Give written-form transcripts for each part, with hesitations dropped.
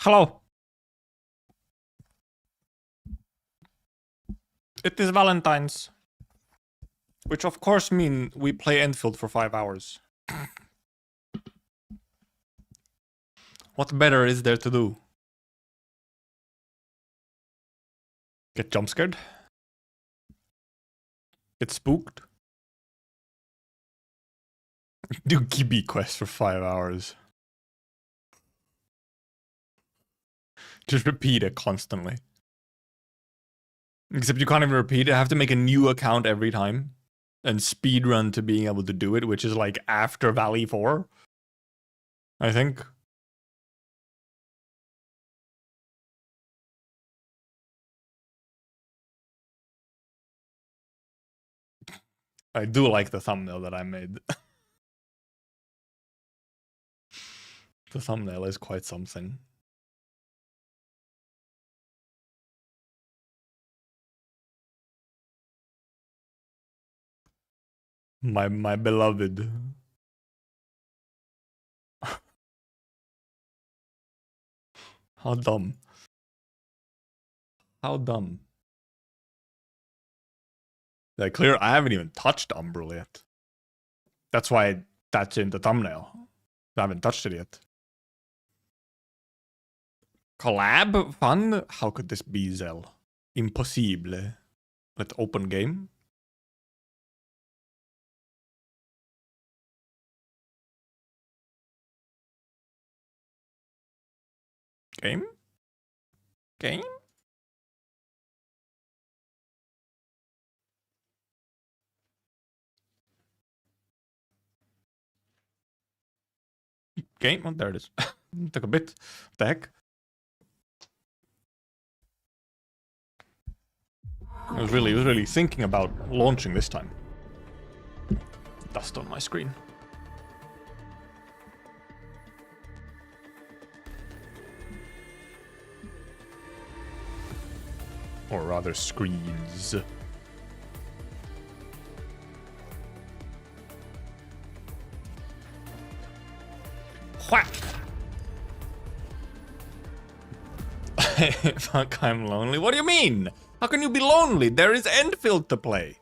Hello. It is Valentines. Which of course mean we play Endfield for 5 hours. What better is there to do? Get jump scared? Get spooked? Do Gibby quest for 5 hours. Just repeat it constantly. Except you can't even repeat it. I have to make a new account every time. And speedrun to being able to do it, which is like after Valley 4. I think. I do like the thumbnail that I made. The thumbnail is quite something. My beloved. How dumb. How dumb. Like, clear, I haven't even touched Umbral yet. That's why that's in the thumbnail. I haven't touched it yet. Collab? Fun? How could this be, Zell? Impossible. Let's open game. Game? Game? Game? Oh, there it is. Took a bit. What the heck? I was really thinking about launching this time. Dust on my screen. Or rather, screens. Whack! Fuck, I'm lonely. What do you mean? How can you be lonely? There is Endfield to play.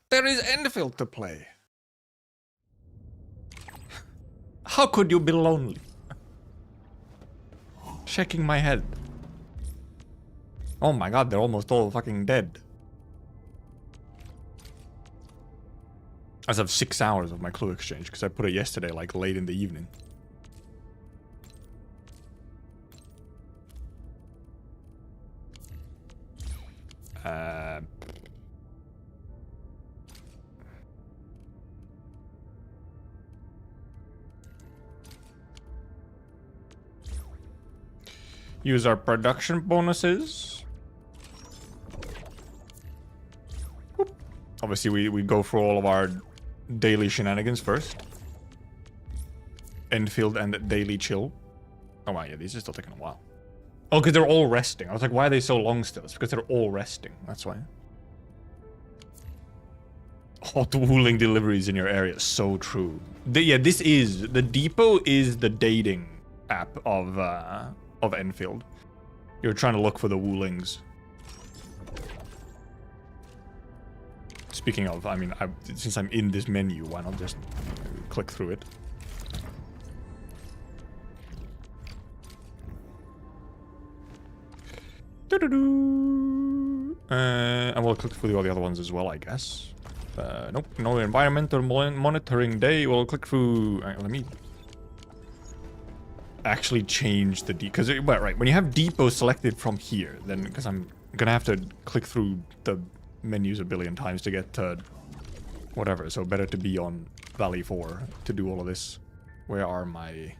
There is Endfield to play. How could you be lonely? Shaking my head. Oh my god, they're almost all fucking dead. I have 6 hours of my clue exchange because I put it yesterday, like late in the evening. Use our production bonuses. Whoop. Obviously, we go for all of our daily shenanigans first. Endfield and daily chill. Oh wow, yeah, these are still taking a while. Oh, because they're all resting. I was like, why are they so long still? It's because they're all resting. That's why. Hot wooling deliveries in your area. So true. Yeah, this is... The depot is the dating app of Enfield. You're trying to look for the woolings. Speaking of, I mean, since I'm in this menu, why not just click through it? And we'll click through all the other ones as well, I guess. Nope, no environmental monitoring day. We'll click through... let me actually change the because right, when you have depot selected from here, then because I'm gonna have to click through the menus a billion times to get to whatever, so better to be on Valley 4 to do all of this. Where are my...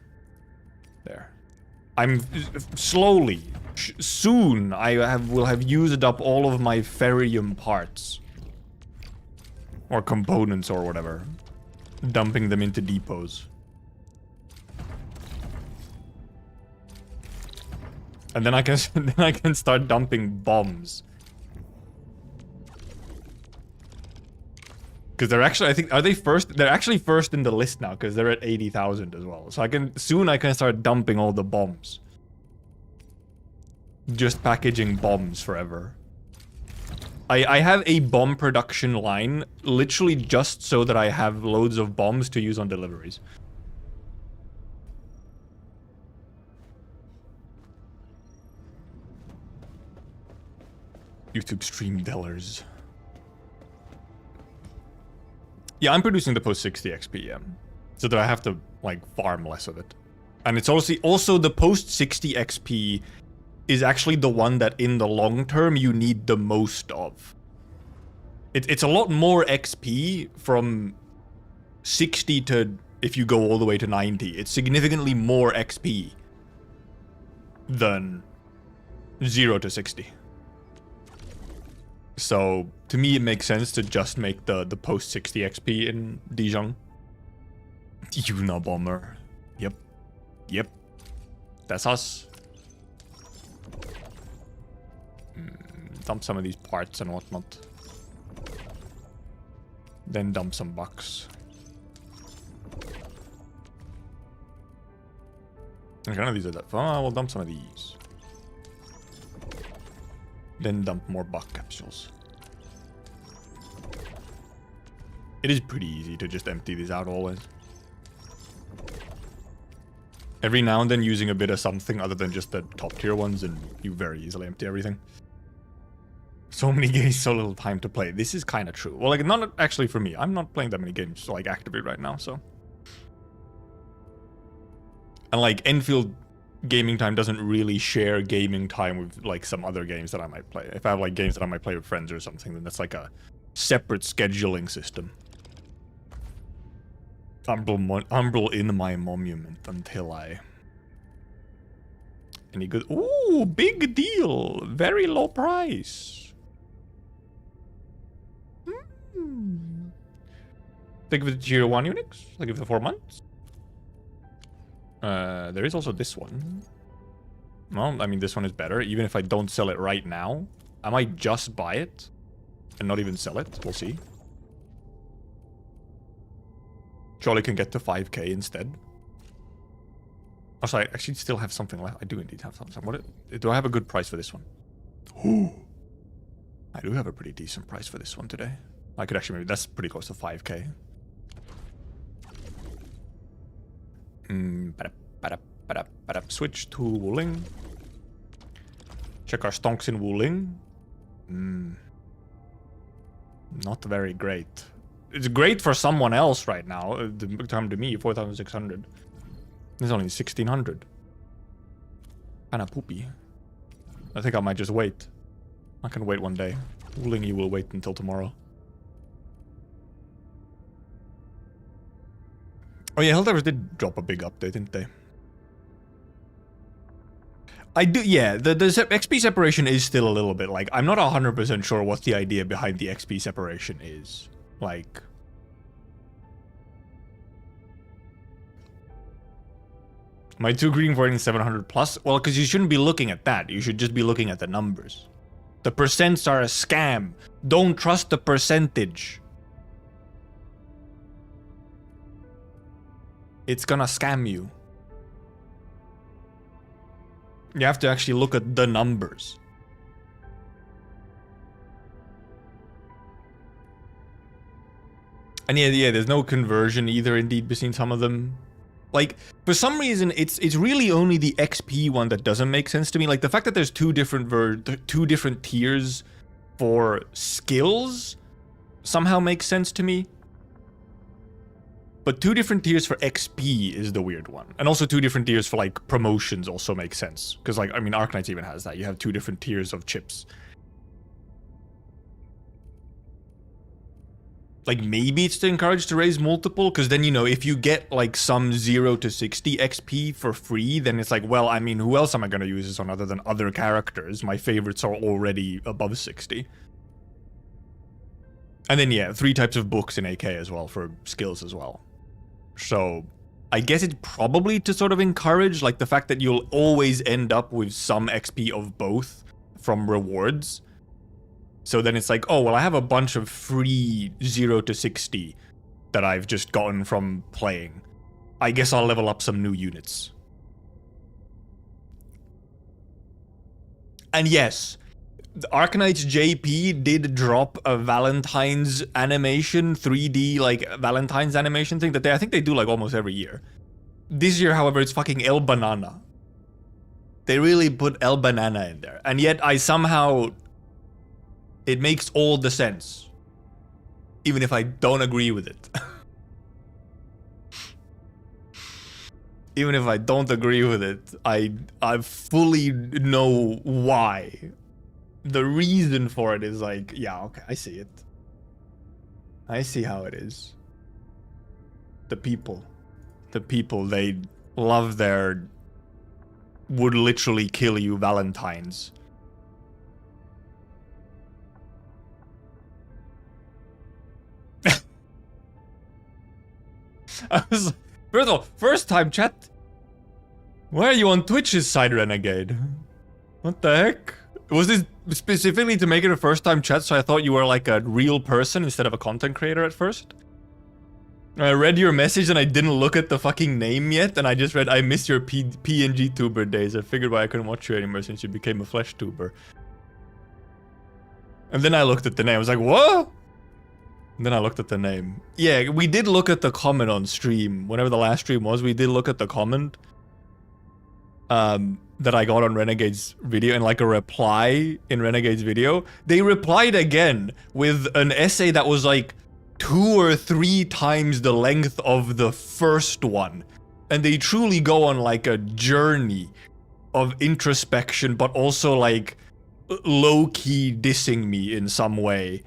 There. I'm slowly, soon I will have used up all of my ferrium parts. Or components or whatever. Dumping them into depots. And then I can start dumping bombs. Because they're actually, I think, are they first? They're actually first in the list now because they're at 80,000 as well. So I can start dumping all the bombs. Just packaging bombs forever. I have a bomb production line literally just so that I have loads of bombs to use on deliveries. YouTube stream dellers. Yeah, I'm producing the post 60 XP, yeah. So that I have to, like, farm less of it. And it's also the post 60 XP is actually the one that in the long term you need the most of. It's a lot more XP from 60 to, if you go all the way to 90, it's significantly more XP than 0 to 60. So, to me, it makes sense to just make the post 60 XP in Dijon. Unabomber. Yep. Yep. That's us. Dump some of these parts and whatnot. Then dump some bucks. Okay, none of these are that fun. We'll dump some of these. Then dump more buck capsules. It is pretty easy to just empty these out always. Every now and then using a bit of something other than just the top tier ones and you very easily empty everything. So many games, so little time to play. This is kind of true. Well, like, not actually for me. I'm not playing that many games, like, actively right now, so. And, like, Enfield gaming time doesn't really share gaming time with, like, some other games that I might play. If I have, like, games that I might play with friends or something, then that's, like, a separate scheduling system. Umbral in my monument until I... Any good... Ooh, big deal! Very low price. Think of the tier 1 Unix? Like of the 4 months? There is also this one. Well, I mean, this one is better. Even if I don't sell it right now, I might just buy it and not even sell it. We'll see. Surely can get to 5k instead. Also, I actually still have something left. I do indeed have something. Do I have a good price for this one? Ooh. I do have a pretty decent price for this one today. I could actually maybe... That's pretty close to 5k. Switch to Wooling. Check our stonks in Wooling. Not very great. It's great for someone else right now. The time to me, 4,600. It's only 1,600. Kinda poopy. I think I might just wait. I can wait one day. Wooling, you will wait until tomorrow. Oh yeah, Helldivers did drop a big update, didn't they? I do, yeah, the XP separation is still a little bit, like, I'm not 100% sure what the idea behind the XP separation is. Like... My 2 green for 700 plus? Well, because you shouldn't be looking at that. You should just be looking at the numbers. The percents are a scam. Don't trust the percentage. It's gonna scam you. You have to actually look at the numbers. And yeah, there's no conversion either, indeed, between some of them. Like, for some reason, it's really only the XP one that doesn't make sense to me. Like, the fact that there's two different tiers for skills somehow makes sense to me. But 2 different tiers for XP is the weird one. And also 2 different tiers for, like, promotions also makes sense. Because, like, I mean, Arknights even has that. You have 2 different tiers of chips. Like, maybe it's to encourage to raise multiple, because then, you know, if you get, like, some 0 to 60 XP for free, then it's like, well, I mean, who else am I going to use this on other than other characters? My favorites are already above 60. And then, yeah, 3 types of books in AK as well, for skills as well. So, I guess it's probably to sort of encourage, like, the fact that you'll always end up with some XP of both from rewards. So then it's like, oh, well, I have a bunch of free 0 to 60 that I've just gotten from playing. I guess I'll level up some new units. And yes, the Arknights JP did drop a Valentines animation, 3D, like, Valentines animation thing that I think they do, like, almost every year. This year, however, it's fucking El Banana. They really put El Banana in there. And yet, I somehow... It makes all the sense. Even if I don't agree with it. Even if I don't agree with it, I fully know why. The reason for it is like, yeah, okay, I see it. I see how it is. The people, they love their would literally kill you Valentines. First of all, first time chat. Why are you on Twitch's side, Renegade? What the heck? Was this specifically to make it a first time chat, so I thought you were like a real person instead of a content creator at first? I read your message and I didn't look at the fucking name yet, and I just read, I miss your PNG tuber days. I figured why I couldn't watch you anymore since you became a flesh tuber. And then I looked at the name, I was like, what? And then I looked at the name. Yeah, we did look at the comment on stream. Whenever the last stream was, we did look at the comment. That I got on Renegade's video, and like a reply in Renegade's video. They replied again with an essay that was like 2 or 3 times the length of the first one. And they truly go on like a journey of introspection, but also like low-key dissing me in some way.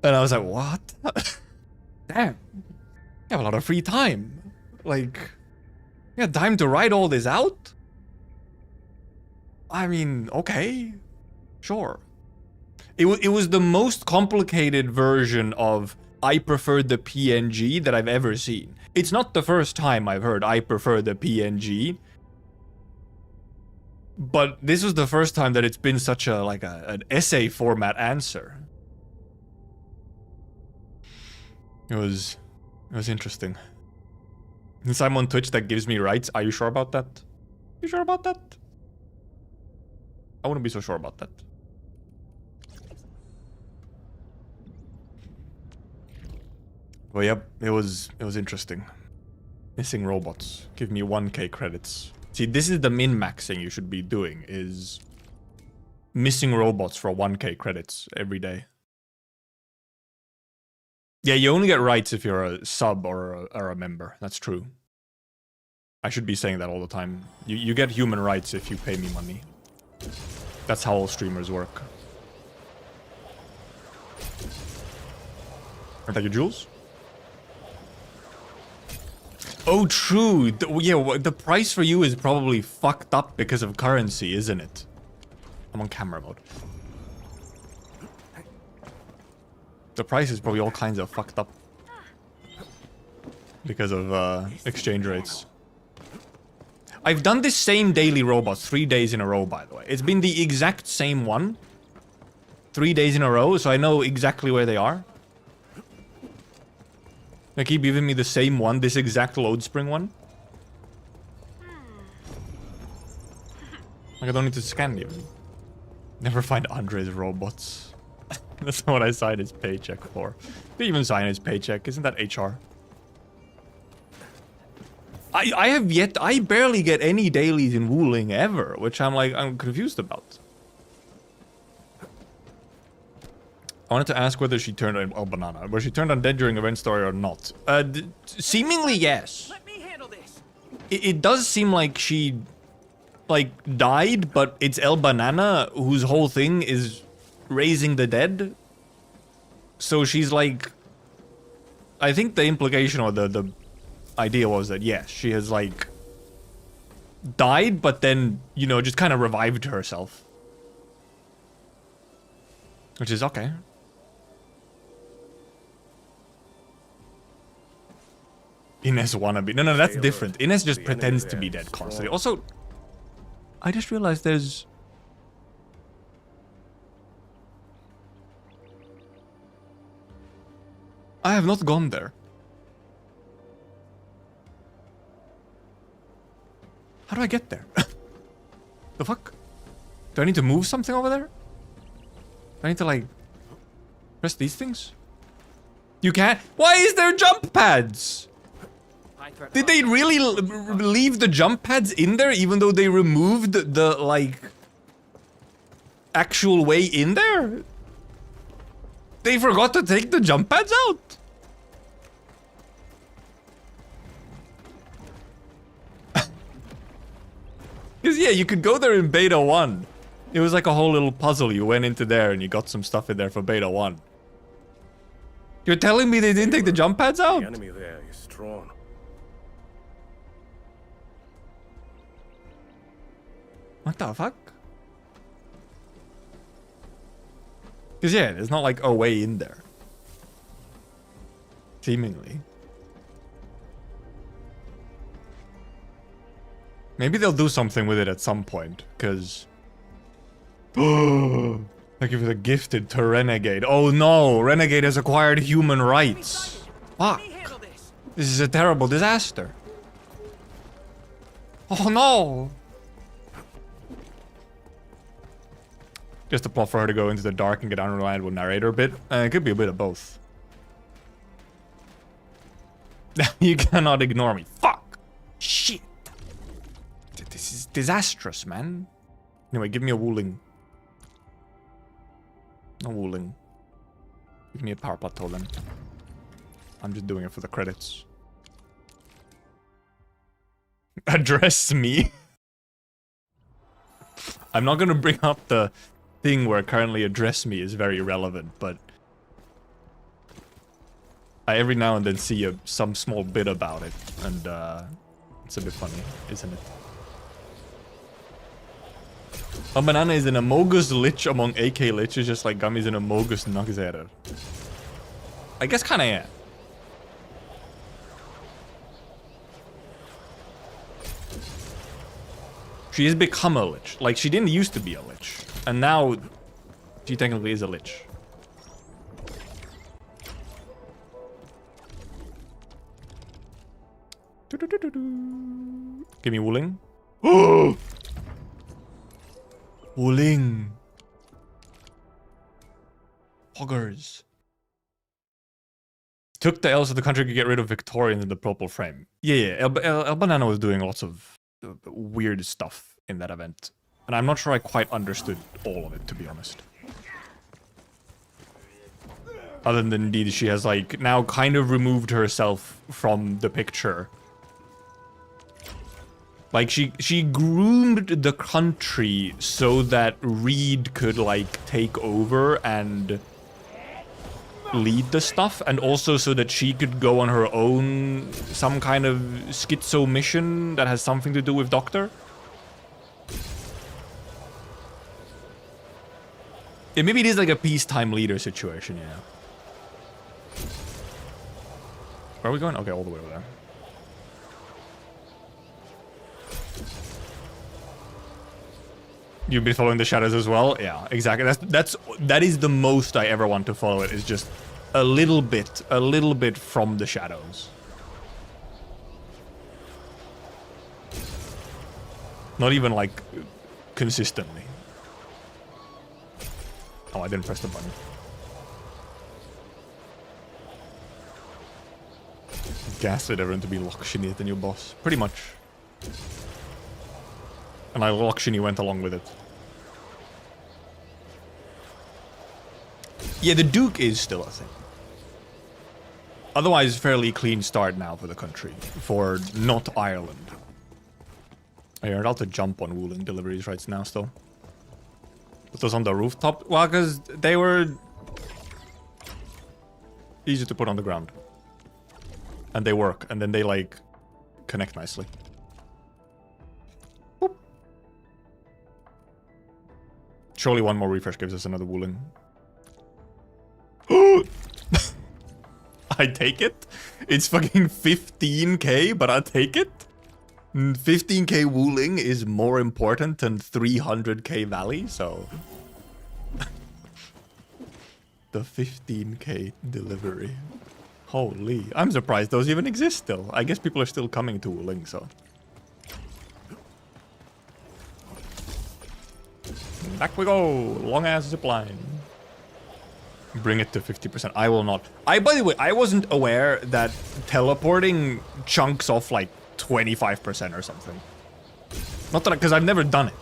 And I was like, what? Damn. You have a lot of free time. Like, you got time to write all this out? I mean, okay. Sure. It was the most complicated version of I prefer the PNG that I've ever seen. It's not the first time I've heard I prefer the PNG. But this was the first time that it's been such a, like an essay format answer. It was interesting. Since I'm on Twitch, that gives me rights. Are you sure about that? You sure about that? I wouldn't be so sure about that. Well, yep, it was interesting. Missing robots. Give me 1k credits. See, this is the min-maxing you should be doing, is missing robots for 1k credits every day. Yeah, you only get rights if you're a sub or a member. That's true. I should be saying that all the time. You get human rights if you pay me money. That's how all streamers work. Aren't that your jewels? Oh, true. Yeah, the price for you is probably fucked up because of currency, isn't it? I'm on camera mode. The price is probably all kinds of fucked up. Because of exchange rates. I've done this same daily robot 3 days in a row, by the way. It's been the exact same one. 3 days in a row, so I know exactly where they are. They keep giving me the same one, this exact load spring one. Like, I don't need to scan you. Never find Andre's robots. That's not what I signed his paycheck for. Did even sign his paycheck? Isn't that HR? I barely get any dailies in Wuling ever, which I'm confused about. I wanted to ask whether she turned on El Banana. Was she turned undead during event story or not? Seemingly yes. Let me handle this. It does seem like she, like, died, but it's El Banana whose whole thing is raising the dead. So she's like, I think the implication or the idea was that yes, she has like died, but then, you know, just kind of revived herself. Which is okay. Ines wannabe. No, that's different. Ines just pretends to be dead constantly. Also, I just realized there's I have not gone there. How do I get there? The fuck? Do I need to move something over there? Do I need to, like, press these things? You can't? Why is there jump pads? Did they really leave the jump pads in there even though they removed the, like, actual way in there? They forgot to take the jump pads out? Because, yeah, you could go there in beta 1. It was like a whole little puzzle. You went into there and you got some stuff in there for beta 1. You're telling me they didn't take the jump pads out? The enemy there is strong. What the fuck? Because, yeah, there's not like a way in there. Seemingly. Maybe they'll do something with it at some point, because... Thank you for the gifted to Renegade. Oh no, Renegade has acquired human rights. Fuck. This is a terrible disaster. Oh no. Just a plot for her to go into the dark and get unreliable narrator a bit. It could be a bit of both. You cannot ignore me. Fuck. Shit. This is disastrous, man. Anyway, give me a wooling. No wooling. Give me a power plateau then. I'm just doing it for the credits. Address me? I'm not gonna bring up the thing where currently address me is very relevant, but... I every now and then see some small bit about it, and it's a bit funny, isn't it? A banana is an amogus lich among AK liches, just like Gummy is an amogus nugzerer. I guess kinda yeah. She has become a lich. Like, she didn't used to be a lich. And now, she technically is a lich. Give me wooling. Oh! Wooling. Poggers. Took the L's of the country to get rid of Victorian in the purple frame. Yeah, El Banana was doing lots of weird stuff in that event. And I'm not sure I quite understood all of it, to be honest. Other than indeed she has, like, now kind of removed herself from the picture. Like, she groomed the country so that Reed could, like, take over and lead the stuff, and also so that she could go on her own, some kind of schizo mission that has something to do with Doctor. Yeah, maybe it is like a peacetime leader situation, yeah. Where are we going? Okay, all the way over there. You've been following the shadows as well? Yeah, exactly. That is the most I ever want to follow it, is just a little bit from the shadows. Not even like consistently. Oh, I didn't press the button. Gaslit everyone to be Lakshini at the new boss. Pretty much. And Lakshini went along with it. Yeah, the Duke is still a thing. Otherwise, fairly clean start now for the country. For not Ireland. Oh, you're allowed to jump on wooling deliveries right now still. Put those on the rooftop? Well, because they were easy to put on the ground. And they work, and then they, like, connect nicely. Boop. Surely one more refresh gives us another wooling. I take it? It's fucking 15k, but I'll take it? 15k wooling is more important than 300k valley, so... The 15k delivery. Holy, I'm surprised those even exist still. I guess people are still coming to Wuling, so. Back we go, long ass zipline. Bring it to 50%. I will not. By the way, I wasn't aware that teleporting chunks off like 25% or something. Not that, because I've never done it.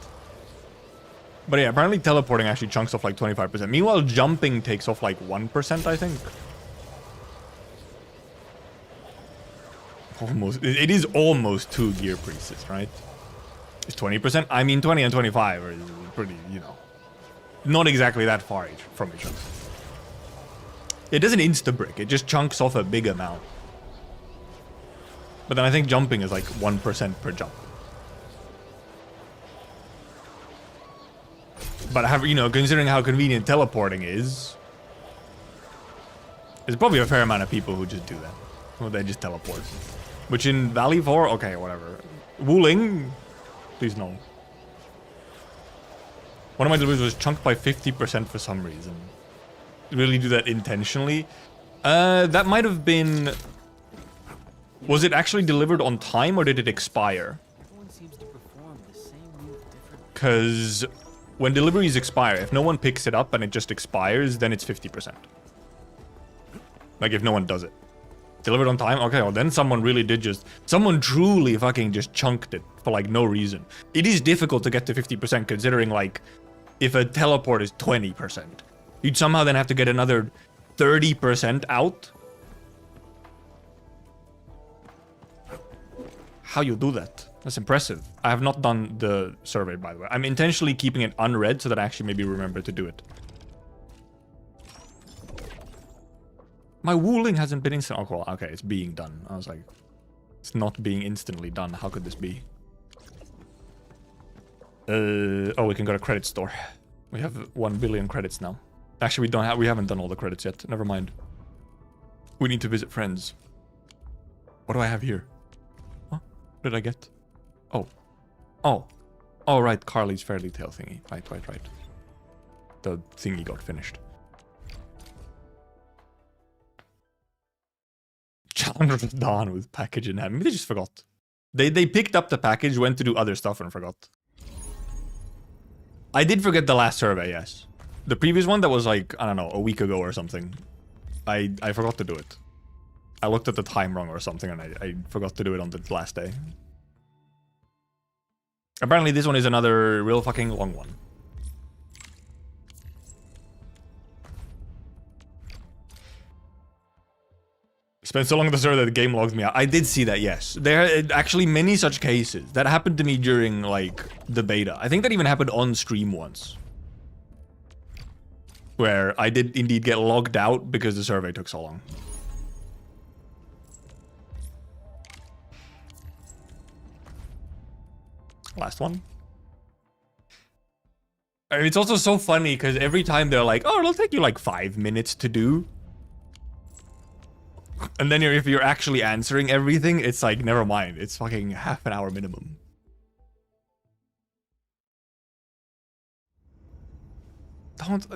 But yeah, apparently teleporting actually chunks off like 25%. Meanwhile, jumping takes off like 1%, I think. Almost. It is almost 2 gear pieces, right? It's 20%. I mean, 20 and 25 are pretty, you know, not exactly that far from each other. It doesn't insta-brick. It just chunks off a big amount. But then I think jumping is like 1% per jump. But you know, considering how convenient teleporting is, there's probably a fair amount of people who just do that. Well, they just teleport. Which in Valley 4, okay, whatever. Wuling, please no. One of my deliveries was chunked by 50% for some reason. Really do that intentionally? That might have been... Was it actually delivered on time or did it expire? Because when deliveries expire, if no one picks it up and it just expires, then it's 50%. Like if no one does it. Delivered on time? Okay, well then someone really did just... Someone truly fucking just chunked it for like no reason. It is difficult to get to 50% considering like if a teleport is 20%. You'd somehow then have to get another 30% out. How you do that? That's impressive. I have not done the survey, by the way. I'm intentionally keeping it unread so that I actually maybe remember to do it. My Wuling hasn't been instant. Oh, cool. Okay, it's being done. I was like, it's not being instantly done. How could this be? Oh, we can go to credit store. We have 1 billion credits now. Actually, we haven't done all the credits yet. Never mind. We need to visit friends. What do I have here? Huh? What did I get? Oh. Oh. Oh, right. Carly's fairy tale thingy. Right. The thingy got finished. Challenge of Dawn with package in hand. Maybe they just forgot. They picked up the package, went to do other stuff, and forgot. I did forget the last survey, yes. The previous one that was like, I don't know, a week ago or something. I forgot to do it. I looked at the time wrong or something and I forgot to do it on the last day. Apparently this one is another real fucking long one. Spent so long on the server that the game logged me out. I did see that, yes. There are actually many such cases. That happened to me during, like, the beta. I think that even happened on stream once. Where I did indeed get logged out because the survey took so long. Last one. I mean, it's also so funny because every time they're like, oh, it'll take you like 5 minutes to do. And then if you're actually answering everything, it's like, never mind. It's fucking half an hour minimum. Don't...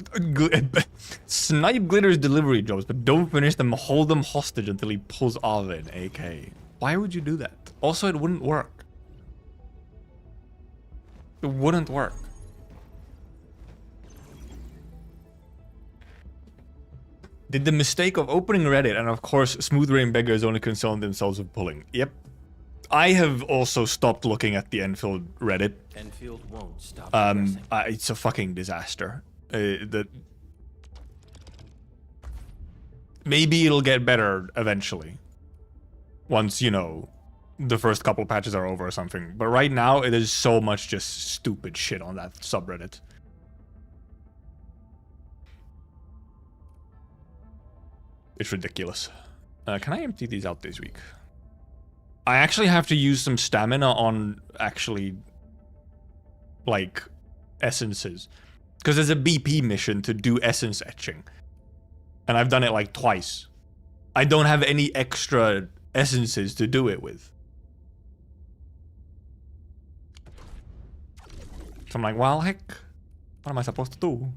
Snipe Glitter's delivery jobs, but don't finish them. Hold them hostage until he pulls Oven, AK. Why would you do that? Also, it wouldn't work. It wouldn't work. Did the mistake of opening Reddit and of course Smooth Rain Beggars only concern themselves with pulling. Yep. I have also stopped looking at the Enfield Reddit. Enfield won't stop. It's a fucking disaster. Maybe it'll get better eventually. Once, you know, the first couple patches are over or something. But right now, it is so much just stupid shit on that subreddit. It's ridiculous. Can I empty these out this week? I actually have to use some stamina on actually, like, essences. Because there's a BP mission to do essence etching. And I've done it like twice. I don't have any extra essences to do it with. So I'm like, well, heck, what am I supposed to do?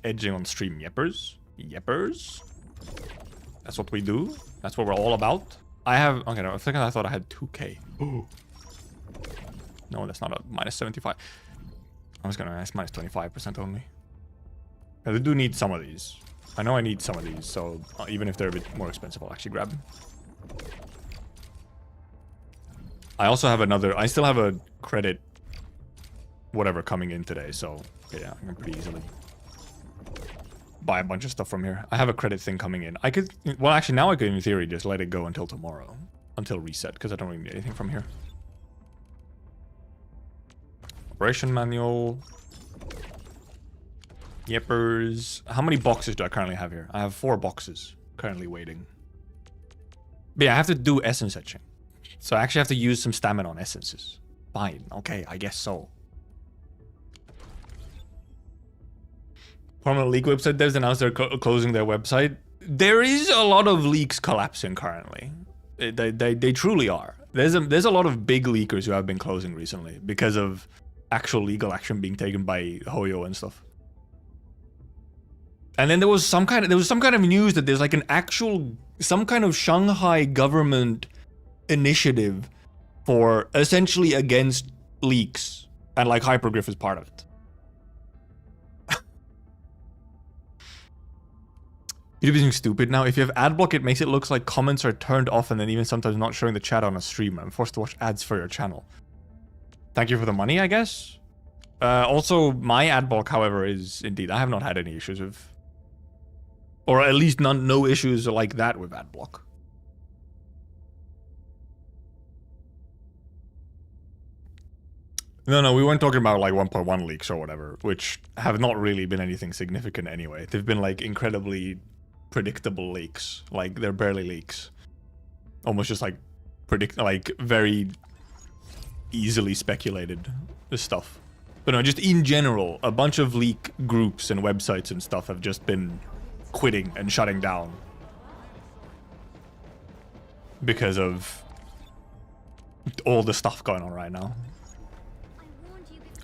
Edging on stream yeppers. Yepers. That's what we do. That's what we're all about. I have... Okay, no, I thought I had 2k. Ooh. No, that's not a minus 75. I'm just gonna... It's minus 25% only. I do need some of these. I know I need some of these, so even if they're a bit more expensive, I'll actually grab them. I also have another... I still have a credit... whatever coming in today, so... Okay, yeah, I can pretty easily buy a bunch of stuff from here. I have a credit thing coming in. I could... Well, actually, now I could, in theory, just let it go until tomorrow. Until reset, because I don't really need anything from here. Operation manual. Yepers. How many boxes do I currently have here? I have 4 boxes currently waiting. But yeah, I have to do essence etching. So I actually have to use some stamina on essences. Fine. Okay, I guess so. Former leak website devs announced they're closing their website. There is a lot of leaks collapsing currently. They truly are. There's a lot of big leakers who have been closing recently because of actual legal action being taken by Hoyo and stuff. And then there was some kind of news that there's like an actual some kind of Shanghai government initiative for essentially against leaks, and like Hypergriff is part of it. You're being stupid now. If you have ad block, it makes it look like comments are turned off and then even sometimes not showing the chat on a stream. I'm forced to watch ads for your channel. Thank you for the money, I guess. Also, my ad block, however, is indeed... I have not had any issues with... Or at least no issues like that with ad block. No, we weren't talking about like 1.1 leaks or whatever, which have not really been anything significant anyway. They've been like incredibly predictable leaks. Like they're barely leaks. Almost just like very easily speculated stuff. But no, just in general, a bunch of leak groups and websites and stuff have just been quitting and shutting down. Because of all the stuff going on right now.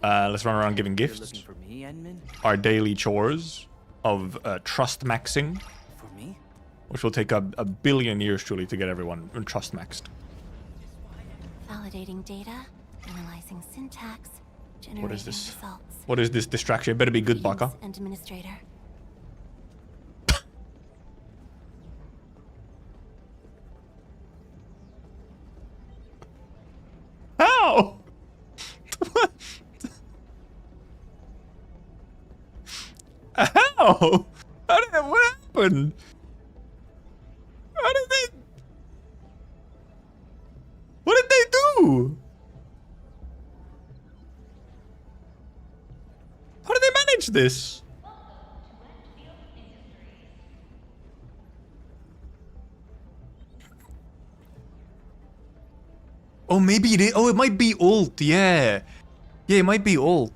Let's run around giving gifts. For me, our daily chores of trust maxing. For me? Which will take a billion years truly to get everyone trust maxed. Validating data, analyzing syntax, generating What is this? results. What is this distraction? It better be good, Baka. And administrator. How? What? How? What happened? What did they do? How did they manage this? Oh, maybe it is. Oh, it might be ult. Yeah, it might be ult.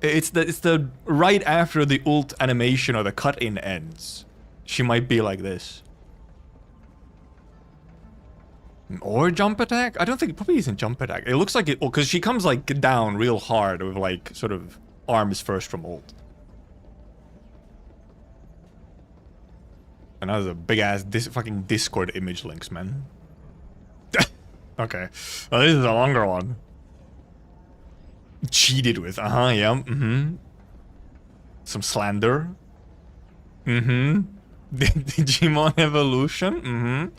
It's the right after the ult animation or the cut-in ends. She might be like this. Or jump attack? I don't think it probably isn't jump attack. It looks like it, because she comes like down real hard with like sort of arms first from ult. And that was a big ass fucking Discord image links, man. Okay, well, this is a longer one. Cheated with, yeah, Some slander. Digimon evolution,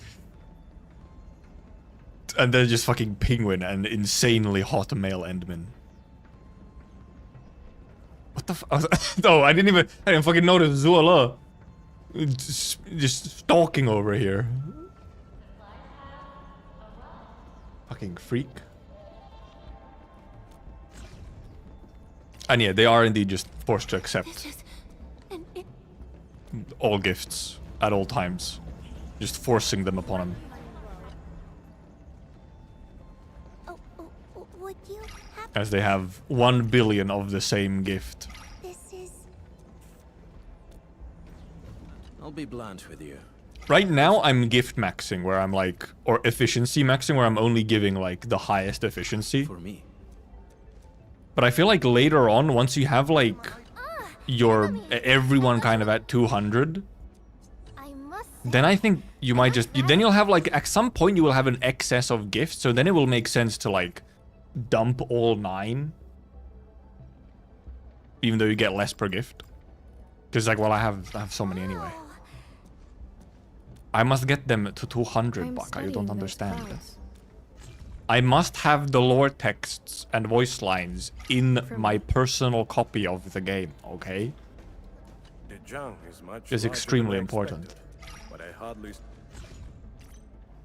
And then just fucking Penguin and insanely hot male Endman. What the f- Oh, I didn't fucking notice Zuala. Just stalking over here. Fucking freak. And yeah, they are indeed just forced to accept all gifts at all times. Just forcing them upon them. Would you As they have 1 billion of the same gift. This is... I'll be blunt with you. Right now, I'm gift maxing, where I'm like, or efficiency maxing, where I'm only giving like the highest efficiency. For me. But I feel like later on, once you have like your everyone kind of at 200, then I think you might just... then you'll have, like, at some point you will have an excess of gifts, so then it will make sense to, like, dump all 9. Even though you get less per gift. Because, like, well, I have so many anyway. I must get them to 200, Baka, you don't understand. I must have the lore texts and voice lines in my personal copy of the game, okay? It's extremely important.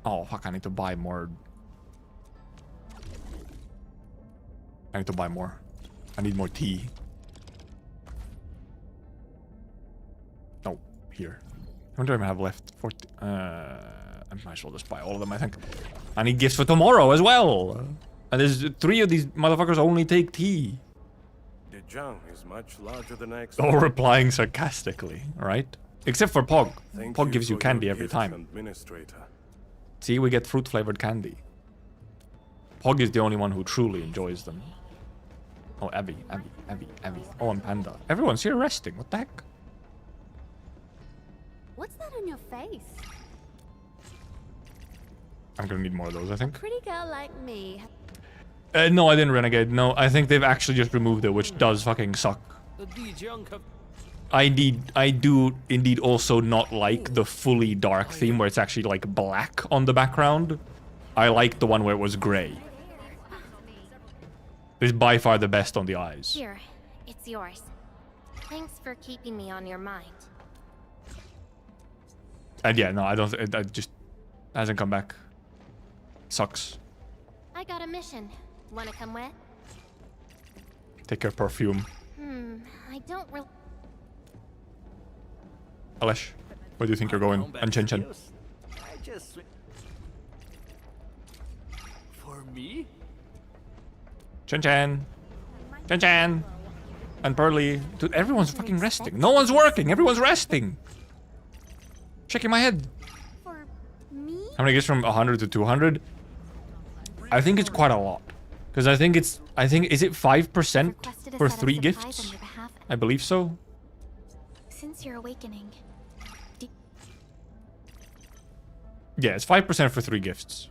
Oh, fuck, I need to buy more. I need to buy more. I need more tea. No, here. How many do I have left? 40. I might as well just buy all of them, I think. I need gifts for tomorrow as well. And there's 3 of these motherfuckers only take tea. The Zhang is much larger than I All expected. replying sarcastically, right? Except for Pog. Pog gives you candy every time. Administrator. See, we get fruit-flavored candy. Pog is the only one who truly enjoys them. Oh, Abby. Oh, and Panda. Everyone's here resting. What the heck? What's that on your face? I'm gonna need more of those, I think. Pretty girl like me. No, I didn't renegade. No, I think they've actually just removed it, which does fucking suck. I do indeed also not like the fully dark theme where it's actually like black on the background. I like the one where it was gray. It's by far the best on the eyes. Here, it's yours. Thanks for keeping me on your mind. And yeah, no, I don't. It just hasn't come back. Sucks. I got a mission. Wanna come with? Take your perfume. I don't really. Alesh, where do you think you're going? And Chen Chen. For me? Chen Chen. Chen Chen. And Pearly. Dude, everyone's fucking resting. No one's working. Everyone's resting. Checking my head. For me? How many gifts from 100 to 200? I think it's quite a lot. Because I think is it 5% for 3 gifts? I believe so. Since your awakening. Yeah, it's 5% for 3 gifts.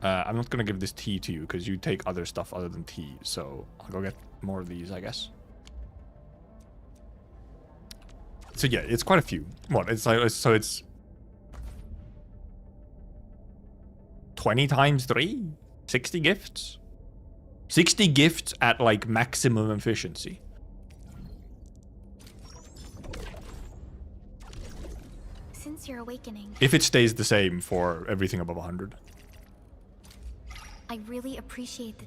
I'm not gonna give this tea to you because you take other stuff other than tea. So I'll go get more of these, I guess. So yeah, it's quite a few. What? It's like so it's 20 times 3? 60 gifts? 60 gifts at like maximum efficiency. Since your awakening. If it stays the same for everything above 100. I really appreciate the.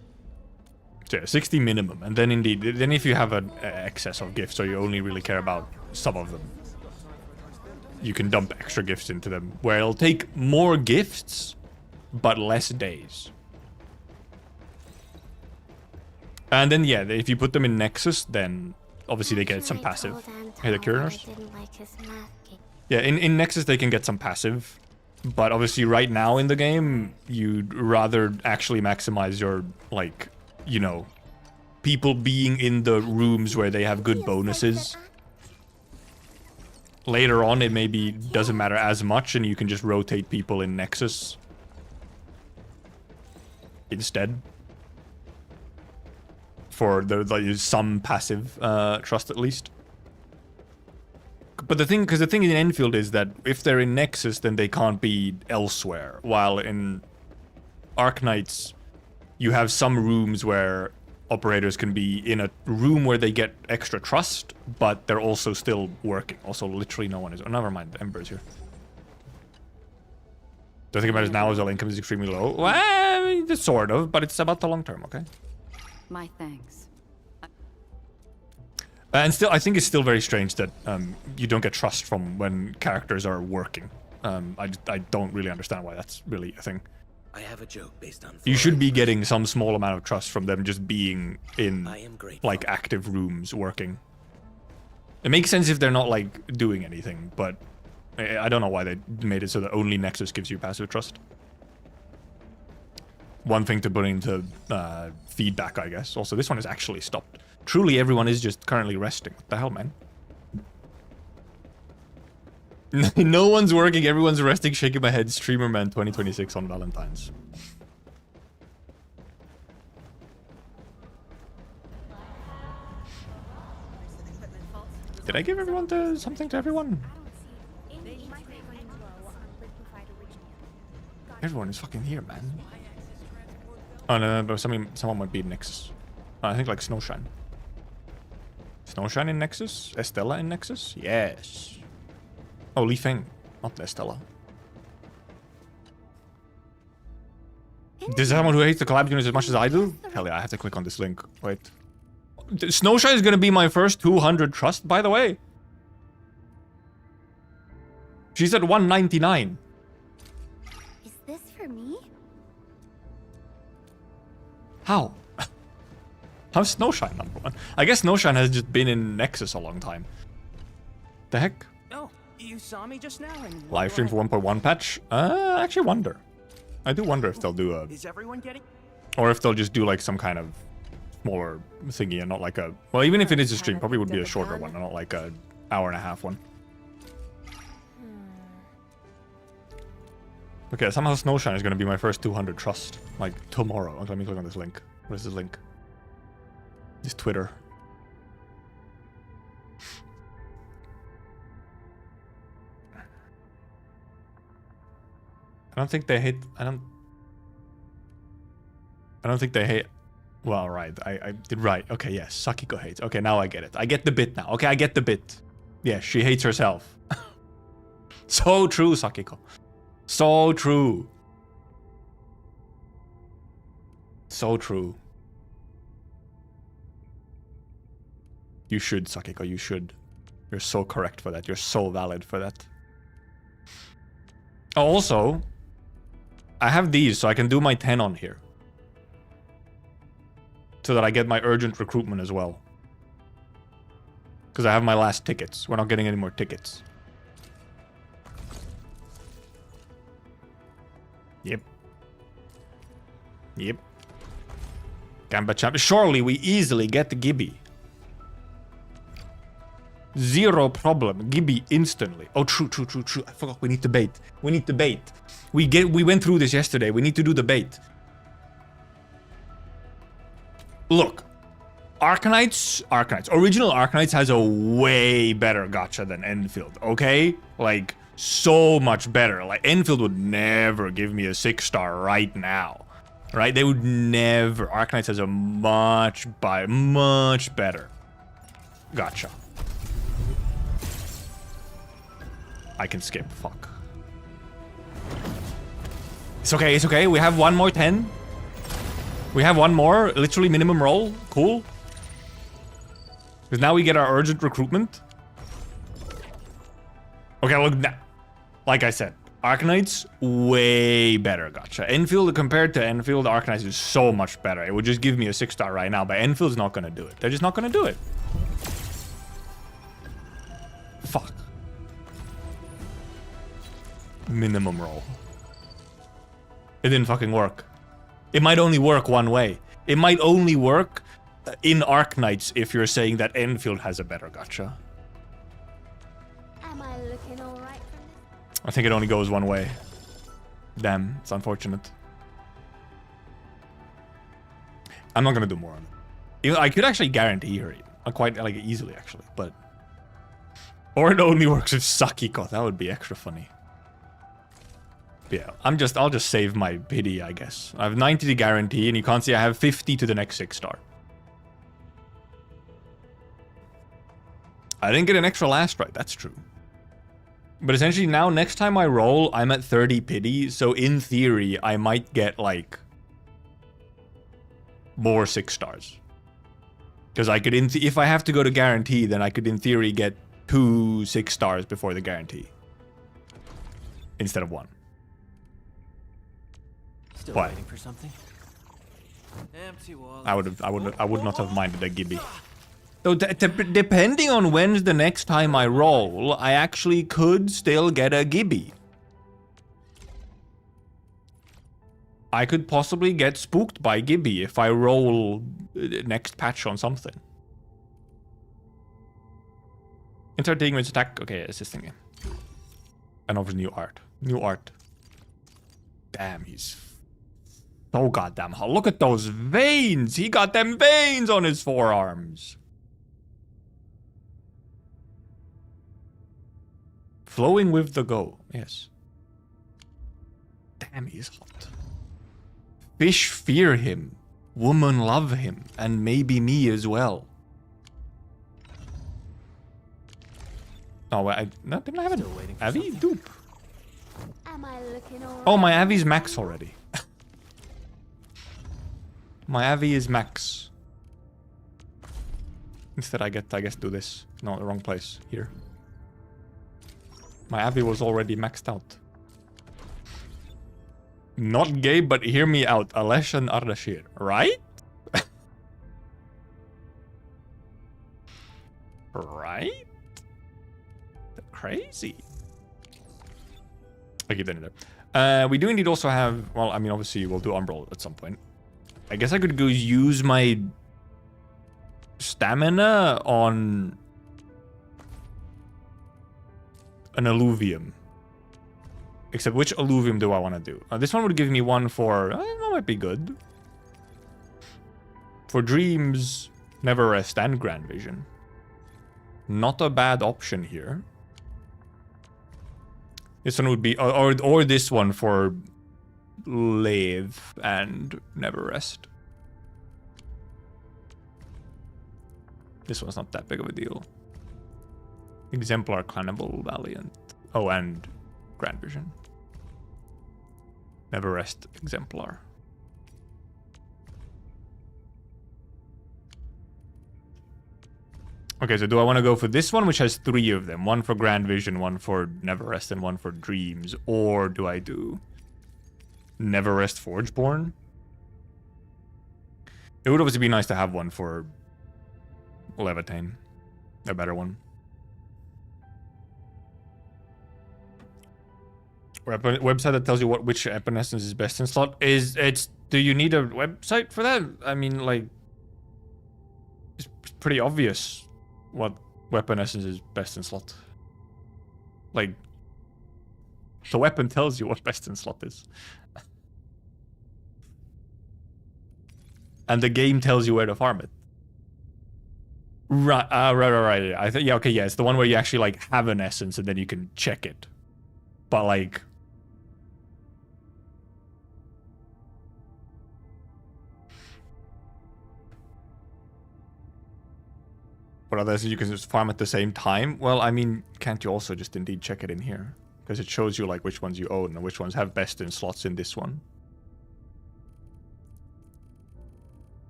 So yeah, 60 minimum. And then indeed, then if you have an excess of gifts or you only really care about some of them, you can dump extra gifts into them, where it'll take more gifts, but less days. And then, yeah, if you put them in Nexus, then obviously they get some passive. Hey, the Curiners? Yeah, in Nexus they can get some passive. But obviously right now in the game, you'd rather actually maximize your, like, you know, people being in the rooms where they have good bonuses. Later on, it maybe doesn't matter as much, and you can just rotate people in Nexus instead. For the some passive trust at least. But the thing in Enfield is that if they're in Nexus, then they can't be elsewhere. While in Arknights, you have some rooms where operators can be in a room where they get extra trust, but they're also still working. Also, literally no one is. Oh, never mind. Ember's here. The thing about it now is our income is extremely low. Well, I mean, sort of, but it's about the long term, okay? My thanks. And still, I think it's still very strange that you don't get trust from when characters are working. I don't really understand why that's really a thing. I have a joke based on. You should be getting some small amount of trust from them just being in, I am grateful. like, active rooms working. It makes sense if they're not, like, doing anything, but I don't know why they made it so that only Nexus gives you passive trust. One thing to put into feedback, I guess. Also, this one is actually stopped. Truly, everyone is just currently resting. What the hell, man? No one's working, everyone's resting, shaking my head. Streamer man 2026 on Valentines. Did I give everyone something to everyone? Everyone is fucking here, man. Oh no, but someone might be in Nexus. I think like Snowshine. Snowshine in Nexus? Estella in Nexus? Yes. Oh, Li Feng, not Estella. This is someone who hates the collab units as much as I do? Hell yeah, I have to click on this link. Wait. Snowshine is gonna be my first 200 trust, by the way. She's at 199. Is this for me? How? How's Snowshine number one? I guess Snowshine has just been in Nexus a long time. The heck? Oh, you saw me just now and Live stream for 1.1 patch? I actually wonder. I do wonder if they'll do a... Is everyone getting? Or if they'll just do like some kind of smaller thingy and not like a... Well, even if it is a stream, probably would be a shorter one and not like a hour-and-a-half one. Okay, somehow Snowshine is gonna be my first 200 trust. Like, tomorrow. Okay, let me click on this link. What is this link? This Twitter. I don't think they hate... I don't think they hate... Well, right. I did right. Okay, yes. Sakiko hates. Okay, now I get it. I get the bit now. Okay, I get the bit. Yeah, she hates herself. So true, Sakiko. So true. So true. You should, Sakiko. You should. You're so correct for that. You're so valid for that. Also, I have these, so I can do my 10 on here. So that I get my urgent recruitment as well. Because I have my last tickets. We're not getting any more tickets. Yep. Yep. Gamba champ. Surely we easily get the Gibby. Zero problem. Gibby instantly. Oh, true. I forgot. We need the bait. We need the bait. We went through this yesterday. We need to do the bait. Look. Arknights. Original Arknights has a way better gacha than Endfield. Okay? Like, so much better. Like, Endfield would never give me a 6-star right now. Right? They would never. Arknights has a much better gacha. I can skip. Fuck. It's okay. It's okay. We have one more 10. We have one more. Literally minimum roll. Cool. Because now we get our urgent recruitment. Okay, look. Like I said, Arknights, way better gacha. Enfield, compared to Enfield, Arknights is so much better. It would just give me a 6-star right now, but Enfield's not going to do it. They're just not going to do it. Fuck. Minimum roll. It didn't fucking work. It might only work one way. It might only work in Arknights if you're saying that Enfield has a better gacha. Am I looking alright from this? I think it only goes one way. Damn, it's unfortunate. I'm not gonna do more on it. I could actually guarantee her, quite like easily actually, but... Or it only works with Sakiko, that would be extra funny. Yeah, I'll just save my pity, I guess. I have 90 to guarantee, and you can't see I have 50 to the next 6-star. I didn't get an extra last right, that's true. But essentially now, next time I roll, I'm at 30 pity, so in theory, I might get, like, more 6-stars. Because I could, if I have to go to guarantee, then I could in theory get 2 6-stars before the guarantee. Instead of 1. Still Why? waiting for something? Empty wall. I would not have minded a Gibby. So depending on when's the next time I roll, I actually could still get a Gibby. I could possibly get spooked by Gibby if I roll next patch on something. Insert taking its attack. Okay, assisting him. And obviously new art. New art. Damn, he's so goddamn hot. Look at those veins! He got them veins on his forearms! Flowing with the go, yes. Damn, he's hot. Fish fear him. Women love him. And maybe me as well. Oh, no, didn't I have an Avi? Dupe. Am I looking all Oh, my Avi's max already. My Avi is max. Instead I guess, do this. No, the wrong place. Here. My Avi was already maxed out. Not gay, but hear me out. Alesh and Ardashir, right? Right? Crazy. I keep that in there. We do indeed also have... Well, I mean, obviously, we'll do Umbral at some point. I guess I could go use my stamina on an alluvium. Except which alluvium do I want to do? This one would give me one for... that might be good. For dreams, never rest, and grand vision. Not a bad option here. This one would be... Or this one for lathe and never rest. This one's not that big of a deal. Exemplar, Cannibal, Valiant. Oh, and Grand Vision. Never rest, Exemplar. Okay, so do I want to go for this one, which has 3 of them? One for Grand Vision, one for Never Rest, and one for Dreams. Or do I do Never Rest Forgeborn? It would obviously be nice to have one for Levitain. A better one. Website that tells you which weapon essence is best in slot. Do you need a website for that? I mean, like, it's pretty obvious what weapon essence is best in slot. Like, the weapon tells you what best in slot is. And the game tells you where to farm it. Right, right. Yeah. I think, yeah, okay, yeah, it's the one where you actually, like, have an essence and then you can check it. But, like, what others you can just farm at the same time? Well, I mean, can't you also just indeed check it in here? Because it shows you like which ones you own and which ones have best in slots in this one.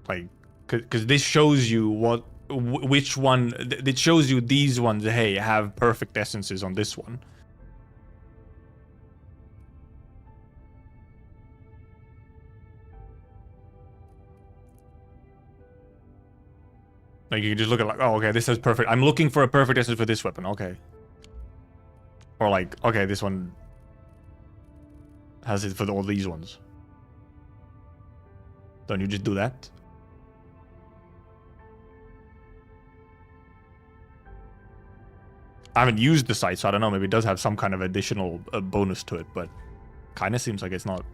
Like, because this shows you which one, it shows you these ones, hey, have perfect essences on this one. Like, you can just look at like, oh, okay, this is perfect. I'm looking for a perfect essence for this weapon. Okay. Or like, okay, this one has it for all these ones. Don't you just do that? I haven't used the site, so I don't know. Maybe it does have some kind of additional bonus to it, but kind of seems like it's not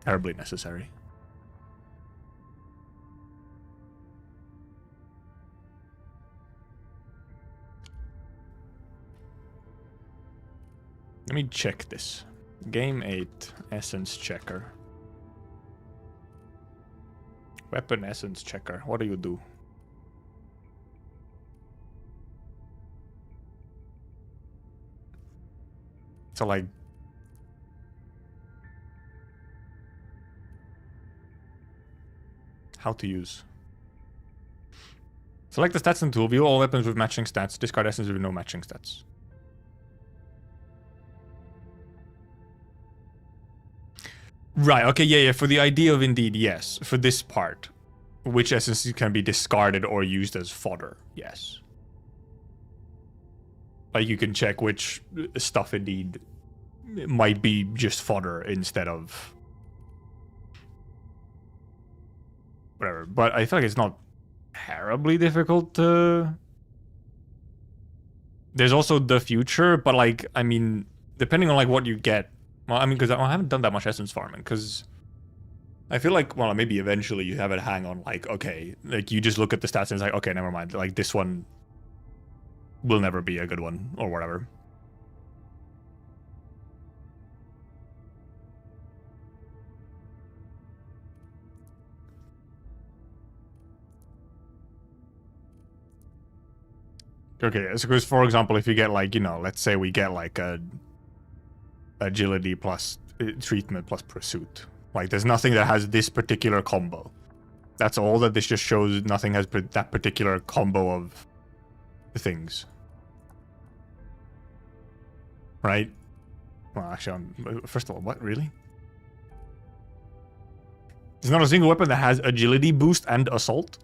terribly necessary. Let me check this. Game 8, Essence Checker. Weapon Essence Checker. What do you do? So, like... How to use. Select the stats and tool. View all weapons with matching stats. Discard essence with no matching stats. Right, okay, yeah, for the idea of indeed, yes. For this part, which essences can be discarded or used as fodder, yes. Like, you can check which stuff indeed might be just fodder instead of... whatever. But I feel like it's not terribly difficult to... There's also the future, but like, I mean, depending on like what you get. Well, I mean, because I haven't done that much essence farming, because I feel like, well, maybe eventually you have it hang on like, okay, like you just look at the stats and it's like, okay, never mind. Like this one will never be a good one or whatever. Okay, so because for example, if you get like, you know, let's say we get like a agility plus treatment plus pursuit. Like there's nothing that has this particular combo. That's all that this just shows. Nothing has that particular combo of things. Right? Well, actually, first of all, what, really? There's not a single weapon that has agility boost and assault?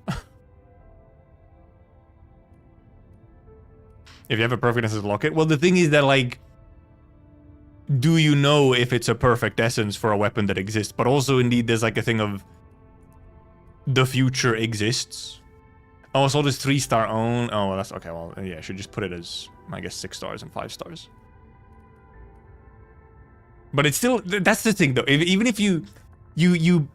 If you have a perfect essence locket. Well, the thing is that, like, do you know if it's a perfect essence for a weapon that exists? But also, indeed, there's like a thing of the future exists. Oh, so there's 3-star own. Oh, well, that's okay. Well, yeah, I should just put it as, I guess, 6 stars and 5 stars. But it's still, that's the thing though. Even if you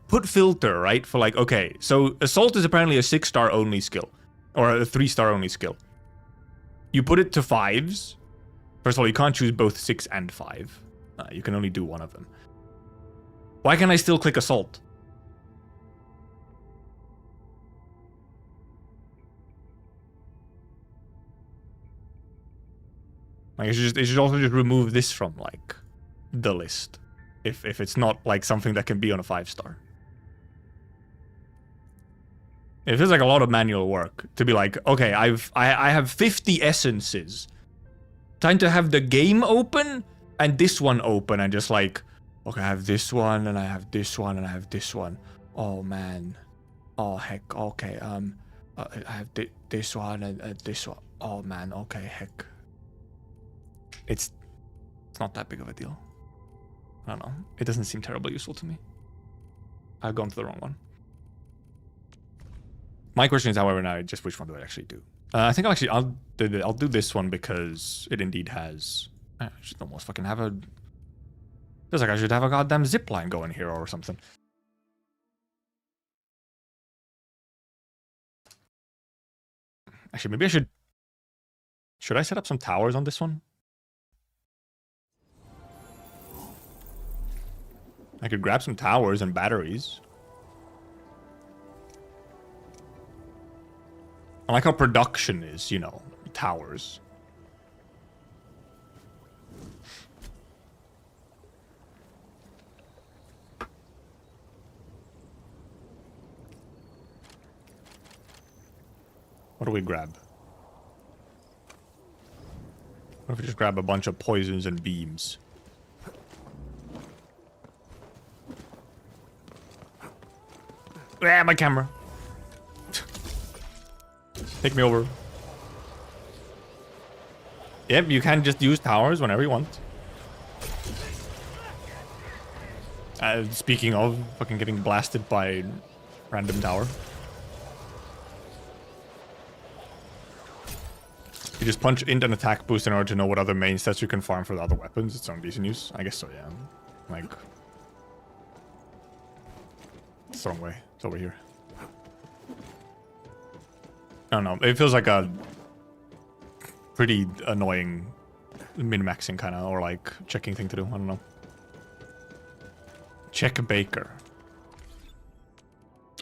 put filter, right? For like, okay, so assault is apparently a 6-star only skill. Or a 3-star only skill. You put it to 5s. First of all, you can't choose both 6 and 5. You can only do one of them. Why can't I still click assault? Like it should also just remove this from like the list. If it's not like something that can be on a 5-star. It feels like a lot of manual work to be like, okay, I have 50 essences. Time to have the game open and this one open and just like, okay, I have this one and I have this one and I have this one. Oh man. Oh heck. Okay. I have this one and this one. Oh man. Okay. Heck. It's not that big of a deal. I don't know. It doesn't seem terribly useful to me. I've gone to the wrong one. My question is, however, now just which one do I actually do? I think I'll do this one because it indeed has. I should almost fucking have a. Feels like I should have a goddamn zip line going here or something. Actually, maybe I should. Should I set up some towers on this one? I could grab some towers and batteries. I like how production is, you know, towers. What do we grab? What if we just grab a bunch of poisons and beams? Ah, my camera. Take me over. Yep, you can just use towers whenever you want. Speaking of fucking getting blasted by random tower. You just punch int and attack boost in order to know what other main stats you can farm for the other weapons. It's on decent use. I guess so, yeah. Like... It's the wrong way. It's over here. I don't know. It feels like a pretty annoying min-maxing kind of, or like checking thing to do. I don't know. Check Baker.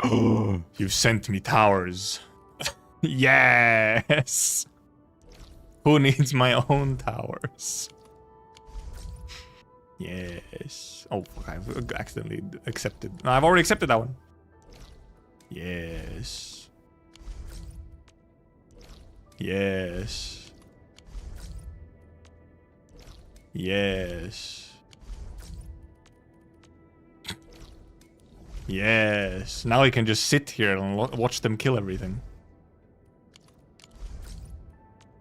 Oh, you've sent me towers. Yes. Who needs my own towers? Yes. Oh, fuck, I've accidentally accepted. No, I've already accepted that one. Yes. Yes. Yes. Yes. Now I can just sit here and watch them kill everything.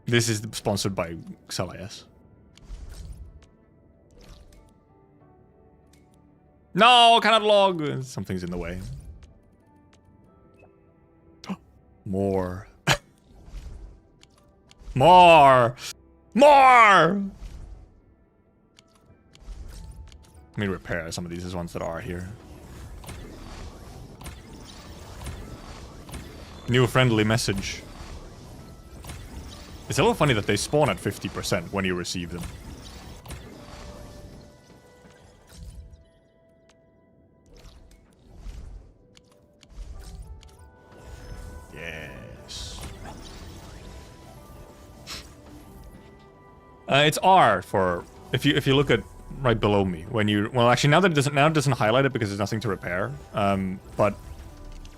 This is sponsored by Xelias. No, cannot log. Something's in the way. More. More! More! Let me repair some of these ones that are here. New friendly message. It's a little funny that they spawn at 50% when you receive them. Yes. It's R for if you look at right below me when you actually now it doesn't highlight it because there's nothing to repair. But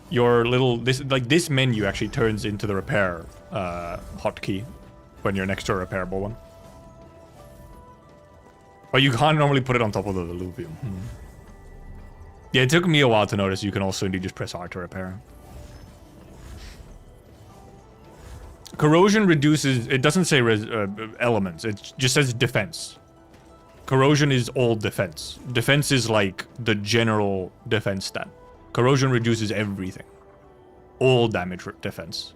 your little this menu actually turns into the repair hotkey when you're next to a repairable one. But you can't normally put it on top of the alluvium. Yeah, it took me a while to notice you can also indeed just press R to repair. Corrosion reduces, it doesn't say elements, it just says defense. Corrosion is all defense. Defense is like the general defense stat. Corrosion reduces everything. All damage defense.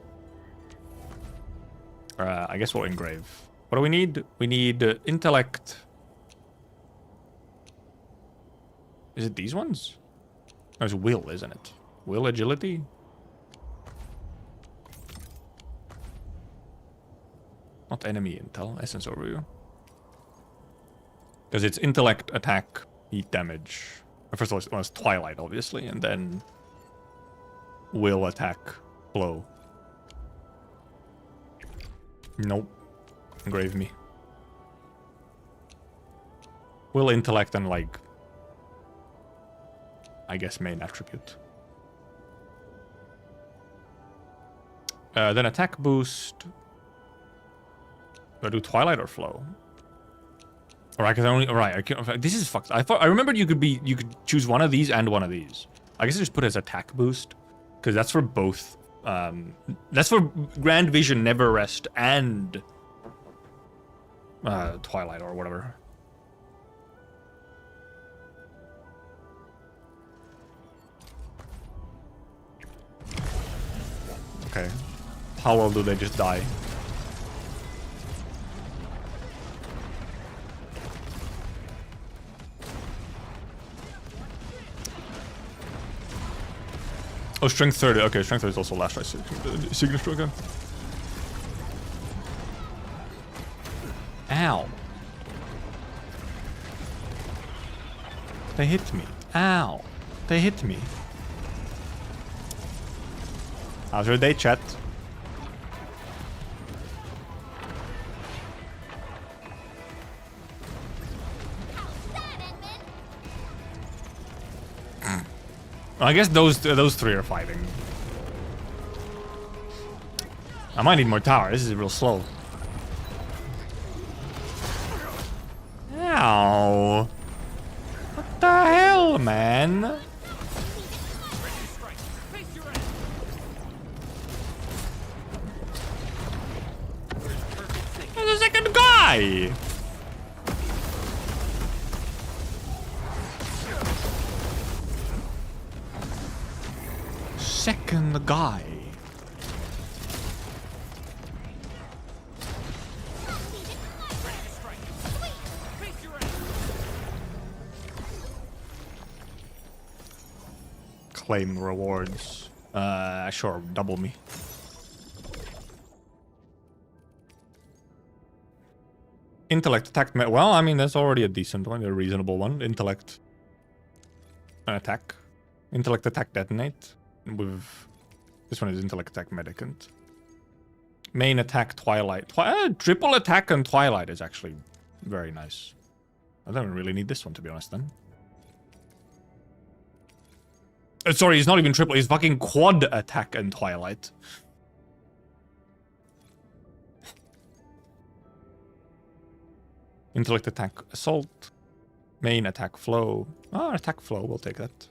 I guess we'll engrave. What do we need? We need intellect. Is it these ones? There's will, isn't it? Will, agility? Not enemy intel, essence overview. Because it's intellect, attack, heat damage. First of all, it's twilight, obviously, and then will, attack, blow. Nope. Engrave me. Will, intellect, and like, I guess main attribute. Then attack boost. Do I do twilight or flow? Alright, because I only I can't, this is fucked. I remembered you could choose one of these and one of these. I guess I just put it as attack boost. Because that's for both. That's for Grand Vision, Never Rest, and Twilight or whatever. Okay. How well do they just die? Oh, strength 30. Okay, strength 30 is also last right signature. Okay. Ow. They hit me. Ow. They hit me. How's your day, chat? I guess those three are fighting. I might need more tower. This is real slow. Ow. What the hell, man? There's a second guy. Second guy. Claim rewards. Sure, double me. Intellect attack. Well, I mean, that's already a decent one, a reasonable one. Intellect attack. Intellect attack detonate. With this one is intellect attack medicant. Main attack twilight. Triple attack and twilight is actually very nice. I don't really need this one, to be honest, then. Sorry, he's not even triple. He's fucking quad attack and twilight. Intellect attack assault. Main attack flow. Oh, attack flow. We'll take that.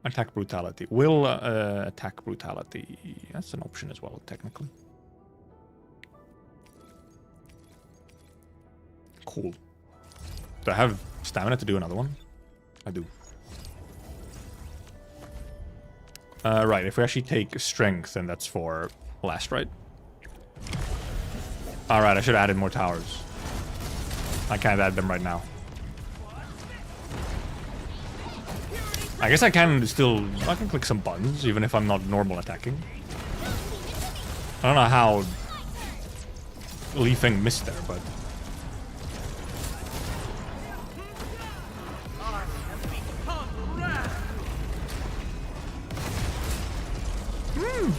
Attack brutality. Will attack brutality. That's an option as well, technically. Cool. Do I have stamina to do another one? I do. Right, if we actually take strength, then that's for last, right? Alright, I should have added more towers. I can't add them right now. I guess I can still... I can click some buttons, even if I'm not normal attacking. I don't know how Li Feng missed there, but...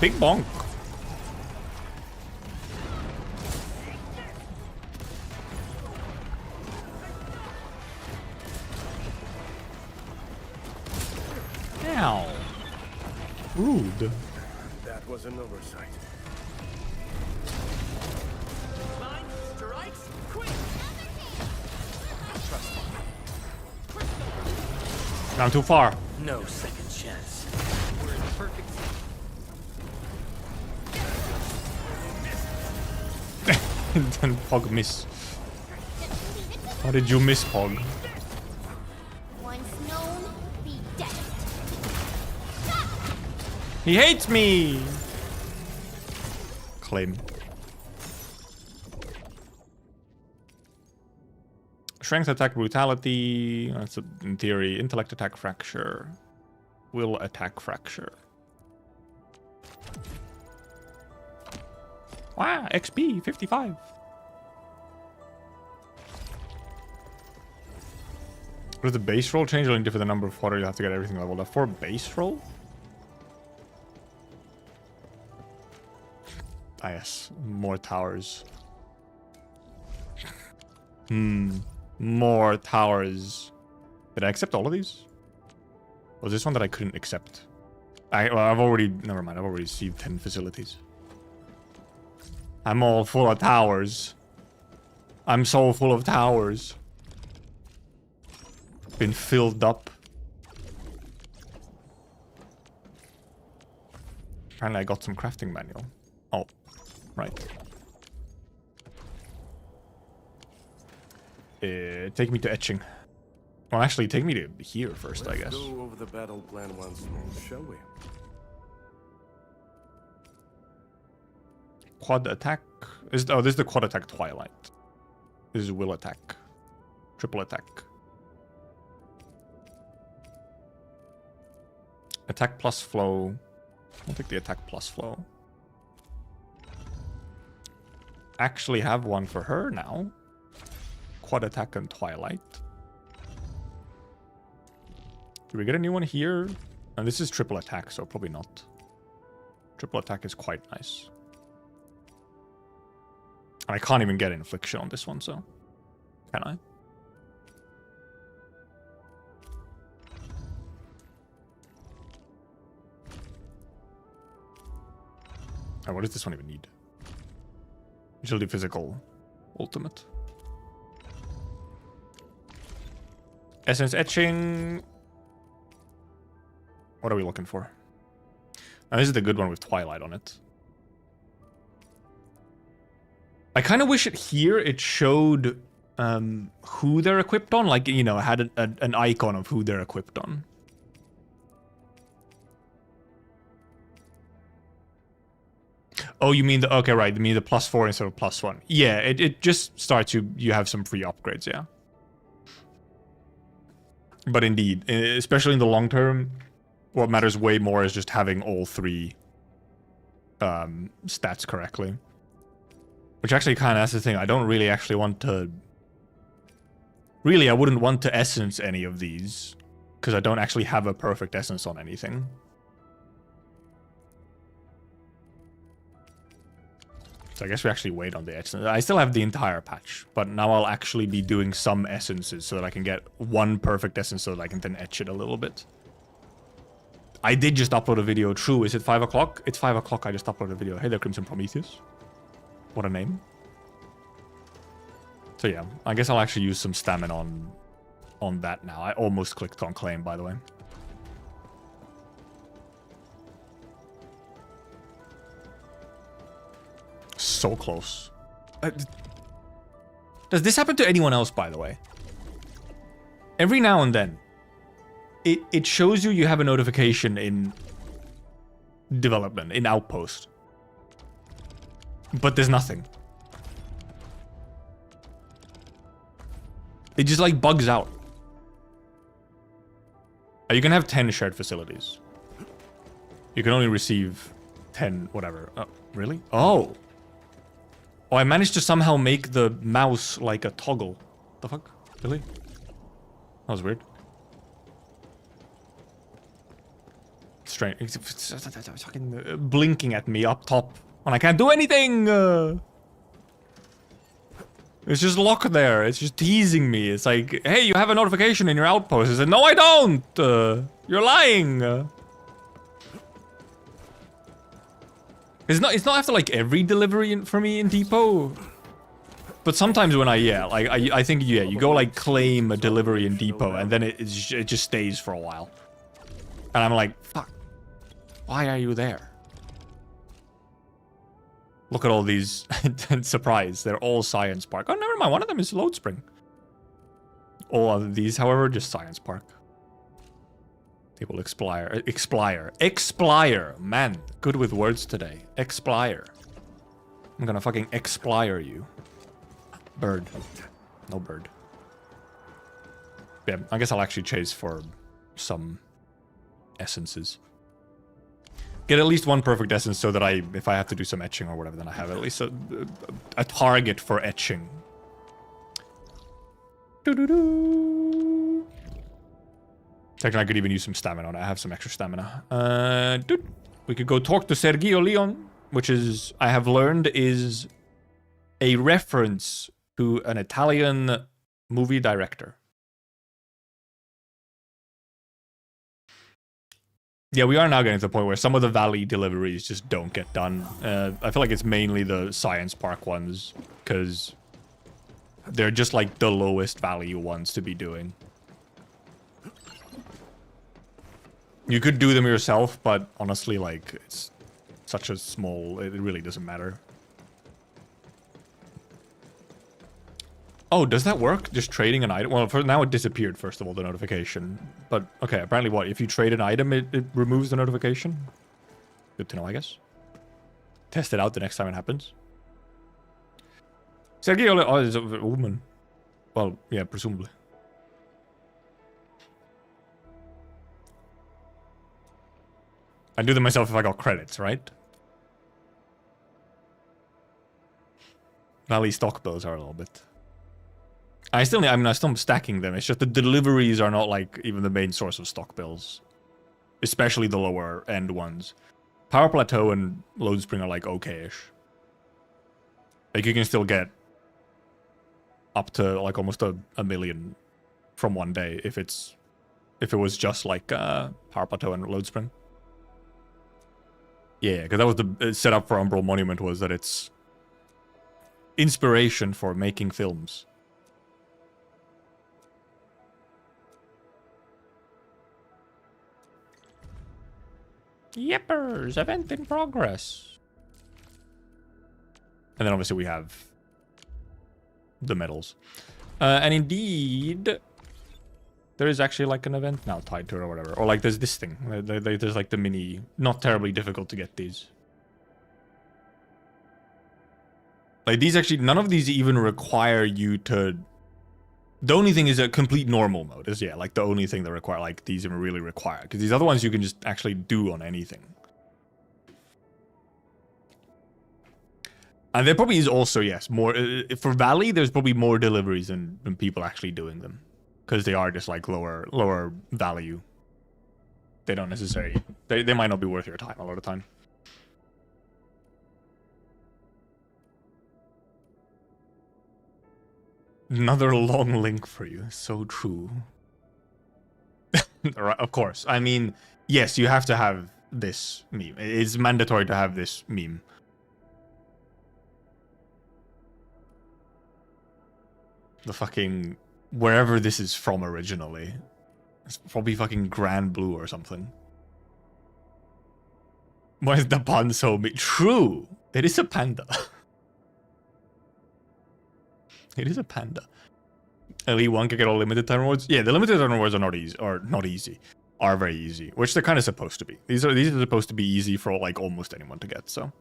big bonk. Ow. Rude. That was an oversight. Mine strikes quick. I'm too far. No second chance. We're in perfect. Then Pog miss. How did you miss, Pog? Once known, be dead. He hates me! Claim. Strength attack, brutality. That's in theory. Intellect attack, fracture. Will attack, fracture. Wow, XP 55. Does the base roll change or only differ the number of water you have to get everything leveled up for? Base roll? Ah, yes. More towers. More towers. Did I accept all of these? Was this one that I couldn't accept? Well, I've already... Never mind. I've already received 10 facilities. I'm all full of towers. I'm so full of towers. Been filled up. Apparently I got some crafting manual. Oh, right. Take me to etching. Well, actually, take me to here first, I guess. Let's go over the battle plan once more, shall we? Quad attack. This is the quad attack Twilight. This is will attack. Triple attack. Attack plus flow. I'll take the attack plus flow. Actually have one for her now. Quad attack and Twilight. Do we get a new one here? And this is triple attack, so probably not. Triple attack is quite nice. I can't even get infliction on this one, so... Can I? Oh, what does this one even need? Usually physical ultimate. Essence etching. What are we looking for? Now, this is the good one with Twilight on it. I kind of wish here it showed who they're equipped on. Like, you know, had an icon of who they're equipped on. Oh, you mean the... Okay, right. You mean the +4 instead of +1. Yeah, it just starts you have some free upgrades, yeah. But indeed, especially in the long term, what matters way more is just having all three stats correctly. Which actually kind of, that's the thing. I don't really actually want to... Really, I wouldn't want to essence any of these. Because I don't actually have a perfect essence on anything. So I guess we actually wait on the essence. I still have the entire patch. But now I'll actually be doing some essences so that I can get one perfect essence so that I can then etch it a little bit. I did just upload a video. True, is it 5 o'clock? It's 5 o'clock. I just uploaded a video. Hey there, Crimson Prometheus. What a name. So yeah, I guess I'll actually use some stamina on that now. I almost clicked on claim, by the way. So close. Does this happen to anyone else, by the way? Every now and then, it shows you have a notification in development in Outpost. But there's nothing. It just like bugs out. You can have 10 shared facilities. You can only receive 10 whatever. Oh, really? Oh. Oh, I managed to somehow make the mouse like a toggle. The fuck? Really? That was weird. Strange. It's fucking blinking at me up top when I can't do anything. It's just locked there. It's just teasing me. It's like, hey, you have a notification in your outpost. I said, no, I don't. You're lying. It's not after like every delivery for me in depot. But sometimes when I think you go like claim a delivery in depot and then it just stays for a while. And I'm like, fuck. Why are you there? Look at all these. Surprise, they're all Science Park. Oh, never mind. One of them is Load Spring. All of these, however, just Science Park. They will expire. Expire. Man, good with words today. Expire. I'm gonna fucking expire you. Bird. No bird. Yeah, I guess I'll actually chase for some essences. Get at least one perfect essence so that if I have to do some etching or whatever, then I have at least a target for etching. Technically, I could even use some stamina on it. I have some extra stamina. We could go talk to Sergio Leon, which is, I have learned, is a reference to an Italian movie director. Yeah, we are now getting to the point where some of the Valley deliveries just don't get done. I feel like it's mainly the Science Park ones, because they're just like the lowest value ones to be doing. You could do them yourself, but honestly, like, it's such a small, it really doesn't matter. Oh, does that work? Just trading an item? Well, for now it disappeared, first of all, the notification. But, okay, apparently what? If you trade an item, it removes the notification? Good to know, I guess. Test it out the next time it happens. Sergio, oh, it's a woman. Well, yeah, presumably. I'd do them myself if I got credits, right? Valley stock bills are a little bit. I'm still stacking them. It's just the deliveries are not like even the main source of stock bills. Especially the lower end ones. Power Plateau and Load Spring are like okay-ish. Like you can still get up to like almost a million from one day if it was just like Power Plateau and Load Spring. Yeah, because that was the setup for Umbral Monument, was that it's inspiration for making films. Yippers, event in progress. And then obviously we have the medals. And indeed, there is actually like an event now tied to it or whatever. Or like there's this thing. There's like the mini, not terribly difficult to get these. Like these actually, none of these even require you to... The only thing is a complete normal mode. Is yeah, like the only thing that require, like these even really require. Because these other ones you can just actually do on anything. And there probably is also, yes, more... for Valley, there's probably more deliveries than people actually doing them. Because they are just like lower value. They don't necessarily... They might not be worth your time a lot of time. Another long link for you. So true. Right, of course. I mean, yes, you have to have this meme. It's mandatory to have this meme. The fucking... Wherever this is from originally. It's probably fucking Grand Blue or something. Why is the pun so me? True! It is a panda. It is a panda. LE1 can get all limited time rewards. Yeah, the limited time rewards are not easy. are very easy, which they're kind of supposed to be. These are supposed to be easy for like almost anyone to get, so.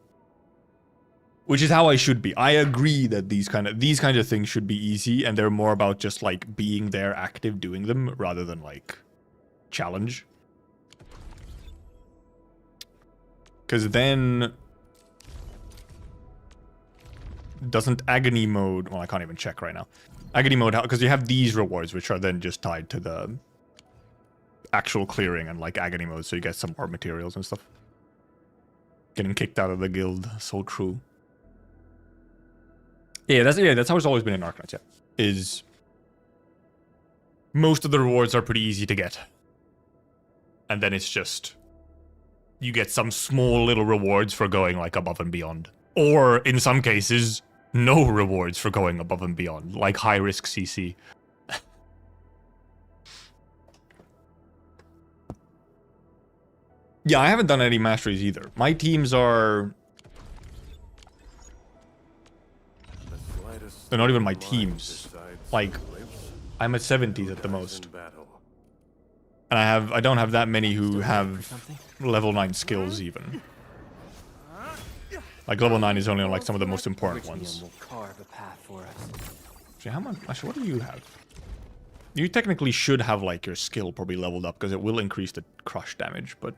Which is how I should be. I agree that these kind of things should be easy, and they're more about just like being there, active, doing them, rather than like challenge. Because then doesn't agony mode? Well, I can't even check right now. Agony mode, because you have these rewards, which are then just tied to the actual clearing and like agony mode, so you get some more materials and stuff. Getting kicked out of the guild, so true. Yeah, that's how it's always been in Arknights, yeah. Is most of the rewards are pretty easy to get. And then it's just you get some small little rewards for going like above and beyond. Or in some cases, no rewards for going above and beyond, like high risk CC. Yeah, I haven't done any masteries either. My teams are... They're not even my teams. Like, I'm at 70s at the most. And I don't have that many who have level 9 skills even. Like level 9 is only on like some of the most important ones. Actually, how much? Actually, what do you have? You technically should have like your skill probably leveled up because it will increase the crush damage, but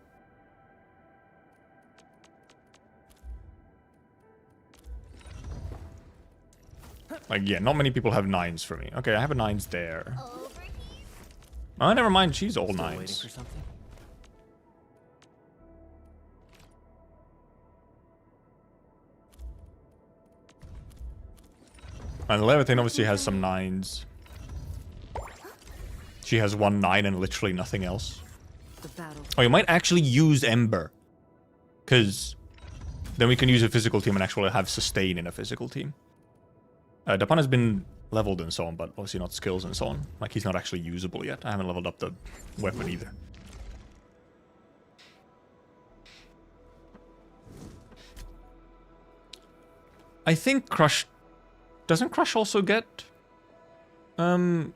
like yeah, not many people have 9s for me. Okay, I have a 9s there. Oh, never mind. She's all 9s. And Leviathan obviously has some 9s. She has 1 9 and literally nothing else. Oh, you might actually use Ember. Because then we can use a physical team and actually have sustain in a physical team. Dapan has been leveled and so on, but obviously not skills and so on. Like, he's not actually usable yet. I haven't leveled up the weapon either. I think Crush... Doesn't Crush also get... Isn't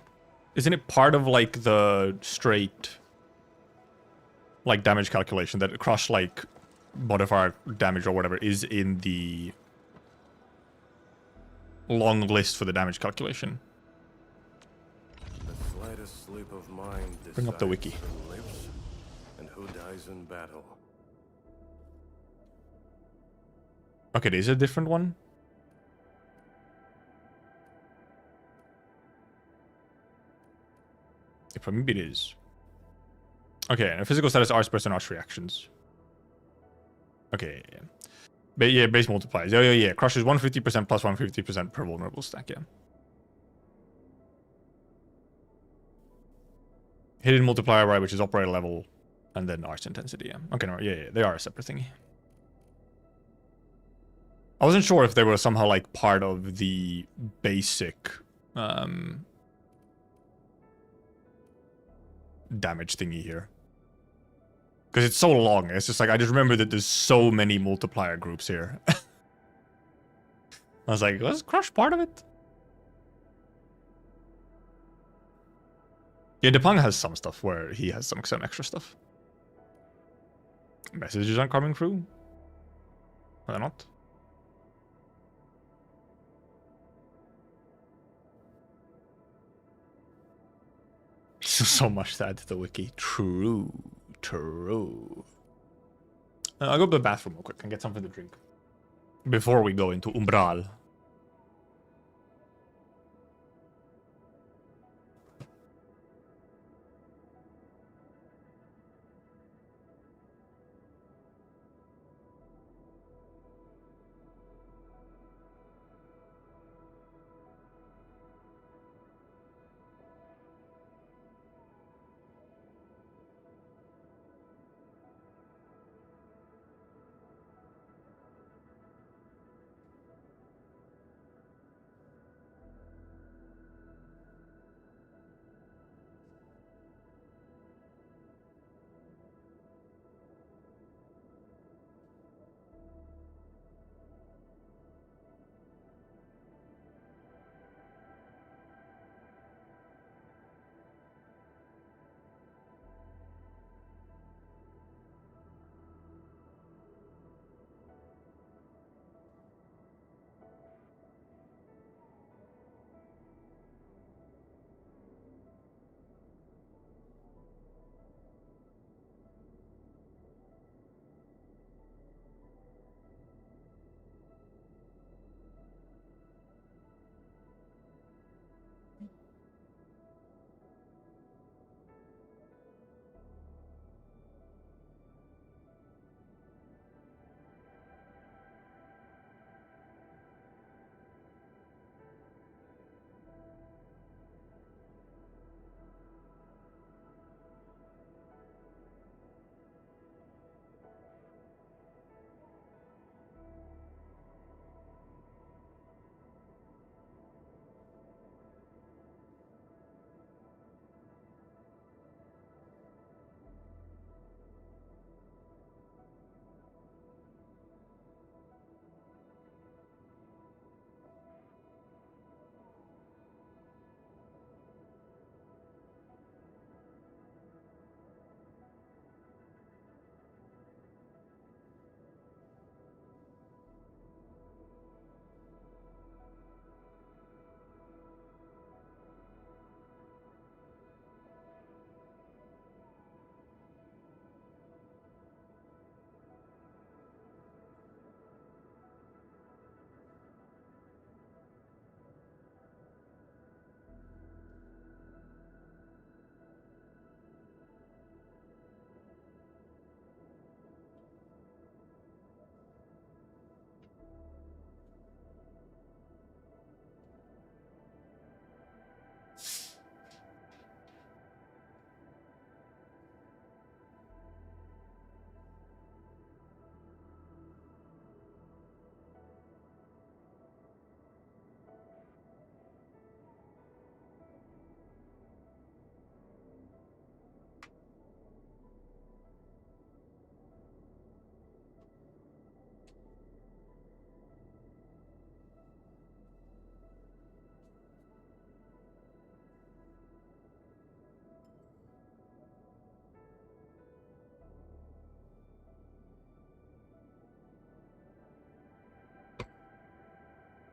it part of, like, the straight... like, damage calculation? That Crush, like, modifier damage or whatever is in the... long list for the damage calculation. The slightest slip of mind Bring up the wiki. who lives and who dies in battle. Okay, there's a different one. Yeah, maybe it is. Okay, and physical status, arts person, arts reactions. Okay, yeah. But yeah, base multipliers. Yeah. Crushes 150% plus 150% per vulnerable stack, yeah. Hidden multiplier, right, which is operator level, and then arts intensity, yeah. Okay, no, yeah, they are a separate thingy. I wasn't sure if they were somehow, like, part of the basic, damage thingy here. Because it's so long. It's just like, I just remember that there's so many multiplier groups here. I was like, was Crush part of it? Yeah, Depang has some stuff where he has some extra stuff. Messages aren't coming through? Are they not? So much to add to the wiki. True. I'll go to the bathroom real quick and get something to drink before we go into Umbral.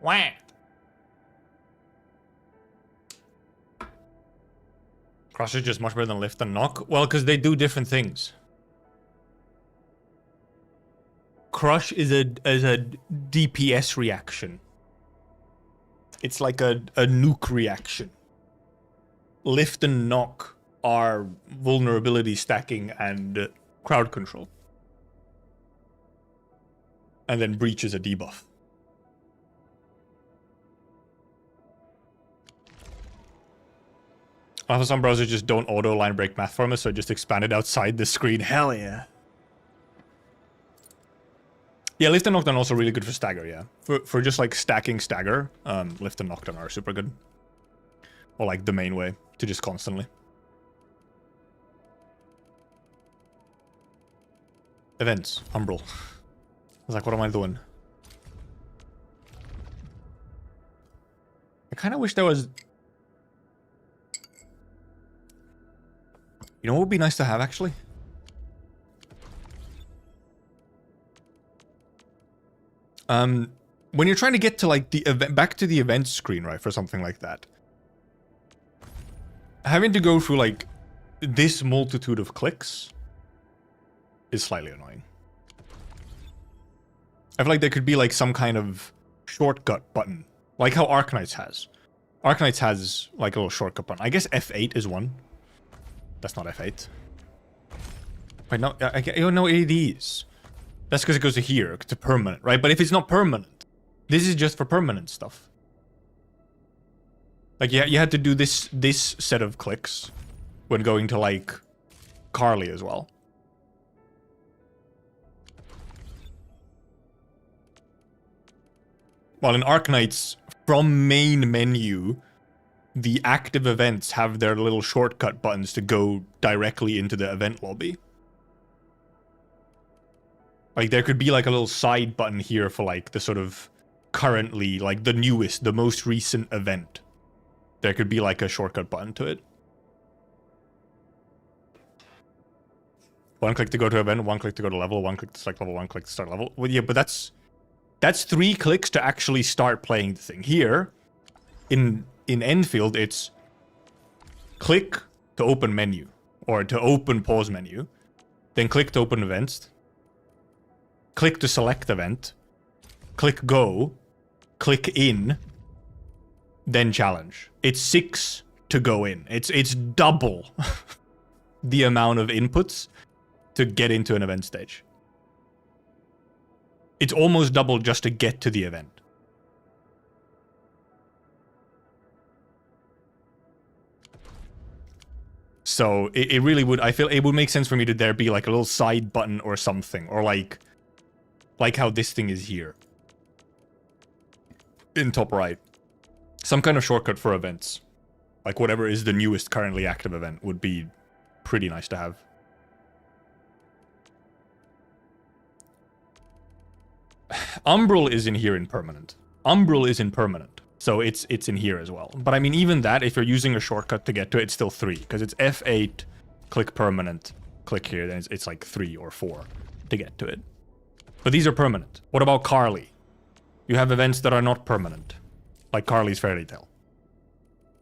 Wah! Crush is just much better than lift and knock. Well, because they do different things. Crush is a DPS reaction. It's like a nuke reaction. Lift and knock are vulnerability stacking and crowd control. And then breach is a debuff. Also, some browsers just don't auto line break math formats, so just expand it outside the screen. Hell yeah. Yeah, lift and knockdown also really good for stagger, yeah. For just like stacking stagger, lift and knockdown are super good. Or like the main way to just constantly. Events, Umbral. I was like, what am I doing? I kind of wish there was... You know what would be nice to have, actually? When you're trying to get to, like, the event... Back to the event screen, right, for something like that. Having to go through, like, this multitude of clicks is slightly annoying. I feel like there could be, like, some kind of shortcut button. Like how Arknights has. Arknights has, like, a little shortcut button. I guess F8 is one. That's not F8. Wait, no, I don't know it is. That's because it goes to here, to permanent, right? But if it's not permanent, this is just for permanent stuff. Like, yeah, you had to do this set of clicks when going to, like, Carly as well. While in Arknights, from main menu, the active events have their little shortcut buttons to go directly into the event lobby. Like, there could be, like, a little side button here for, like, the sort of currently, like, the newest, the most recent event. There could be, like, a shortcut button to it. One click to go to event, one click to go to level, one click to select level, one click to start level. Well, yeah, but that's 3 clicks to actually start playing the thing. Here, in Enfield, it's click to open menu, or to open pause menu, then click to open events, click to select event, click go, click in, then challenge. It's 6 to go in. It's double the amount of inputs to get into an event stage. It's almost double just to get to the event. So it really would, I feel it would make sense for me to there be like a little side button or something, or like how this thing is here. In top right. Some kind of shortcut for events. Like whatever is the newest currently active event would be pretty nice to have. Umbral is in here in permanent. Umbral is in permanent. So it's in here as well. But I mean, even that, if you're using a shortcut to get to it, it's still 3. Because it's F8, click permanent, click here, then it's like 3 or 4 to get to it. But these are permanent. What about Carly? You have events that are not permanent. Like Carly's Fairy Tale.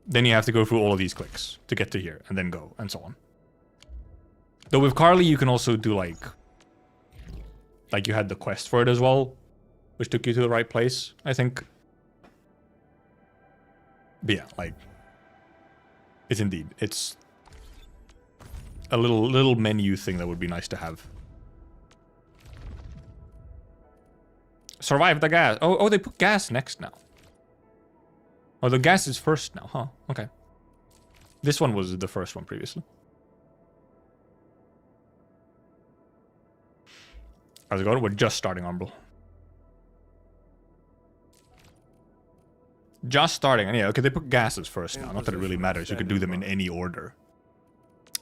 Then you have to go through all of these clicks to get to here, and then go, and so on. Though with Carly, you can also do like you had the quest for it as well, which took you to the right place, I think. But yeah, like, it's indeed, it's a little menu thing that would be nice to have. Survive the gas. Oh, they put gas next now. Oh, the gas is first now, huh? Okay. This one was the first one previously. How's it going? We're just starting Umbral. Just starting. And yeah, okay, they put gases first now. Not that it really matters. You could do them in any order.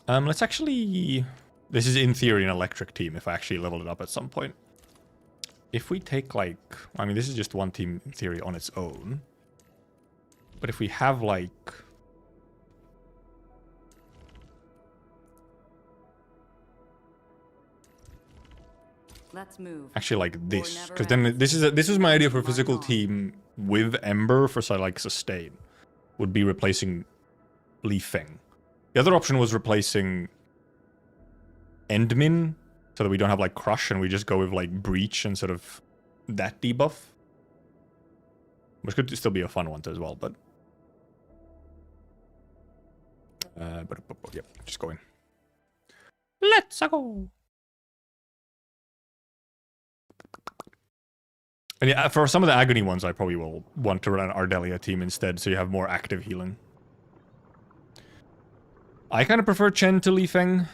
Let's actually... This is in theory an electric team if I actually level it up at some point. If we take like... I mean, this is just one team in theory on its own. But if we have like... Let's move. Actually, like this, never because then ends. this is my idea for a physical March on. team with Ember for like sustain, would be replacing Leafing. The other option was replacing Endmin, so that we don't have like Crush and we just go with like Breach instead of that debuff, which could still be a fun one as well. But yep, just go in. Let's go. And yeah, for some of the Agony ones, I probably will want to run an Ardelia team instead, so you have more active healing. I kind of prefer Chen to Li Feng,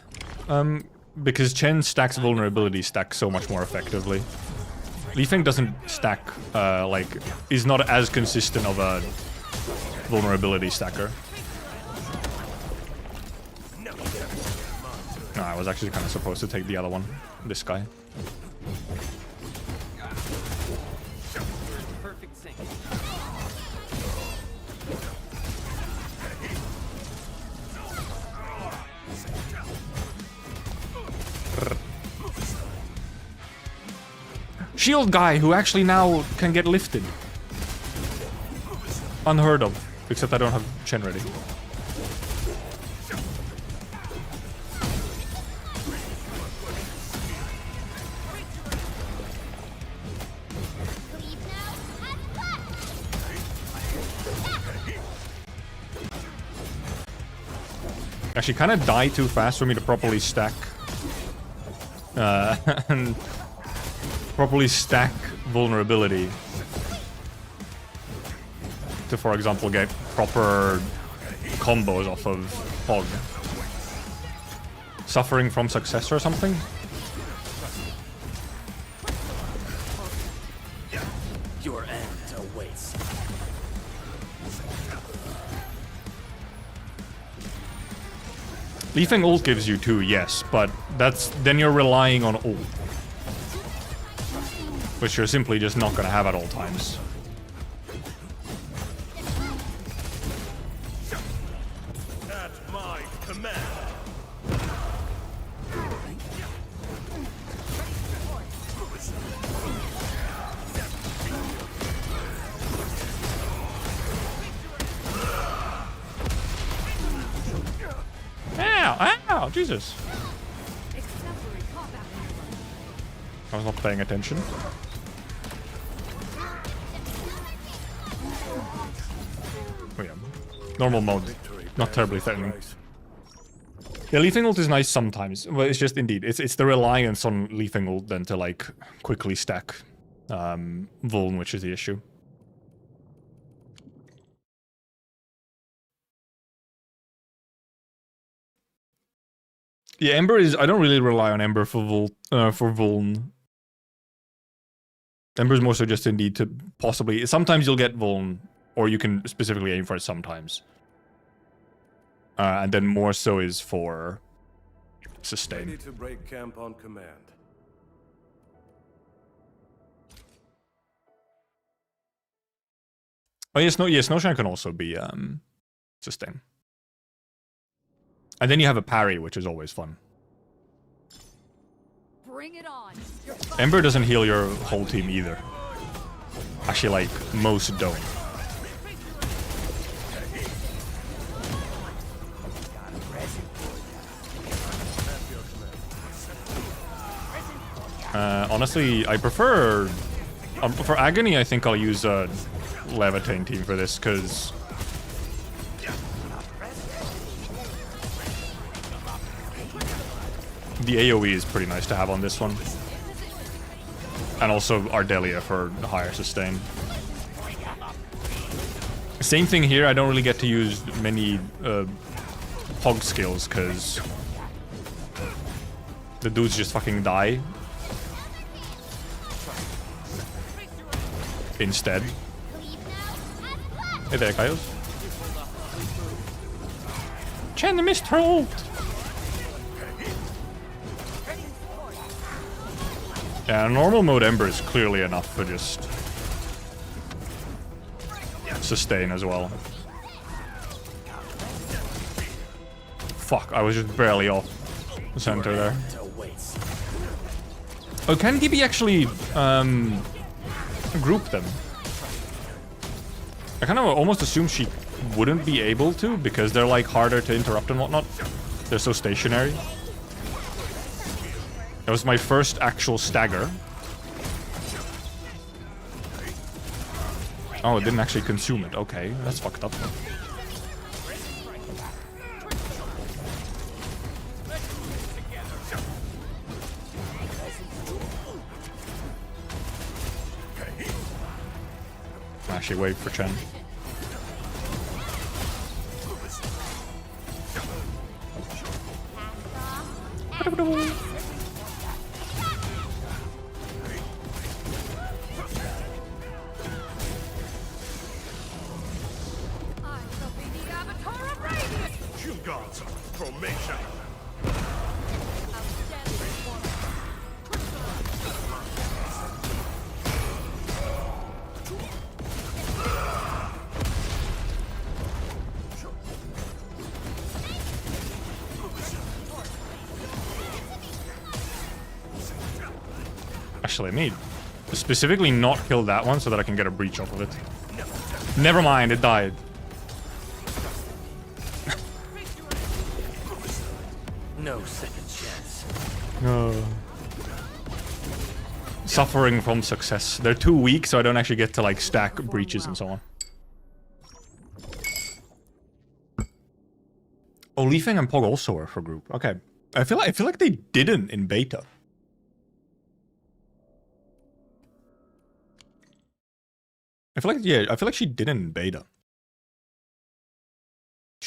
because Chen stacks vulnerability stacks so much more effectively. Li Feng doesn't stack, is not as consistent of a vulnerability stacker. No, I was actually kind of supposed to take the other one, this guy. Perfect sync. Shield guy who actually now can get lifted. Unheard of, except I don't have Chen ready. Actually, kind of die too fast for me to properly stack. And properly stack vulnerability. To, for example, get proper combos off of Hog. Suffering from success or something? Your end awaits. Leafing ult gives you 2, yes, but then you're relying on ult. Which you're simply just not gonna have at all times. At my command. Ow! Ow! Jesus! I was not paying attention. Oh yeah. Normal mode. Not terribly threatening. Yeah, Leafing ult is nice sometimes. Well, it's just indeed, it's the reliance on Leafing ult then to like quickly stack Vuln, which is the issue. Yeah, Ember is. I don't really rely on Ember for Vuln. Ember is more so just indeed to possibly. Sometimes you'll get Vuln, or you can specifically aim for it sometimes. And then more so is for sustain. Ready to break camp on command. Oh yes, Snowshine can also be sustain. And then you have a parry, which is always fun. Bring it on. Ember doesn't heal your whole team either. Actually, like, most don't. Honestly, I prefer... for Agony, I think I'll use a Levitain team for this, because... the AoE is pretty nice to have on this one. And also Ardelia for higher sustain. Same thing here, I don't really get to use many Hog skills, because the dudes just fucking die. Instead. Hey there, Kaios. Chen missed her ult! Yeah, normal mode Ember is clearly enough for just sustain as well. Fuck, I was just barely off the center there. Oh, can Gibby actually group them? I kind of almost assume she wouldn't be able to because they're like harder to interrupt and whatnot. They're so stationary. That was my first actual stagger. Oh, it didn't actually consume it. Okay, that's fucked up. Actually, wait for Chen. You gods, formation. Actually, I need to specifically not kill that one so that I can get a breach off of it. Never mind, it died. No second chance. No. Suffering from success. They're too weak, so I don't actually get to like stack breaches and so on. Oh, Leafing and Pog also are for group. Okay. I feel like they didn't in beta. I feel like she didn't in beta.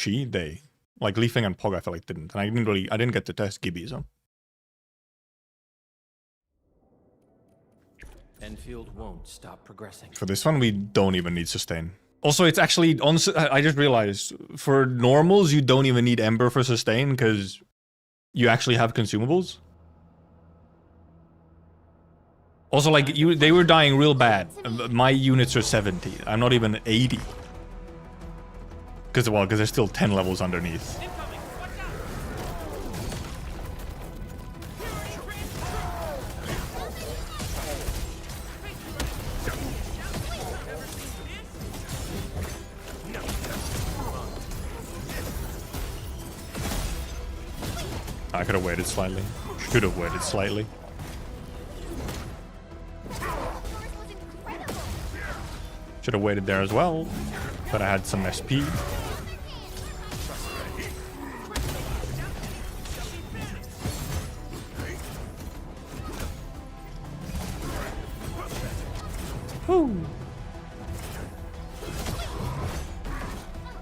They. Like Leafing and Pog I feel like didn't. And I didn't get to test Gibby, so. Enfield won't stop progressing. For this one, we don't even need sustain. Also, it's actually on. I just realized for normals, you don't even need Ember for sustain because you actually have consumables. Also, like they were dying real bad. My units are 70. I'm not even 80. Because there's still 10 levels underneath. I could have waited slightly. Should have waited slightly. Should have waited there as well, but I had some SP. Woo.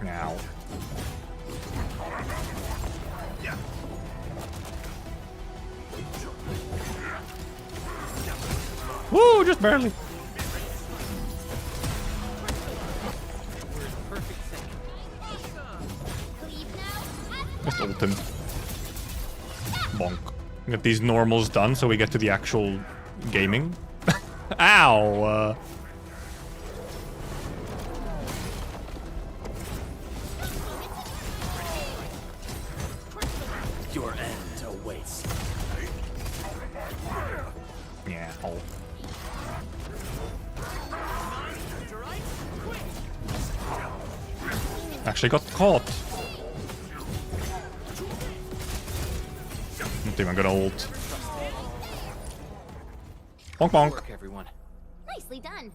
Now. Woo, just barely. Just ult him. Bonk. Get these normals done so we get to the actual gaming. Ow! Your end awaits. Yeah. Actually got caught. I don't think I'm gonna ult. Bonk bonk. Work, everyone. Nicely done.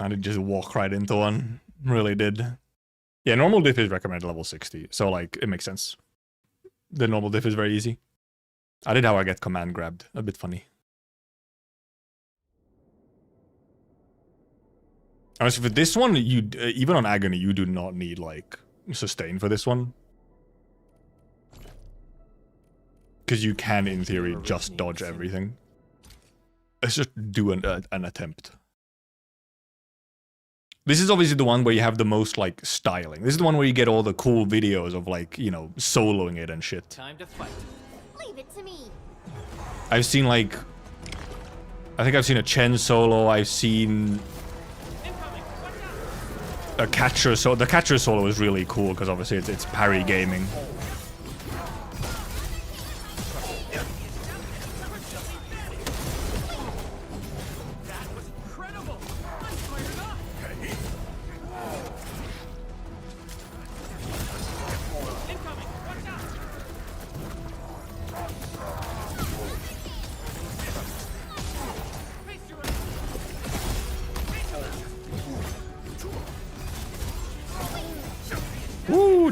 I did just walk right into one. Really did. Yeah, normal diff is recommended level 60. So like it makes sense. The normal diff is very easy. I did how I get command grabbed. A bit funny. Honestly, for this one, you even on Agony, you do not need like sustain for this one. Because you can, in theory, just dodge everything. Let's just do an attempt. This is obviously the one where you have the most, like, styling. This is the one where you get all the cool videos of, like, you know, soloing it and shit. Time to fight. Leave it to me. I've seen, like... I think I've seen a Chen solo, I've seen... a catcher solo. The catcher solo is really cool, because obviously it's parry gaming.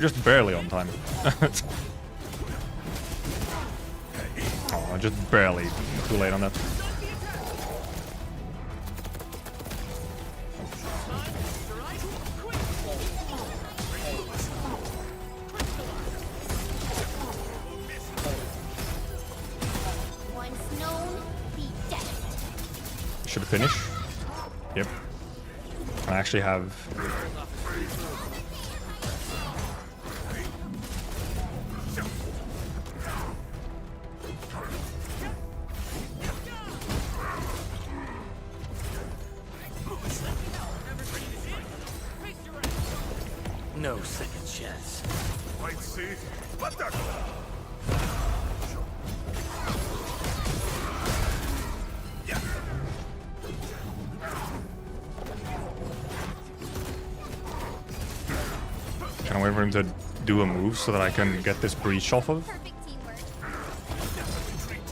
just barely on time. Oh, just barely too late on that. Once known, be dead. Should finish. Yep. I actually have. No second chance. Might see. Banter. Can I wait for him to do a move so that I can get this breach off of? Perfect teamwork.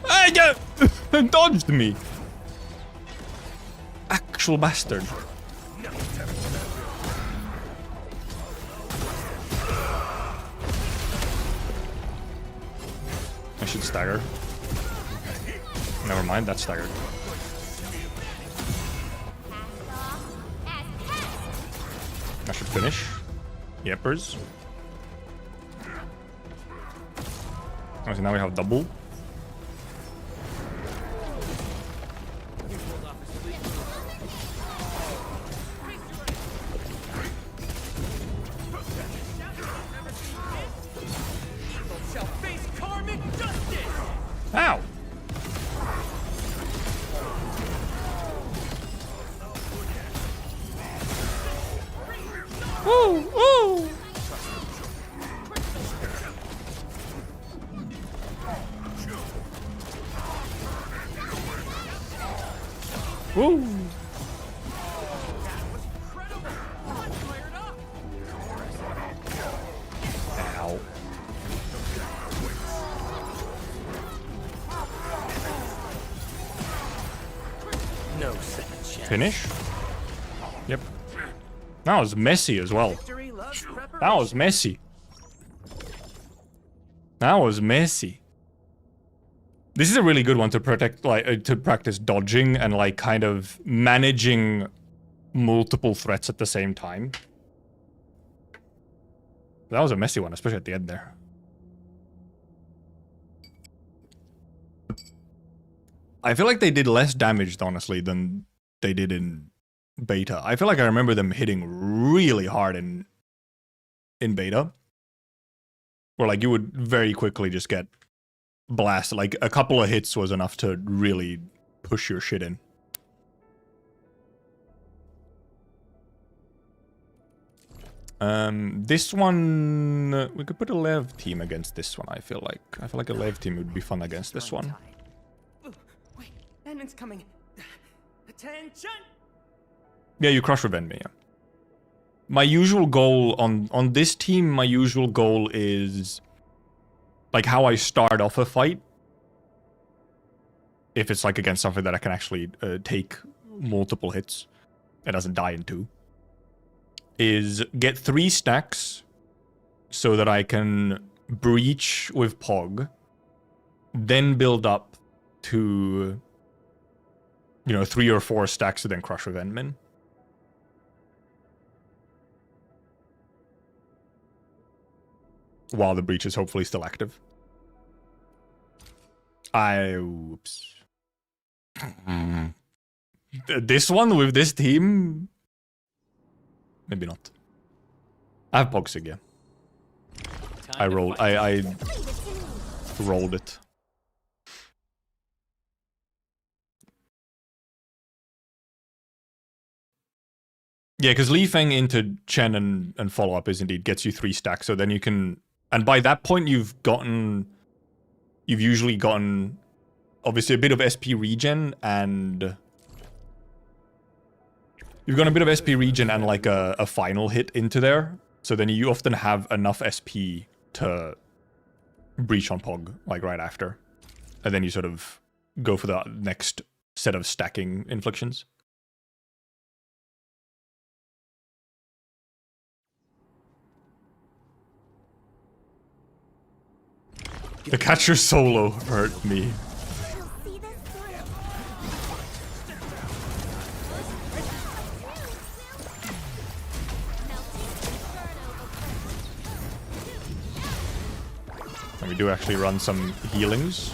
Ah, yeah! Dodged me! Actual bastard. I should stagger. Never mind, that's staggered. I should finish. Yepers. Oh, so now we have double. Ow! Woo! Woo! Woo! Ow. No second chance. Finish? Yep. That was messy as well. That was messy. That was messy. This is a really good one to protect, like, to practice dodging and, like, kind of managing multiple threats at the same time. That was a messy one, especially at the end there. I feel like they did less damage, honestly, than they did in beta. I feel like I remember them hitting really hard in beta. Where, like, you would very quickly just get blasted. Like, a couple of hits was enough to really push your shit in. This one, we could put a Lev team against this one, I feel like. I feel like a Lev team would be fun against this one. Wait, Edmund's coming. Attention! Yeah, you crush Revenge me, yeah. My usual goal on this team, my usual goal is like how I start off a fight. If it's like against something that I can actually take multiple hits and doesn't die in 2. Is get 3 stacks so that I can breach with Pog, then build up to, you know, 3 or 4 stacks to then crush with Endmin. While the breach is hopefully still active. Oops. This one with this team? Maybe not. I have Pogsig, yeah. I rolled it. Yeah, because Li Feng into Chen and follow up is indeed gets you 3 stacks, so then you can, and by that point you've usually gotten obviously a bit of SP regen and you've got a bit of SP regen and like a final hit into there. So then you often have enough SP to breach on Pog, like right after. And then you sort of go for the next set of stacking inflictions. The catcher solo hurt me. You'll see this through. And we do actually run some healings.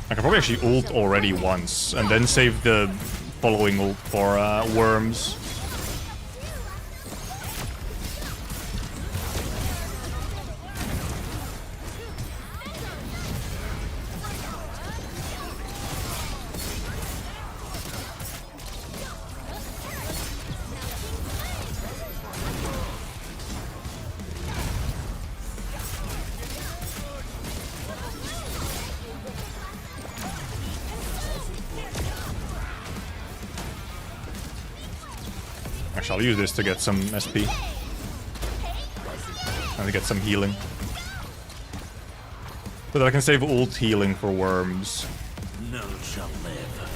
I could probably actually ult already once, and then save the following ult for worms. Actually, I'll use this to get some SP. And to get some healing. So that I can save ult healing for worms. None shall live.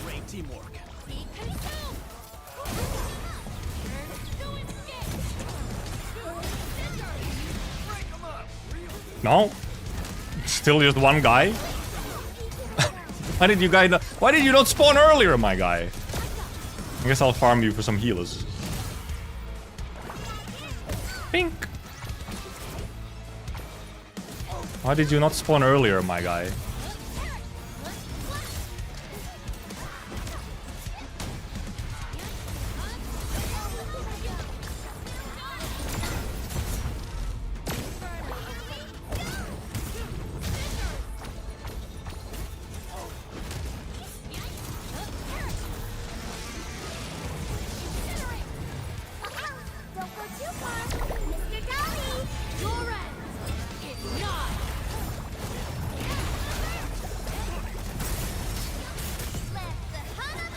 Great teamwork. No? Still just one guy? Why did you not spawn earlier, my guy? I guess I'll farm you for some healers. Pink. Why did you not spawn earlier, my guy? Don't go too far, Mr. Dolly. Your end is not. Let the hunt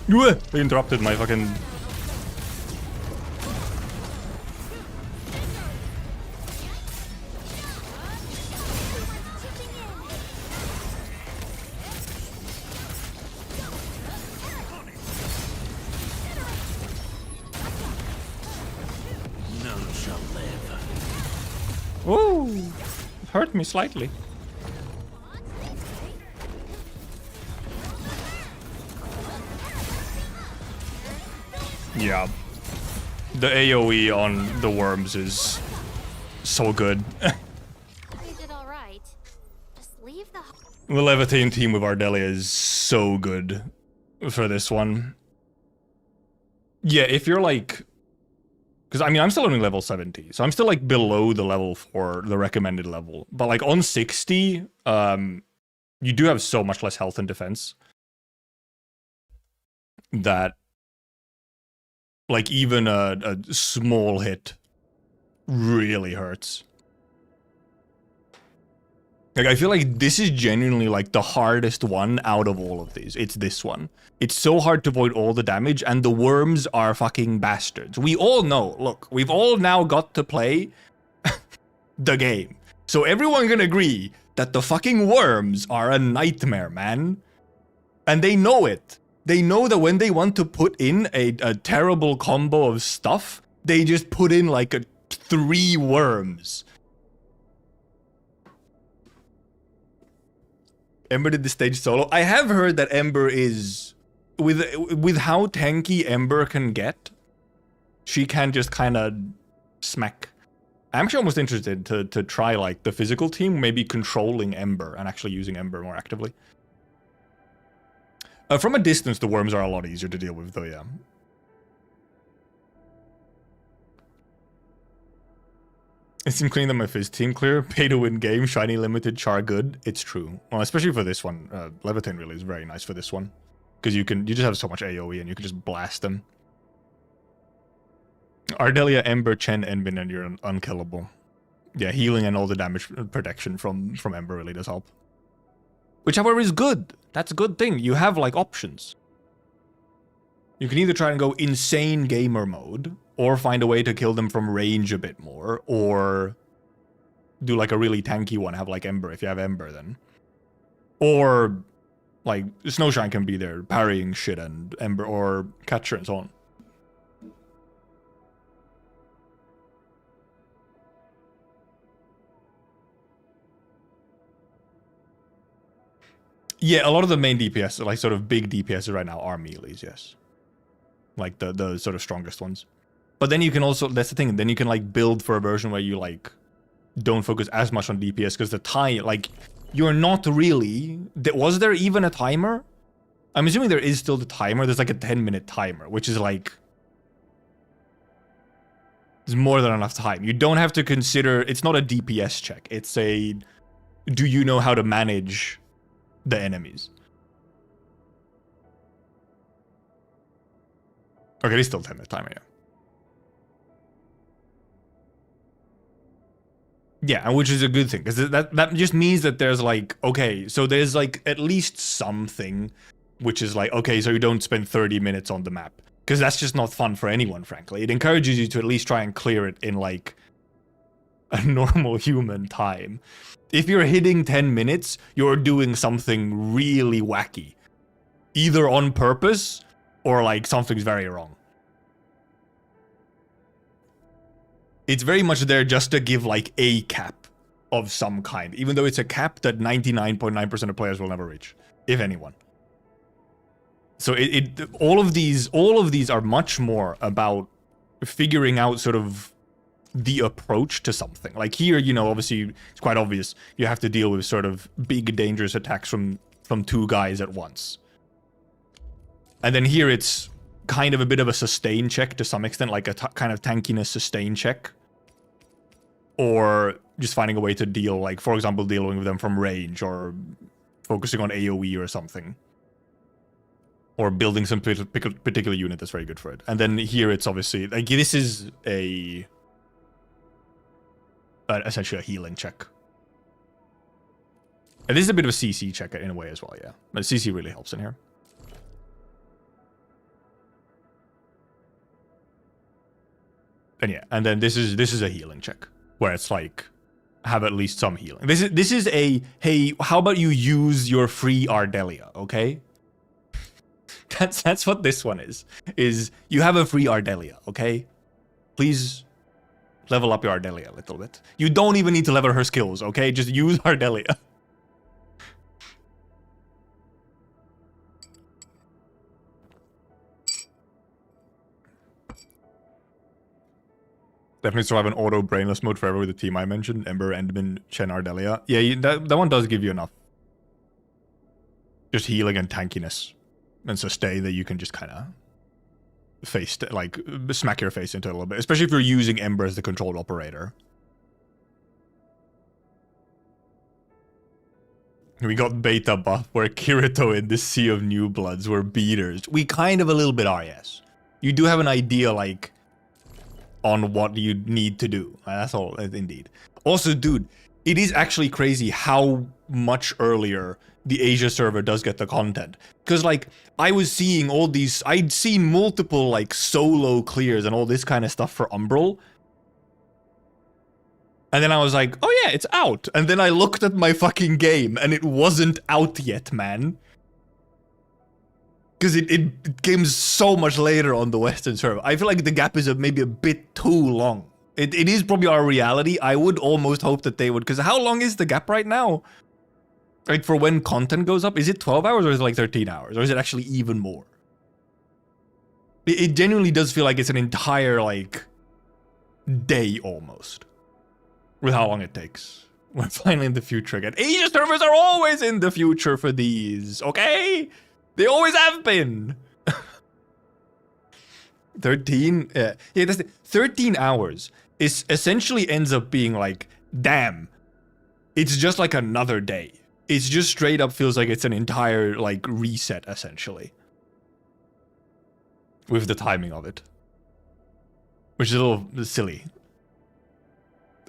arrive. They interrupted my fucking... None shall live. Ooh, it hurt me slightly. Yeah. The AoE on the worms is so good. You did all right. Just leave the. The Levitating team with Ardelia is so good for this one. Yeah, if you're like... Because, I mean, I'm still only level 70, so I'm still, like, below the level for the recommended level. But, like, on 60, you do have so much less health and defense that, like, even a small hit really hurts. Like, I feel like this is genuinely, like, the hardest one out of all of these. It's this one. It's so hard to avoid all the damage, and the worms are fucking bastards. We all know, look, we've all now got to play the game. So everyone can agree that the fucking worms are a nightmare, man. And they know it. They know that when they want to put in a terrible combo of stuff, they just put in, like, 3 worms. Ember did the stage solo. I have heard that Ember is... With how tanky Ember can get, she can just kind of smack. I'm actually almost interested to try, like, the physical team, maybe controlling Ember and actually using Ember more actively. From a distance, the worms are a lot easier to deal with, though, yeah. It's including them if his team clear, pay to win game, shiny limited, char good. It's true. Well, especially for this one. Levitain really is very nice for this one. Because you just have so much AoE and you can just blast them. Ardelia, Ember, Chen, Enbin, and you're unkillable. Yeah, healing and all the damage protection from Ember really does help. Which, however, is good. That's a good thing. You have, like, options. You can either try and go insane gamer mode, or find a way to kill them from range a bit more, or do, like, a really tanky one, have, like, Ember, if you have Ember, then. Or, like, Snowshine can be there, parrying shit, and Ember, or Catcher, and so on. Yeah, a lot of the main DPS, like sort of big DPS right now, are melees, yes. Like the sort of strongest ones. But then you can also, that's the thing, then you can like build for a version where you like don't focus as much on DPS because the time, like you're not really, was there even a timer? I'm assuming there is still the timer. There's like a 10-minute timer, which is like, it's more than enough time. You don't have to consider, it's not a DPS check. It's a, do you know how to manage the enemies? Okay, it's still 10-minute timer, yeah. Yeah, and which is a good thing, because that just means that there's like, okay, so there's like at least something which is like, okay, so you don't spend 30 minutes on the map. Because that's just not fun for anyone, frankly. It encourages you to at least try and clear it in like a normal human time. If you're hitting 10 minutes, you're doing something really wacky. Either on purpose, or like something's very wrong. It's very much there just to give like a cap of some kind, even though it's a cap that 99.9% of players will never reach, if anyone. So all of these are much more about figuring out sort of the approach to something. Like here, you know, obviously it's quite obvious you have to deal with sort of big dangerous attacks from two guys at once. And then here it's kind of a bit of a sustain check to some extent, like a kind of tankiness sustain check. Or just finding a way to deal, like, for example, dealing with them from range, or focusing on AoE or something. Or building some particular unit that's very good for it. And then here it's obviously, like, this is essentially a healing check. And this is a bit of a CC check in a way as well, yeah. But CC really helps in here. And yeah, and then this is a healing check. Where it's like, have at least some healing. This is a, hey, how about you use your free Ardelia, okay? That's what this one is you have a free Ardelia, okay? Please level up your Ardelia a little bit. You don't even need to level her skills, okay? Just use Ardelia. Definitely survive an auto brainless mode forever with the team I mentioned. Ember, Enderman, Chen, Ardelia. Yeah, that one does give you enough. Just healing and tankiness. And sustain that you can just kind of like, smack your face into it a little bit. Especially if you're using Ember as the controlled operator. We got beta buff, where Kirito in the Sea of New Bloods were beaters. We kind of a little bit are, yes. You do have an idea, like, on what you need to do. That's all, indeed. Also, dude, it is actually crazy how much earlier the Asia server does get the content. Because, like, I was seeing all these, I'd seen multiple, like, solo clears and all this kind of stuff for Umbral. And then I was like, oh yeah, it's out. And then I looked at my fucking game and it wasn't out yet, man. Because it came so much later on the Western server. I feel like the gap is maybe a bit too long. It is probably our reality. I would almost hope that they would, because how long is the gap right now? Like, for when content goes up, is it 12 hours or is it like 13 hours? Or is it actually even more? It genuinely does feel like it's an entire, like, day almost. With how long it takes. We're finally in the future again. Asia servers are always in the future for these, okay? They always have been. 13? Yeah, that's 13 hours is essentially ends up being like, damn, it's just like another day. It's just straight up feels like it's an entire like reset essentially. With the timing of it. Which is a little silly.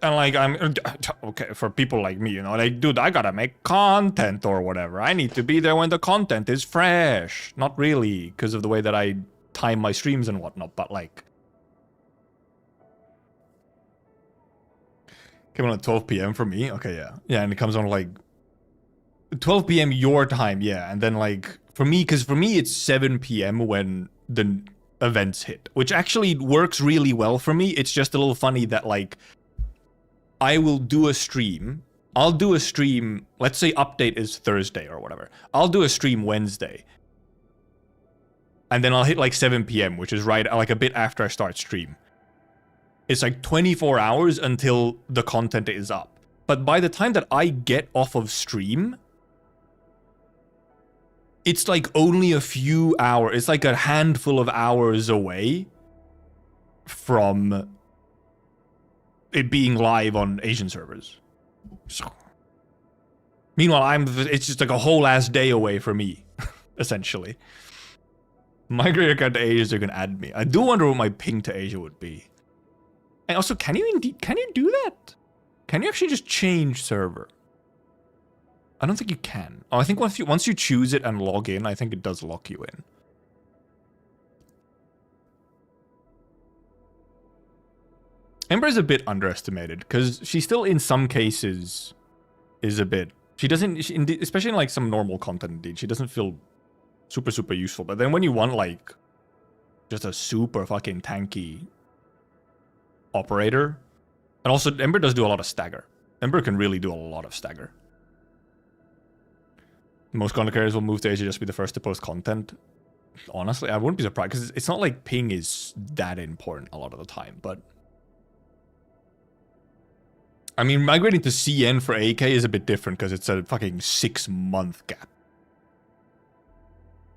And like, I'm, okay, for people like me, you know, like, dude, I gotta make content or whatever. I need to be there when the content is fresh. Not really, because of the way that I time my streams and whatnot, but like. Came on at 12 p.m. for me? Okay, yeah. Yeah, and it comes on like 12 p.m. your time, yeah. And then like, for me, because for me it's 7 p.m. when the events hit. Which actually works really well for me. It's just a little funny that like, I will do a stream. I'll do a stream, let's say update is Thursday or whatever. I'll do a stream Wednesday. And then I'll hit like 7 p.m., which is right like a bit after I start stream. It's like 24 hours until the content is up. But by the time that I get off of stream, it's like only a few hours. It's like a handful of hours away from it being live on Asian servers. So, meanwhile, it's just like a whole ass day away for me, essentially. Migrate your account to Asia so you can add me. I do wonder what my ping to Asia would be. And also, can you do that? Can you actually just change server? I don't think you can. Oh, I think once you choose it and log in, I think it does lock you in. Ember is a bit underestimated because she still, in some cases, is a bit. She doesn't, especially in like some normal content. Indeed, she doesn't feel super useful. But then when you want like just a super fucking tanky operator, and also Ember does do a lot of stagger. Ember can really do a lot of stagger. Most content creators will move to Asia just to be the first to post content. Honestly, I wouldn't be surprised because it's not like ping is that important a lot of the time, but. I mean, migrating to CN for AK is a bit different because it's a fucking 6-month gap.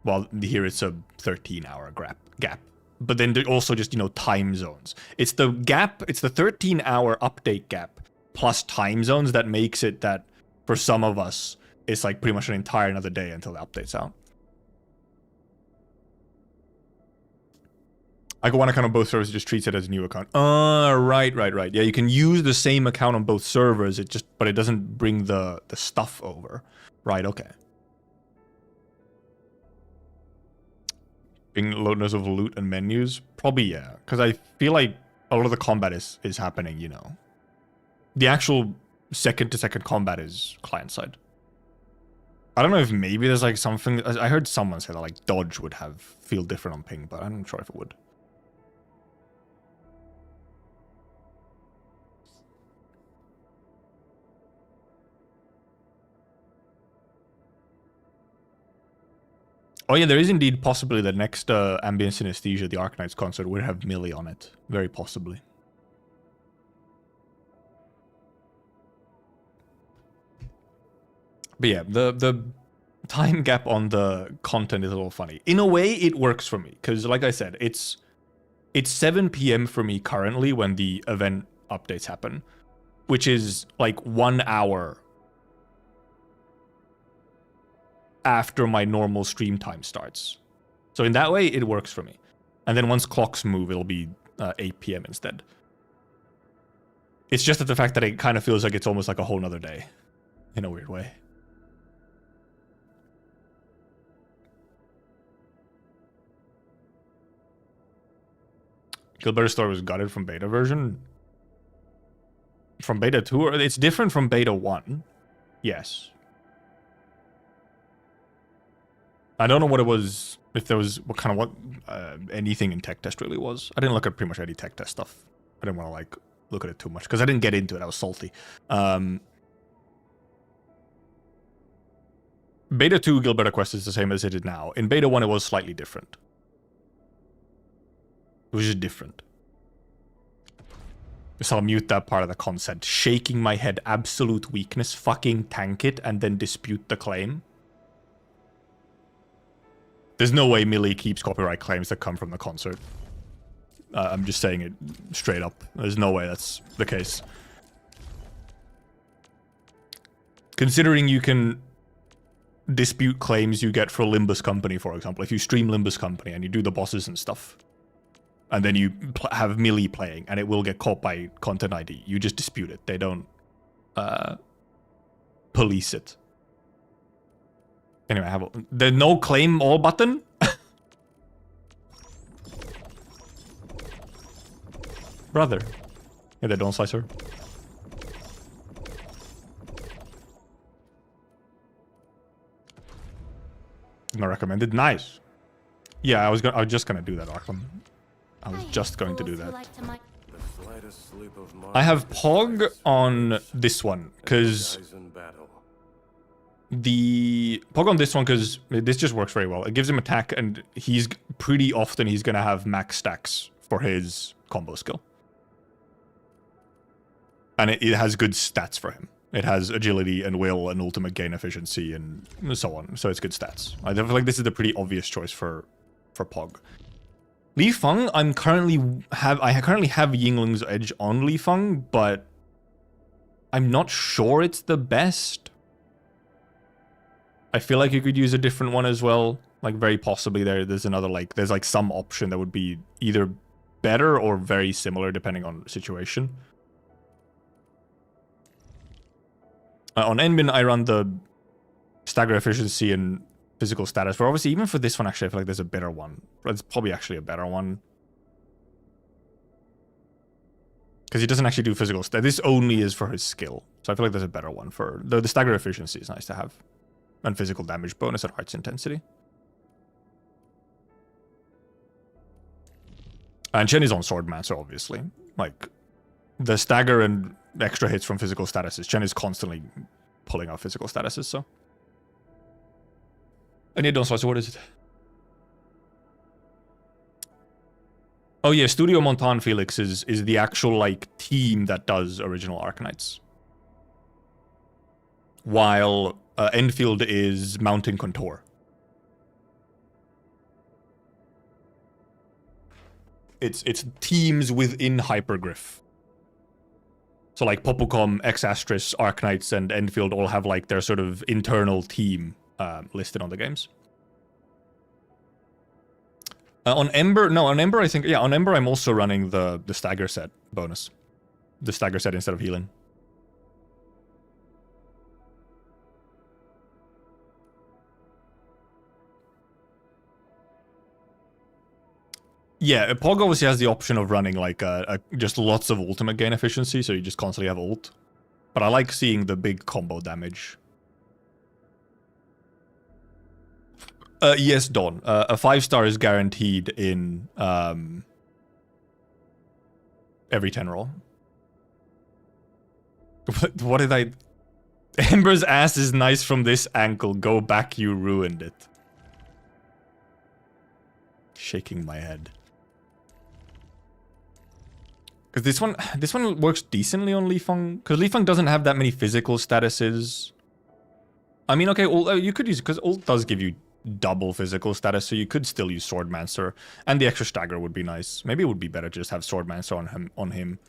Well, here it's a 13-hour gap. But then also just, you know, time zones. It's the gap, it's the 13-hour update gap plus time zones that makes it that for some of us, it's like pretty much an entire another day until the update's out. I go one account on both servers, it just treats it as a new account. Right. Yeah, you can use the same account on both servers, but it doesn't bring the stuff over. Right, okay. Being loadness of loot and menus? Probably, yeah. Because I feel like a lot of the combat is happening, you know. The actual second-to-second combat is client-side. I don't know if maybe there's like something... I heard someone say that like dodge would feel different on ping, but I'm not sure if it would. Oh yeah, there is indeed possibly the next Ambient Synesthesia, the Arknights concert, would have Millie on it. Very possibly. But yeah, the time gap on the content is a little funny. In a way, it works for me, because like I said, it's 7 p.m. for me currently when the event updates happen, which is like 1 hour after my normal stream time starts. So in that way, it works for me. And then once clocks move, it'll be 8 p.m. instead. It's just that the fact that it kind of feels like it's almost like a whole nother day. In a weird way. Gilbert's story was gutted from beta version. From beta 2? Or it's different from beta 1. Yes. I don't know what it was, if there was what anything in tech test really was. I didn't look at pretty much any tech test stuff. I didn't want to like look at it too much because I didn't get into it. I was salty. Beta 2 Gilberta Quest is the same as it is now. In beta 1 it was slightly different. It was just different. So I'll mute that part of the consent. Shaking my head, absolute weakness, fucking tank it and then dispute the claim. There's no way Millie keeps copyright claims that come from the concert. I'm just saying it straight up. There's no way that's the case. Considering you can dispute claims you get for Limbus Company, for example. If you stream Limbus Company and you do the bosses and stuff, and then you have melee playing, and it will get caught by Content ID, you just dispute it. They don't police it. Anyway, I have the no claim all button. Brother. Yeah, they don't slice her. Not recommended. Nice. Yeah, I was just gonna do that, Arkham. I was just going to do that. The slightest slip of I have mark Pog on this one because dies in battle. the Pog on this one because this just works very well. It gives him attack, and he's pretty often he's gonna have max stacks for his combo skill, and it has good stats for him. It has agility and will and ultimate gain efficiency and so on. So it's good stats. I feel like this is the pretty obvious choice for Pog. Li Feng, I currently have Yingling's Edge on Li Feng, but I'm not sure it's the best. I feel like you could use a different one as well. Like very possibly there's another there's some option that would be either better or very similar depending on the situation. On Enmin, I run the stagger efficiency and physical status. But obviously, even for this one, actually, I feel like there's a better one. It's probably actually a better one. Because he doesn't actually do physical status. This only is for his skill. So I feel like there's a better one for... The stagger efficiency is nice to have. And physical damage bonus at Heart's Intensity. And Chen is on Swordmancer, obviously. Like, the stagger and extra hits from physical statuses. Chen is constantly pulling out physical statuses, so. And yeah, don't slice. What is it? Oh yeah, Studio Montan Felix is the actual team that does original Arknights. While Endfield is Mountain Contour. It's teams within Hypergriff. So Popucom, X-Astris, Arknights, and Endfield all have their sort of internal team listed on the games. On Ember, I think, yeah, on Ember I'm also running the stagger set bonus. The stagger set instead of healing. Yeah, Pog obviously has the option of running just lots of ultimate gain efficiency, so you just constantly have ult. But I like seeing the big combo damage. Yes, Dawn. A 5-star is guaranteed in every 10 roll. What did I... Ember's ass is nice from this ankle. Go back, you ruined it. Shaking my head. Because this one works decently on Li Feng. Because Li Feng doesn't have that many physical statuses. I mean, okay, you could use... Because ult does give you double physical status, so you could still use Swordmancer. And the extra stagger would be nice. Maybe it would be better to just have Swordmancer on him.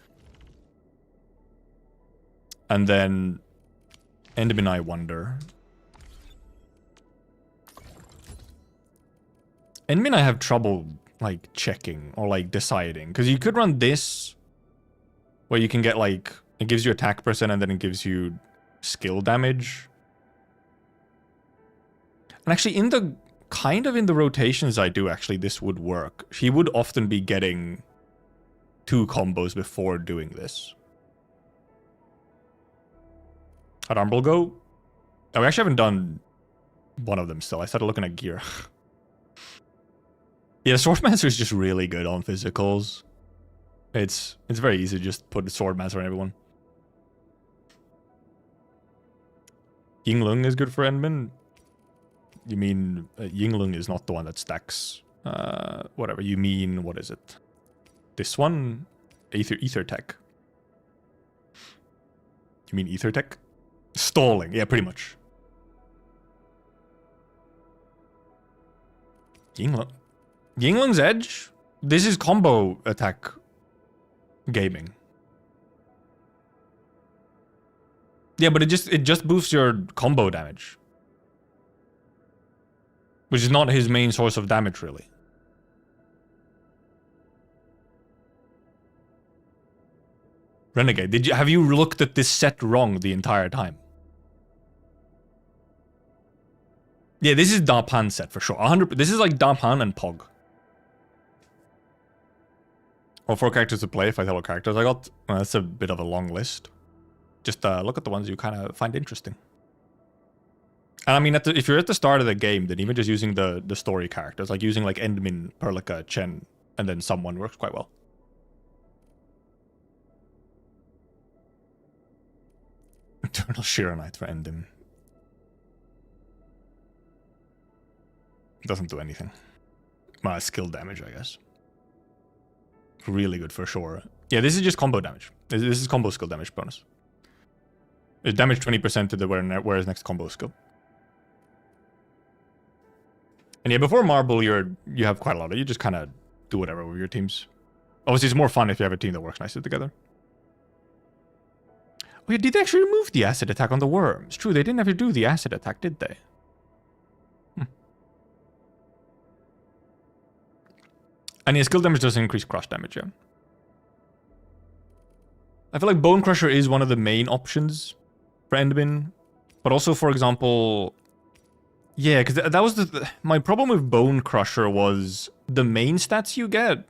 And then... Enderman, I wonder. Enderman, I have trouble, checking or, deciding. Because you could run this... Where you can get, it gives you attack percent and then it gives you skill damage. And actually, in the rotations I do, actually, this would work. He would often be getting 2 combos before doing this. How'd Umbral go? Oh, we actually haven't done one of them still. I started looking at gear. Yeah, Swordmancer is just really good on physicals. It's very easy to just put the Swordmancer on everyone. Yinglung is good for Endman. You mean Yinglung is not the one that stacks whatever. You mean, what is it? This one? Ether Tech. You mean Ether Tech? Stalling, yeah, pretty much. Yinglung's Edge? This is combo attack gaming. Yeah, but it just boosts your combo damage. Which is not his main source of damage, really. Renegade, have you looked at this set wrong the entire time? Yeah, this is Darpan set for sure. 100. This is like Darpan and Pog. Or 4 characters to play, if I tell what characters I got. Well, that's a bit of a long list. Just look at the ones you kind of find interesting. And I mean, if you're at the start of the game, then even just using the story characters, like using like Endmin, Perlica, Chen, and then someone works quite well. Eternal Sheer Knight for Endmin. Doesn't do anything. Well, skill damage, I guess. Really good for sure. Yeah, this is just combo damage. This is combo skill damage bonus. It's damage 20% to the whereas next combo skill. And yeah, before Marble, you have quite a lot of. You just kind of do whatever with your teams. Obviously, it's more fun if you have a team that works nicely together. Oh yeah, did they actually remove the acid attack on the worms? True, they didn't have to do the acid attack, did they? And yeah, skill damage does increase crush damage, yeah. I feel like Bone Crusher is one of the main options for Endmin. But also, for example... Yeah, because that was my problem with Bone Crusher was the main stats you get,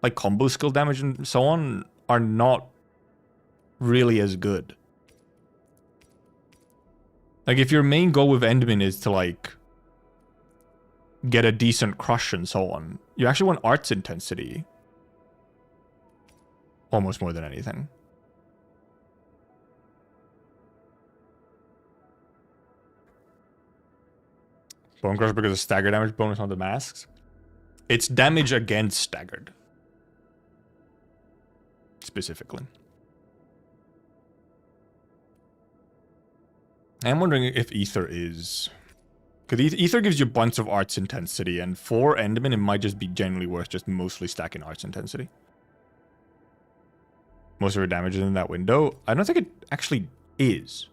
like combo skill damage and so on, are not really as good. Like, if your main goal with Endmin is to, like, get a decent crush and so on, you actually want arts intensity. Almost more than anything. Bone Crusher because of stagger damage bonus on the masks. It's damage against staggered. Specifically. I'm wondering if Ether is... Because Ether gives you a bunch of arts intensity, and for Endmin, it might just be generally worth just mostly stacking arts intensity. Most of her damage is in that window. I don't think it actually is.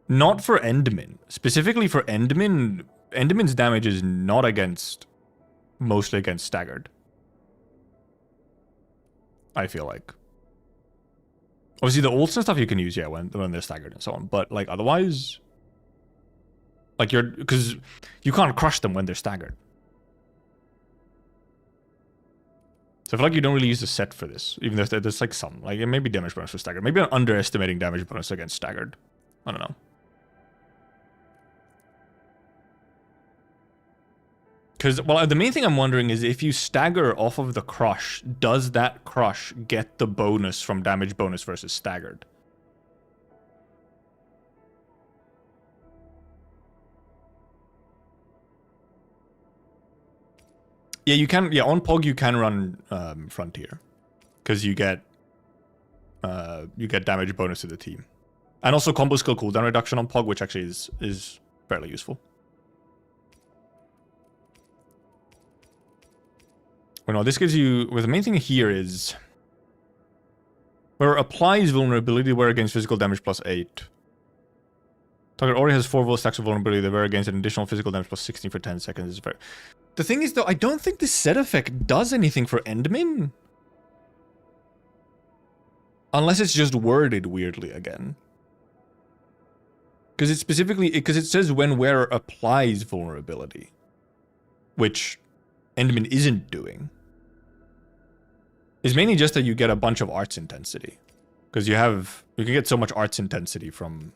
Not for Endmin. Specifically for Endmin, Endmin's damage is not against... mostly against staggered. I feel like. Obviously, the ults and stuff you can use, yeah, when they're staggered and so on. But, like, otherwise... Like, because you can't crush them when they're staggered. So I feel like you don't really use the set for this. Even though there's, like, some. Like, maybe damage bonus for staggered. Maybe I'm underestimating damage bonus against staggered. I don't know. Because, well, the main thing I'm wondering is if you stagger off of the crush, does that crush get the bonus from damage bonus versus staggered? Yeah, you can. Yeah, on Pog you can run Frontier, because you get damage bonus to the team, and also combo skill cooldown reduction on Pog, which actually is fairly useful. Well, no, this gives you... Well, the main thing here is... Where applies vulnerability, where against physical damage plus 8. Target already has 4 stacks of vulnerability, where against an additional physical damage plus 16 for 10 seconds. Is very... The thing is, though, I don't think this set effect does anything for Endmin. Unless it's just worded weirdly again. Because it specifically... Because it says when where applies vulnerability. Which Endmin isn't doing. It's mainly just that you get a bunch of arts intensity. Because you can get so much arts intensity from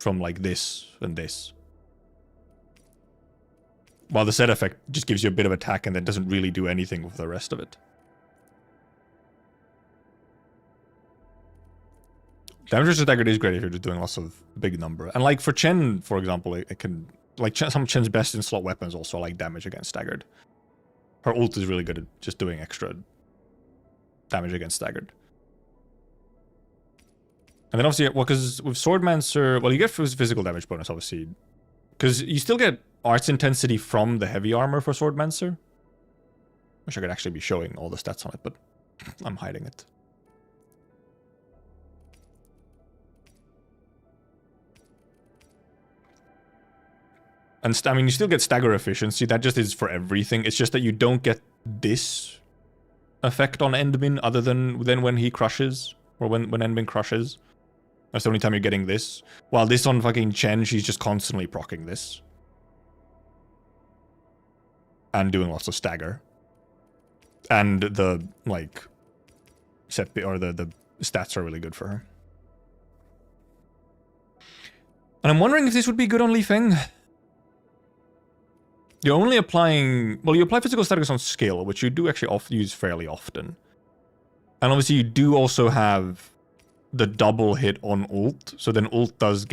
like this and this. While the set effect just gives you a bit of attack and then doesn't really do anything with the rest of it. Damage versus staggered is great if you're just doing lots of big number. And like for Chen, for example, it can... Like some Chen's best in slot weapons also like damage against staggered. Her ult is really good at just doing extra damage against staggered. And then obviously, well, because with Swordmancer, well, you get physical damage bonus, obviously. Because you still get arts intensity from the heavy armor for Swordmancer. Wish I could actually be showing all the stats on it, but I'm hiding it. And I mean, you still get stagger efficiency. That just is for everything. It's just that you don't get this effect on Endmin other than when he crushes. Or when Endmin crushes. That's the only time you're getting this. While this on fucking Chen, she's just constantly proccing this. And doing lots of stagger. And the, like, the stats are really good for her. And I'm wondering if this would be good on Li Feng. You're only applying... Well, you apply physical status on skill, which you do actually use fairly often. And obviously you do also have the double hit on ult. So then ult does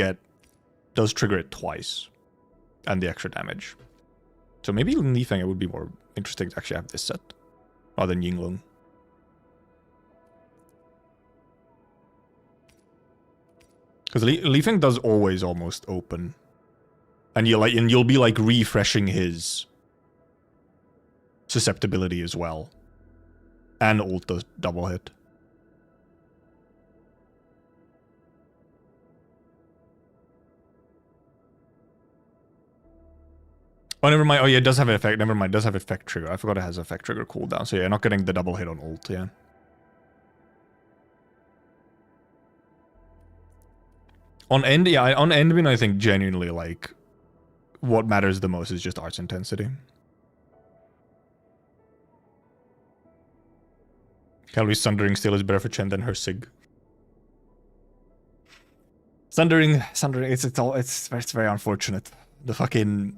trigger it twice. And the extra damage. So maybe in Li Feng it would be more interesting to actually have this set. Rather than Yinglong. Because Li Feng does always almost open. And you'll be like refreshing his susceptibility as well. And ult does double hit. Oh, never mind. Oh, yeah, it does have an effect. Never mind, it does have effect trigger. I forgot it has effect trigger cooldown. So yeah, not getting the double hit on ult, yeah. On Endmin, I think genuinely, like, what matters the most is just arts intensity. Calorie Sundering still is better for Chen than her Sig. Sundering, it's very unfortunate. The fucking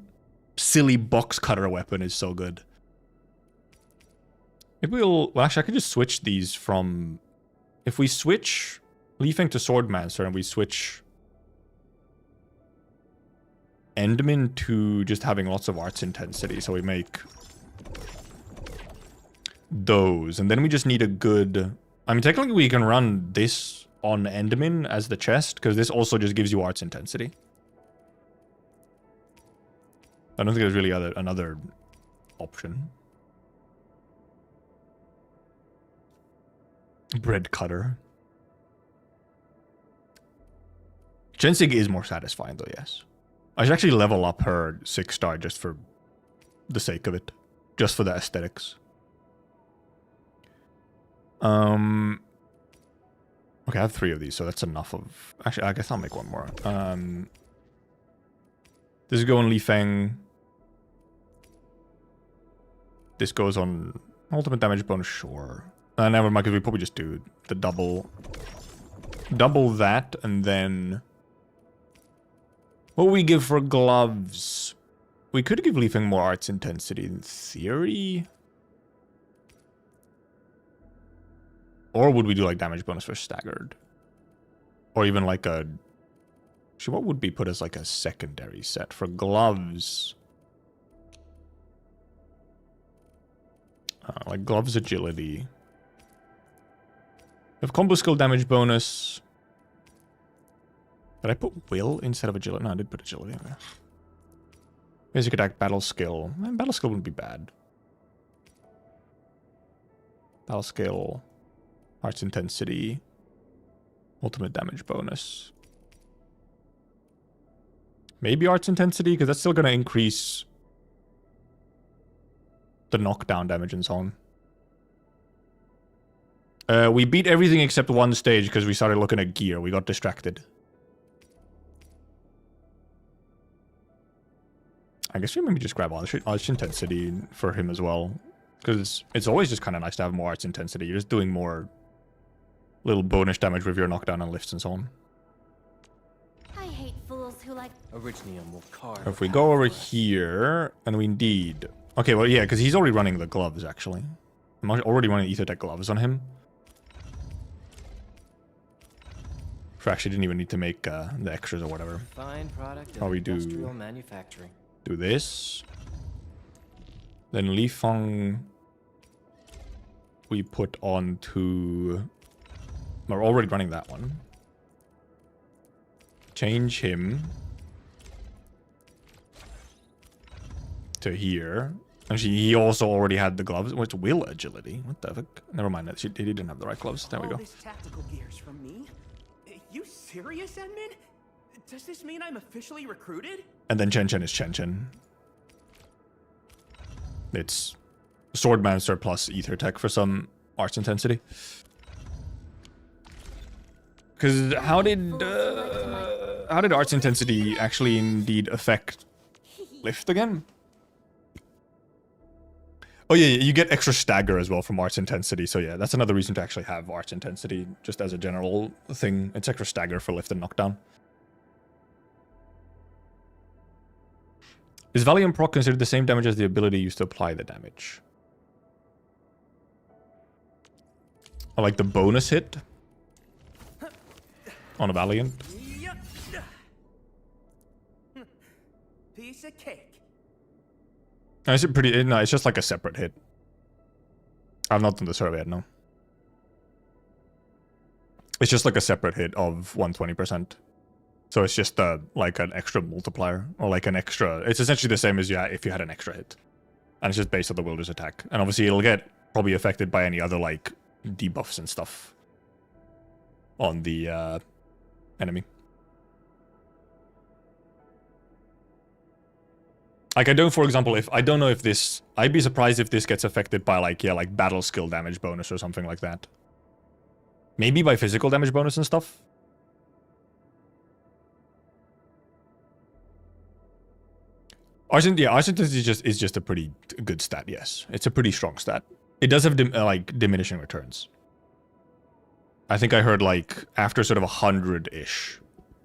silly box cutter weapon is so good. Maybe well actually I could just switch these from... If we switch Li Feng to Swordmancer and we switch Endmin to just having lots of arts intensity, so we make those, and then we just need a good... I mean, technically we can run this on Endmin as the chest, because this also just gives you arts intensity. I don't think there's really another option. Bread cutter. Jensig is more satisfying though, yes. I should actually level up her 6-star just for the sake of it. Just for the aesthetics. Okay, I have 3 of these, so that's enough of... Actually, I guess I'll make one more. This is going Li Feng. This goes on ultimate damage bonus, sure. Never mind, because we probably just do the double that, and then... What will we give for gloves? We could give Li Feng more arts intensity in theory. Or would we do like damage bonus for staggered? Or even like a... What would be put as like a secondary set for gloves? Like gloves agility. We have combo skill damage bonus. Did I put will instead of agility? No, I did put agility. Okay. Basic attack, battle skill. Battle skill wouldn't be bad. Battle skill, arts intensity, ultimate damage bonus. Maybe arts intensity, because that's still going to increase the knockdown damage and so on. We beat everything except one stage because we started looking at gear. We got distracted. I guess we maybe just grab arts intensity for him as well. Because it's always just kind of nice to have more arts intensity. You're just doing more little bonus damage with your knockdown and lifts and so on. I hate fools who like... Originium will carve. If we go over here, and we indeed... Okay, well, yeah, because he's already running the gloves, actually. I'm already running Ethertech gloves on him. So actually didn't even need to make the extras or whatever. Fine product How we do... industrial manufacturing. Do this. Then Li Feng we put on to... We're already running that one. Change him to here. Actually, he also already had the gloves. What's will agility? What the fuck? Never mind. He didn't have the right gloves. There we go. All this tactical gear's from me? You serious, Edmund? Does this mean I'm officially recruited? And then Chen Chen is Chen Chen. It's Swordmancer plus Ether Tech for some arts intensity. Because how did arts intensity actually indeed affect lift again? Oh yeah, you get extra stagger as well from arts intensity. So yeah, that's another reason to actually have arts intensity just as a general thing. It's extra stagger for lift and knockdown. Is Valium proc considered the same damage as the ability used to apply the damage? I like the bonus hit on a Valiant. Yep. Piece of cake. No, is it pretty? No, it's just like a separate hit. I've not done the survey yet, no. It's just like a separate hit of 120%. So it's just like an extra multiplier, or like an extra. It's essentially the same as if you had an extra hit, and it's just based on the wielder's attack. And obviously, it'll get probably affected by any other like debuffs and stuff on the enemy. Like I don't, for example, I don't know if this, I'd be surprised if this gets affected by like battle skill damage bonus or something like that. Maybe by physical damage bonus and stuff. Argent is just a pretty good stat. Yes, it's a pretty strong stat. It does have like diminishing returns. I think I heard like after sort of 100-ish,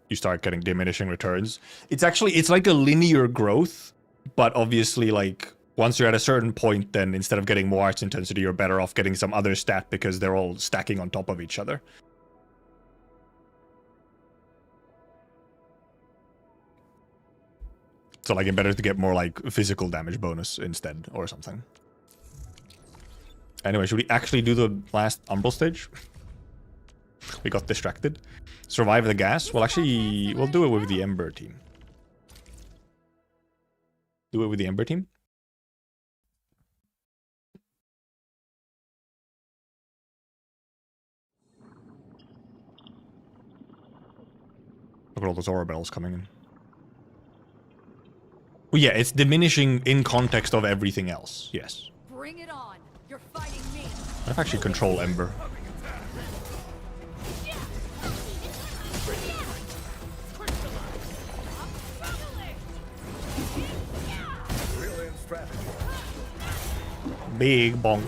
you start getting diminishing returns. It's like a linear growth, but obviously like once you're at a certain point, then instead of getting more arts intensity, you're better off getting some other stat because they're all stacking on top of each other. So like, it's better to get more like physical damage bonus instead or something. Anyway, should we actually do the last Umbral stage? We got distracted. Survive the gas? Well, actually, we'll do it with the Ember team. Do it with the Ember team? Look at all those aura bells coming in. Well, yeah, it's diminishing in context of everything else. Yes. Bring it on. You're fighting me. I've actually control Ember. Big bonk.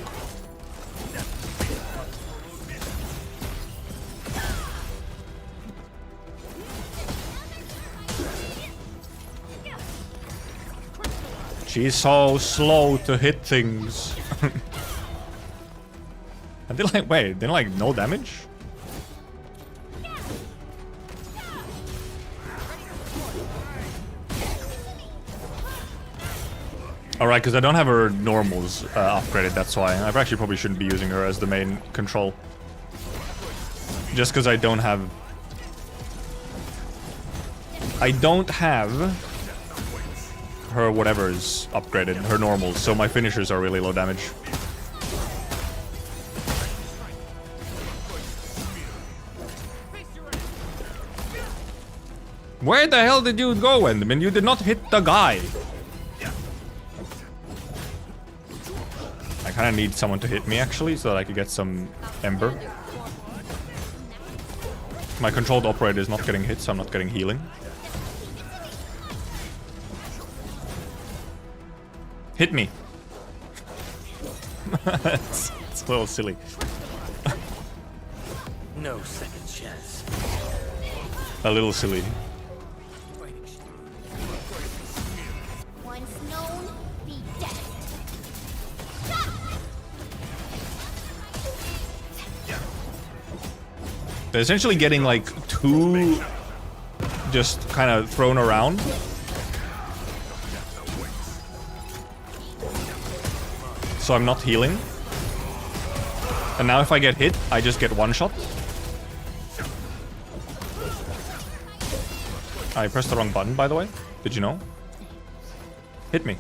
She's so slow to hit things. And they're like, wait, they're like no damage? Alright, because I don't have her normals upgraded, that's why. I actually probably shouldn't be using her as the main control. Just because I don't have... her whatever's upgraded, her normals, so my finishers are really low damage. Where the hell did you go, Enderman? You did not hit the guy. I kind of need someone to hit me, actually, so that I could get some Ember. My controlled operator is not getting hit, so I'm not getting healing. Hit me. it's a little silly. No second chance. A little silly. Once known, be dead. They're essentially getting like two just kind of thrown around. So I'm not healing. And now if I get hit, I just get one shot. I pressed the wrong button, by the way. Did you know? Hit me.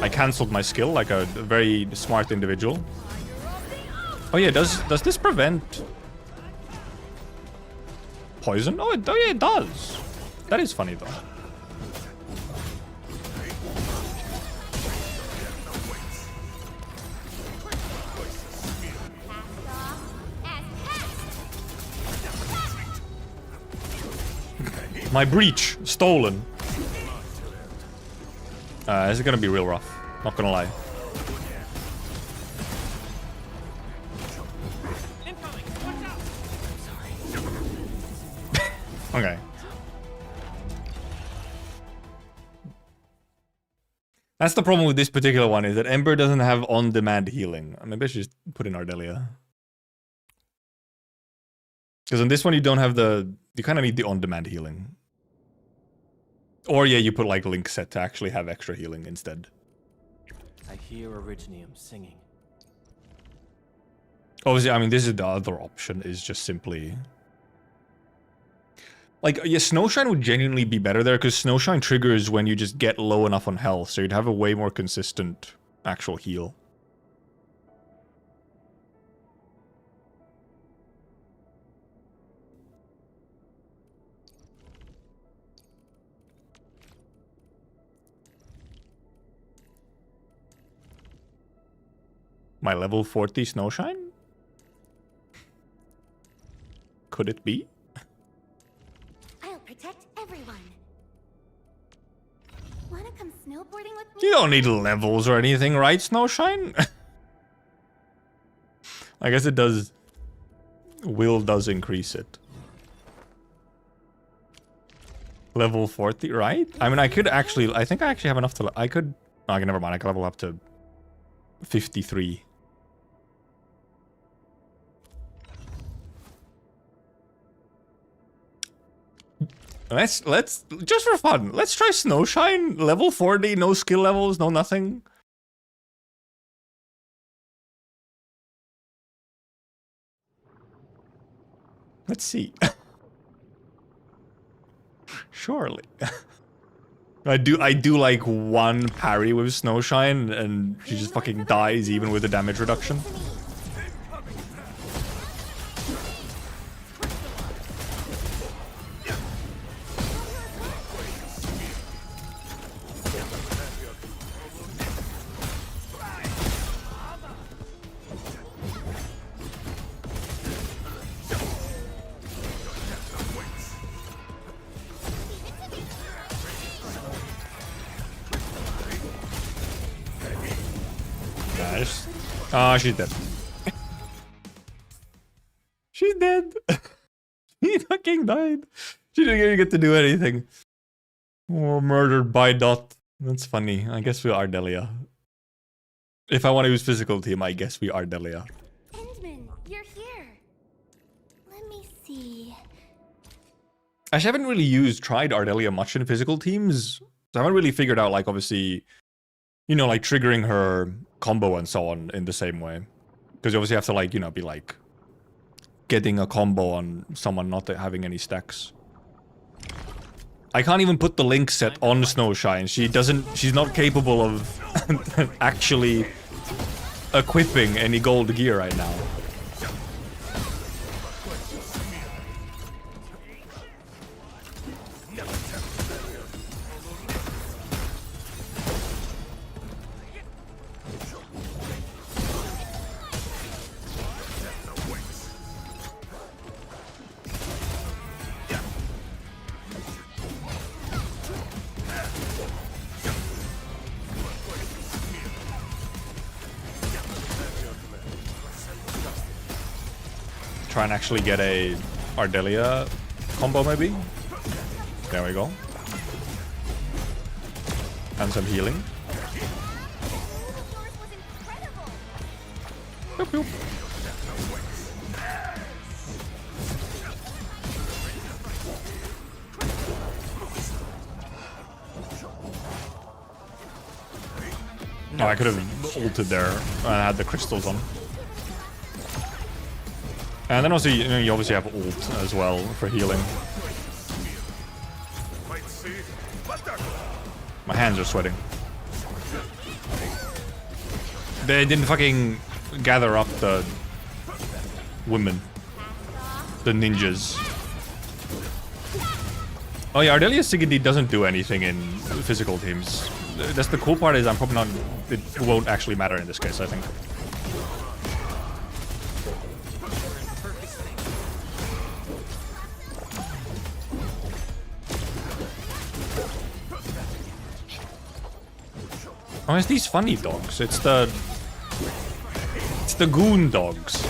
I cancelled my skill like a very smart individual. Oh yeah, does this prevent poison? Oh yeah, it does. That is funny though. My breach stolen. This is gonna be real rough. Not gonna lie. Okay. That's the problem with this particular one, is that Ember doesn't have on-demand healing. Maybe I should just put in Ardelia. Because on this one you don't have the... You kind of need the on-demand healing. Or yeah, you put like Link set to actually have extra healing instead. I hear Originium singing. Obviously, I mean, this is the other option, is just simply... Like, yeah, Snowshine would genuinely be better there, because Snowshine triggers when you just get low enough on health, so you'd have a way more consistent actual heal. My level 40 Snowshine? Could it be? I'll protect everyone. Wanna come snowboarding with me? You don't need levels or anything, right, Snowshine? I guess it does... Will does increase it. Level 40, right? I mean, I could actually... I think I actually have enough to... I could... Oh, okay, never mind. I can level up to 53. Let's just for fun, let's try Snowshine, level 40, no skill levels, no nothing. Let's see. Surely. I do like one parry with Snowshine and she just fucking dies even with the damage reduction. Ah, she's dead. She's dead. She fucking died. She didn't even get to do anything. Oh, murdered by Dot. That's funny. I guess we are Delia. If I want to use physical team, I guess we are Delia. Endman, you're here. Let me see. Actually, I haven't really tried Ardelia much in physical teams. So I haven't really figured out, like, obviously, you know, like triggering her combo and so on in the same way. Because you obviously have to, like, you know, be like getting a combo on someone not having any stacks. I can't even put the Link set on Snowshine. She's not capable of actually equipping any gold gear right now. Try and actually get a Ardelia combo maybe. There we go. And some healing. Boop, boop. Oh, I could have ulted there and had the crystals on. And then also, you know, you obviously have ult as well for healing. My hands are sweating. They didn't fucking gather up the women. The ninjas. Oh yeah, Ardelia's Sigurd doesn't do anything in physical teams. That's the cool part is I'm probably not... It won't actually matter in this case, I think. Oh, it's these funny dogs. It's the goon dogs.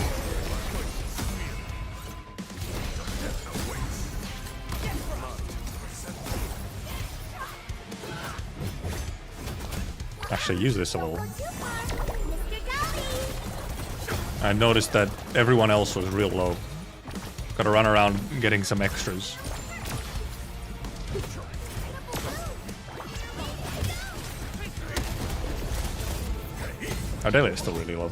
Actually, use this a little. I noticed that everyone else was real low. Gotta run around getting some extras. Ardelia is still really low.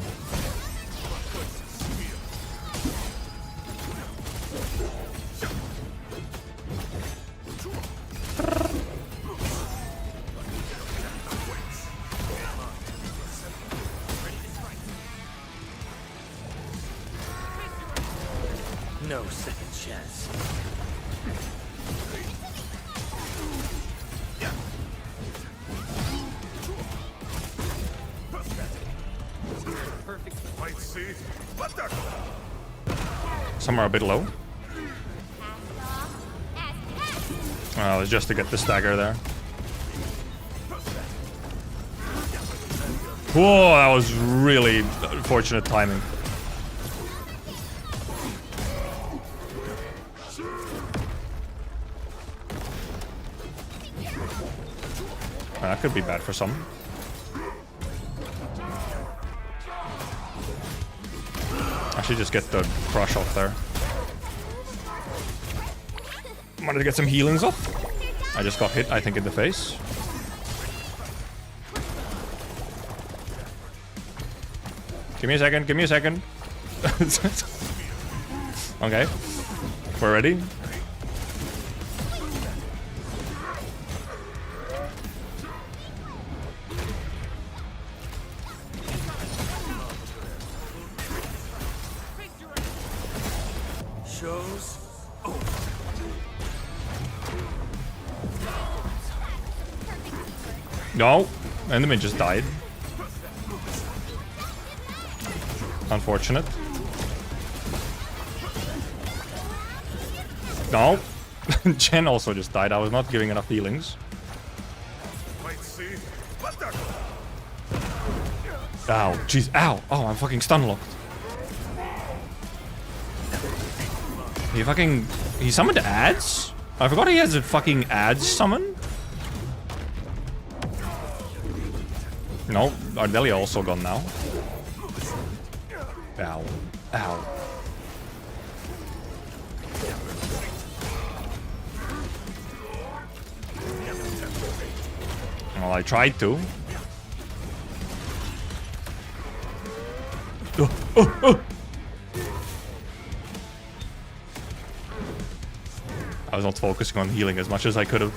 No second chance. Some are a bit low. Well, it's just to get the stagger there. Whoa, that was really unfortunate timing. That could be bad for some. I should just get the crush off there. Wanted to get some healings off. I just got hit, I think, in the face. Give me a second, give me a second. Okay. We're ready. Shows. No, enemy just died. Unfortunate. No. Jen also just died. I was not giving enough healings. Ow, jeez, ow. Oh, I'm fucking stun locked. He summoned ads? I forgot he has a fucking ads summon. No, Ardelia also gone now. Ow. Ow. Well, I tried to. I was not focusing on healing as much as I could have.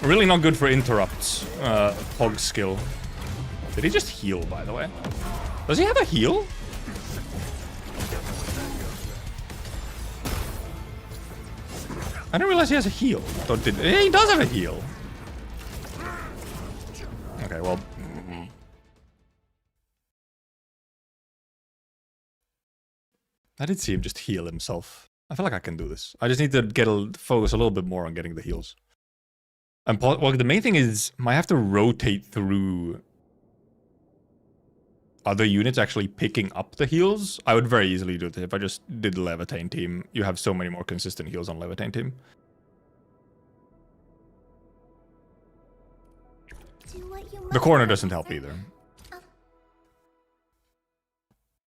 Really not good for interrupts. Hog skill. Did he just heal, by the way? Does he have a heal? I didn't realize he has a heal. He does have a heal. Okay, well. I did see him just heal himself. I feel like I can do this. I just need to focus a little bit more on getting the heals. And well, the main thing is, I have to rotate through other units actually picking up the heals. I would very easily do it if I just did the Levitain team. You have so many more consistent heals on Levitain team. The corner doesn't help either.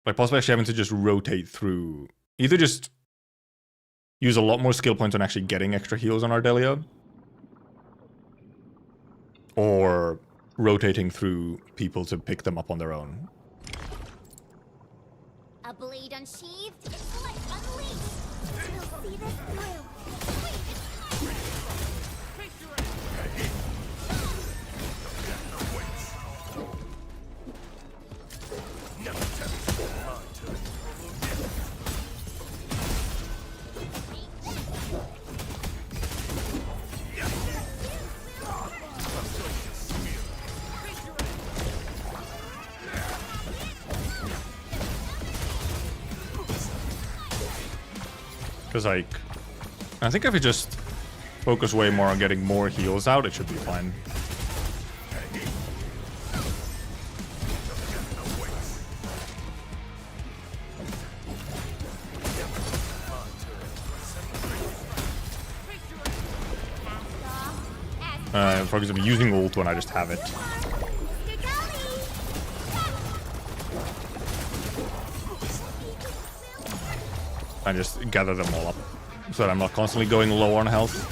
Like possibly actually having to just rotate through, either just use a lot more skill points on actually getting extra heals on Ardelia, or rotating through people to pick them up on their own. A blade unsheathed, let's unleash. We'll see this through. Because, like, I think if we just focus way more on getting more heals out, it should be fine. For example, using ult when I just have it. And just gather them all up. So that I'm not constantly going low on health.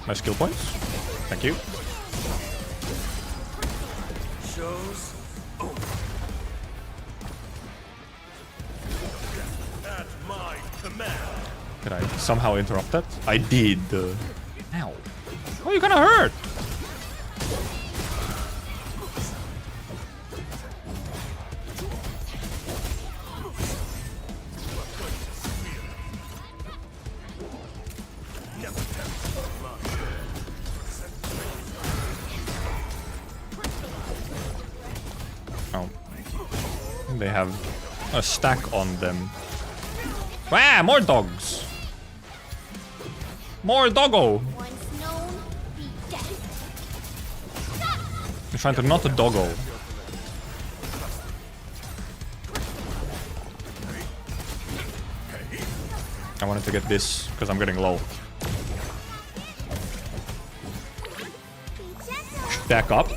My skill points. Thank you. Shows at my command. Did I somehow interrupt that? I did. Ow. Oh, you're gonna hurt! Oh. They have a stack on them. Ah, more dogs! More doggo! Once known, be dead. I'm trying to not a doggo. I wanted to get this because I'm getting low. Stack up.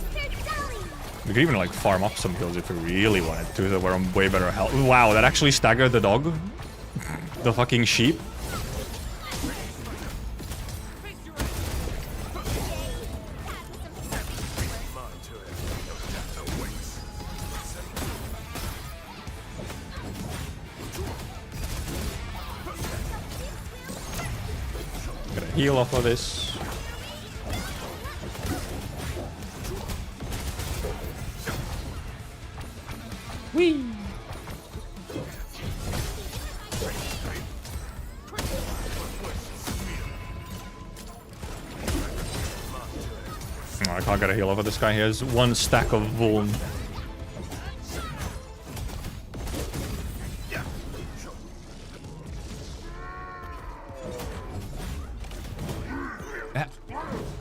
We could even like farm up some kills if we really wanted to, so we're on way better health. Wow, that actually staggered the dog. The fucking sheep. Gotta heal off of this. Whee! Oh, I can't get a heal off of this guy. He has one stack of vuln.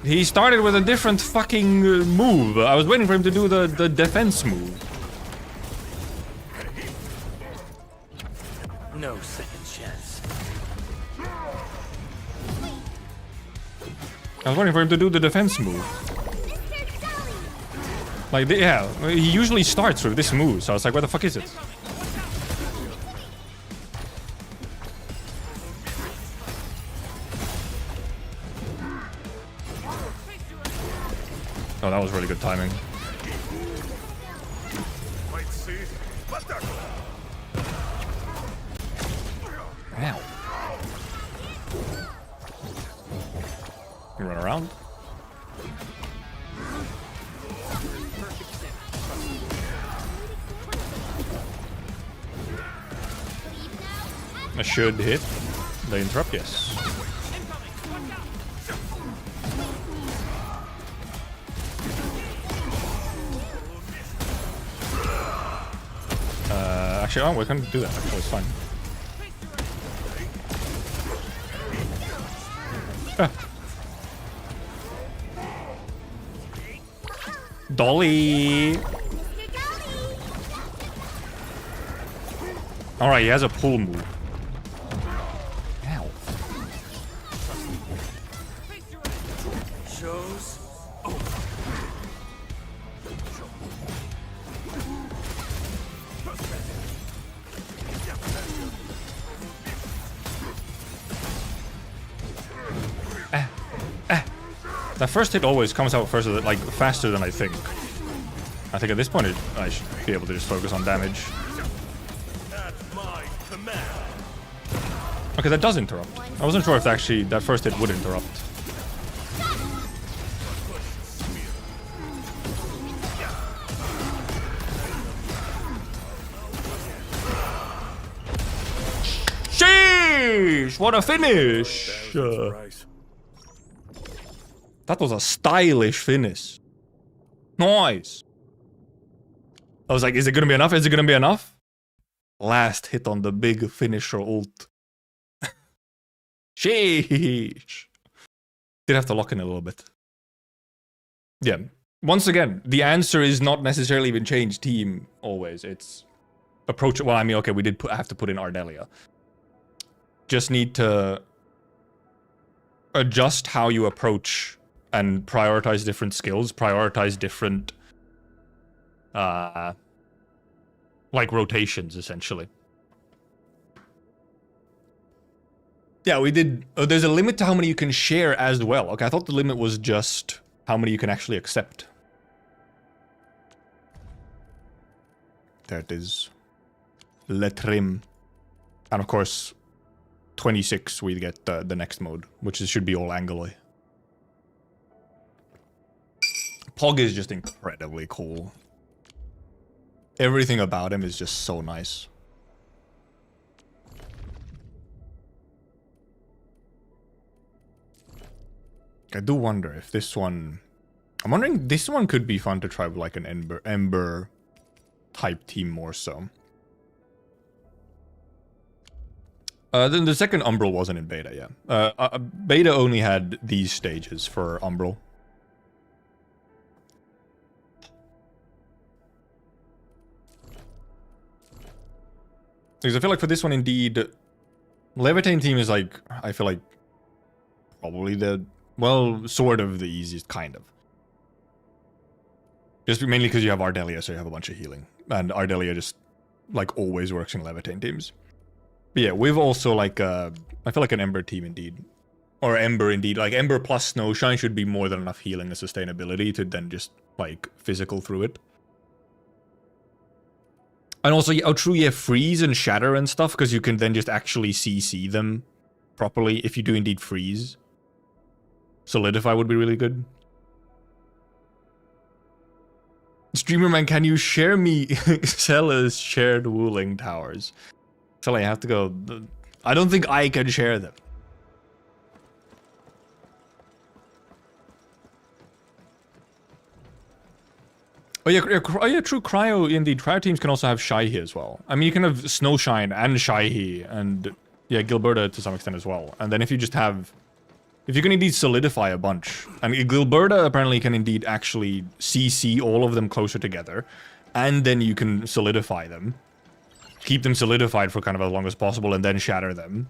He started with a different fucking move. I was waiting for him to do the defense move. No second chance. I was waiting for him to do the defense move. Like, yeah, he usually starts with this move, so I was like, where the fuck is it? Oh, that was really good timing. Ow. You run around. I should hit the interrupt, yes. Actually, oh, we can do that. Actually, it's fine. Dolly! Alright, he has a pull move. Ow. Shows That first hit always comes out first, like faster than I think. I think at this point I should be able to just focus on damage. at my command. Okay, that does interrupt. I wasn't sure if actually that first hit would interrupt. Sheesh! What a finish! That was a stylish finish. Nice. I was like, is it gonna be enough? Is it gonna be enough? last hit on the big finisher ult. Sheesh. Did have to lock in a little bit. Yeah. Once again, the answer is not necessarily even change team always. It's approach. Well, I mean, okay, we did have to put in Ardelia. Just need to adjust how you approach and prioritize different skills, prioritize different like rotations essentially. Yeah, we did. There's a limit to how many you can share as well. Okay, I thought the limit was just how many you can actually accept. There it is. Le trim. And of course, 26 we get the next mode, which should be all Angloy. Pog is just incredibly cool. Everything about him is just so nice. I do wonder if this one... I'm wondering, this one could be fun to try with like an Ember type team more so. Then the second Umbral wasn't in beta, yeah. Beta only had these stages for Umbral. Because I feel like for this one, indeed, Levitain team is like, I feel like, probably the, well, sort of the easiest, kind of. Just mainly because you have Ardelia, so you have a bunch of healing. And Ardelia just, like, always works in Levitain teams. But yeah, we've also, like, I feel like an Ember team, indeed. Or Ember, indeed. Like, Ember plus Snowshine should be more than enough healing and sustainability to then just, like, physical through it. And also, oh true, yeah, freeze and shatter and stuff, because you can then just actually CC them properly if you do indeed freeze. Solidify would be really good. Streamer man, can you share me Xela's shared Wuling towers? So I have to go... I don't think I can share them. Oh yeah, true. Cryo, indeed. Cryo teams can also have Shaihi as well. I mean, you can have Snowshine and Shaihi, and yeah, Gilberta to some extent as well. And then if you just have, if you can indeed solidify a bunch, and Gilberta apparently can indeed actually CC all of them closer together, and then you can solidify them, keep them solidified for kind of as long as possible, and then shatter them.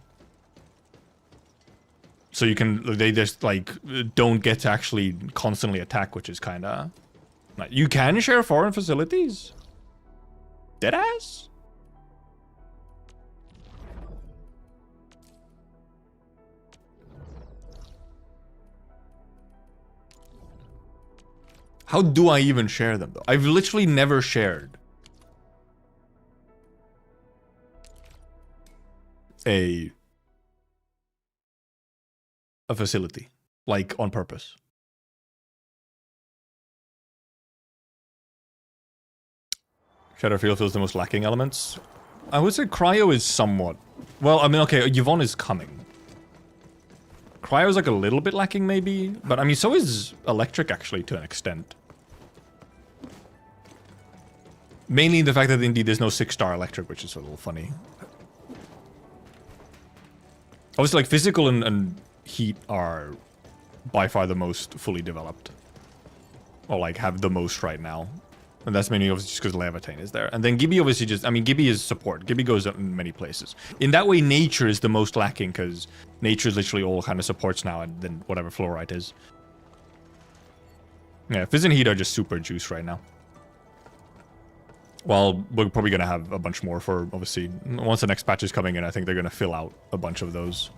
So you can, they just like don't get to actually constantly attack, which is kind of. You can share foreign facilities? Deadass? How do I even share them though? I've literally never shared a facility, like on purpose. Shadowfield feels the most lacking elements. I would say Cryo is somewhat... Well, I mean, okay, Yvonne is coming. Cryo is like a little bit lacking, maybe. But, I mean, so is Electric, actually, to an extent. Mainly the fact that, indeed, there's no 6-star Electric, which is a little funny. Obviously, like, Physical and Heat are by far the most fully developed. Or, like, have the most right now. And that's mainly obviously just because Levitain is there. And then Gibby obviously just... I mean, Gibby is support. Gibby goes out in many places. In that way, Nature is the most lacking, because Nature is literally all kind of supports now, and then whatever Fluorite is. Yeah, Fizz and Heat are just super juice right now. Well, we're probably going to have a bunch more for, obviously... Once the next patch is coming in, I think they're going to fill out a bunch of those.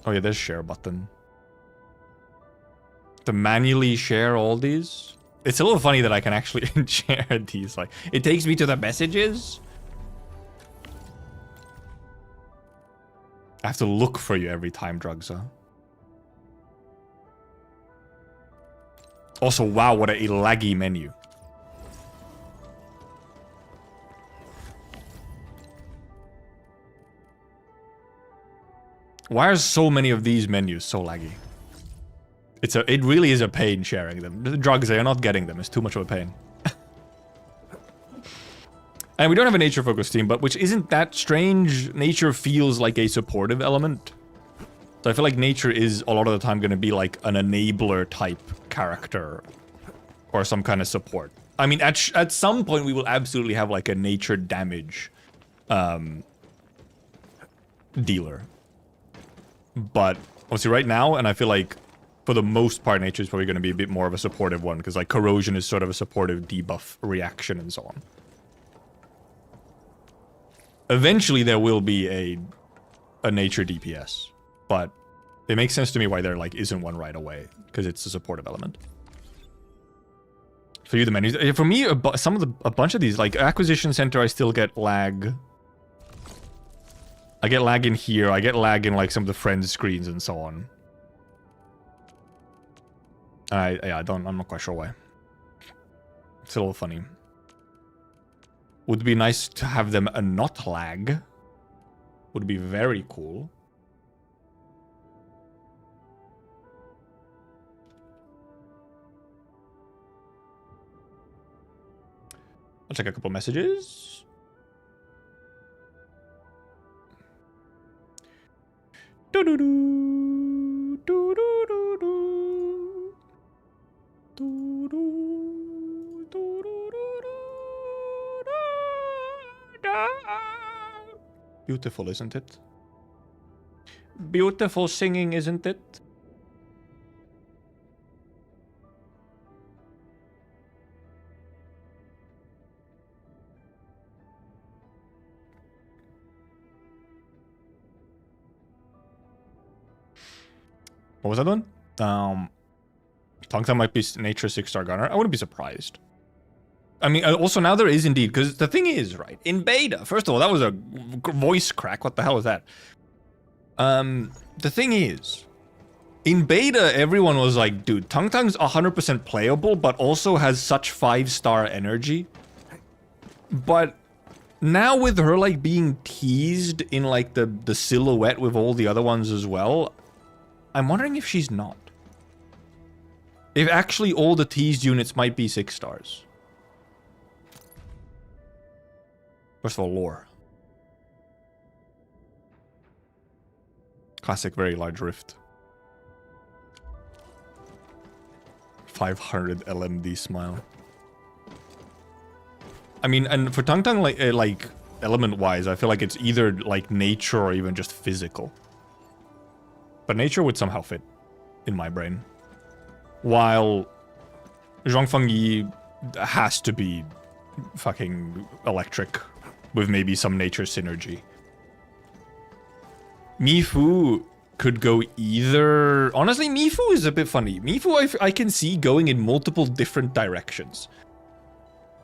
Oh yeah, there's share button. To manually share all these? It's a little funny that I can actually share these. Like, it takes me to the messages. I have to look for you every time, Drugza. Also, wow, what a laggy menu. Why are so many of these menus so laggy? It really is a pain sharing them. The drugs, they are not getting them. It's too much of a pain. And we don't have a nature-focused team, but which isn't that strange. Nature feels like a supportive element. So I feel like nature is a lot of the time going to be like an enabler type character or some kind of support. I mean, at some point we will absolutely have like a nature damage dealer. But obviously right now, and I feel like for the most part, nature is probably going to be a bit more of a supportive one because like corrosion is sort of a supportive debuff reaction and so on. Eventually there will be a nature DPS, but it makes sense to me why there like isn't one right away because it's a supportive element. For you, the menus. For me, a bunch of these, like acquisition center, I still get lag. I get lag in here. I get lag in like some of the friends screens and so on. I'm not quite sure why. It's a little funny. Would be nice to have them not lag. Would be very cool. I'll check a couple messages. Do-do-do. Do-do-do-do. Do-do. Do-do-do-do. Beautiful, isn't it? Beautiful singing, isn't it? What was that one? Tongtang might be nature 6-star gunner. I wouldn't be surprised. I mean, also now there is indeed, because the thing is, right, in beta, first of all, that was a voice crack. What the hell was that? The thing is, in beta, everyone was like, dude, Tongtang's 100% playable, but also has such 5-star energy. But now with her, like, being teased in, like, the silhouette with all the other ones as well, I'm wondering if she's not. If actually all the teased units might be 6 stars. First of all, lore. Classic very large rift. 500 LMD smile. I mean, and for Tongtang, like element-wise, I feel like it's either like nature or even just physical. But nature would somehow fit in my brain. While Zhongfeng Yi has to be fucking electric with maybe some nature synergy. Mifu could go either... Honestly, Mifu is a bit funny. Mifu I can see going in multiple different directions.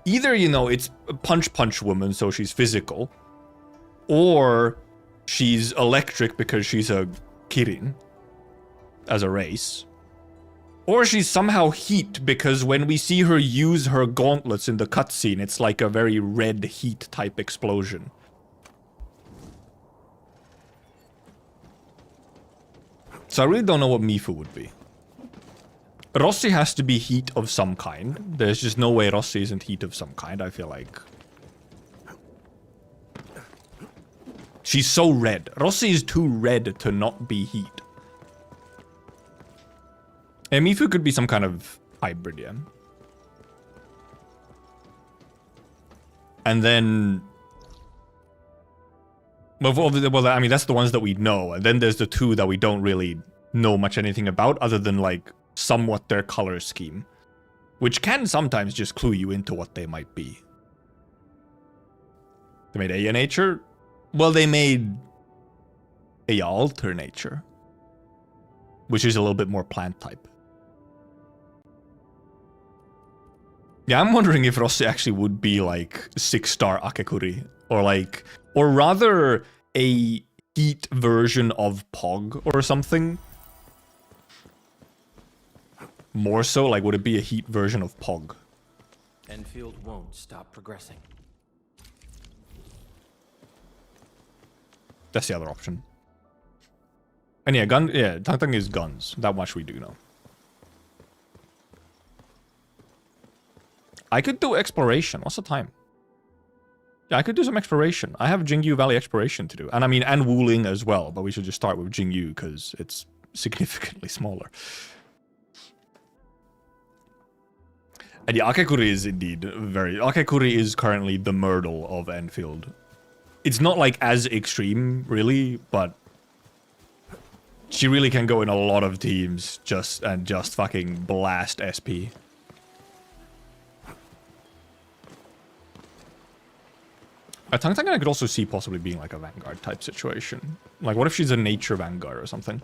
Either, you know, it's a punch woman, so she's physical. Or she's electric because she's a Kirin as a race. Or she's somehow heat because when we see her use her gauntlets in the cutscene, it's like a very red heat type explosion. So I really don't know what Mifu would be. Rossi has to be heat of some kind. There's just no way Rossi isn't heat of some kind, I feel like. She's so red. Rossi is too red to not be heat. And Mifu could be some kind of hybrid, yeah. And then... Well, I mean, that's the ones that we know. And then there's the two that we don't really know much anything about, other than, like, somewhat their color scheme. Which can sometimes just clue you into what they might be. They made Aya Nature? Well, they made Aya Alter Nature. Which is a little bit more plant type. Yeah, I'm wondering if Rossi actually would be like 6-star Akekuri. Or like, or rather a heat version of Pog or something. More so, like would it be a heat version of Pog? Enfield won't stop progressing. That's the other option. And yeah, Tongtang is guns. That much we do know. I could do exploration. What's the time? I could do some exploration. I have Jingyu Valley exploration to do. And I mean, and Wuling as well, but we should just start with Jingyu because it's significantly smaller. And yeah, Akekuri is indeed very... Akekuri is currently the Myrtle of Enfield. It's not like as extreme, really, but she really can go in a lot of teams just fucking blast SP. Tang Tang I could also see possibly being like a Vanguard type situation. Like, what if she's a nature Vanguard or something?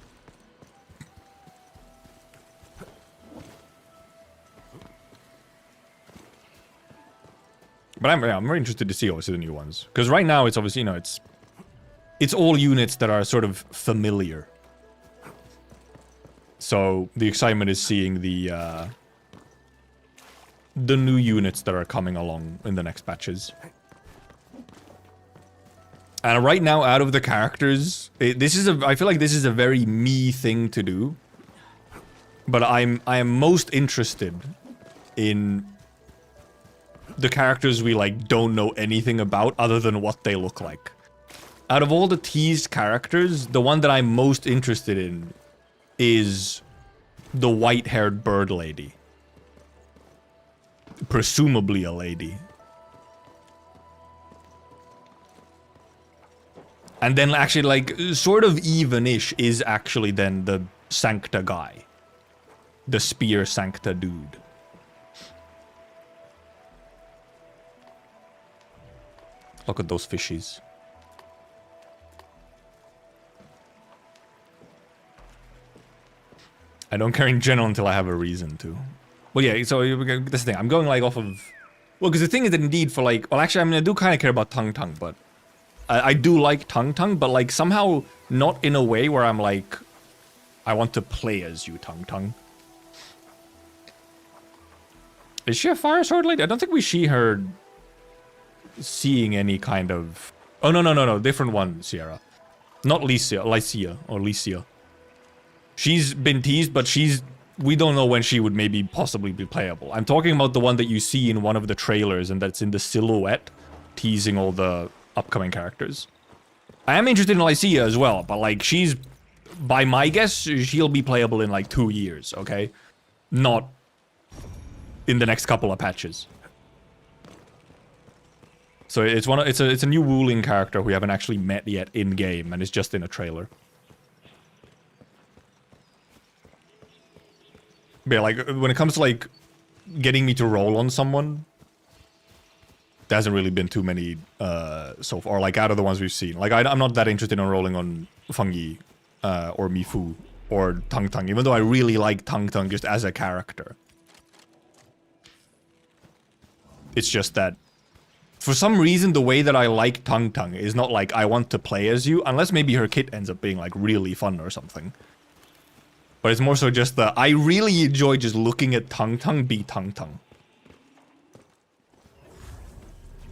But I'm very interested to see obviously the new ones. Because right now it's obviously, you know, it's all units that are sort of familiar. So the excitement is seeing the new units that are coming along in the next patches. And right now, out of the characters, I feel like this is a very me thing to do. But I am most interested in the characters we like don't know anything about other than what they look like. Out of all the teased characters, the one that I'm most interested in is the white-haired bird lady. Presumably a lady. And then actually, like, sort of even-ish is actually then the Sancta guy. The Spear Sancta dude. Look at those fishies. I don't care in general until I have a reason to. Well, yeah, so that's the thing. I'm going, like, off of... Well, because the thing is that indeed for, like... Well, actually, I mean, I do kind of care about Tung Tung, but... I do like Tung Tung, but, like, somehow not in a way where I'm, like... I want to play as you, Tung Tung. Is she a fire sword lady? I don't think we see her... seeing any kind of... Oh, no. Different one, Sierra. Not Lycia. She's been teased, but we don't know when she would maybe possibly be playable. I'm talking about the one that you see in one of the trailers and that's in the silhouette, teasing all the upcoming characters. I am interested in Lycia as well, but like she's, by my guess, she'll be playable in like 2 years, okay? Not in the next couple of patches. So it's a new Wuling character we haven't actually met yet in game, and it's just in a trailer. But yeah, like when it comes to like getting me to roll on someone, there hasn't really been too many so far, like out of the ones we've seen. Like I'm not that interested in rolling on Fungi or Mifu or Tung Tung, even though I really like Tung Tung just as a character. It's just that for some reason, the way that I like Tung Tung is not like I want to play as you, unless maybe her kit ends up being like really fun or something. But it's more so just that I really enjoy just looking at Tung Tung be Tung Tung.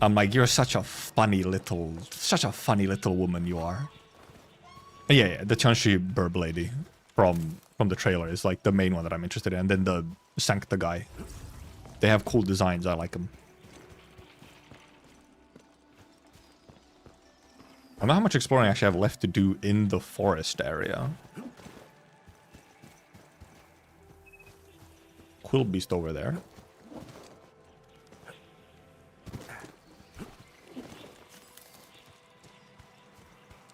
I'm like, you're such a funny little woman you are. And yeah, the Chunshi Burb lady from the trailer is like the main one that I'm interested in. And then the Sancta guy. They have cool designs, I like them. I don't know how much exploring I actually have left to do in the forest area. Quillbeast over there.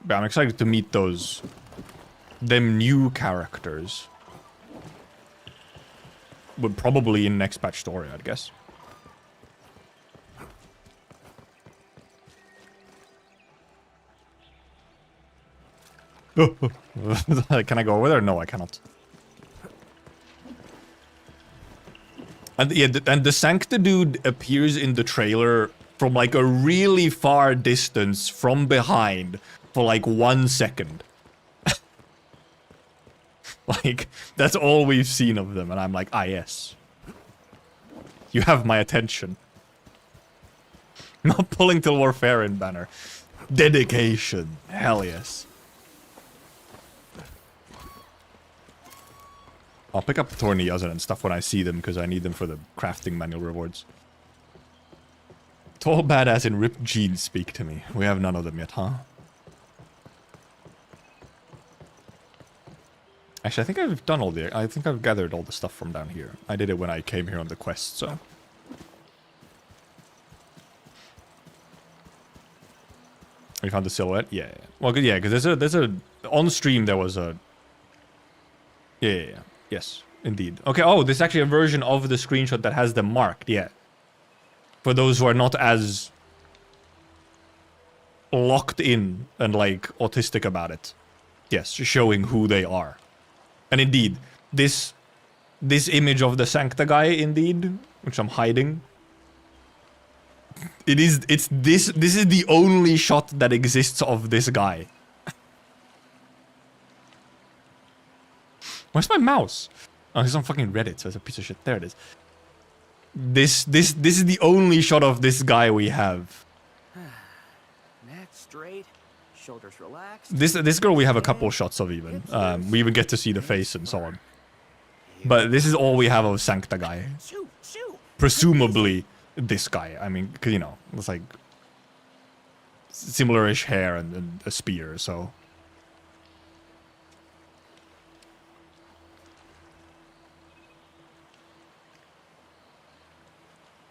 But I'm excited to meet them new characters. But probably in next patch story, I'd guess. Can I go over there? No, I cannot. And yeah, and the Sancta dude appears in the trailer from like a really far distance from behind for like 1 second. Like, that's all we've seen of them, and I'm like, ah yes. You have my attention. Not pulling till warfare in Banner. Dedication. Hell yes. I'll pick up Torniyazan and stuff when I see them, because I need them for the crafting manual rewards. Tall badass in ripped jeans speak to me. We have none of them yet, huh? Actually, I think I've done all the... I think I've gathered all the stuff from down here. I did it when I came here on the quest, so... We found the silhouette? Yeah, yeah. Well, yeah, because there's a... On stream, there was a... Yeah. Yes, indeed. Okay, oh, there's actually a version of the screenshot that has them marked, yeah. For those who are not as... locked in and, like, autistic about it. Yes, showing who they are. And indeed, this image of the Sancta guy, indeed, which I'm hiding... This is the only shot that exists of this guy. Where's my mouse? Oh, he's on fucking Reddit, so it's a piece of shit. There it is. This is the only shot of this guy we have. Neck straight, shoulders relaxed. This girl we have a couple shots of even. We even get to see the face and so on. But this is all we have of Sancta guy. Presumably this guy. I mean, 'cause, you know, it's like similar-ish hair and a spear, so...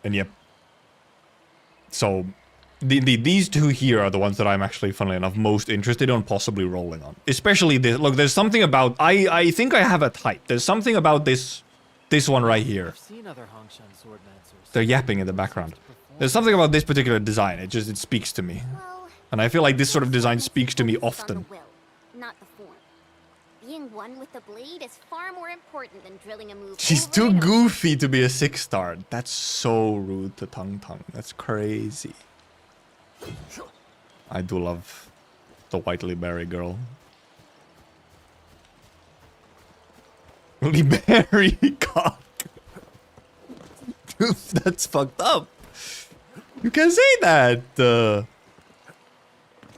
And yep. So, these two here are the ones that I'm actually, funnily enough, most interested in possibly rolling on. Especially this. Look, there's something about... I think I have a type. There's something about this one right here. I've seen other Hongshan swordmancers. They're yapping in the background. There's something about this particular design. It speaks to me. Well, And I feel like this sort of design speaks to me often. on the will, not the form. Being one with the blade is far more important than drilling a move. She's over too and over. goofy to be a 6-star. That's so rude to Tung Tung. That's crazy. I do love the Whiteley Berry girl. Whiteley Berry cock. Dude, that's fucked up. You can say that.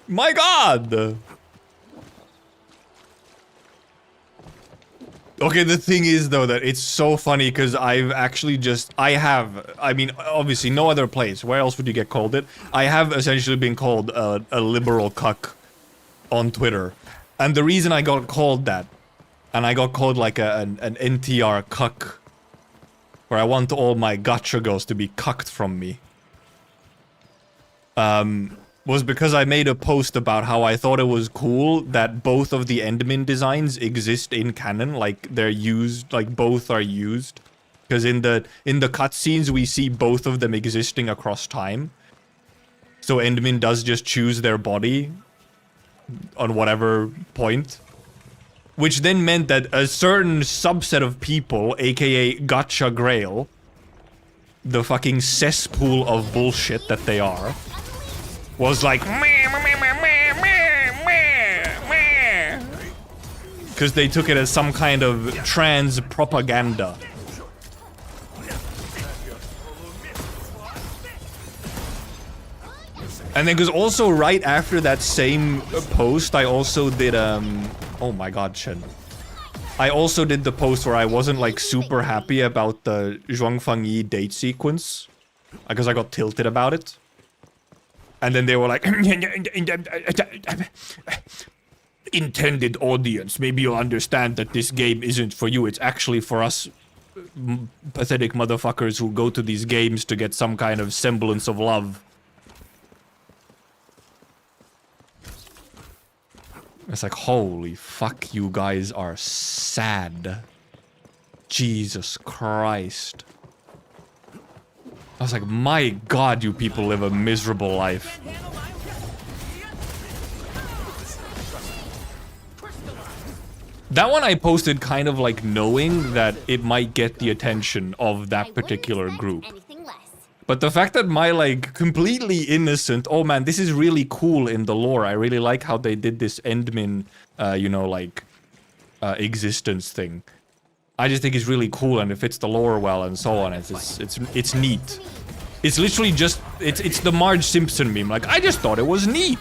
My god. Okay, the thing is, though, that it's so funny because I've actually I mean, obviously, no other place. Where else would you get called it? I have essentially been called a liberal cuck on Twitter. And the reason I got called that, and I got called like an NTR cuck, where I want all my gacha girls to be cucked from me, was because I made a post about how I thought it was cool that both of the Endmin designs exist in canon, like they're used, like both are used. Because in the cutscenes we see both of them existing across time. So Endmin does just choose their body on whatever point. Which then meant that a certain subset of people, aka Gacha Grail, the fucking cesspool of bullshit that they are, was like, because they took it as some kind of trans propaganda. And then, because also right after that same post, I also did, oh my god, Shen. I also did the post where I wasn't, like, super happy about the Zhuang Yi date sequence, because I got tilted about it. And then they were like, intended audience, maybe you'll understand that this game isn't for you, it's actually for us pathetic motherfuckers who go to these games to get some kind of semblance of love. It's like, holy fuck, you guys are sad. Jesus Christ. I was like, my god, you people live a miserable life. That one I posted kind of like knowing that it might get the attention of that particular group. But the fact that my, like, completely innocent, oh man, this is really cool in the lore. I really like how they did this Endmin, you know, like, existence thing. I just think it's really cool and it fits the lore well and so on. It's neat. It's literally just, it's the Marge Simpson meme. Like, I just thought it was neat.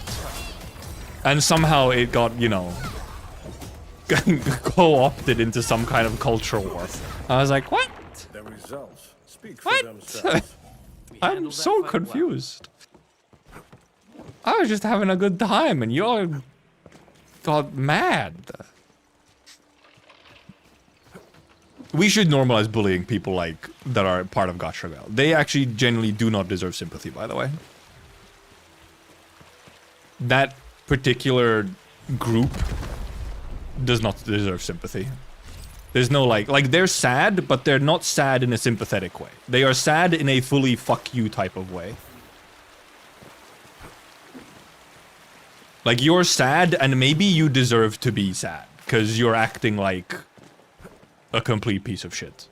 And somehow it got, you know, co-opted into some kind of cultural war. I was like, what? The results speak for What? themselves. I'm handled that so fight confused. I was just having a good time and y'all got mad. We should normalize bullying people like that are part of Gotcha. They actually genuinely do not deserve sympathy, by the way. That particular group does not deserve sympathy. There's no like they're sad, but they're not sad in a sympathetic way. They are sad in a fully fuck you type of way. Like, you're sad and maybe you deserve to be sad because you're acting like a complete piece of shit.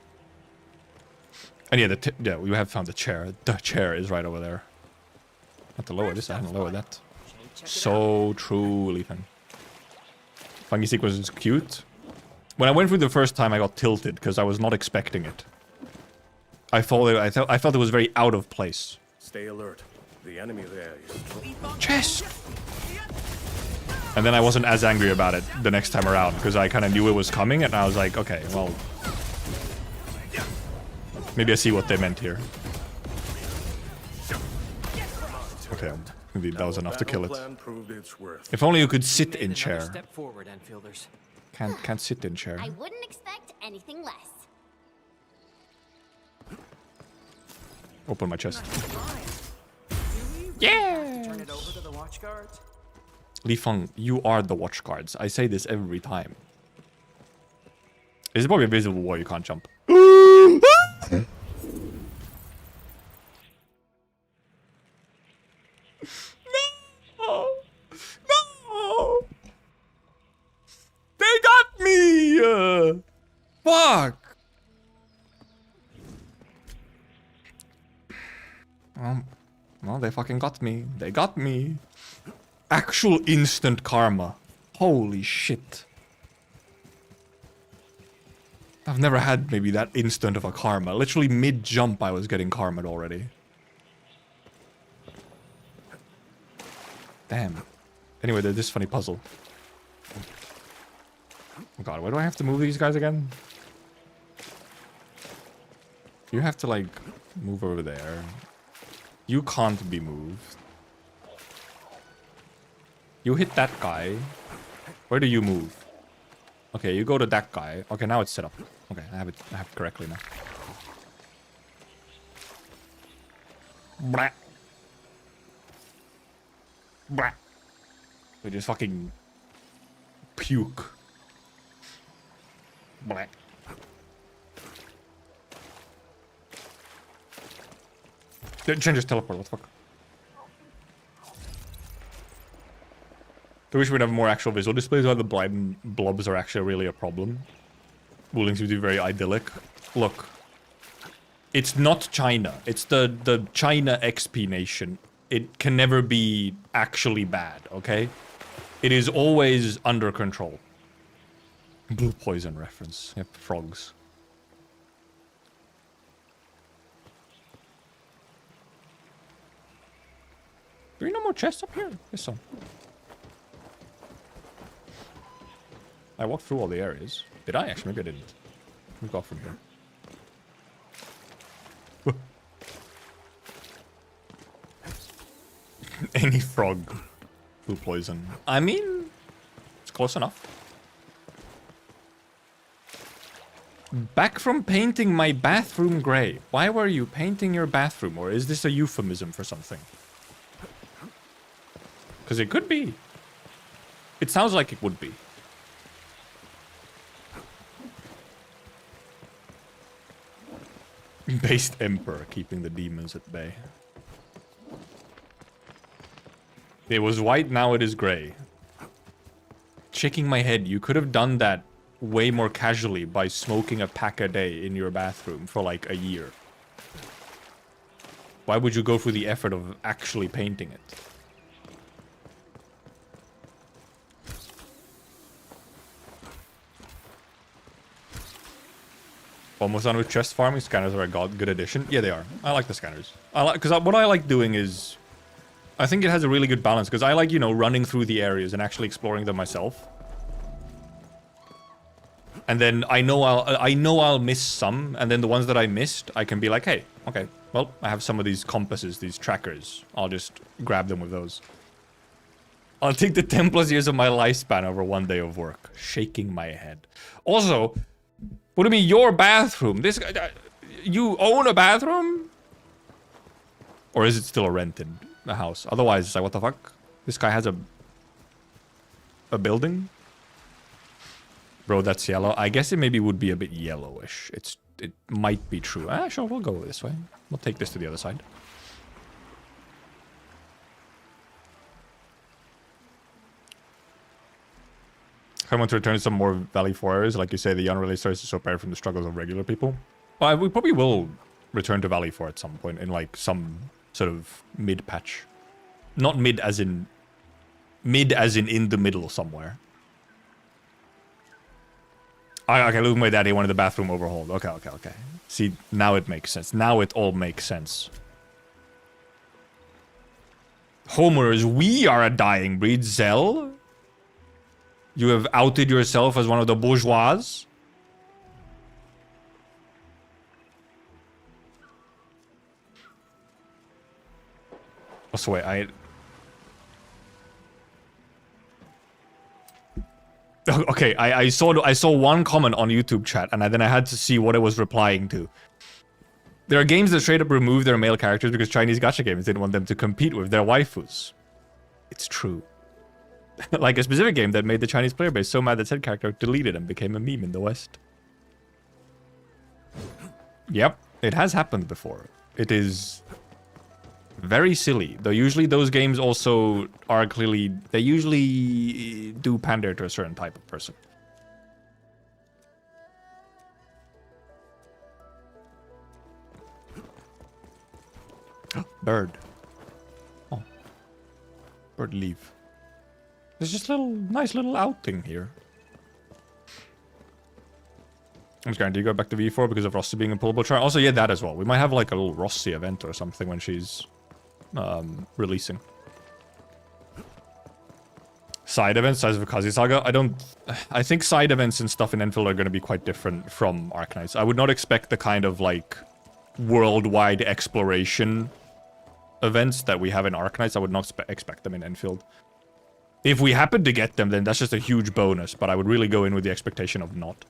And yeah, yeah, we have found the chair. The chair is right over there. I have to lower this. I haven't lowered that. So true, Ethan. Funky sequence is cute. When I went through the first time, I got tilted because I was not expecting it. I felt it was very out of place. Stay alert. The enemy there is... Chest! And then I wasn't as angry about it the next time around because I kind of knew it was coming and I was like, okay, well, maybe I see what they meant here. Okay, maybe that was enough to kill it. If only you could sit in chair. Step forward, Enfielders. Can't sit in chair. I wouldn't expect anything less. Open my chest. Yeah! Turn it over to the watch guards? Li Feng, you are the watch guards. I say this every time. This is probably a visible wall you can't jump. No! No! They got me! Fuck! Well, they fucking got me. They got me. Actual instant karma. Holy shit. I've never had maybe that instant of a karma. Literally mid-jump I was getting karma'd already. Damn. Anyway, there's this funny puzzle. Oh god, why do I have to move these guys again? You have to, like, move over there. You can't be moved. You hit that guy. Where do you move? Okay, you go to that guy. Okay, now it's set up. Okay, I have it correctly now. Blah. Blah. We just fucking puke. Blah. Change his teleport, what the fuck? I wish we'd have more actual visual displays where the blobs are actually really a problem. Ruling seems to be very idyllic. Look. It's not China. It's the China XP nation. It can never be actually bad, okay? It is always under control. Blue poison reference. Yep, frogs. Do we no more chests up here? Yes, some. I walked through all the areas. Did I? Actually, maybe I didn't. We got from here. Any frog. Blue poison. I mean, it's close enough. Back from painting my bathroom grey. Why were you painting your bathroom? Or is this a euphemism for something? Because it could be. It sounds like it would be. Based Emperor, keeping the demons at bay. It was white, now it is grey. Shaking my head, you could have done that way more casually by smoking a pack a day in your bathroom for like a year. Why would you go through the effort of actually painting it? Almost done with chest farming. Scanners are a good addition. Yeah, they are. I like the scanners. Because what I like doing is, I think it has a really good balance. Because I like, you know, running through the areas and actually exploring them myself. And then I know I'll miss some, and then the ones that I missed, I can be like, hey, okay, Well, I have some of these compasses, these trackers. I'll just grab them with those. I'll take the 10 plus years of my lifespan over 1 day of work. Shaking my head. Also, what do you mean your bathroom? This guy, you own a bathroom? Or is it still a rented house? Otherwise, it's like, what the fuck? This guy has a building? Bro, that's yellow. I guess it maybe would be a bit yellowish. It might be true. Ah, sure, we'll go this way. We'll take this to the other side. I want to return to some more Valley 4 areas. Like you say, the unreleased stories are so apart from the struggles of regular people. Well, we probably will return to Valley 4 at some point in like some sort of mid-patch. Not mid as in the middle somewhere. Okay, look, my daddy wanted the bathroom overhauled. Okay. See, now it makes sense. Now it all makes sense. Homer's, we are a dying breed, Zell. You have outed yourself as one of the bourgeois. Oh, so wait, okay, I saw one comment on YouTube chat, and then I had to see what it was replying to. There are games that straight up remove their male characters because Chinese gacha games didn't want them to compete with their waifus. It's true. Like a specific game that made the Chinese player base so mad that said character deleted and became a meme in the West. Yep, it has happened before. It is very silly. Though usually those games also are clearly... They usually do pander to a certain type of person. Bird. Oh. Bird leave. There's just a nice little outing here. I'm just going to go back to V4 because of Rossi being a pullable trial. Also, yeah, that as well. We might have like a little Rossi event or something when she's releasing. Side events, size of a Kazi Saga. I think side events and stuff in Enfield are going to be quite different from Arknights. I would not expect the kind of like worldwide exploration events that we have in Arknights. I would not expect them in Enfield. If we happen to get them, then that's just a huge bonus, but I would really go in with the expectation of not.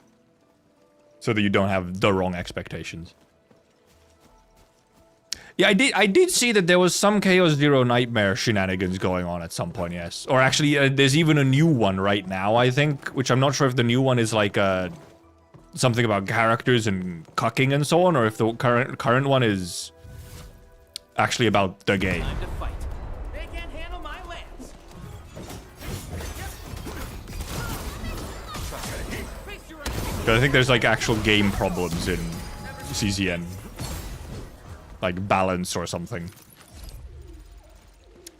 So that you don't have the wrong expectations. Yeah, I did see that there was some Chaos Zero Nightmare shenanigans going on at some point, yes. Or actually, there's even a new one right now, I think, which I'm not sure if the new one is like something about characters and cucking and so on, or if the current one is actually about the game. Time to fight. They can't handle my lance. Because I think there's like actual game problems in CZN. Like balance or something.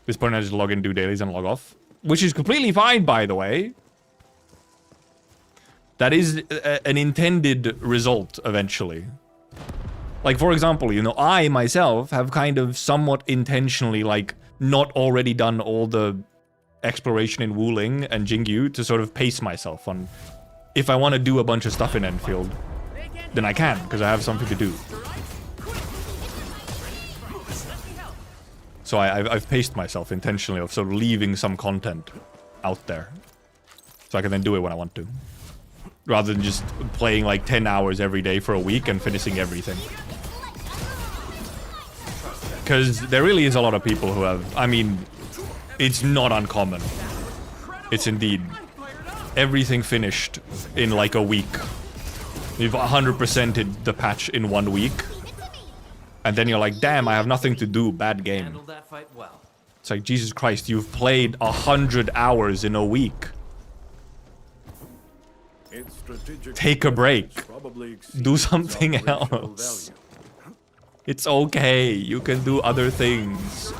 This point I just log in, do dailies, and log off. Which is completely fine, by the way. That is an intended result, eventually. Like, for example, you know, I, myself, have kind of somewhat intentionally, like, not already done all the exploration in Wuling and Jingyu to sort of pace myself on... If I want to do a bunch of stuff in Enfield, then I can, because I have something to do. So I've paced myself intentionally of sort of leaving some content out there. So I can then do it when I want to. Rather than just playing like 10 hours every day for a week and finishing everything. Because there really is a lot of people who have... I mean, it's not uncommon. It's indeed everything finished in like a week. You've 100%ed the patch in 1 week. And then you're like, damn, I have nothing to do. Bad game. Handled that fight well. It's like, Jesus Christ, you've played 100 hours in a week. Take a break. Do something else. It's okay. You can do other things.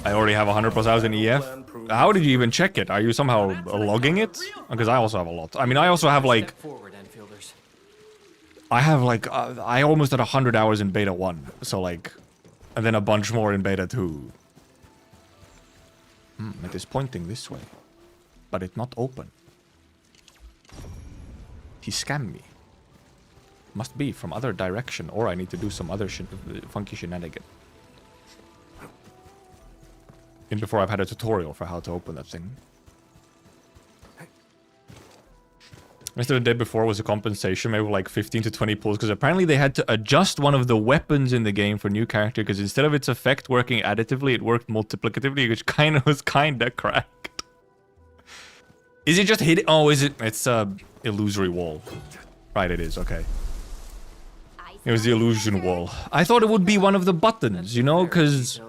I already have 100 plus hours in EF. How did you even check it? Are you somehow logging it? Because I also have a lot. I mean, I also have like... Forward, Enfielders. I have like... I almost had 100 hours in Beta 1. So like... And then a bunch more in Beta 2. It is pointing this way. But it's not open. he scam me? Must be from other direction, or I need to do some other funky shenanigan. And before I've had a tutorial for how to open that thing. Instead of the day before was a compensation, maybe like 15 to 20 pulls, because apparently they had to adjust one of the weapons in the game for new character, because instead of its effect working additively, it worked multiplicatively, which was kinda cracked. Is it just hit? Oh, is it? It's a illusory wall. Right, it is. Okay. It was the illusion wall. I thought it would be one of the buttons, you know, because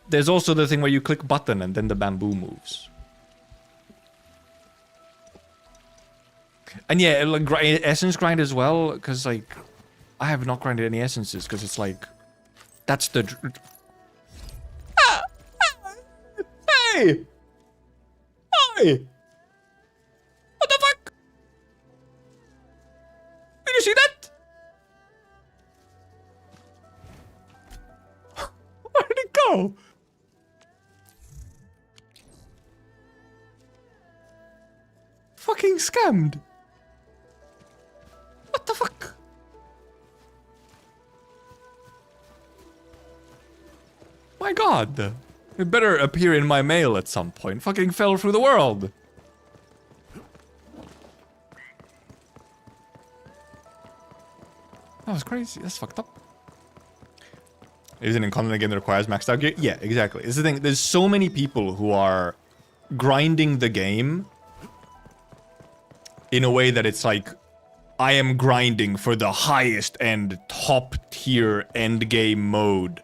there's also the thing where you click button and then the bamboo moves. And yeah, like essence grind as well, because like I have not grinded any essences, because it's like that's the. Hey! Hey! What the fuck? Did you see that? Where did it go? Fucking scammed. What the fuck? My god. It better appear in my mail at some point. Fucking fell through the world. That was crazy. That's fucked up. Isn't in content again that requires maxed out gear? Yeah, exactly. It's the thing. There's so many people who are grinding the game in a way that it's like, I am grinding for the highest end, top tier end game mode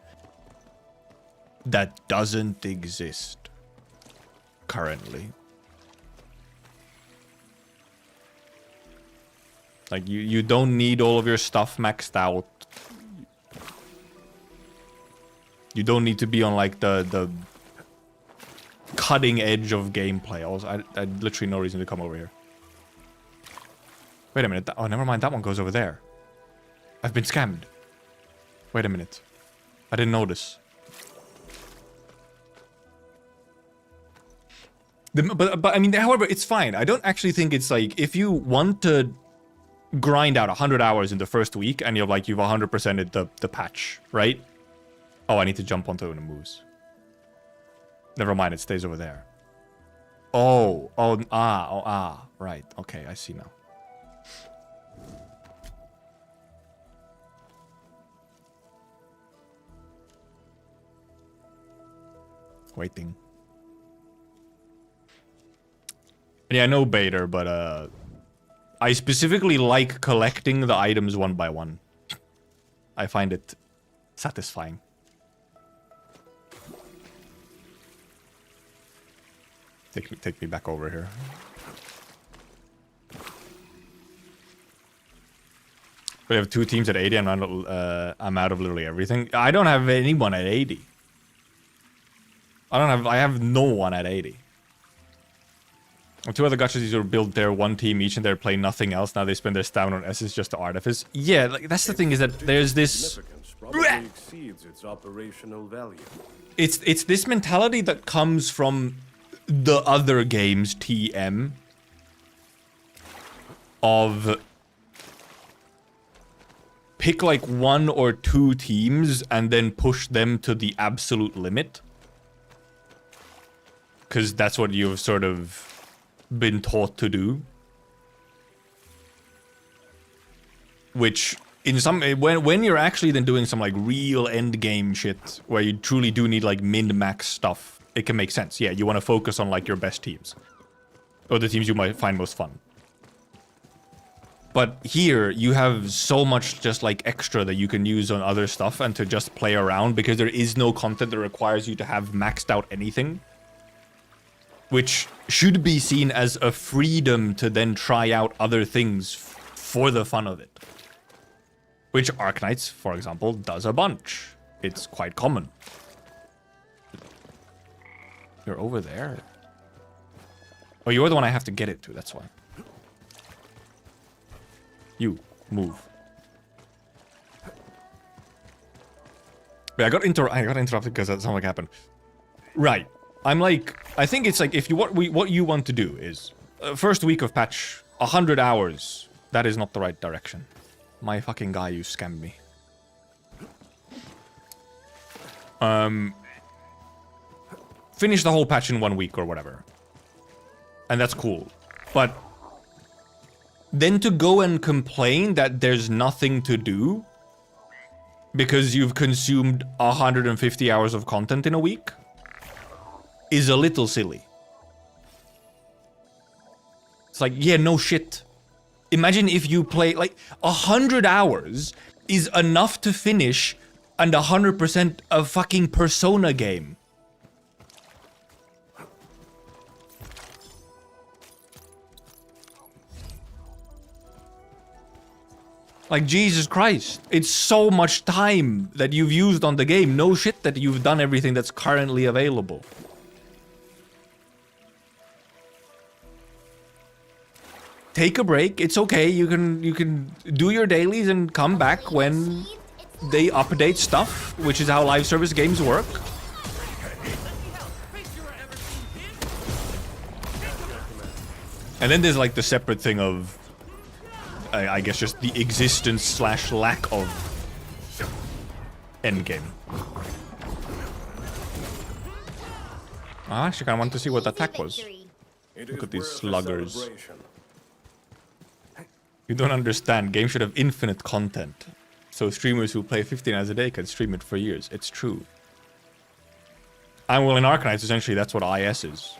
that doesn't exist currently. Like you don't need all of your stuff maxed out. You don't need to be on like the cutting edge of gameplay. I had literally no reason to come over here. Wait a minute. Oh, never mind. That one goes over there. I've been scammed. Wait a minute. I didn't notice. But I mean, however, it's fine. I don't actually think it's like, if you want to grind out 100 hours in the first week and you're like, you've 100%ed the patch, right? Oh, I need to jump onto it when it moves. Never mind, it stays over there. Right. Okay, I see now. Waiting. Yeah, no Bader, but I specifically like collecting the items one by one. I find it satisfying. Take me back over here. We have 2 teams at 80 and I'm out of literally everything. I don't have anyone at 80. I have no one at 80. 2 other gachas who build their 1 team each and they're playing nothing else. Now they spend their stamina on essence just to artifice. Yeah, like that's the thing, is that there's this probably exceeds its operational value. It's this mentality that comes from the other games TM of pick like 1 or 2 teams and then push them to the absolute limit. Because that's what you've sort of been taught to do. Which, in some... When you're actually then doing some, like, real endgame shit, where you truly do need, like, min-max stuff, it can make sense. Yeah, you want to focus on, like, your best teams. Or the teams you might find most fun. But here, you have so much just, like, extra that you can use on other stuff and to just play around, because there is no content that requires you to have maxed out anything. Which should be seen as a freedom to then try out other things for the fun of it. Which Arknights, for example, does a bunch. It's quite common. You're over there. Oh, you're the one I have to get it to, that's why. You, move. Wait, I got interrupted because that something happened. Right. I'm like, I think it's like, if you what you want to do is, first week of patch 100 hours. That is not the right direction. My fucking guy, you scammed me. Finish the whole patch in 1 week or whatever. And that's cool. But then to go and complain that there's nothing to do because you've consumed 150 hours of content in a week is a little silly. It's like, yeah, no shit. Imagine if you play, like, 100 hours is enough to finish and 100% a fucking Persona game. Like, Jesus Christ. It's so much time that you've used on the game. No shit that you've done everything that's currently available. Take a break. It's okay. You can do your dailies and come back when they update stuff, which is how live service games work. And then there's like the separate thing of I guess just the existence slash lack of endgame. I actually kind of want to see what the attack was. Look at these sluggers. You don't understand. Games should have infinite content. So streamers who play 15 hours a day can stream it for years. It's true. And well, in Arknights, essentially, that's what IS is.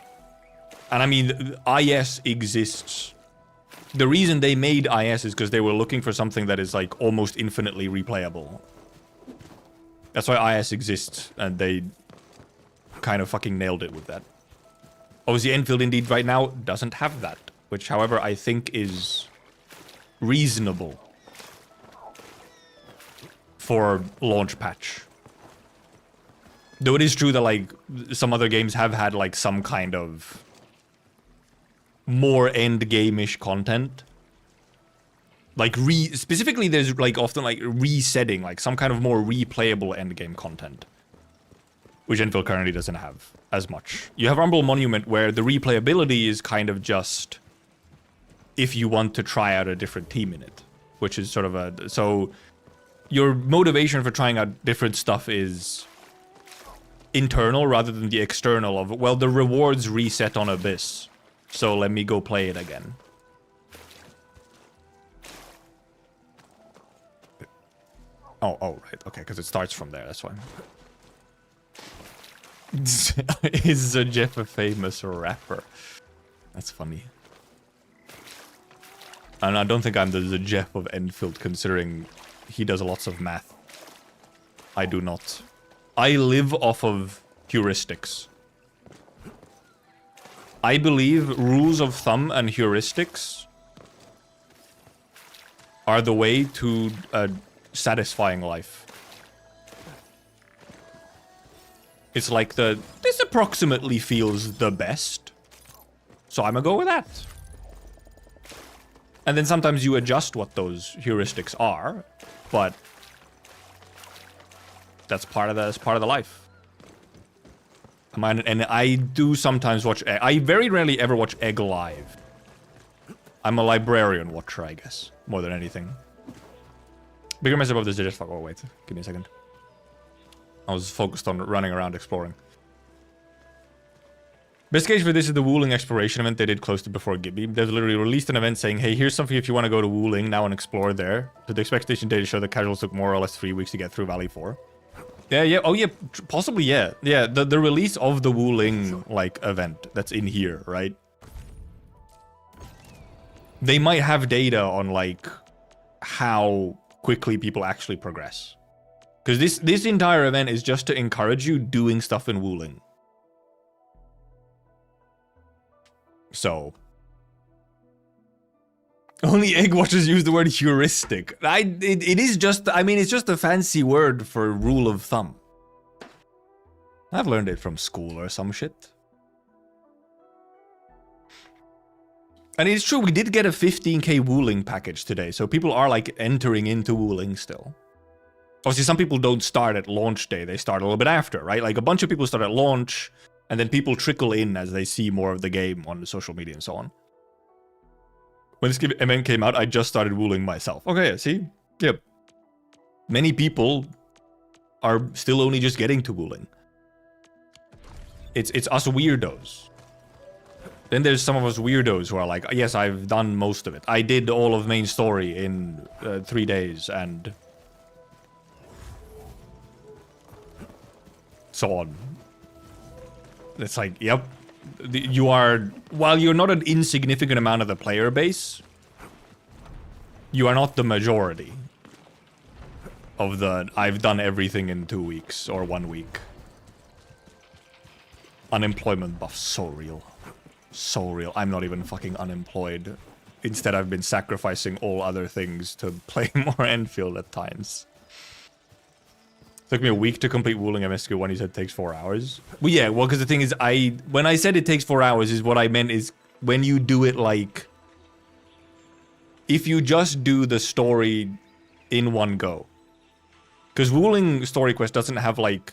And I mean, IS exists. The reason they made IS is because they were looking for something that is like almost infinitely replayable. That's why IS exists, and they kind of fucking nailed it with that. Obviously, Enfield indeed right now doesn't have that, which, however, I think is reasonable for launch patch. Though it is true that like some other games have had like some kind of more end game-ish content. Like specifically there's like often like resetting, like some kind of more replayable end game content. Which Enfield currently doesn't have as much. You have Umbral Monument where the replayability is kind of just if you want to try out a different team in it. Which is sort of a... So your motivation for trying out different stuff is internal rather than the external of, well, the rewards reset on Abyss. So let me go play it again. Oh, right. Okay, because it starts from there. That's why. Is Jeff a famous rapper? That's funny. And I don't think I'm the Jeff of Enfield, considering he does lots of math. I do not. I live off of heuristics. I believe rules of thumb and heuristics are the way to a satisfying life. It's like this approximately feels the best, so I'm gonna go with that. And then sometimes you adjust what those heuristics are, but that's part of the life. And I do sometimes watch... I very rarely ever watch Egg live. I'm a librarian watcher, I guess. More than anything. Bigger mess above this. Just fuck. Oh, wait. Give me a second. I was focused on running around exploring. Best case for this is the Wooling exploration event they did close to before Gibby. They've literally released an event saying, hey, here's something if you want to go to Wooling now and explore there. So the expectation data show that casuals took more or less 3 weeks to get through Valley 4. Yeah. Oh, yeah. Possibly, yeah. Yeah, the release of the Wooling, like, event that's in here, right? They might have data on, like, how quickly people actually progress. Because this entire event is just to encourage you doing stuff in Wooling. So... Only egg watchers use the word heuristic. It is just, I mean, it's just a fancy word for rule of thumb. I've learned it from school or some shit. And it's true, we did get a 15k Wooling package today, so people are like entering into Wooling still. Obviously, some people don't start at launch day, they start a little bit after, right? Like a bunch of people start at launch, and then people trickle in as they see more of the game on the social media and so on. When this event came out, I just started wooling myself. Okay, see? Yep. Many people are still only just getting to wooling. It's us weirdos. Then there's some of us weirdos who are like, yes, I've done most of it. I did all of main story in 3 days and so on. It's like, yep. You are, while you're not an insignificant amount of the player base, you are not the majority of the I've done everything in 2 weeks or 1 week. Unemployment buff, so real. So real. I'm not even fucking unemployed. Instead, I've been sacrificing all other things to play more Enfield at times. Took me a week to complete wooling MSQ1. He said it takes 4 hours. Well, yeah, well, because the thing is, when I said it takes 4 hours, is what I meant is when you do it like, if you just do the story in one go. Because wooling story quest doesn't have like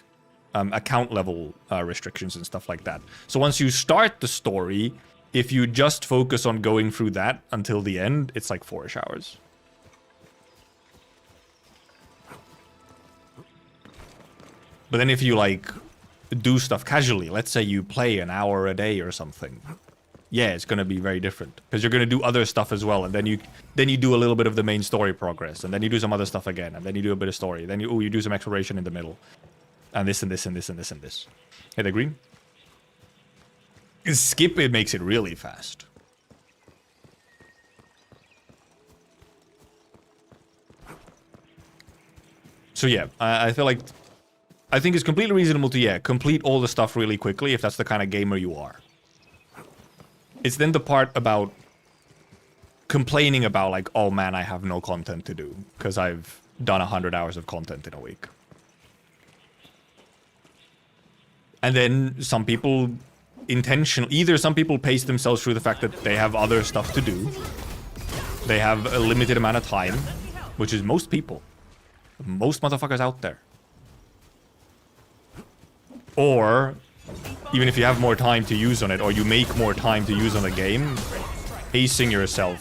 account level restrictions and stuff like that. So once you start the story, if you just focus on going through that until the end, it's like 4-ish hours. But then if you like do stuff casually, let's say you play an hour a day or something, yeah, it's gonna be very different because you're gonna do other stuff as well, and then you do a little bit of the main story progress, and then you do some other stuff again, and then you do a bit of story, then you do some exploration in the middle, and this and this and this and this and this. Hey, the green. Skip it makes it really fast. So yeah, I feel like I think it's completely reasonable to complete all the stuff really quickly if that's the kind of gamer you are. It's then the part about complaining about like, oh man, I have no content to do because I've done 100 hours of content in a week. And then some people either some people pace themselves through the fact that they have other stuff to do. They have a limited amount of time, which is most people. Most motherfuckers out there. Or, even if you have more time to use on it, or you make more time to use on the game, pacing yourself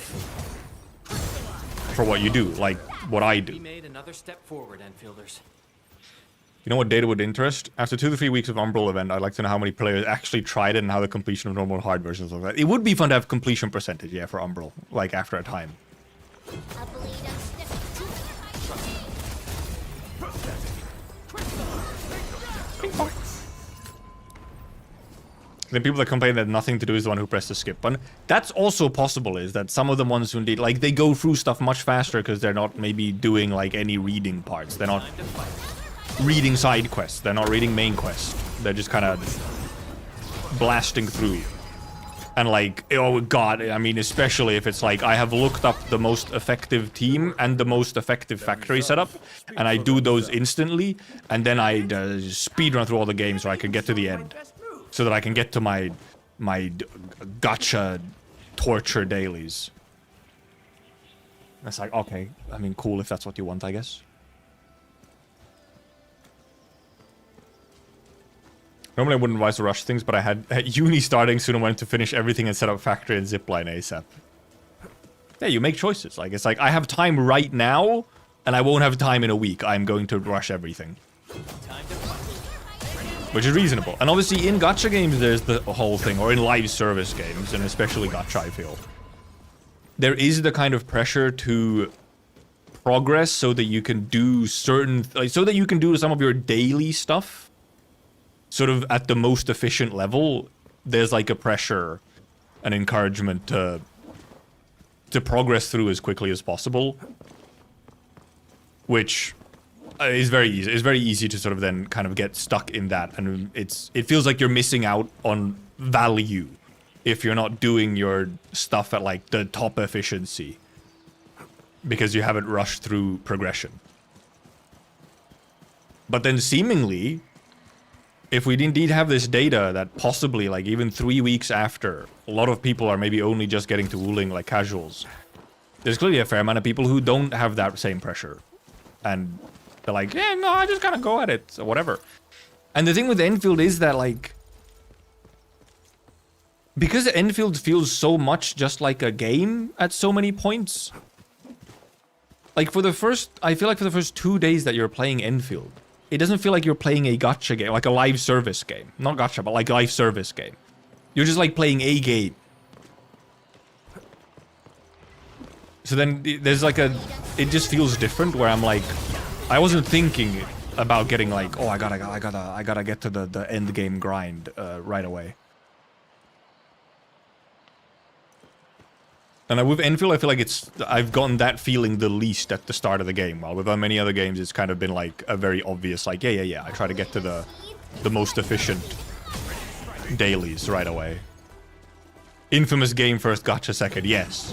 for what you do, like what I do. We made another step forward, Enfielders. You know what data would interest? After 2 to 3 weeks of Umbral event, I'd like to know how many players actually tried it and how the completion of normal hard versions look like. It would be fun to have completion percentage, yeah, for Umbral, like after a time. The people that complain that nothing to do is the one who pressed the skip button. That's also possible, is that some of the ones who indeed, like, they go through stuff much faster because they're not maybe doing, like, any reading parts. They're not reading side quests. They're not reading main quests. They're just kind of blasting through. And, like, oh god, I mean, especially if it's like, I have looked up the most effective team and the most effective factory setup, and I do those instantly, and then I speedrun through all the games so I can get to the end. So that I can get to my gotcha torture dailies. That's like, okay, I mean, cool if that's what you want, I guess. Normally I wouldn't advise to rush things, but I had uni starting soon and wanted to finish everything and set up factory and zipline ASAP. Yeah, you make choices. Like, it's like, I have time right now, and I won't have time in a week. I'm going to rush everything. Which is reasonable. And obviously in gacha games there's the whole thing, or in live service games, and especially gacha, I feel. There is the kind of pressure to progress so that you can do certain, like, so that you can do some of your daily stuff sort of at the most efficient level. There's like a pressure, an encouragement to progress through as quickly as possible, which is very easy. It's very easy to sort of then kind of get stuck in that, and it feels like you're missing out on value if you're not doing your stuff at like the top efficiency because you haven't rushed through progression. But then seemingly, if we indeed have this data that possibly like even 3 weeks after, a lot of people are maybe only just getting to wooling like casuals, there's clearly a fair amount of people who don't have that same pressure, and they're like, yeah, no, I just gotta go at it, or whatever. And the thing with Enfield is that, like, Because Enfield feels so much just like a game at so many points. Like I feel like for the first 2 days that you're playing Enfield, it doesn't feel like you're playing a gacha game, like a live service game. Not gacha, but like a live service game. You're just like playing a game. So then there's like it just feels different where I'm like, I wasn't thinking about getting like, oh, I gotta get to the end game grind right away. And with Enfield, I feel like I've gotten that feeling the least at the start of the game. While with many other games, it's kind of been like a very obvious, like, yeah. I try to get to the most efficient dailies right away. Infamous game first, gacha second, yes.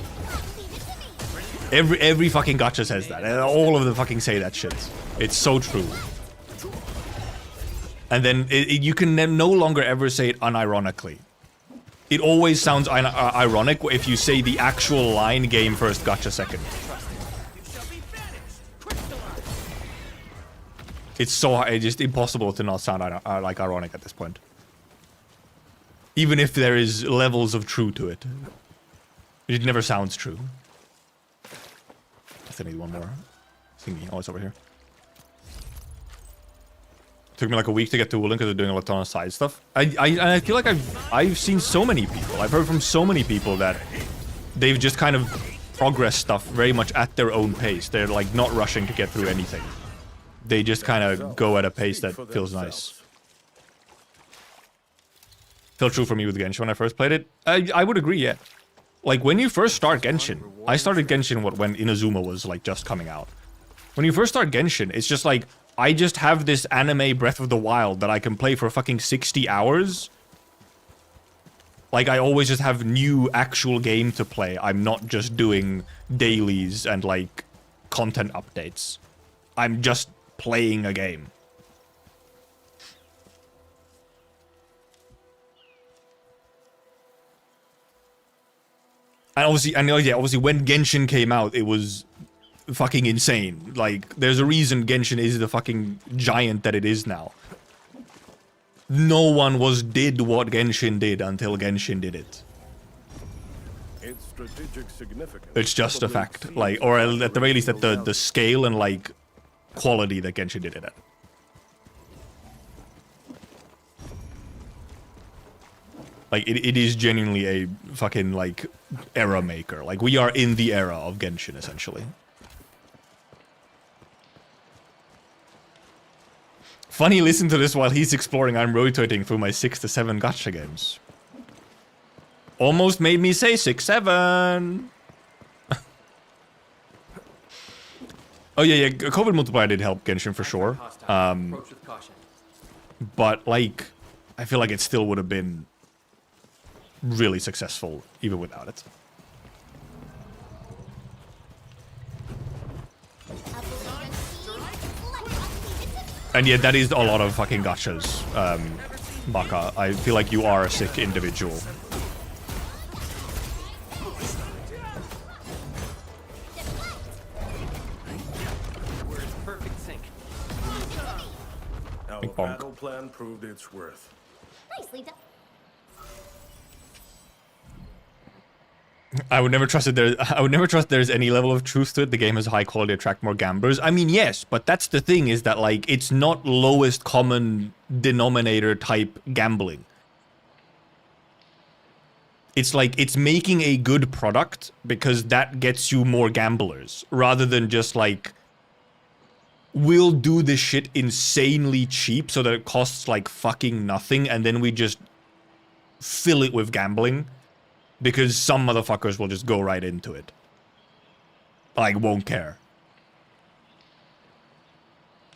Every fucking gacha says that. And all of them fucking say that shit. It's so true. And then you can no longer ever say it unironically. It always sounds ironic if you say the actual line, game first, gacha second. It's just impossible to not sound like ironic at this point. Even if there is levels of true to it. It never sounds true. I still need one more thingy. Oh, it's over here. Took me like a week to get to Woolen because they're doing a ton of side stuff. I feel like I've seen so many people. I've heard from so many people that they've just kind of progressed stuff very much at their own pace. They're like not rushing to get through anything. They just kind of go at a pace that feels nice. Felt true for me with Genshin when I first played it. I would agree, yeah. Like when you first start Genshin, I started Genshin when Inazuma was like just coming out. When you first start Genshin, it's just like, I just have this anime Breath of the Wild that I can play for fucking 60 hours. Like, I always just have new actual game to play. I'm not just doing dailies and, like, content updates. I'm just playing a game. And obviously when Genshin came out, it was fucking insane. Like, there's a reason Genshin is the fucking giant that it is now. No one did what Genshin did until Genshin did it. Its strategic significance. It's just a fact. Like, or at the very least, at the scale and, like, quality that Genshin did it at. Like, it is genuinely a fucking, like, era maker. Like, we are in the era of Genshin, essentially. Funny, listen to this while he's exploring. I'm rotating through my 6 to 7 gacha games. Almost made me say 6, 7. Oh yeah. COVID multiplier did help Genshin for sure. But like, I feel like it still would have been really successful even without it. And yet, that is a lot of fucking gachas, Baka. I feel like you are a sick individual. We're in perfect sync. Our battle plan proved its worth. Nicely done. I would never trust there's any level of truth to it. The game has high quality, attract more gamblers. I mean, yes, but that's the thing, is that like it's not lowest common denominator type gambling. It's like it's making a good product because that gets you more gamblers, rather than just like, we'll do this shit insanely cheap so that it costs like fucking nothing, and then we just fill it with gambling. Because some motherfuckers will just go right into it. Like, won't care.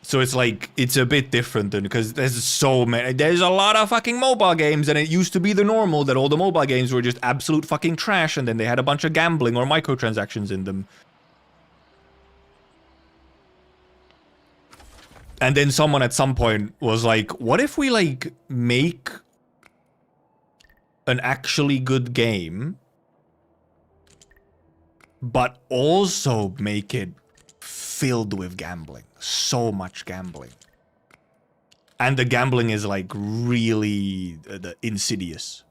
So it's like, it's a bit different than, because there's a lot of fucking mobile games, and it used to be the normal that all the mobile games were just absolute fucking trash, and then they had a bunch of gambling or microtransactions in them. And then someone at some point was like, what if we like make an actually good game, but also make it filled with gambling. So much gambling. And the gambling is like really insidious.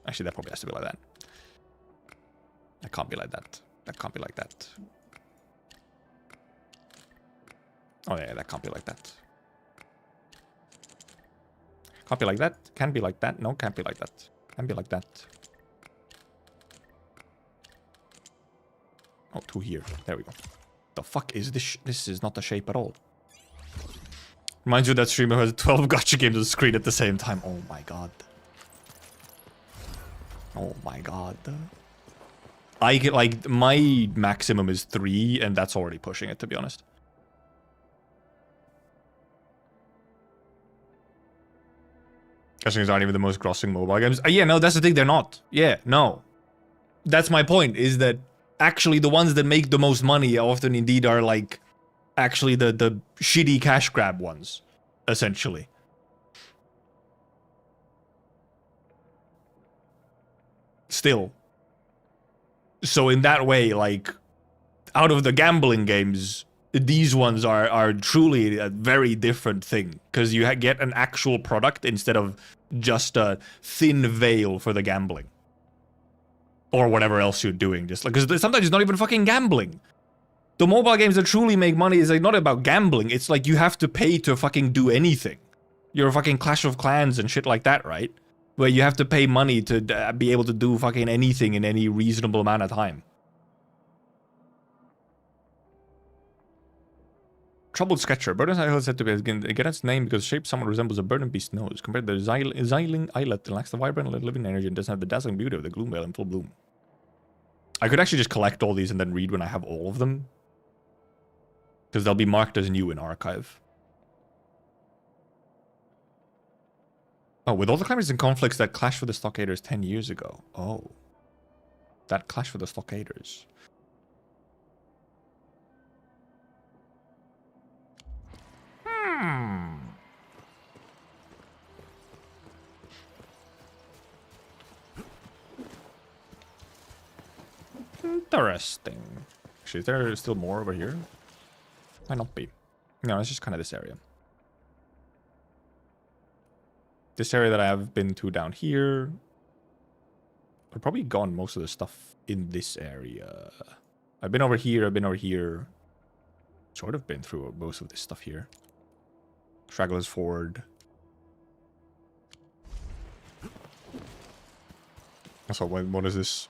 Actually, that probably has to be like that. That can't be like that. That can't be like that. Oh yeah, that can't be like that. Can't be like that. Can't be like that. No, can't be like that. Can't be like that. Oh, 2 here. There we go. The fuck is this? This is not the shape at all. Reminds you of that streamer who has 12 gacha games on the screen at the same time. Oh my god. Oh my god. I get like my maximum is 3, and that's already pushing it, to be honest. Guessing aren't even the most grossing mobile games. Yeah, no, that's the thing. They're not. Yeah, no. That's my point. Is that actually the ones that make the most money often indeed are like actually the shitty cash grab ones, essentially. Still. So in that way, like, out of the gambling games, these ones are truly a very different thing. Because you get an actual product instead of just a thin veil for the gambling. Or whatever else you're doing. Just like, because sometimes it's not even fucking gambling. The mobile games that truly make money is like not about gambling. It's like you have to pay to fucking do anything. You're a fucking Clash of Clans and shit like that, right? Where you have to pay money to be able to do fucking anything in any reasonable amount of time. Troubled Sketcher. Burden's Isle is said to get its name because the shape somewhat resembles a burden beast's nose. Compared to the Xiling Islet, it lacks the vibrant living energy and doesn't have the dazzling beauty of the Gloom Vale in full bloom. I could actually just collect all these and then read when I have all of them. Because they'll be marked as new in Archive. Oh, with all the climbers and conflicts that clashed with the Stockaders 10 years ago. Oh. That clashed with the Stockaders. Interesting. Actually, is there still more over here? Might not be. No, it's just kind of this area. This area that I have been to down here. I've probably gone most of the stuff in this area. I've been over here, I've been over here. Sort of been through most of this stuff here. Straggler's Ford. So what is this?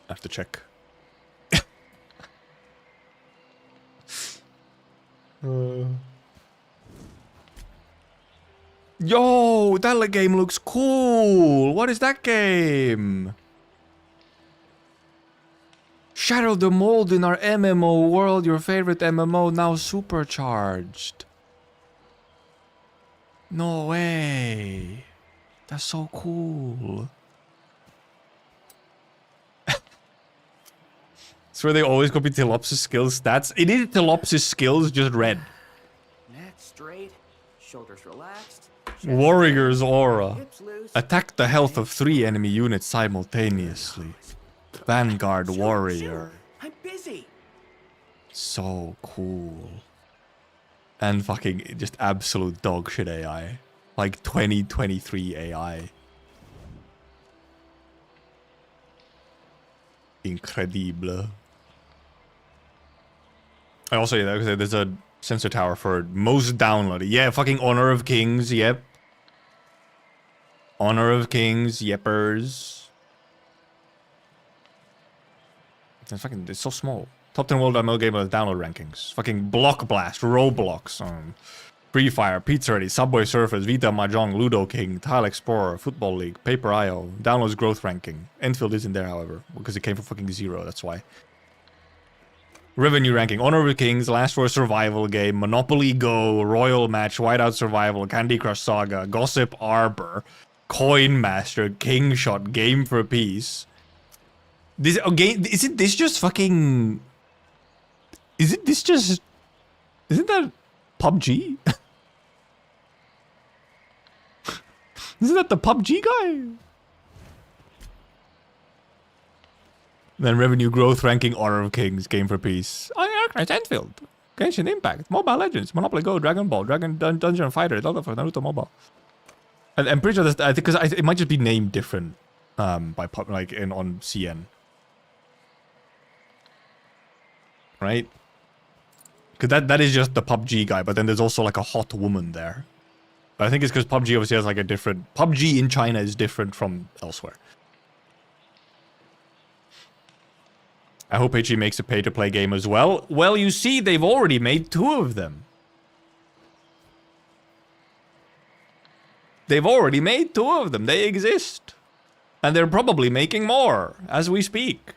I have to check. Yo, that game looks cool. What is that game? Shadow the Mold in our MMO world, your favorite MMO, now supercharged. No way. That's so cool. It's where they always copy Telopsis skills stats. It is Telopsis skills, just red. Neck straight, shoulders relaxed. Warrior's Aura. Hips loose. Attack the health of 3 enemy units simultaneously. Vanguard Warrior. I'm busy. So cool. And fucking just absolute dog shit AI. Like 2023 AI. Incredible. I also, yeah, there's a sensor tower for most downloaded. Yeah, fucking Honor of Kings, yep. Honor of Kings, yeppers. It's so small. Top 10 world ML game with download rankings. Fucking Block Blast, Roblox, Free Fire, Pizza Ready, Subway Surfers, Vita Mahjong, Ludo King, Tile Explorer, Football League, Paper IO, downloads growth ranking. Enfield isn't there, however, because it came from fucking 0, that's why. Revenue ranking, Honor of the Kings, Last for Survival Game, Monopoly Go, Royal Match, Whiteout Survival, Candy Crush Saga, Gossip Arbor, Coin Master, King Shot, Game for Peace. This game, isn't this just fucking... Isn't this just... Isn't that PUBG? Isn't that the PUBG guy? Then revenue growth ranking, Honor of Kings, Game for Peace. Oh, Arknights Endfield. Genshin Impact, Mobile Legends, Monopoly Go, Dragon Ball, Dungeon Fighter, Naruto Mobile. I'm pretty sure that's, I think, because it might just be named different by like on CN. Right? Because that is just the PUBG guy, but then there's also like a hot woman there. But I think it's because PUBG obviously has like a different... PUBG in China is different from elsewhere. I hope HE makes a pay-to-play game as well. Well, you see, they've already made 2 of them. They've already made 2 of them. They exist. And they're probably making more as we speak.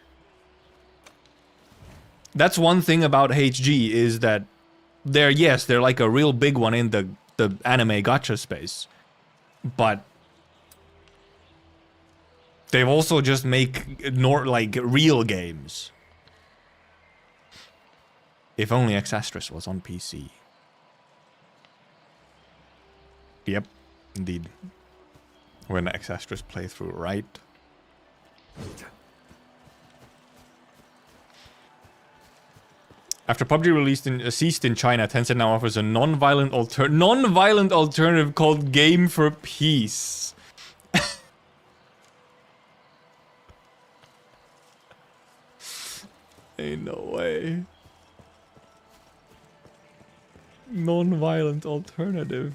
That's one thing about HG is that they're like a real big one in the anime gacha space. But they've also just make like real games. If only X-Astris was on PC. Yep, indeed. We're in the X-Astris playthrough, right? After PUBG ceased in China, Tencent now offers a non-violent alternative called Game for Peace. Ain't no way. Non-violent alternative.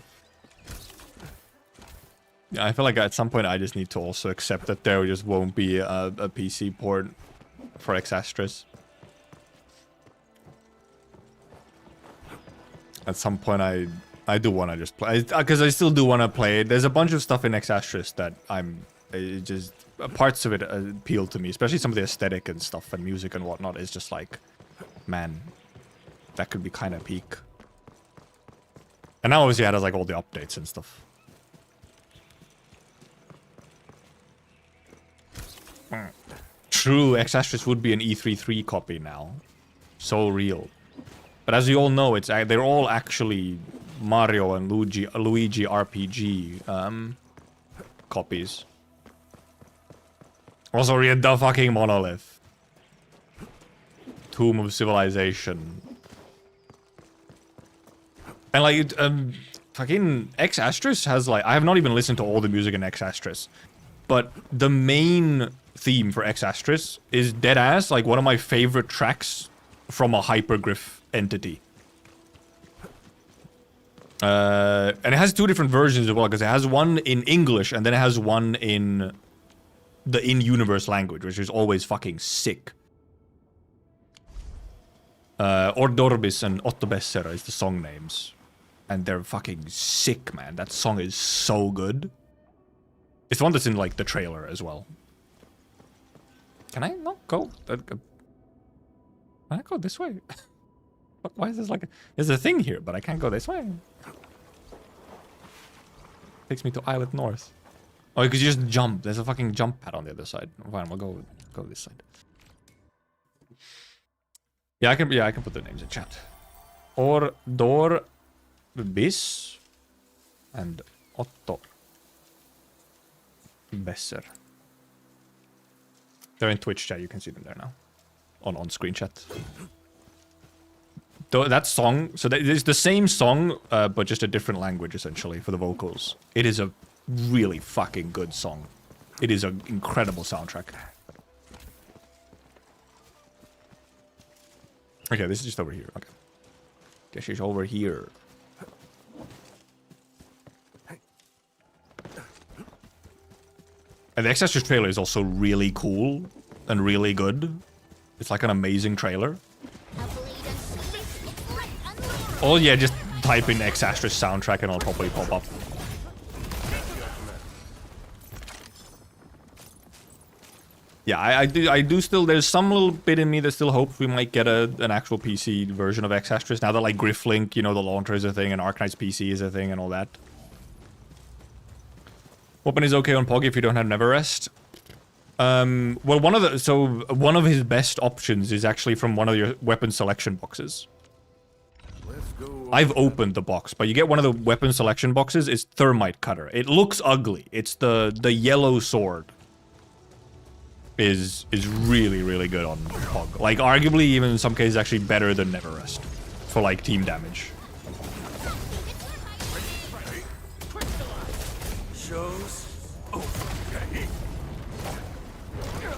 Yeah, I feel like at some point I just need to also accept that there just won't be a PC port for X-Astris. At some point I do want to just play, because I still do want to play it. There's a bunch of stuff in X-Astris that just parts of it appeal to me, especially some of the aesthetic and stuff and music and whatnot. Is just like, man, that could be kind of peak. And now obviously it has like all the updates and stuff. True, X-Astris would be an E33 copy now. So real. But as you all know, they're all actually Mario and Luigi RPG copies. Also read the fucking monolith. Tomb of Civilization. And like, fucking X-Astris has like, I have not even listened to all the music in X-Astris, but the main theme for X-Astris is deadass like one of my favorite tracks from a hyperglyph entity. And it has 2 different versions as well, because it has one in English and then it has one in the in-universe language, which is always fucking sick. Ordorbis and Ottobessera is the song names. And they're fucking sick, man. That song is so good. It's the one that's in, like, the trailer as well. Can I not go? Can I go this way? Why is this like... There's a thing here, but I can't go this way. Takes me to Islet North. Oh, because you just jump. There's a fucking jump pad on the other side. Fine, we'll go this side. Yeah, I can put the names in chat. Ordor Bis and Otto Besser. They're in Twitch chat, you can see them there now. On screen chat. That song, so it's the same song, but just a different language, essentially, for the vocals. It is a really fucking good song. It is an incredible soundtrack. Okay, this is just over here. Okay. Guess she's over here. And the X-Astris trailer is also really cool and really good. It's like an amazing trailer. Oh yeah, just type in X-Astris soundtrack and it'll probably pop up. Yeah, I do still, there's some little bit in me that still hopes we might get an actual PC version of X-Astris now that like Grifflink, you know, the launcher is a thing and Arknights PC is a thing and all that. Weapon is okay on Pog if you don't have Never Rest. Well, one of his best options is actually from one of your weapon selection boxes. I've opened the box, but you get one of the weapon selection boxes. It's Thermite Cutter. It looks ugly. It's the yellow sword. Is really, really good on Pog. Like, arguably, even in some cases, actually better than Never Rest. for like team damage. Shows.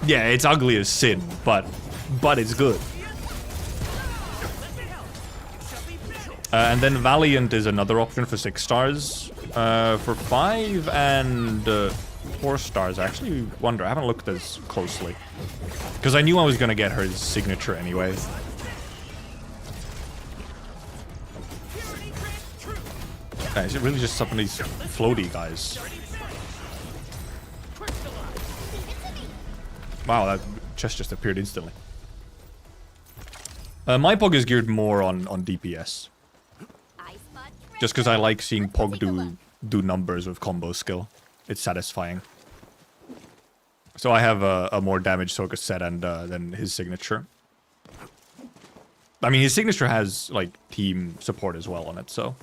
Yeah, it's ugly as sin, but it's good. And then Valiant is another option for 6 stars. For 5 and 4 stars, I actually wonder. I haven't looked as closely. Because I knew I was going to get her signature anyway. Is it really just some of these floaty guys? Wow, that chest just appeared instantly. My Pog is geared more on DPS. Just because I like seeing Pog do numbers with combo skill. It's satisfying. So I have a more damage focus set and than his signature. I mean, his signature has like team support as well on it, so.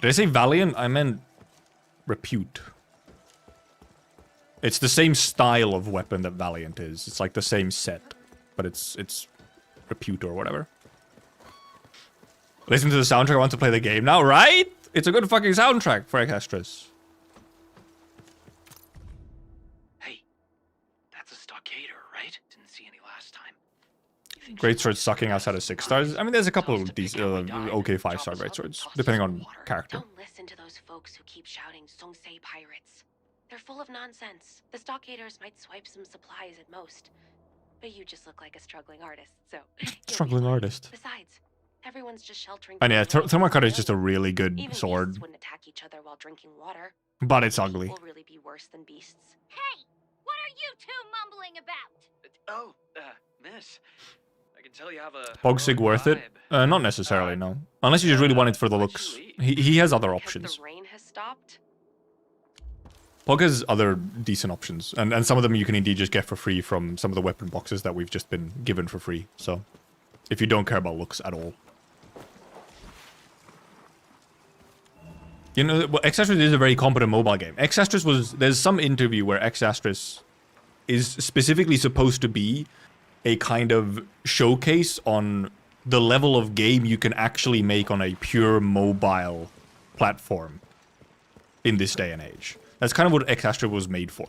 Did I say Valiant? I meant Repute. It's the same style of weapon that Valiant is. It's like the same set, but it's Repute or whatever. Listen to the soundtrack. I want to play the game now, right? It's a good fucking soundtrack for Ekastris. Hey, that's a stockader, right? Didn't see any last time. Greatsword sucking outside of 6 stars. I mean, there's a couple of these okay 5-star greatswords, depending on character. Don't listen to those folks who keep shouting Songsei pirates. They're full of nonsense. The stockaders might swipe some supplies at most. But you just look like a struggling artist, so... Struggling artist. Besides, everyone's just sheltering... And yeah, Thermal Cutter is just a really good sword. Even wouldn't attack each other while drinking water. But it's ugly. Will really be worse than beasts. Hey, what are you two mumbling about? Oh, miss. I can tell you have a... Bogsig worth it? Not necessarily, no. Unless you just really want it for the looks. He has other options. The rain has stopped. Pog has other decent options, and some of them you can indeed just get for free from some of the weapon boxes that we've just been given for free, so... If you don't care about looks at all. You know, Exastris is a very competent mobile game. Exastris was... There's some interview where Exastris is specifically supposed to be a kind of showcase on the level of game you can actually make on a pure mobile platform in this day and age. That's kind of what Exastris was made for.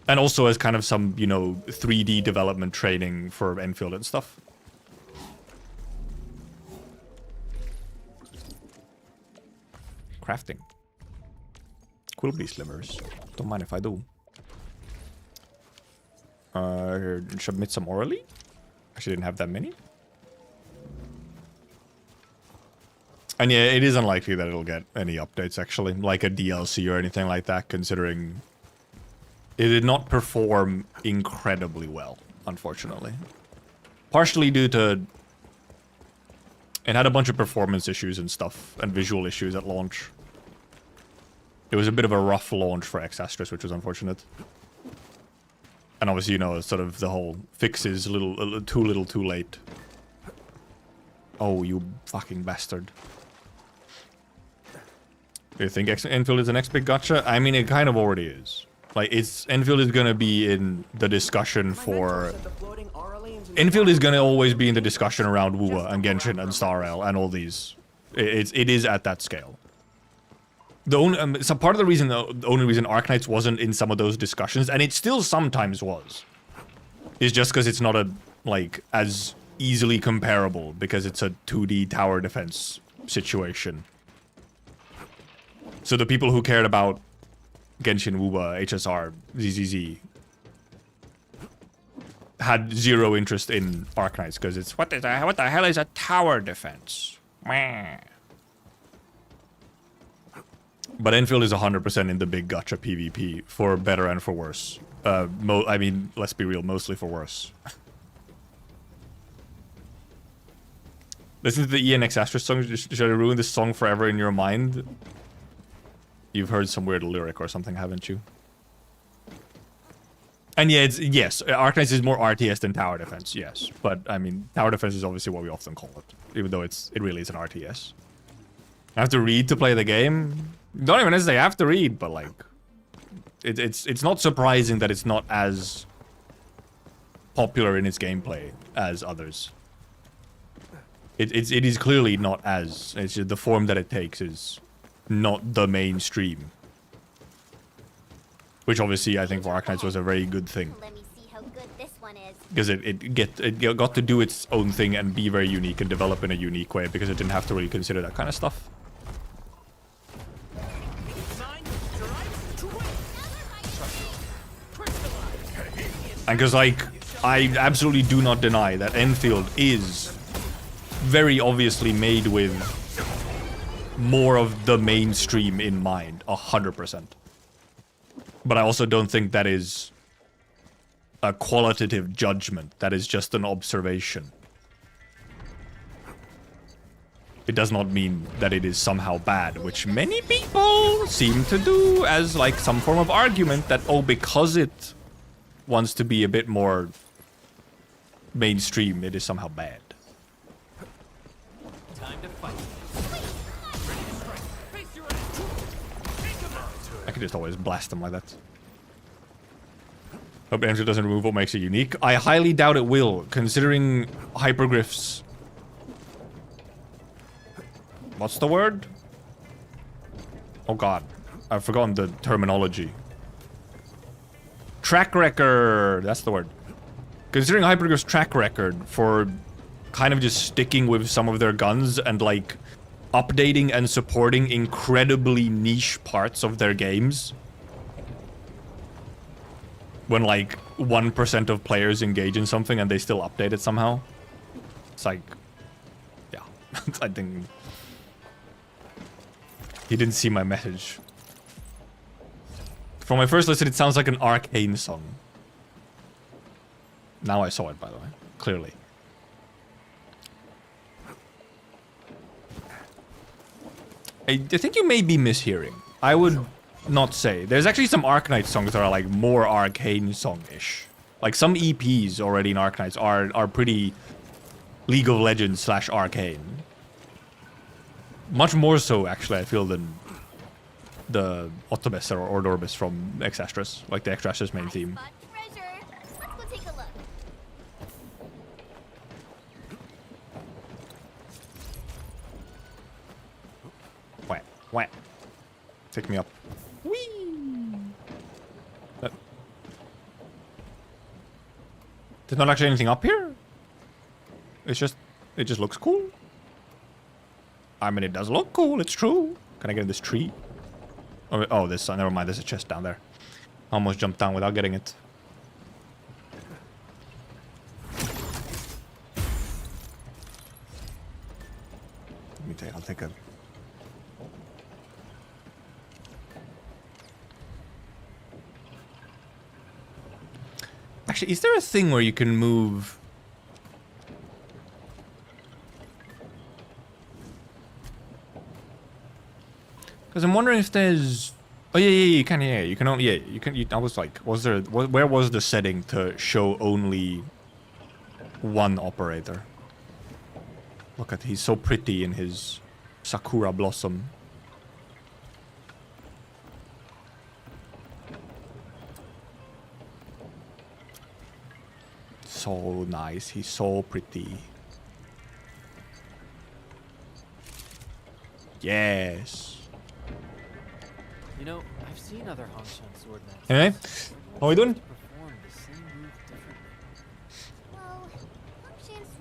And also as kind of some, you know, 3D development training for Enfield and stuff. Crafting. Quilby slivers. Don't mind if I do. Submit some orally? Actually didn't have that many. And yeah, it is unlikely that it'll get any updates actually, like a DLC or anything like that, considering it did not perform incredibly well, unfortunately. Partially due to it had a bunch of performance issues and stuff, and visual issues at launch. It was a bit of a rough launch for Exastris, which was unfortunate. And obviously, you know, sort of the whole fixes too little too late. Oh, you fucking bastard. Do you think Enfield is the next big gotcha? I mean, it kind of already is. Like, Enfield is gonna be in the discussion for... Enfield is gonna always be in the discussion around Wuwa and Genshin and Star Rail and all these. It is at that scale. The only, so part of the reason, the only reason Arknights wasn't in some of those discussions, and it still sometimes was, is just because it's not like, as easily comparable, because it's a 2D tower defense situation. So the people who cared about Genshin, Wuba, HSR, ZZZ had zero interest in Arknights, because it's, what the hell is a tower defense? Meh. But Enfield is 100% in the big gacha PvP, for better and for worse. I mean, let's be real, mostly for worse. Listen to the ENX Astra song. Should I ruin this song forever in your mind? You've heard some weird lyric or something, haven't you? And yeah, yes, Arknights is more RTS than tower defense, yes. But, I mean, tower defense is obviously what we often call it. Even though it really is an RTS. I have to read to play the game? Don't even necessarily have to read, but like, it's not surprising that it's not as popular in its gameplay as others. It is clearly not as... It's just the form that it takes is not the mainstream. Which obviously I think for Arknights was a very good thing. Let me see how good this one is. Because it got to do its own thing and be very unique and develop in a unique way because it didn't have to really consider that kind of stuff. And because, like, I absolutely do not deny that Enfield is very obviously made with more of the mainstream in mind, 100%. But I also don't think that is a qualitative judgment. That is just an observation. It does not mean that it is somehow bad, which many people seem to do as, like, some form of argument that, oh, because it wants to be a bit more mainstream, it is somehow bad. Time to fight. I could just always blast them like that. Hope Banter doesn't remove what makes it unique. I highly doubt it will, considering hyperglyphs. What's the word? Oh god, I've forgotten the terminology. Track record, that's the word. Considering Hyperglyph's track record for kind of just sticking with some of their guns and like updating and supporting incredibly niche parts of their games. When like 1% of players engage in something and they still update it somehow. It's like, yeah, I think he didn't see my message. From my first listen, it sounds like an Arcane song. Now I saw it, by the way. Clearly. I think you may be mishearing. I would not say. There's actually some Arknights songs that are like more Arcane song-ish. Like some EPs already in Arknights are pretty League of Legends / Arcane. Much more so, actually, I feel, than the Otobes or Dorbis from Exastras, like the Exastras main theme. Spot treasure. Let's go take a look. Wah, wah. Take me up. Whee! There's not actually anything up here. It just looks cool. I mean, it does look cool. It's true. Can I get in this tree? Oh, this. Never mind. There's a chest down there. Almost jumped down without getting it. Let me take. I'll take a. Actually, is there a thing where you can move? Because I'm wondering if there's... Oh, yeah, you can, yeah, you can only... Yeah, you can... I was like, was there... Where was the setting to show only one operator? Look at... He's so pretty in his Sakura Blossom. So nice. He's so pretty. Yes. You know, I've seen other Hongshan sword knights. Anyway, how are we doing? Perform the same move differently. Well,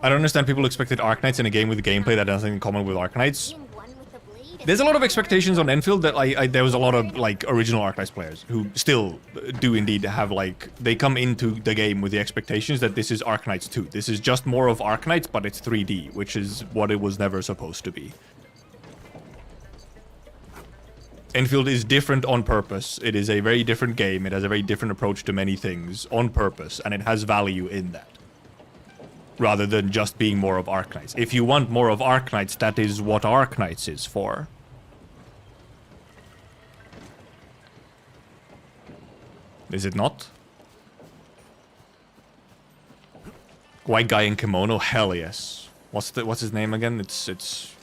I don't understand people expected Arknights in a game with gameplay that has nothing in common with Arknights. being one with the blade is There's a lot of expectations on Enfield that there was a lot of like original Arknights players who still do indeed have like they come into the game with the expectations that this is Arknights 2. This is just more of Arknights, but it's 3D, which is what it was never supposed to be. Enfield is different on purpose. It is a very different game. It has a very different approach to many things on purpose, and it has value in that. Rather than just being more of Arknights. If you want more of Arknights, that is what Arknights is for. Is it not? White guy in kimono? Hell yes. What's his name again? It's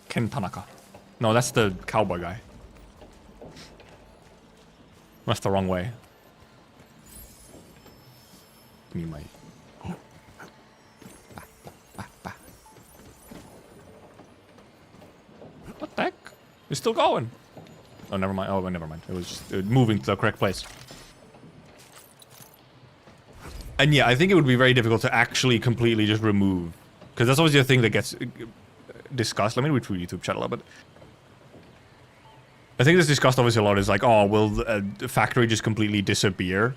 Ken Tanaka. No, that's the cowboy guy. That's the wrong way. Give me my... What the heck? It's still going. Oh, never mind. Oh, never mind. It was just moving to the correct place. And yeah, I think it would be very difficult to actually completely just remove. Because that's obviously a thing that gets discussed. Let me read through YouTube chat a little bit. I think that's discussed obviously a lot is like, oh, will the factory just completely disappear?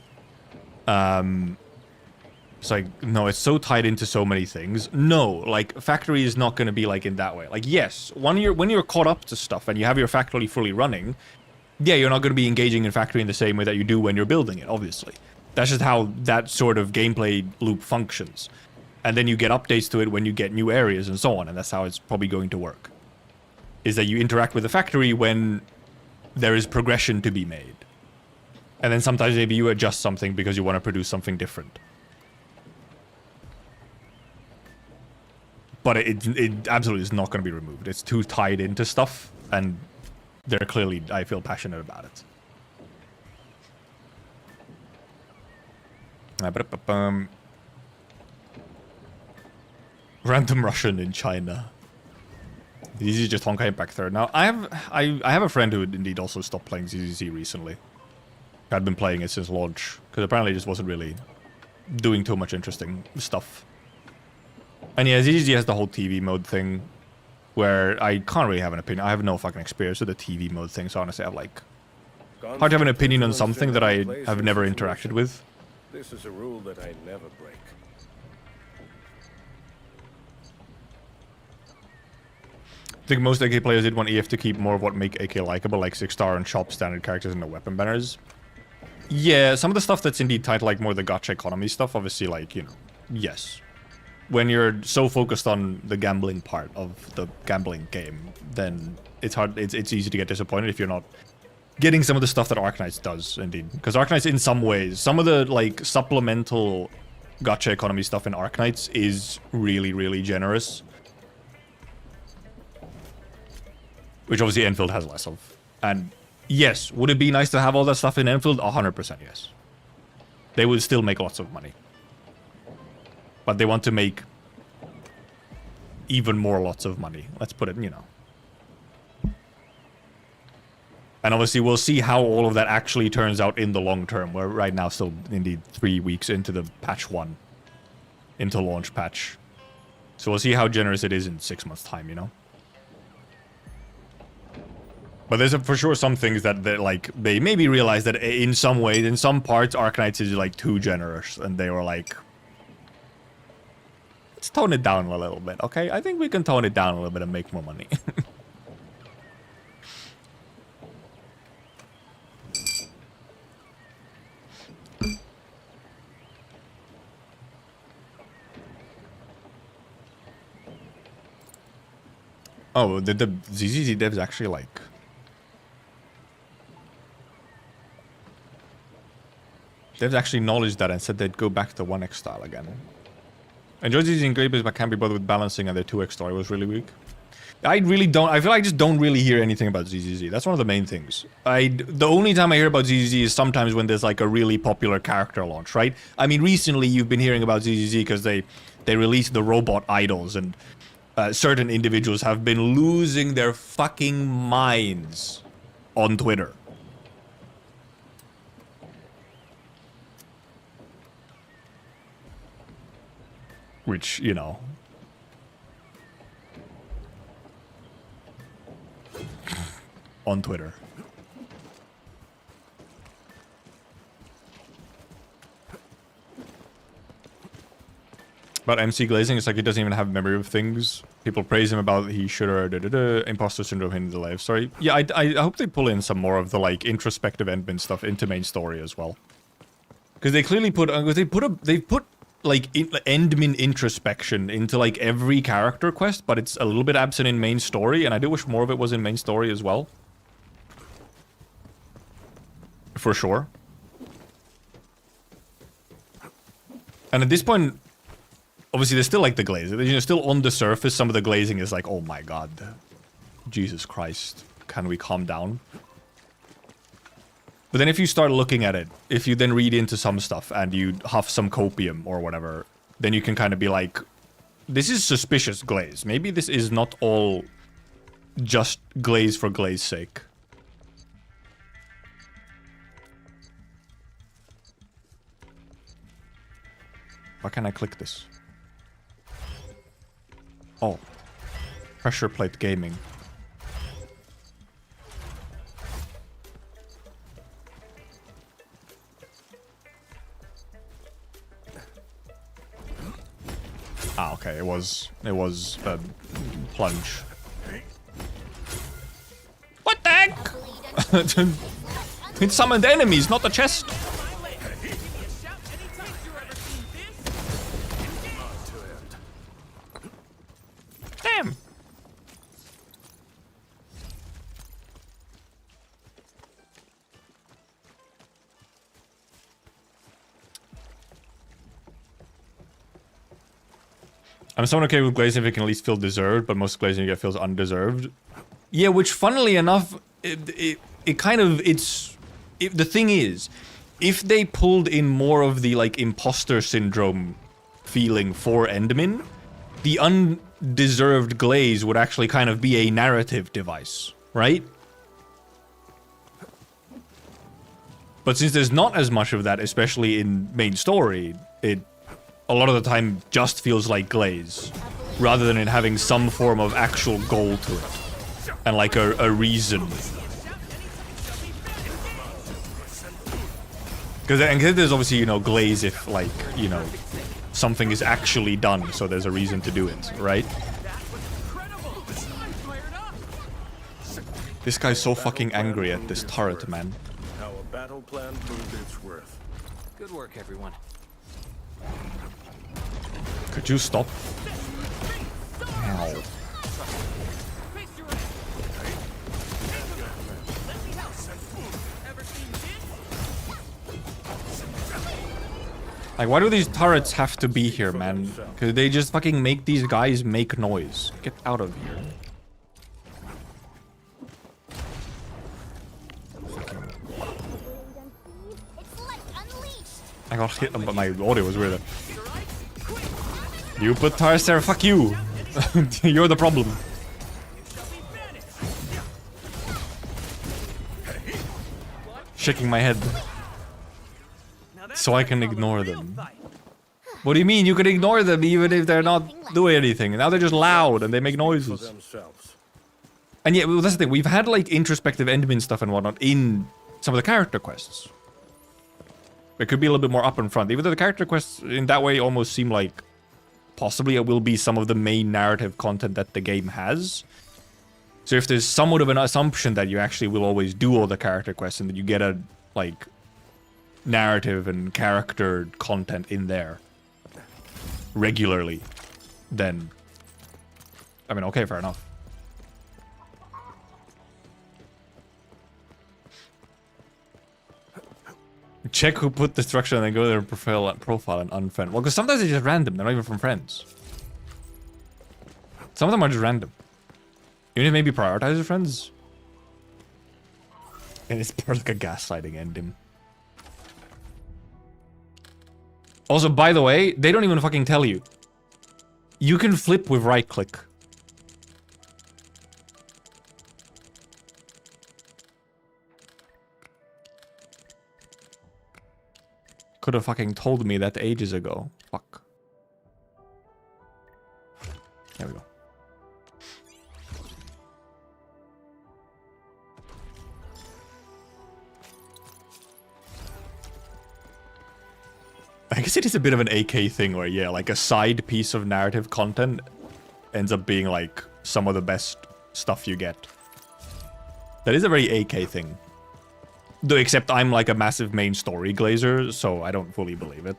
It's like, no, it's so tied into so many things. No, like, factory is not going to be like in that way. Like, yes, when you're caught up to stuff and you have your factory fully running, yeah, you're not going to be engaging in factory in the same way that you do when you're building it, obviously. That's just how that sort of gameplay loop functions. And then you get updates to it when you get new areas and so on, and that's how it's probably going to work. Is that you interact with the factory when there is progression to be made. And then sometimes maybe you adjust something because you want to produce something different. But it absolutely is not going to be removed. It's too tied into stuff, and they're clearly, I feel, passionate about it. Random Russian in China. Easy just Honkai Impact 3rd. Now, I have a friend who indeed also stopped playing ZZZ recently. I'd been playing it since launch, because apparently it just wasn't really doing too much interesting stuff. And yeah, ZZZ has the whole TV mode thing, where I can't really have an opinion. I have no fucking experience with the TV mode thing, so honestly, I have like hard to have an opinion on something that I have never interacted with. This is a rule that I never break. I think most AK players did want EF to keep more of what make AK likable, like 6-star and shop standard characters and the weapon banners. Yeah, some of the stuff that's indeed tied to like more the gacha economy stuff, obviously, like, you know, yes. When you're so focused on the gambling part of the gambling game, then it's hard, it's easy to get disappointed if you're not getting some of the stuff that Arknights does, indeed. Because Arknights, in some ways, some of the, like, supplemental gacha economy stuff in Arknights is really, really generous. Which obviously Enfield has less of. And yes, would it be nice to have all that stuff in Enfield? 100% yes. They would still make lots of money. But they want to make even more lots of money. Let's put it, you know. And obviously we'll see how all of that actually turns out in the long term. We're right now still indeed 3 weeks into the patch 1. Into launch patch. So we'll see how generous it is in 6 months' time, you know? But there's for sure some things that like they maybe realize that in some ways, in some parts, Arknights is like too generous, and they were like, let's tone it down a little bit, okay? I think we can tone it down a little bit and make more money. Oh, the ZZZ devs actually like. Devs actually acknowledged that and said they'd go back to 1x style again. Enjoyed ZZZ and Grape, but can't be bothered with balancing, and their 2x story was really weak. I really don't. I feel like I just don't really hear anything about ZZZ. That's one of the main things. The only time I hear about ZZZ is sometimes when there's like a really popular character launch, right? I mean, recently you've been hearing about ZZZ because they released the robot idols, and certain individuals have been losing their fucking minds on Twitter. Which, you know. On Twitter. About MC Glazing, it's like he doesn't even have memory of things. People praise him about he should have imposter syndrome in the life story. Yeah, I hope they pull in some more of the like introspective endman stuff into main story as well. Because they clearly put they put like endman introspection into like every character quest, but it's a little bit absent in main story, and I do wish more of it was in main story as well. For sure. And at this point, obviously there's still like the glaze. You know, still on the surface, some of the glazing is like, oh my god. Jesus Christ. Can we calm down? But then if you start looking at it, if you then read into some stuff and you huff some copium or whatever, then you can kind of be like, this is suspicious glaze. Maybe this is not all just glaze for glaze sake. Why can't I click this? Oh. Pressure plate gaming. Ah, okay, it was a plunge. What the heck? It summoned enemies, not the chest. Damn. I'm somewhat okay with glazing if it can at least feel deserved, but most glazing you get feels undeserved. Yeah, which funnily enough, the thing is, if they pulled in more of the like imposter syndrome feeling for Enderman, the undeserved glaze would actually kind of be a narrative device, right? But since there's not as much of that, especially in main story, it a lot of the time just feels like glaze, rather than it having some form of actual goal to it. And like a reason. Because there's obviously, you know, glaze if like, you know, something is actually done, so there's a reason to do it, right? This guy's so fucking angry at this turret, man. How a battle plan proved its worth. Good work, everyone. Could you stop? Ow. Like, why do these turrets have to be here, man? Because they just fucking make these guys make noise. Get out of here. I got hit, but my audio was weird. You put turrets there, fuck you. You're the problem. Shaking my head. So I can ignore them. What do you mean? You can ignore them even if they're not doing anything. Now they're just loud and they make noises. And yeah, well, that's the thing. We've had like introspective Enderman stuff and whatnot in some of the character quests. It could be a little bit more up in front. Even though the character quests in that way almost seem like possibly it will be some of the main narrative content that the game has. So if there's somewhat of an assumption that you actually will always do all the character quests and that you get a like narrative and character content in there regularly, then I mean, okay, fair enough. Check who put the structure and then go to their profile and unfriend. Well, because sometimes they're just random. They're not even from friends. Some of them are just random. You need to maybe prioritize your friends. And it's part of like a gaslighting ending. Also, by the way, they don't even fucking tell you. You can flip with right click. Could have fucking told me that ages ago. Fuck. There we go. I guess it is a bit of an AK thing where, yeah, like a side piece of narrative content ends up being like some of the best stuff you get. That is a very AK thing. Though, except I'm like a massive main story glazer, so I don't fully believe it.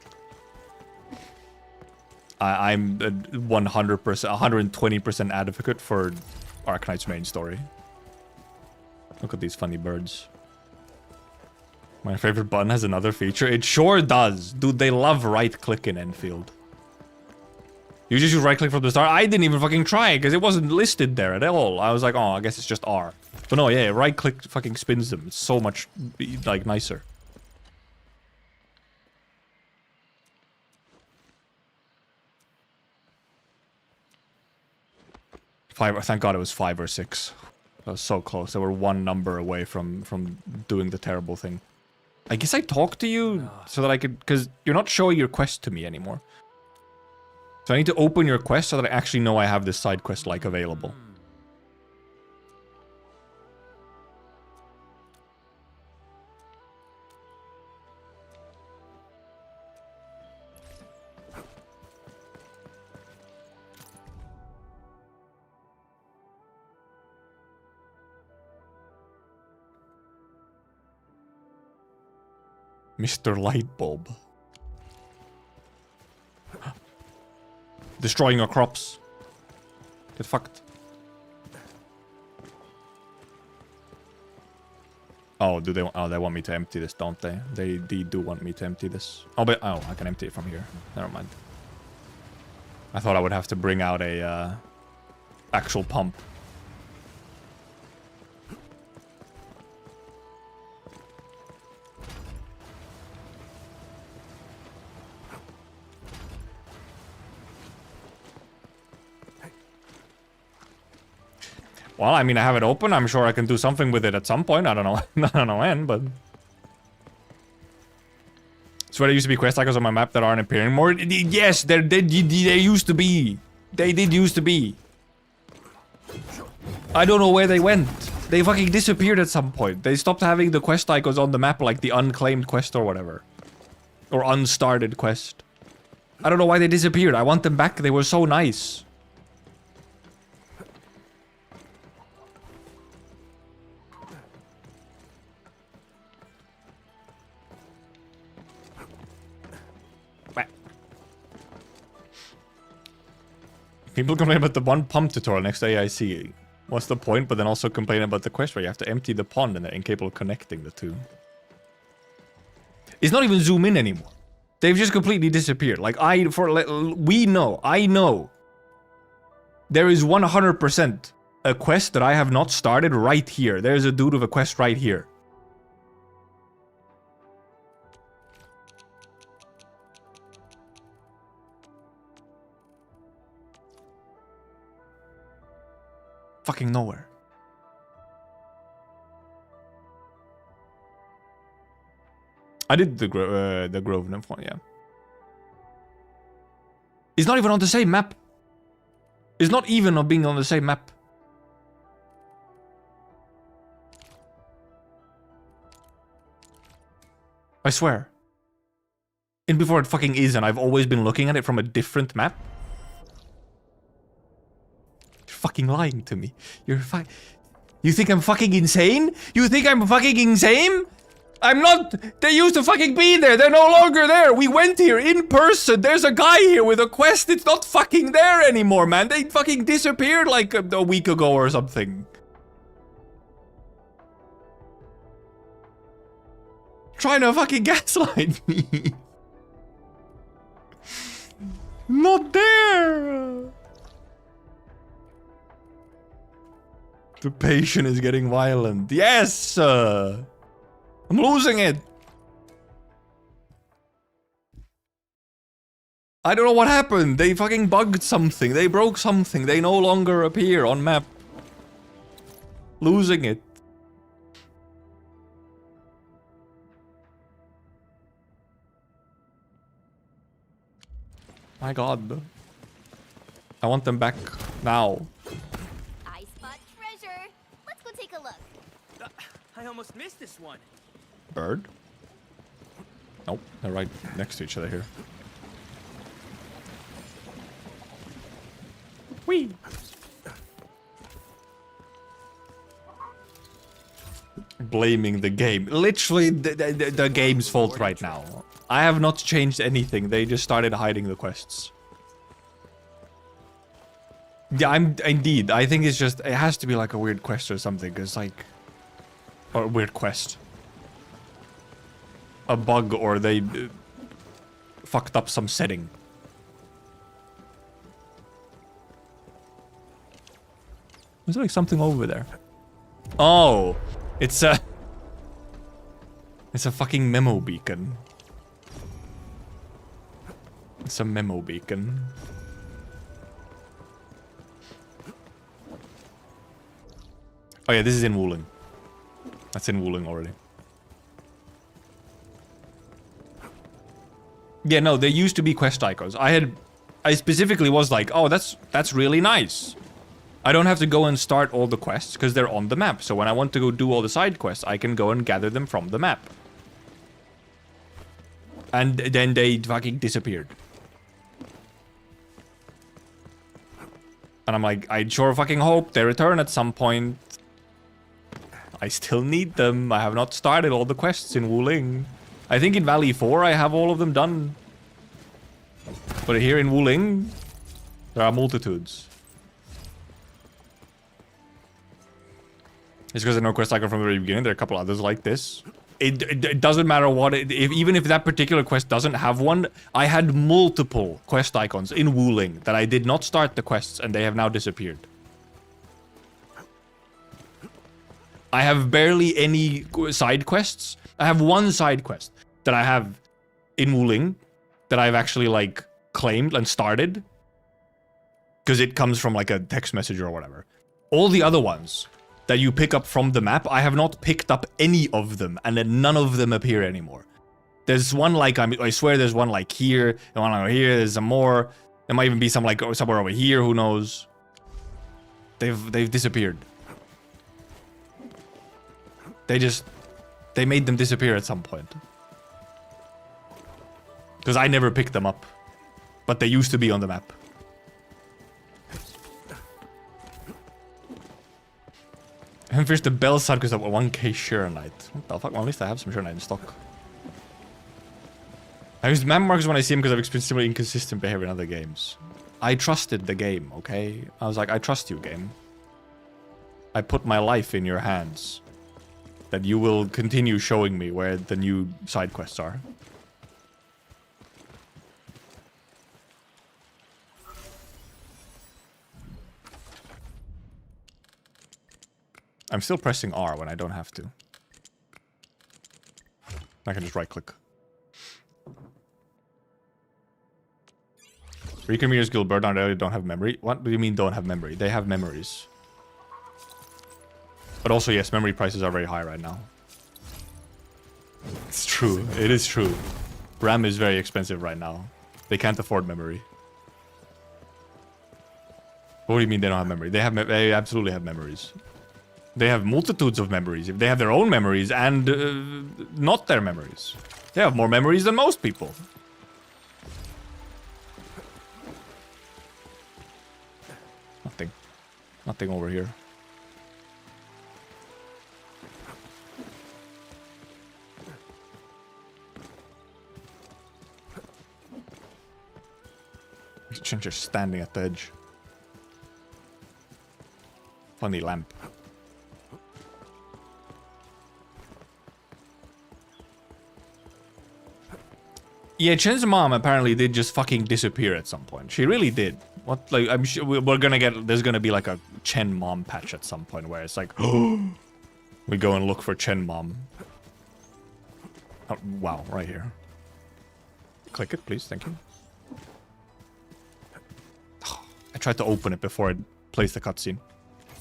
I'm a 100%, 120% advocate for Arknights main story. Look at these funny birds. My favorite button has another feature. It sure does. Dude, they love right-click in Enfield. You just use right-click from the start? I didn't even fucking try because it wasn't listed there at all. I was like, oh, I guess it's just R. But no, yeah, right click fucking spins them. It's so much, like, nicer. Thank God it was 5 or 6. That was so close. They were one number away from doing the terrible thing. I guess I talked to you so that I could... Because you're not showing your quest to me anymore. So I need to open your quest so that I actually know I have this side quest, like, available. Mr. Lightbulb. Destroying your crops. Get fucked. Oh, do they? Oh, they want me to empty this, don't they? They do want me to empty this. Oh, but I can empty it from here. Never mind. I thought I would have to bring out a actual pump. Well, I mean, I have it open. I'm sure I can do something with it at some point. I don't know. I don't know when, but... So there used to be quest icons on my map that aren't appearing more. Yes, they used to be. They did used to be. I don't know where they went. They fucking disappeared at some point. They stopped having the quest icons on the map, like the unclaimed quest or whatever. Or unstarted quest. I don't know why they disappeared. I want them back. They were so nice. People complain about the one pump tutorial next to AIC. What's the point? But then also complain about the quest where you have to empty the pond and they're incapable of connecting the two. It's not even zoom in anymore. They've just completely disappeared. Like, I know. There is 100% a quest that I have not started right here. There's a dude with a quest right here. Fucking nowhere. I did the Grove Nymph one, yeah. It's not even on the same map. It's not even on being on the same map. I swear. And before it fucking is, and I've always been looking at it from a different map. Fucking lying to me. You think I'm fucking insane? You think I'm fucking insane? I'm not. They used to fucking be there. They're no longer there. We went here in person. There's a guy here with a quest. It's not fucking there anymore, man. They fucking disappeared like a week ago or something. Trying to fucking gaslight me. Not there. The patient is getting violent. Yes! I'm losing it! I don't know what happened. They fucking bugged something. They broke something. They no longer appear on map. Losing it. My god. I want them back now. Take a look. I almost missed this one. Bird? Nope, they're right next to each other here. Whee! Blaming the game. Literally the game's fault right now. I have not changed anything. They just started hiding the quests. Yeah, indeed. I think it's just, it has to be like a weird quest or something, because like, or a weird quest. A bug, or they fucked up some setting. There's like something over there. Oh, it's a fucking memo beacon. It's a memo beacon. Oh yeah, this is in Wooling. That's in Wooling already. Yeah, no, there used to be quest icons. I specifically was like, oh, that's really nice. I don't have to go and start all the quests because they're on the map. So when I want to go do all the side quests, I can go and gather them from the map. And then they fucking disappeared. And I'm like, I sure fucking hope they return at some point. I still need them. I have not started all the quests in Wooling. I think in Valley 4 I have all of them done. But here in Wooling, there are multitudes. It's because I know quest icon from the very beginning. There are a couple others like this. It doesn't matter what even if that particular quest doesn't have one, I had multiple quest icons in Wooling that I did not start the quests and they have now disappeared. I have barely any side quests. I have one side quest that I have in Wooling that I've actually like claimed and started because it comes from like a text message or whatever. All the other ones that you pick up from the map, I have not picked up any of them, and then none of them appear anymore. There's one like, I swear there's one like here, and one over here, there's some more. There might even be some like somewhere over here, who knows. They've disappeared. They made them disappear at some point. Because I never picked them up. But they used to be on the map. I haven't finished the Bell side because of a 1k Sure Knight. What the fuck? Well, at least I have some Sure Knight in stock. I use map markers when I see him because I've experienced similar inconsistent behavior in other games. I trusted the game, okay? I was like, I trust you, game. I put my life in your hands. That you will continue showing me where the new side quests are. I'm still pressing R when I don't have to. I can just right click. Recon Meters Guild Bird don't have memory. What do you mean don't have memory? They have memories. But also, yes, memory prices are very high right now. It's true. It is true. RAM is very expensive right now. They can't afford memory. What do you mean they don't have memory? They absolutely have memories. They have multitudes of memories. They have their own memories and not their memories. They have more memories than most people. Nothing. Nothing over here. Just standing at the edge. Funny lamp. Yeah, Chen's mom apparently did just fucking disappear at some point. She really did. What, like, I'm sure we're gonna get, there's gonna be like a Chen mom patch at some point where it's like, we go and look for Chen mom. Oh, wow, right here. Click it, please, thank you. I tried to open it before it plays the cutscene.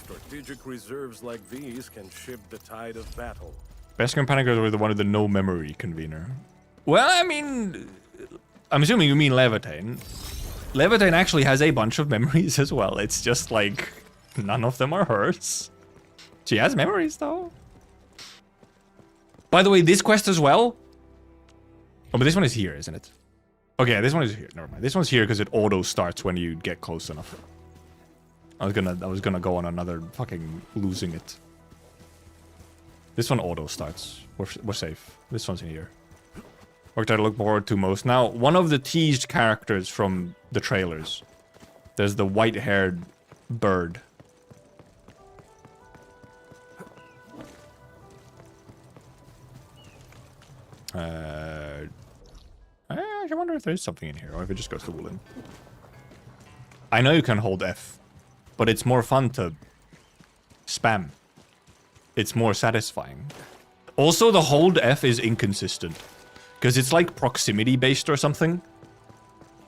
Strategic reserves like these can shift the tide of battle. Best companions were the one with the no memory convener. Well, I mean, I'm assuming you mean Levitane. Levitane actually has a bunch of memories as well. It's just like, none of them are hers. She has memories though. By the way, this quest as well. Oh, but this one is here, isn't it? Okay, this one is here. Never mind. This one's here because it auto starts when you get close enough. I was gonna go on another fucking losing it. This one auto starts. We're safe. This one's in here. What did I look forward to most? Now, one of the teased characters from the trailers. There's the white-haired bird. I wonder if there is something in here, or if it just goes to Woolen. I know you can hold F, but it's more fun to spam. it's more satisfying. Also, the hold F is inconsistent. Because it's like proximity based or something.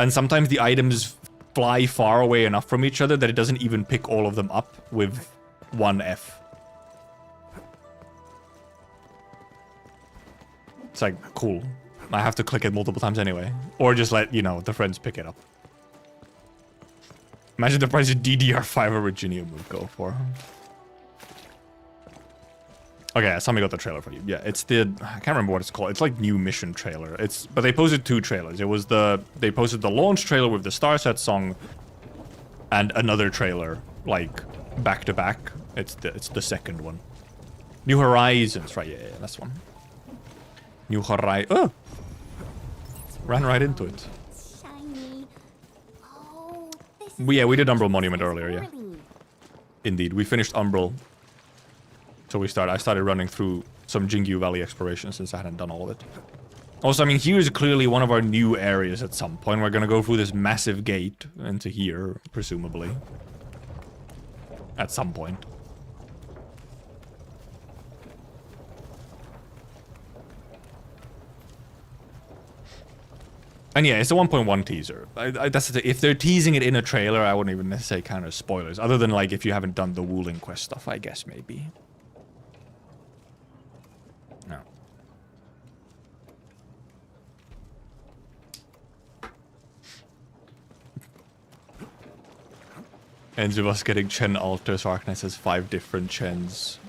And sometimes the items fly far away enough from each other that it doesn't even pick all of them up with one F. It's like, cool. I have to click it multiple times anyway. Or just let, you know, the friends pick it up. Imagine the price of DDR5 Originium would go for. Okay, somebody got the trailer for you. Yeah, it's the... I can't remember what it's called. It's like new mission trailer. But they posted 2 trailers. It was the... They posted the launch trailer with the Starset song and another trailer, like, back to back. It's the second one. New Horizons. Right, yeah, that's one. New Horizons. Oh! Ran right into it. Shiny. Oh, this Yeah, we did Umbral Monument earlier, yeah. early. Indeed, we finished Umbral. So I started running through some Jingyu Valley exploration since I hadn't done all of it. Also, I mean, here's clearly one of our new areas at some point. We're gonna go through this massive gate into here, presumably. At some point. And yeah, it's a 1.1 teaser. That's the thing. If they're teasing it in a trailer, I wouldn't even necessarily count as spoilers. Other than, like, if you haven't done the Wuling Quest stuff, I guess, maybe. No. Ends with us getting Chen altars. Arknights has 5 different Chens.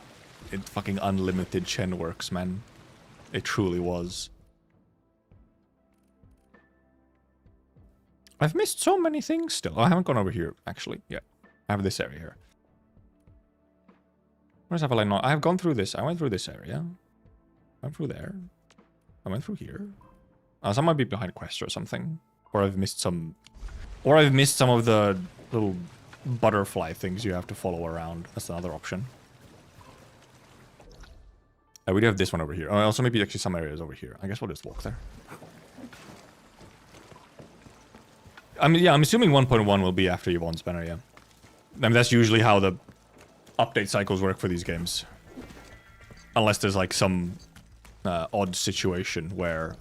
It fucking unlimited Chen works, man. It truly was. I've missed so many things still. Oh, I haven't gone over here, actually. Yeah. I have this area here. Where's have I not? I have gone through this. I went through this area. I went through there. I went through here. Some might be behind quests or something. Or I've missed some... Or I've missed some of the little butterfly things you have to follow around. That's another option. We do have this one over here. Also maybe actually some areas over here. I guess we'll just walk there. I mean, yeah, I'm assuming 1.1 will be after Yvonne's banner, yeah. I mean, that's usually how the update cycles work for these games. Unless there's, like, some odd situation where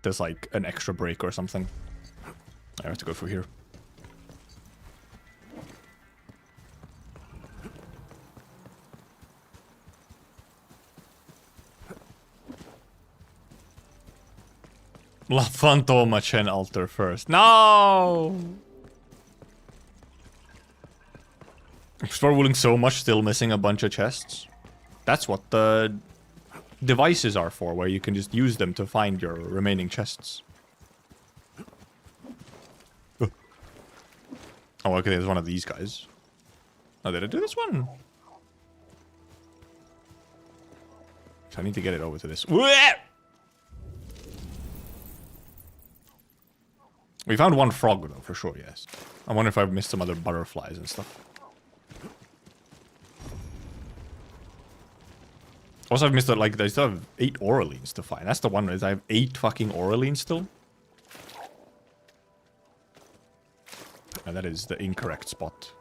there's, like, an extra break or something. I have to go through here. La Fantoma Chen altar first. No! Explore Wuling so much, still missing a bunch of chests. That's what the devices are for, where you can just use them to find your remaining chests. Oh, okay, there's one of these guys. Oh, did I do this one? So I need to get it over to this. We found one frog, though, for sure, yes. I wonder if I've missed some other butterflies and stuff. Also, I've missed, like, I still have 8 Auralines to find. That's the one, is I have 8 fucking Auralines still. And that is the incorrect spot.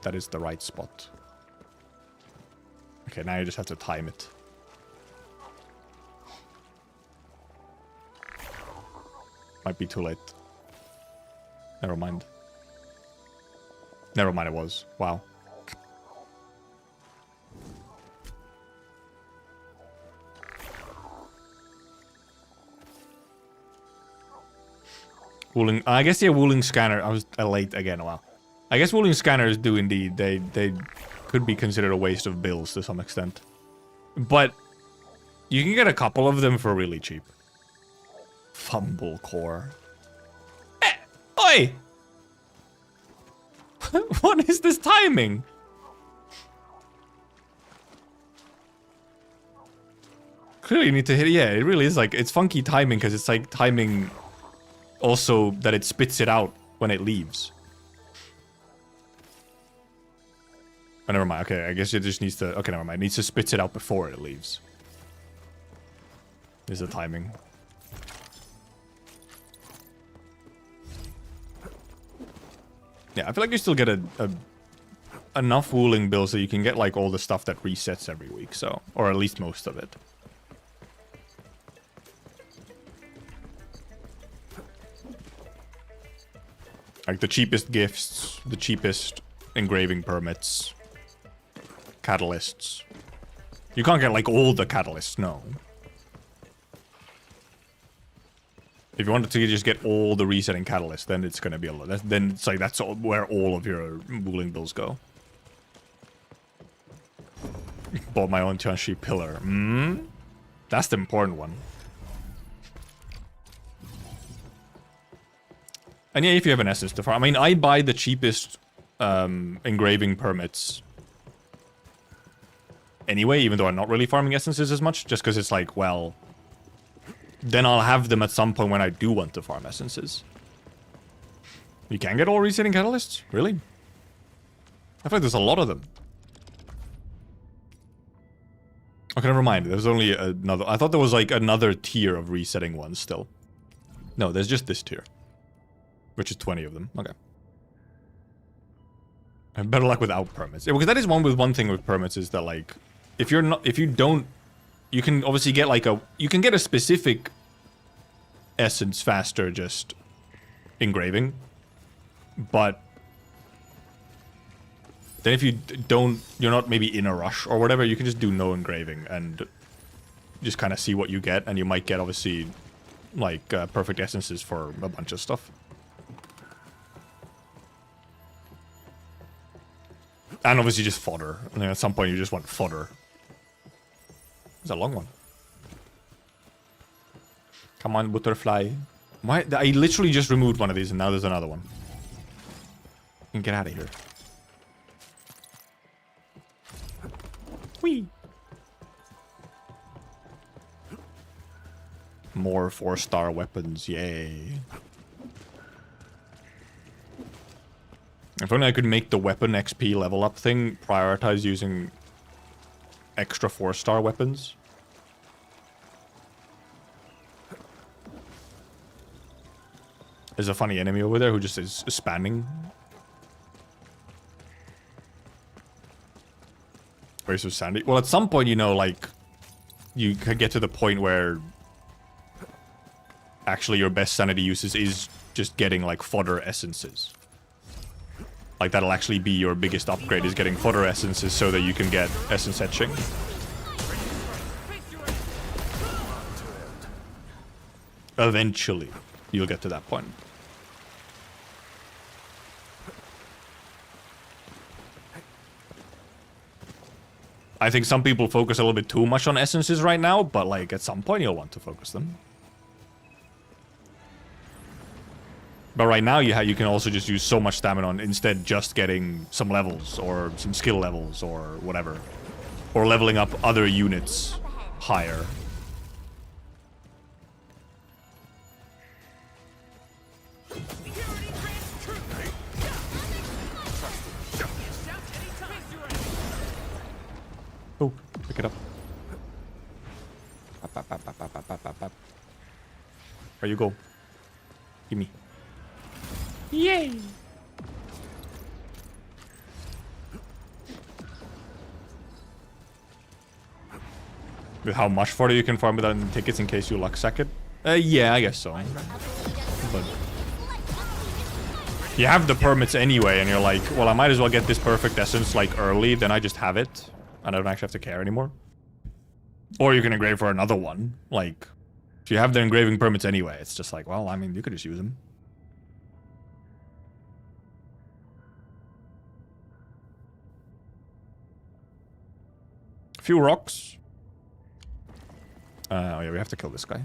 That is the right spot. Okay, now you just have to time it. Might be too late. Never mind. Never mind, it was. Wow. Wuling, I guess, yeah, Wuling Scanner. I was late again. Wow. I guess Wuling Scanners do indeed. They could be considered a waste of bills to some extent. But you can get a couple of them for really cheap. Fumble core. Oi! What is this timing? Clearly you need to hit it. Yeah, it really is like, it's funky timing because it's like timing also that it spits it out when it leaves. Oh, never mind. Okay, I guess it just needs to, okay, never mind. It needs to spit it out before it leaves. Is the timing. Yeah, I feel like you still get a enough wooling bills that you can get like all the stuff that resets every week, so, or at least most of it. Like the cheapest gifts, the cheapest engraving permits, catalysts. You can't get like all the catalysts, no. If you wanted to just get all the resetting catalysts, then it's gonna be a lot. Then it's like that's where all of your wooling bills go. Bought my own Tianshi pillar. That's the important one. And yeah, if you have an essence to farm. I mean, I buy the cheapest engraving permits anyway, even though I'm not really farming essences as much, just because it's like, well, then I'll have them at some point when I do want to farm essences. You can get all resetting catalysts? Really? I feel like there's a lot of them. Okay, never mind. There's only another... I thought there was like another tier of resetting ones still. No, there's just this tier. Which is 20 of them. Okay. And better luck without permits. Yeah, because that is one thing with permits is that like... If you don't... You can obviously get like a... You can get a specific essence faster just engraving. But... Then if you don't... You're not maybe in a rush or whatever, you can just do no engraving and just kind of see what you get. And you might get obviously like perfect essences for a bunch of stuff. And obviously just fodder. And then at some point you just want fodder. It's a long one. Come on, butterfly. Why? I literally just removed one of these and now there's another one. You can get out of here. Whee! More 4-star weapons, yay. If only I could make the weapon XP level up thing prioritize using extra 4-star weapons. There's a funny enemy over there who just is spamming. Where's so sandy? Well, at some point, you know, like, you can get to the point where actually your best sanity uses is just getting, like, fodder essences. Like, that'll actually be your biggest upgrade, is getting fodder essences so that you can get essence etching. Eventually, you'll get to that point. I think some people focus a little bit too much on essences right now, but like at some point you'll want to focus them. But right now you can also just use so much stamina on instead just getting some levels or some skill levels or whatever. Or leveling up other units higher. Oh, pick it up. Where you go? Give me. Yay! With how much fodder you can farm without any tickets in case you luck sack it? Yeah, I guess so. But you have the permits anyway, and you're like, well, I might as well get this perfect essence like early, then I just have it. And I don't actually have to care anymore. Or you can engrave for another one. Like, if you have the engraving permits anyway, it's just like, well, I mean, you could just use them. A few rocks. Oh yeah, we have to kill this guy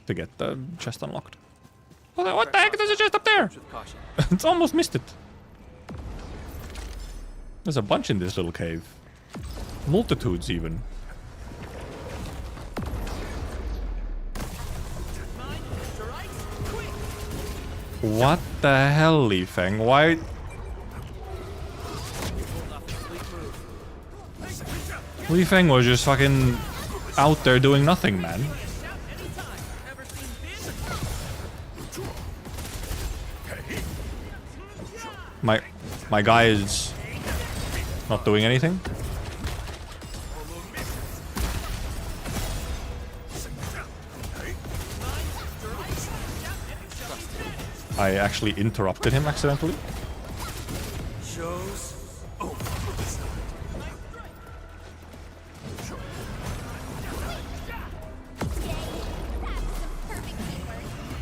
to get the chest unlocked. What the heck? There's a chest up there! It's almost missed it. There's a bunch in this little cave. Multitudes, even. What the hell, Li Feng? Why? Li Feng was just fucking out there doing nothing, man. My guy is Not doing anything. I actually interrupted him accidentally. Shows.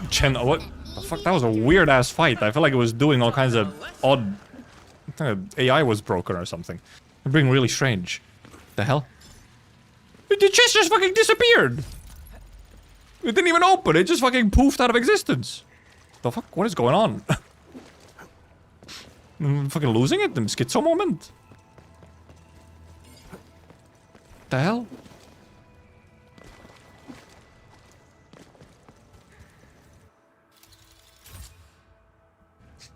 Chen, what the fuck? That was a weird ass fight. I feel like it was doing all kinds of odd. I think the AI was broken or something. It's being really strange. The hell? The chest just fucking disappeared. It didn't even open. It just fucking poofed out of existence. The fuck? What is going on? I'm fucking losing it. The schizo moment. The hell?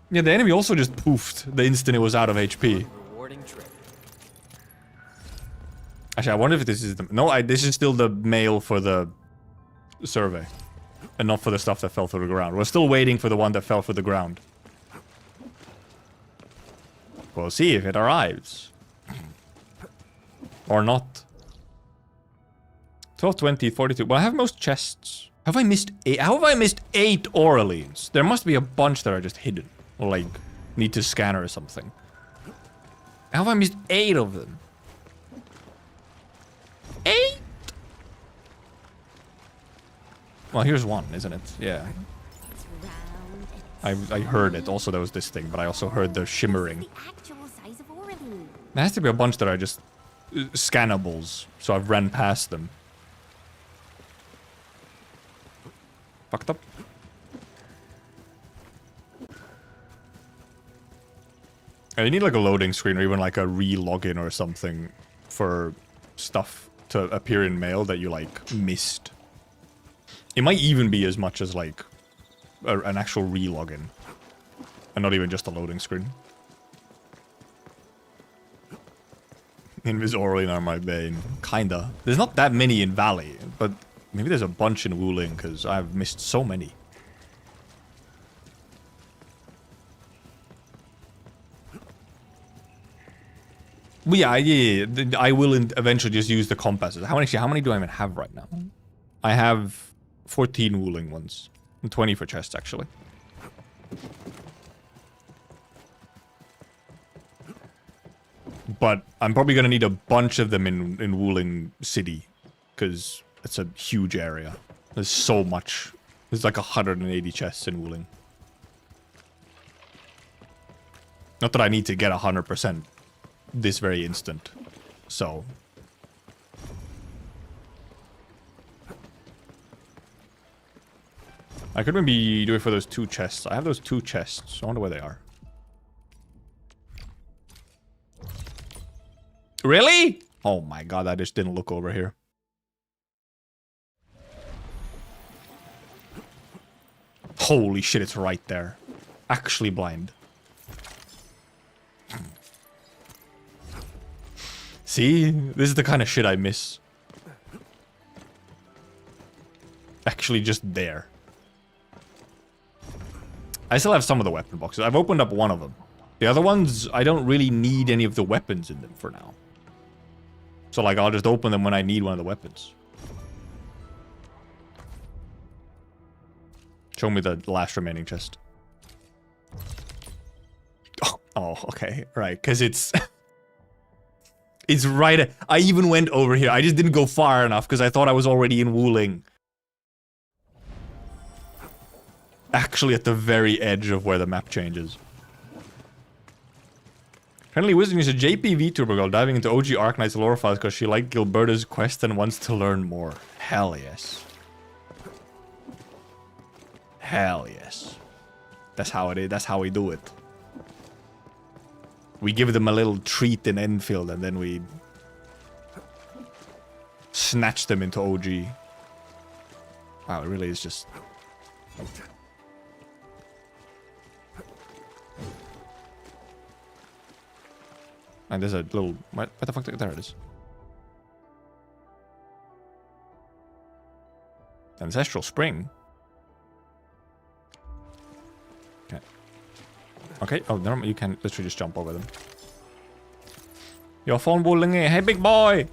Yeah, the enemy also just poofed the instant it was out of HP. Rewarding trip. Actually, I wonder if this is the... No, this is still the mail for the survey. And not for the stuff that fell through the ground. We're still waiting for the one that fell through the ground. We'll see if it arrives. Or not. 12, 20, 42. Well, I have most chests. Have I missed 8? How have I missed 8 Auralines? There must be a bunch that are just hidden. Or like, need to scan or something. How have I missed 8 of them? 8? Well, here's one, isn't it? Yeah. I heard it. Also, there was this thing, but I also heard the shimmering. There has to be a bunch that are just scannables, so I've ran past them. Fucked up. I need like a loading screen or even like a re-login or something for stuff to appear in mail that you like missed. It might even be as much as like an actual re-login and not even just a loading screen. Invis Auraline are my bane. Kinda. There's not that many in Valley, but maybe there's a bunch in Wuling because I've missed so many. But yeah, I will eventually just use the compasses. How many do I even have right now? I have 14 Wuling ones. And 20 for chests, actually. But I'm probably going to need a bunch of them in Wuling City. Because it's a huge area. There's so much. There's like 180 chests in Wuling. Not that I need to get 100% this very instant. So... I could maybe do it for those 2 chests. I have those 2 chests. I wonder where they are. Really? Oh my god, I just didn't look over here. Holy shit, it's right there. Actually blind. See? This is the kind of shit I miss. Actually just there. I still have some of the weapon boxes. I've opened up one of them. The other ones, I don't really need any of the weapons in them for now. So, like, I'll just open them when I need one of the weapons. Show me the last remaining chest. Oh, okay. Right, because it's... it's right... I even went over here. I just didn't go far enough because I thought I was already in Wuling. Actually at the very edge of where the map changes. Apparently Wisdom is a JP VTuber girl diving into OG Arknights lore files because she liked Gilberta's quest and wants to learn more. Hell yes. Hell yes. That's how it is. That's how we do it. We give them a little treat in Enfield and then we snatch them into OG. Wow, it really is just... And there's a little... What the fuck? There it is. Ancestral Spring. Okay. Okay. Oh, no, you can literally just jump over them. Your phone will ringing. Hey, big boy.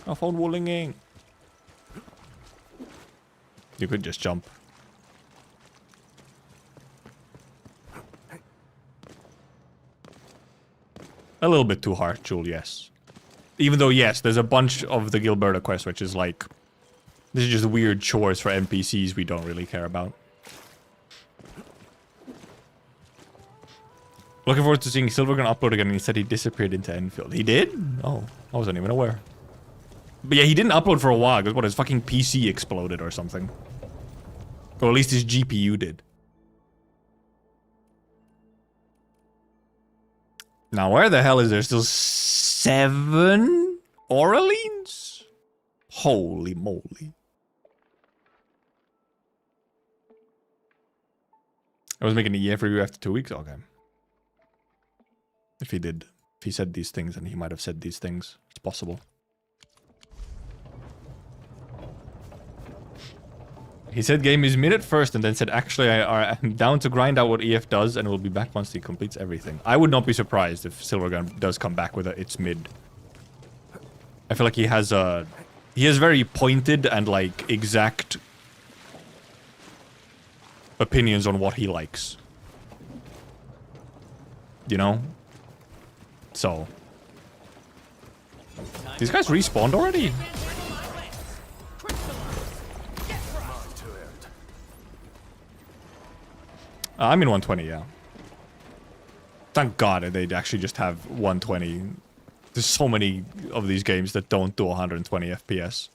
Your phone will ringing. You could just jump. A little bit too hard, Jewel, yes. Even though, yes, there's a bunch of the Gilberta quest, which is like... This is just weird chores for NPCs we don't really care about. Looking forward to seeing Silvergun upload again, and he said he disappeared into Enfield. He did? Oh, I wasn't even aware. But yeah, he didn't upload for a while, because what, his fucking PC exploded or something. Or at least his GPU did. Now, where the hell is there still 7 Auralines? Holy moly. I was making an EF review after 2 weeks? Okay. If he did. If he said these things, then he might have said these things. It's possible. He said game is mid at first and then said actually I'm down to grind out what EF does and will be back once he completes everything. I would not be surprised if Silvergun does come back with its mid. I feel like he has very pointed and like exact opinions on what he likes. You know? So. These guys respawned already? I'm in 120, yeah. Thank God they actually just have 120. There's so many of these games that don't do 120 FPS.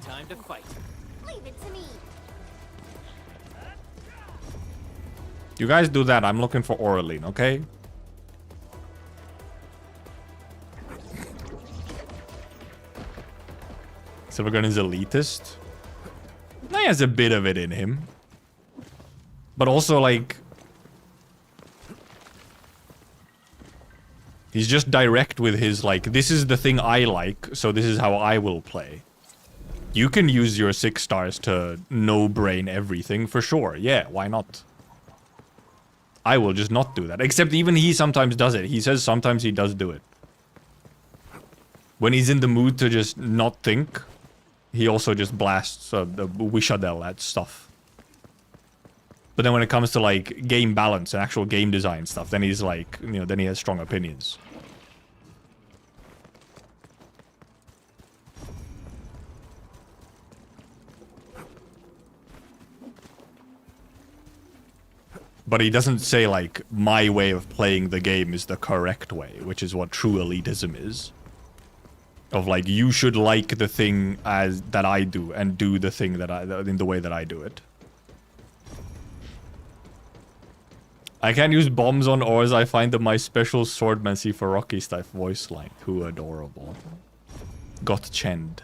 Time to fight. Leave it to me. You guys do that. I'm looking for Auraline, okay? Silvergun is elitist. He has a bit of it in him. But also, like... He's just direct with his, like, this is the thing I like, so this is how I will play. You can use your 6 stars to no-brain everything, for sure. Yeah, why not? I will just not do that. Except even he sometimes does it. He says sometimes he does do it. When he's in the mood to just not think... He also just blasts the Wishadel at stuff. But then when it comes to like game balance and actual game design stuff, then he's like, you know, then he has strong opinions. But he doesn't say like, my way of playing the game is the correct way, which is what true elitism is. Of like, you should like the thing that I do and do the thing that in the way that I do it. I can't use bombs on ores. I find them my special swordmancy for Rocky Stife voice line. Too adorable. Got chend.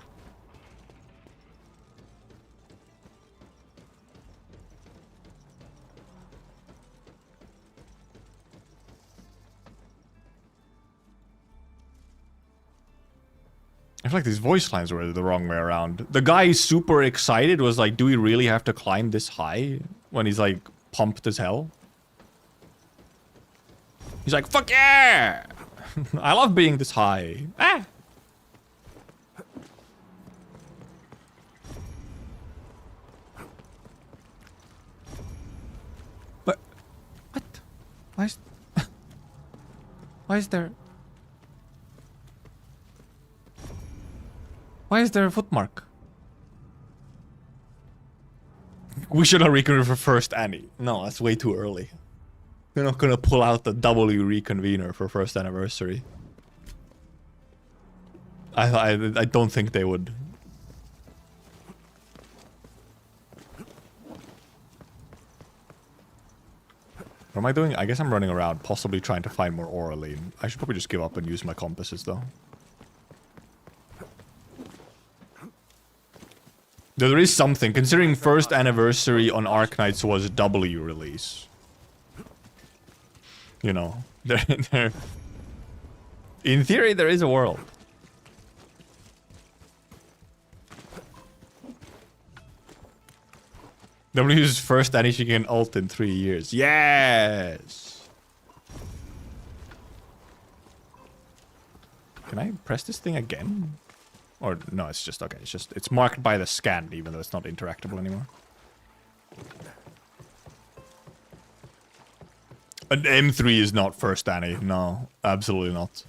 I feel like these voice lines were the wrong way around. The guy super excited was like, do we really have to climb this high? When he's like, pumped as hell. He's like, fuck yeah! I love being this high. Ah! But... What? Why is... Why is there... Why is there a footmark? We should have reconvened first, Annie. No, that's way too early. We're not gonna pull out the W reconvener for first anniversary. I don't think they would. What am I doing? I guess I'm running around, possibly trying to find more Auraline. I should probably just give up and use my compasses, though. There is something, considering first anniversary on Arknights was W release. You know, in theory, there is a world. W's first Anishigin ult in 3 years. Yes! Can I press this thing again? Or no, it's just okay. It's marked by the scan, even though it's not interactable anymore. An M3 is not first Annie. No, absolutely not.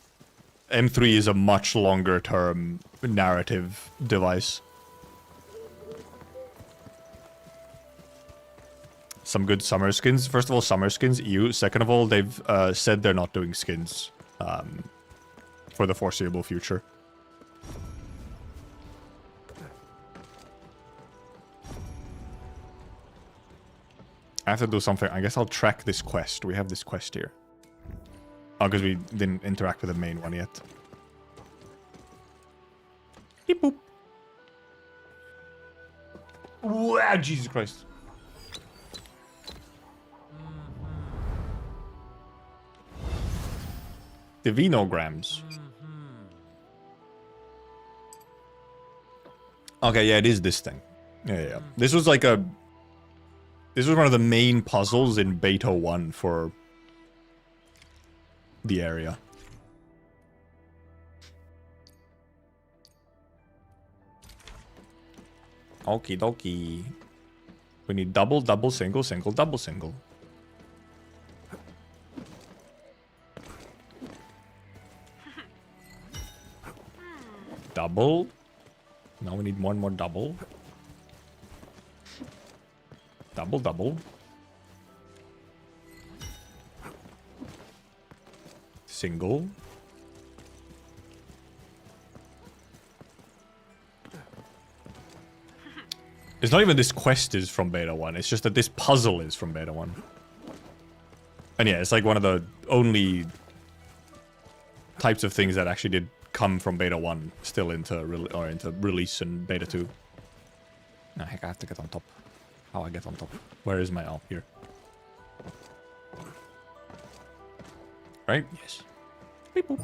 M3 is a much longer term narrative device. Some good summer skins. First of all, summer skins, EU. Second of all, they've said they're not doing skins for the foreseeable future. I have to do something. I guess I'll track this quest. We have this quest here. Oh, because we didn't interact with the main one yet. Beep boop. Wow, Jesus Christ. The Vinograms. Okay, yeah, it is this thing. Yeah. This was like a... This was one of the main puzzles in Beta 1 for the area. Okie dokie. We need double, double, single, single, double, single. Double. Now we need one more double. Double, double. Single. It's not even this quest is from Beta 1. It's just that this puzzle is from Beta 1. And yeah, it's like one of the only types of things that actually did come from Beta 1 still into release in Beta 2. No, heck, I have to get on top. How I get on top? Where is my... Oh, here. Right? Yes. Beep boop.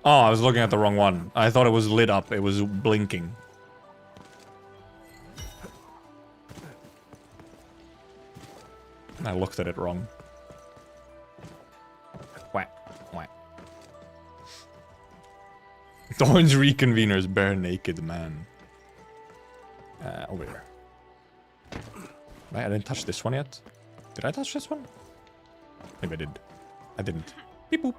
Oh, I was looking at the wrong one. I thought it was lit up. It was blinking. I looked at it wrong. Whack. Whack. Thorns Reconveners, bare naked man. Over here. Right, I didn't touch this one yet. Did I touch this one? Maybe I did. I didn't. Beep boop.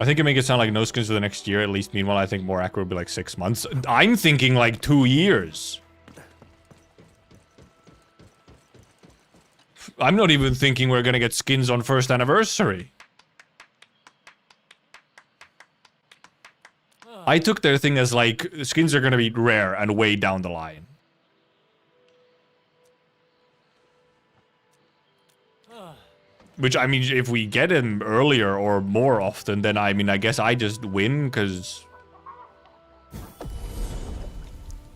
I think you make it sound like no skins for the next year at least. Meanwhile, I think more accurate would be like 6 months. I'm thinking like 2 years. I'm not even thinking we're gonna get skins on first anniversary. I took their thing as like, skins are gonna be rare and way down the line. Which, I mean, if we get him earlier or more often, then I mean, I guess I just win, because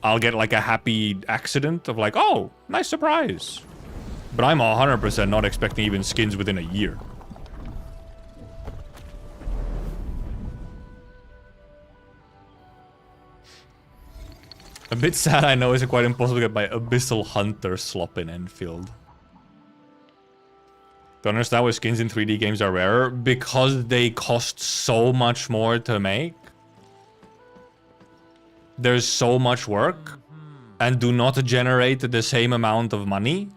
I'll get like a happy accident of like, oh, nice surprise. But I'm 100% not expecting even skins within a year. A bit sad, I know, it's quite impossible to get my Abyssal Hunter slop in Enfield. Don't understand why skins in 3D games are rarer. Because they cost so much more to make. There's so much work. And do not generate the same amount of money.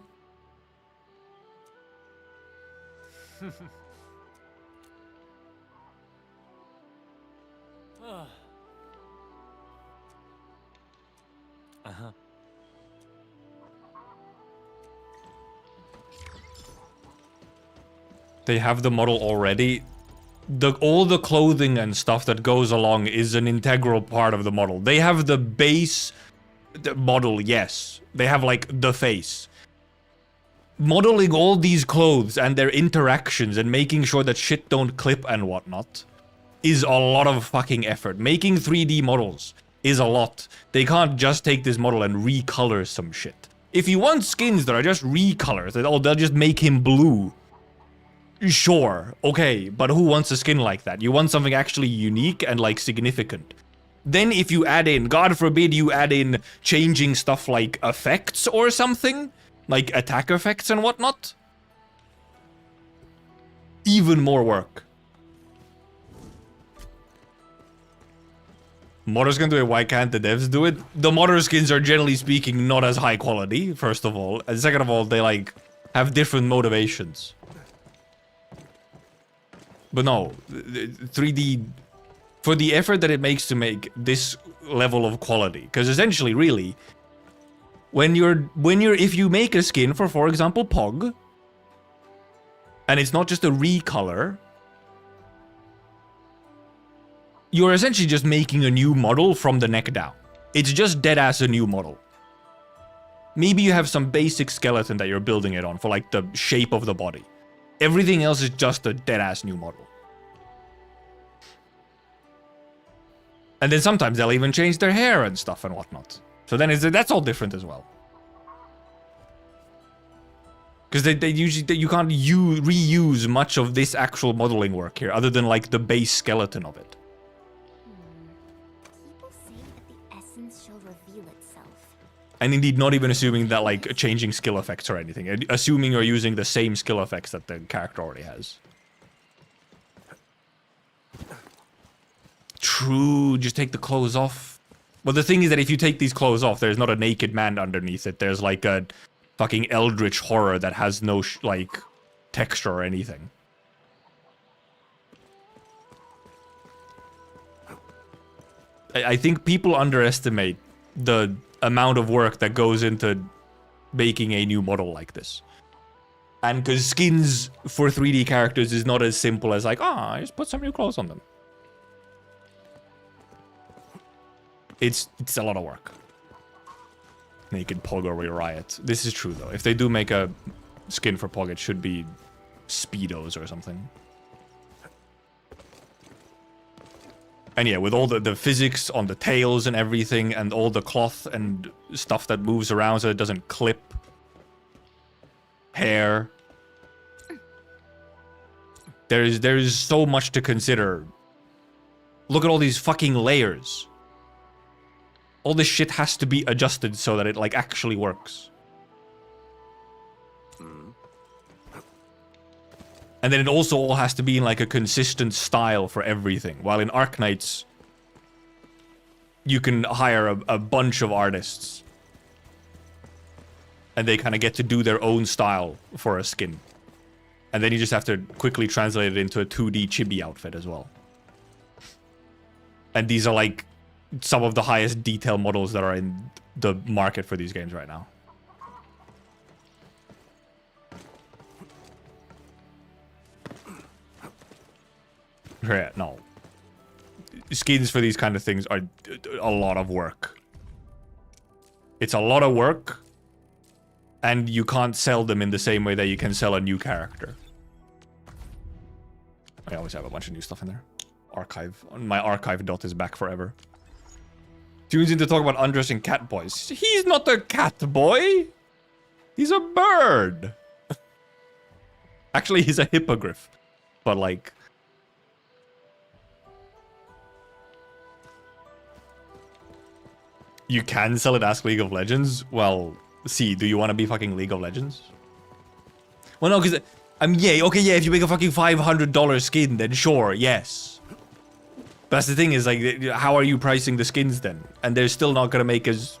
They have the model already. All the clothing and stuff that goes along is an integral part of the model. They have the base model, yes. They have like the face. Modeling all these clothes and their interactions and making sure that shit don't clip and whatnot is a lot of fucking effort. Making 3D models is a lot. They can't just take this model and recolor some shit. If you want skins that are just recolors, they'll just make him blue. Sure, okay, but who wants a skin like that? You want something actually unique and like significant. Then if you add in, God forbid you add in changing stuff like effects or something, like attack effects and whatnot, even more work. Modders can do it, why can't the devs do it? The modder skins are generally speaking not as high quality, first of all. And second of all, they like have different motivations. But no, 3D, for the effort that it makes to make this level of quality, because essentially, really, if you make a skin for example, Pog, and it's not just a recolor, you're essentially just making a new model from the neck down. It's just deadass a new model. Maybe you have some basic skeleton that you're building it on for like the shape of the body. Everything else is just a deadass new model. And then sometimes they'll even change their hair and stuff and whatnot. So then that's all different as well. Because they usually, you can't reuse much of this actual modeling work here, other than like the base skeleton of it. People say that the essence shall reveal itself. And indeed, not even assuming that like changing skill effects or anything. Assuming you're using the same skill effects that the character already has. True, just take the clothes off. Well, the thing is that if you take these clothes off, there's not a naked man underneath it. There's like a fucking eldritch horror that has no like texture or anything. I think people underestimate the amount of work that goes into making a new model like this. And because skins for 3D characters is not as simple as like, just put some new clothes on them. It's a lot of work. Naked Pog or we riot. This is true though. If they do make a skin for Pog, it should be Speedos or something. And yeah, with all the physics on the tails and everything, and all the cloth and stuff that moves around so it doesn't clip. Hair. There is so much to consider. Look at all these fucking layers. All this shit has to be adjusted so that it like actually works. And then it also all has to be in like a consistent style for everything. While in Arknights, you can hire a bunch of artists. And they kind of get to do their own style for a skin. And then you just have to quickly translate it into a 2D chibi outfit as well. And these are like some of the highest detail models that are in the market for these games right now. Yeah, no. Skins for these kind of things are a lot of work. It's a lot of work, and you can't sell them in the same way that you can sell a new character. I always have a bunch of new stuff in there. Archive. My archive dot is back forever. Tunes in to talk about undressing cat boys. He's not a cat boy. He's a bird. Actually, he's a hippogriff. But like... You can sell it as League of Legends? Well, see, do you want to be fucking League of Legends? Well, no, because... yeah, okay, yeah, if you make a fucking $500 skin, then sure, yes. But that's the thing is, like, how are you pricing the skins then? And they're still not going to make as...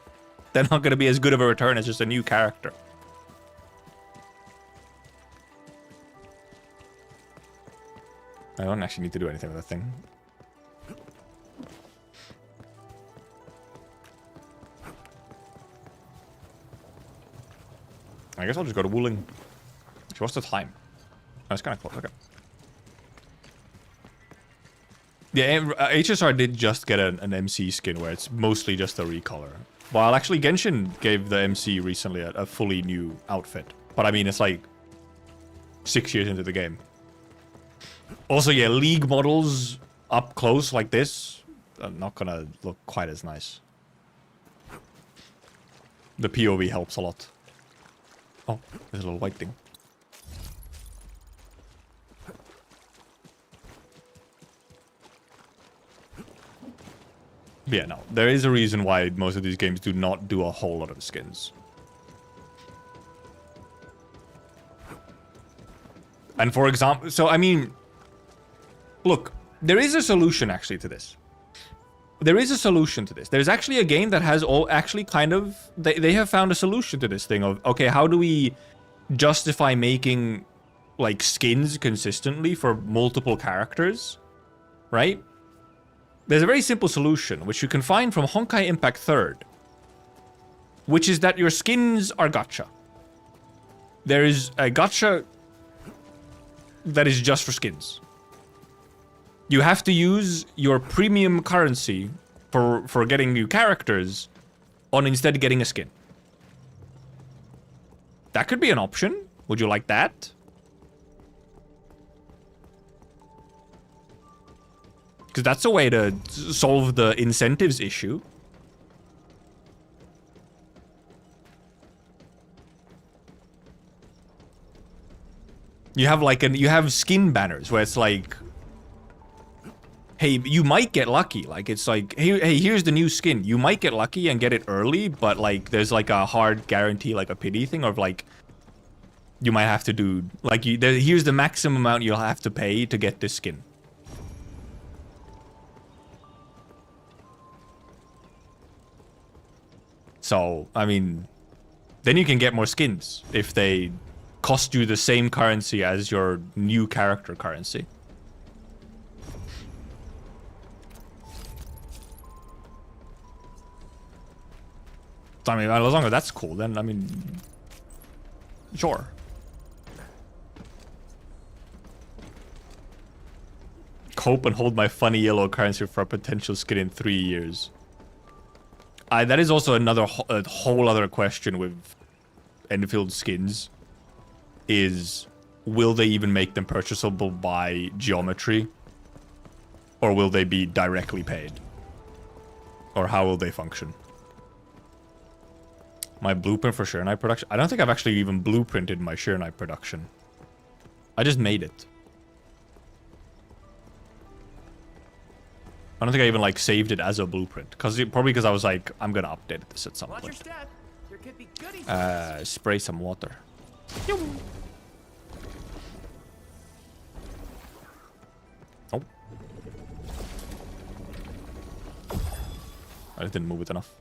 They're not going to be as good of a return as just a new character. I don't actually need to do anything with that thing. I guess I'll just go to Wuling. What's the time? That's kind of close, okay. Yeah, HSR did just get an MC skin where it's mostly just a recolor. While actually Genshin gave the MC recently a fully new outfit. But I mean, it's like 6 years into the game. Also, yeah, League models up close like this are not gonna look quite as nice. The POV helps a lot. Oh, there's a little white thing. Yeah, no. There is a reason why most of these games do not do a whole lot of skins. And for example, so I mean, look, there is a solution actually to this. There is a solution to this. There's actually a game that has they have found a solution to this thing of, okay, how do we justify making like skins consistently for multiple characters, right? There's a very simple solution, which you can find from Honkai Impact 3rd, which is that your skins are gacha. There is a gacha that is just for skins. You have to use your premium currency for getting new characters on instead getting a skin. That could be an option. Would you like that? Because that's a way to solve the incentives issue. You have skin banners where it's like, hey, you might get lucky. Like, it's like, hey, here's the new skin. You might get lucky and get it early, but like, there's like a hard guarantee, like a pity thing of like, you might have to do, like, here's the maximum amount you'll have to pay to get this skin. So, I mean, then you can get more skins if they cost you the same currency as your new character currency. I mean, as long as that's cool, then, I mean, sure. Cope and hold my funny yellow currency for a potential skin in 3 years. That is also a whole other question with Enfield skins. Is, will they even make them purchasable by geometry? Or will they be directly paid? Or how will they function? My blueprint for Sure Knight production? I don't think I've actually even blueprinted my Sure Knight production. I just made it. I don't think I even like saved it as a blueprint. Probably because I was like, I'm gonna update this at some Watch your point. step. There could be goodies. Spray some water. Oh. I just didn't move it enough.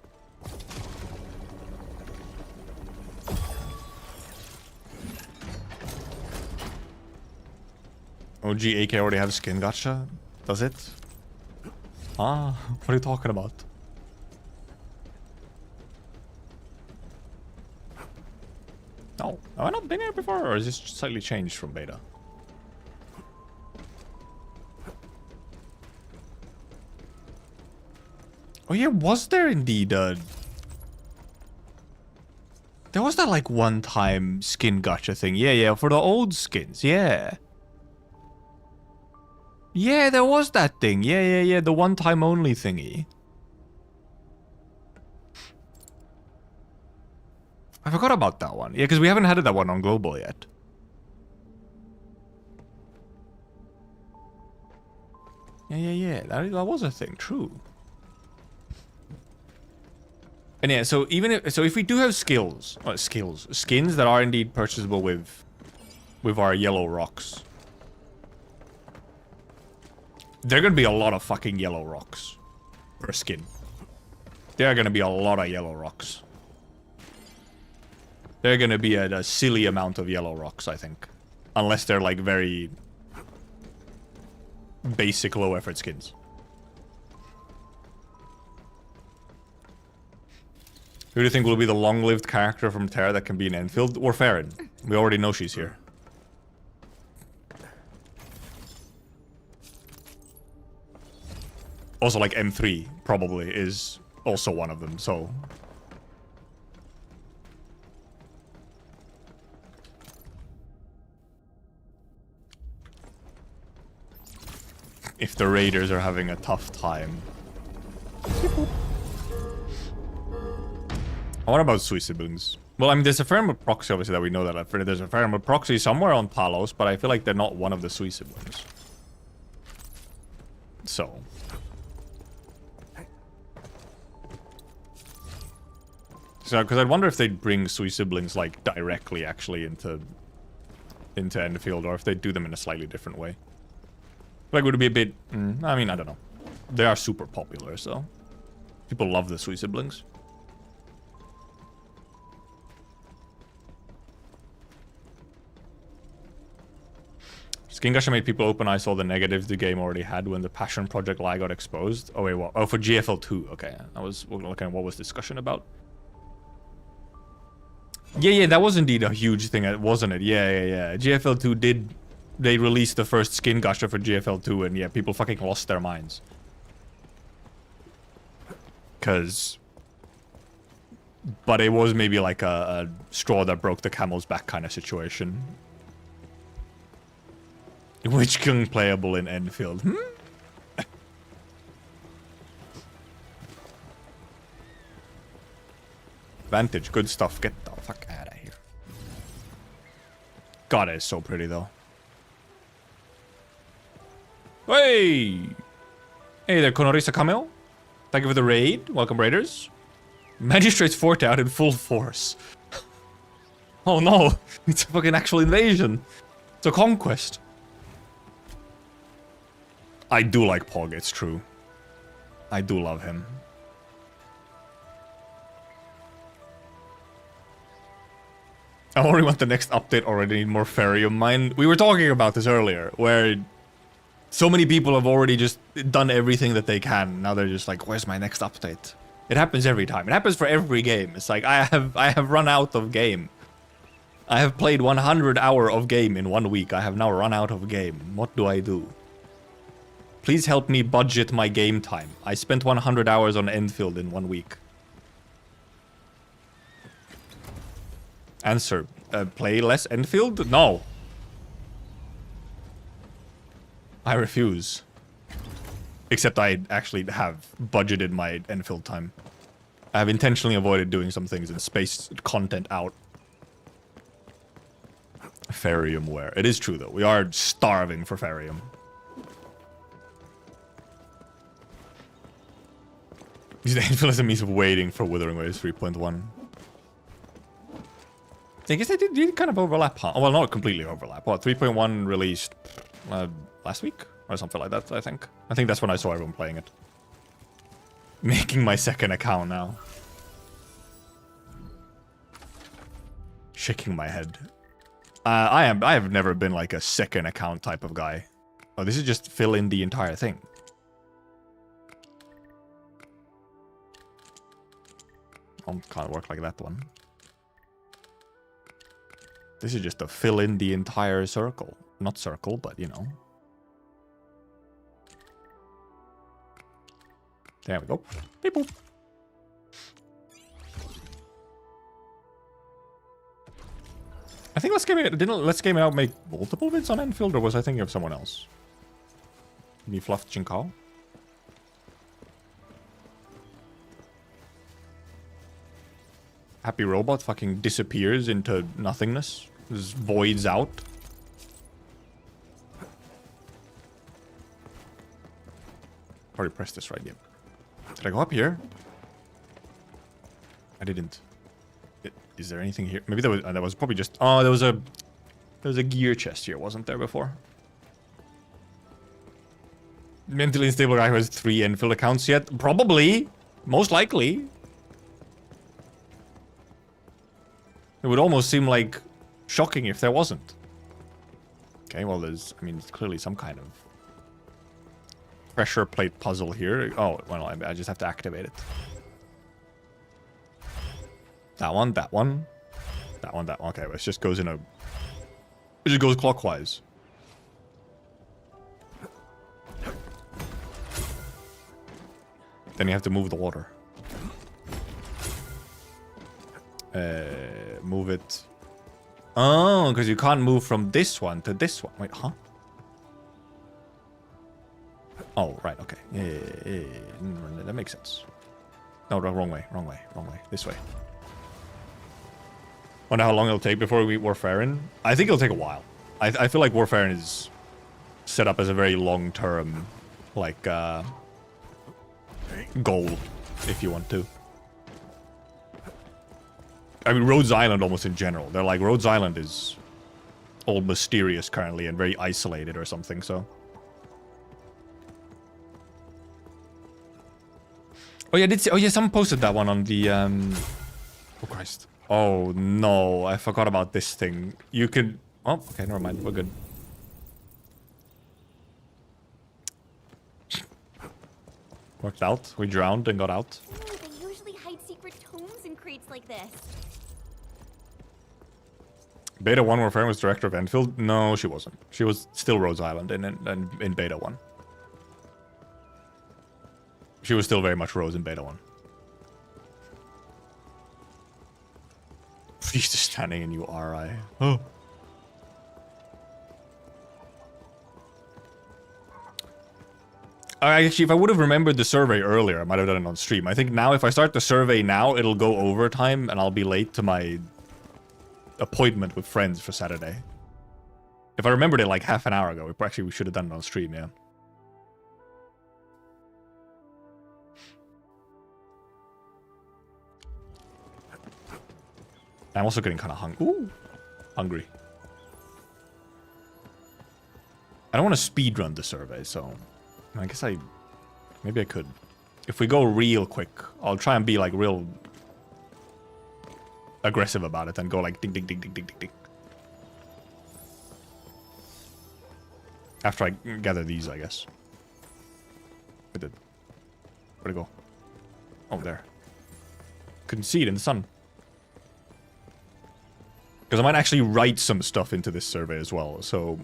OG AK already have skin gacha? Does it? Ah, what are you talking about? No, have I not been here before, or is this slightly changed from beta? Oh yeah, was there indeed a... There was that like one-time skin gacha thing. Yeah, for the old skins, yeah. Yeah, there was that thing. Yeah, the one-time only thingy. I forgot about that one. Yeah, because we haven't had that one on global yet. Yeah. That was a thing. True. And yeah, so if we do have skins that are indeed purchasable with our yellow rocks, there are gonna be a lot of fucking yellow rocks per skin. There are gonna be a lot of yellow rocks. There are gonna be a silly amount of yellow rocks, I think. Unless they're like very basic low effort skins. Who do you think will be the long-lived character from Terra that can be in Enfield? Or Farron. We already know she's here. Also, like, M3 probably is also one of them, so... If the raiders are having a tough time. What about Suiciboons? Well, I mean, there's a fair amount of proxy, obviously, that we know that. There's a fair amount of proxy somewhere on Palos, but I feel like they're not one of the Suiciboons. So... So, because I wonder if they'd bring Sui siblings like directly actually into Endfield, or if they'd do them in a slightly different way. Like, would it be a bit? I mean, I don't know. They are super popular, so people love the Sui siblings. Skin Gusher made people open. I saw the negatives the game already had when the Passion Project lie got exposed. Oh wait, what? Oh, for GFL 2. Okay, I was looking at what was discussion about. Yeah, that was indeed a huge thing, wasn't it? Yeah. GFL 2 did. They released the first Skin Gusher for GFL 2, and yeah, people fucking lost their minds. But it was maybe like a straw that broke the camel's back kind of situation. Which gun playable in Enfield? Vantage, good stuff. Get the fuck out of here. God, it is so pretty though. Hey! Hey there, Konorisa Kameo. Thank you for the raid. Welcome, raiders. Magistrate's Fort out in full force. Oh no! It's a fucking actual invasion. It's a conquest. I do like Pog, it's true. I do love him. I already want the next update, already need more Ferium mine. We were talking about this earlier, where so many people have already just done everything that they can. Now they're just like, where's my next update? It happens every time. It happens for every game. It's like, I have run out of game. I have played 100 hours of game in 1 week. I have now run out of game. What do I do? Please help me budget my game time. I spent 100 hours on Enfield in 1 week. Answer. Play less Enfield? No. I refuse. Except I actually have budgeted my Enfield time. I have intentionally avoided doing some things and spaced content out. Ferium ware. It is true though. We are starving for Ferium. The Enfield is a means of waiting for Withering Waves 3.1. I guess they did kind of overlap, huh? Oh, well, not completely overlap. What, 3.1 released last week? Or something like that, I think. I think that's when I saw everyone playing it. Making my second account now. Shaking my head. I have never been like a second account type of guy. Oh, this is just fill in the entire thing. Can't work like that one. This is just to fill in the entire circle. Not circle, but you know. There we go. Beep boop. I think Let's Game It Out make multiple vids on Enfield, or was I thinking of someone else? Maybe Fluff Chinkao? Happy Robot fucking disappears into nothingness. Just voids out. Already pressed this right, yep. Did I go up here? I didn't. Is there anything here? Maybe that was probably just... Oh, there was a gear chest here, wasn't there before? Mentally unstable guy who has 3 Enfield accounts yet? Probably. Most likely. It would almost seem like shocking if there wasn't. Okay, well there's, I mean, it's clearly some kind of pressure plate puzzle here. Oh, well, I just have to activate it. That one, that one. That one, that one. Okay, well, it just goes in a... It just goes clockwise. Then you have to move the water. Move it. Oh, because you can't move from this one to this one. Wait, huh? Oh, right, okay. Yeah, that makes sense. No, wrong way. This way. Wonder how long it'll take before we beat Warfarin. I think it'll take a while. I feel like Warfarin is set up as a very long-term, like, goal, if you want to. I mean, Rhodes Island almost in general. They're like, Rhodes Island is all mysterious currently and very isolated or something, so. Oh yeah, oh yeah, someone posted that one on the, oh Christ. Oh no, I forgot about this thing. You could, oh, okay, never mind, we're good. Worked out, we drowned and got out. Ooh, they usually hide secret tomes in crates like this. Beta 1 where Fern was director of Enfield? No, she wasn't. She was still Rhodes Island in Beta 1. She was still very much Rose in Beta 1. He's just standing in URI. Oh. Actually, if I would have remembered the survey earlier, I might have done it on stream. I think now, if I start the survey now, it'll go overtime, and I'll be late to my appointment with friends for Saturday. If I remembered it like half an hour ago, we should have done it on stream, yeah. I'm also getting kind of hungry. I don't want to speedrun the survey, so I guess maybe I could. If we go real quick, I'll try and be like real aggressive about it and go like ding ding ding ding ding ding ding. After I gather these, I guess. Where'd it go? Oh, there. Couldn't see it in the sun. Because I might actually write some stuff into this survey as well, so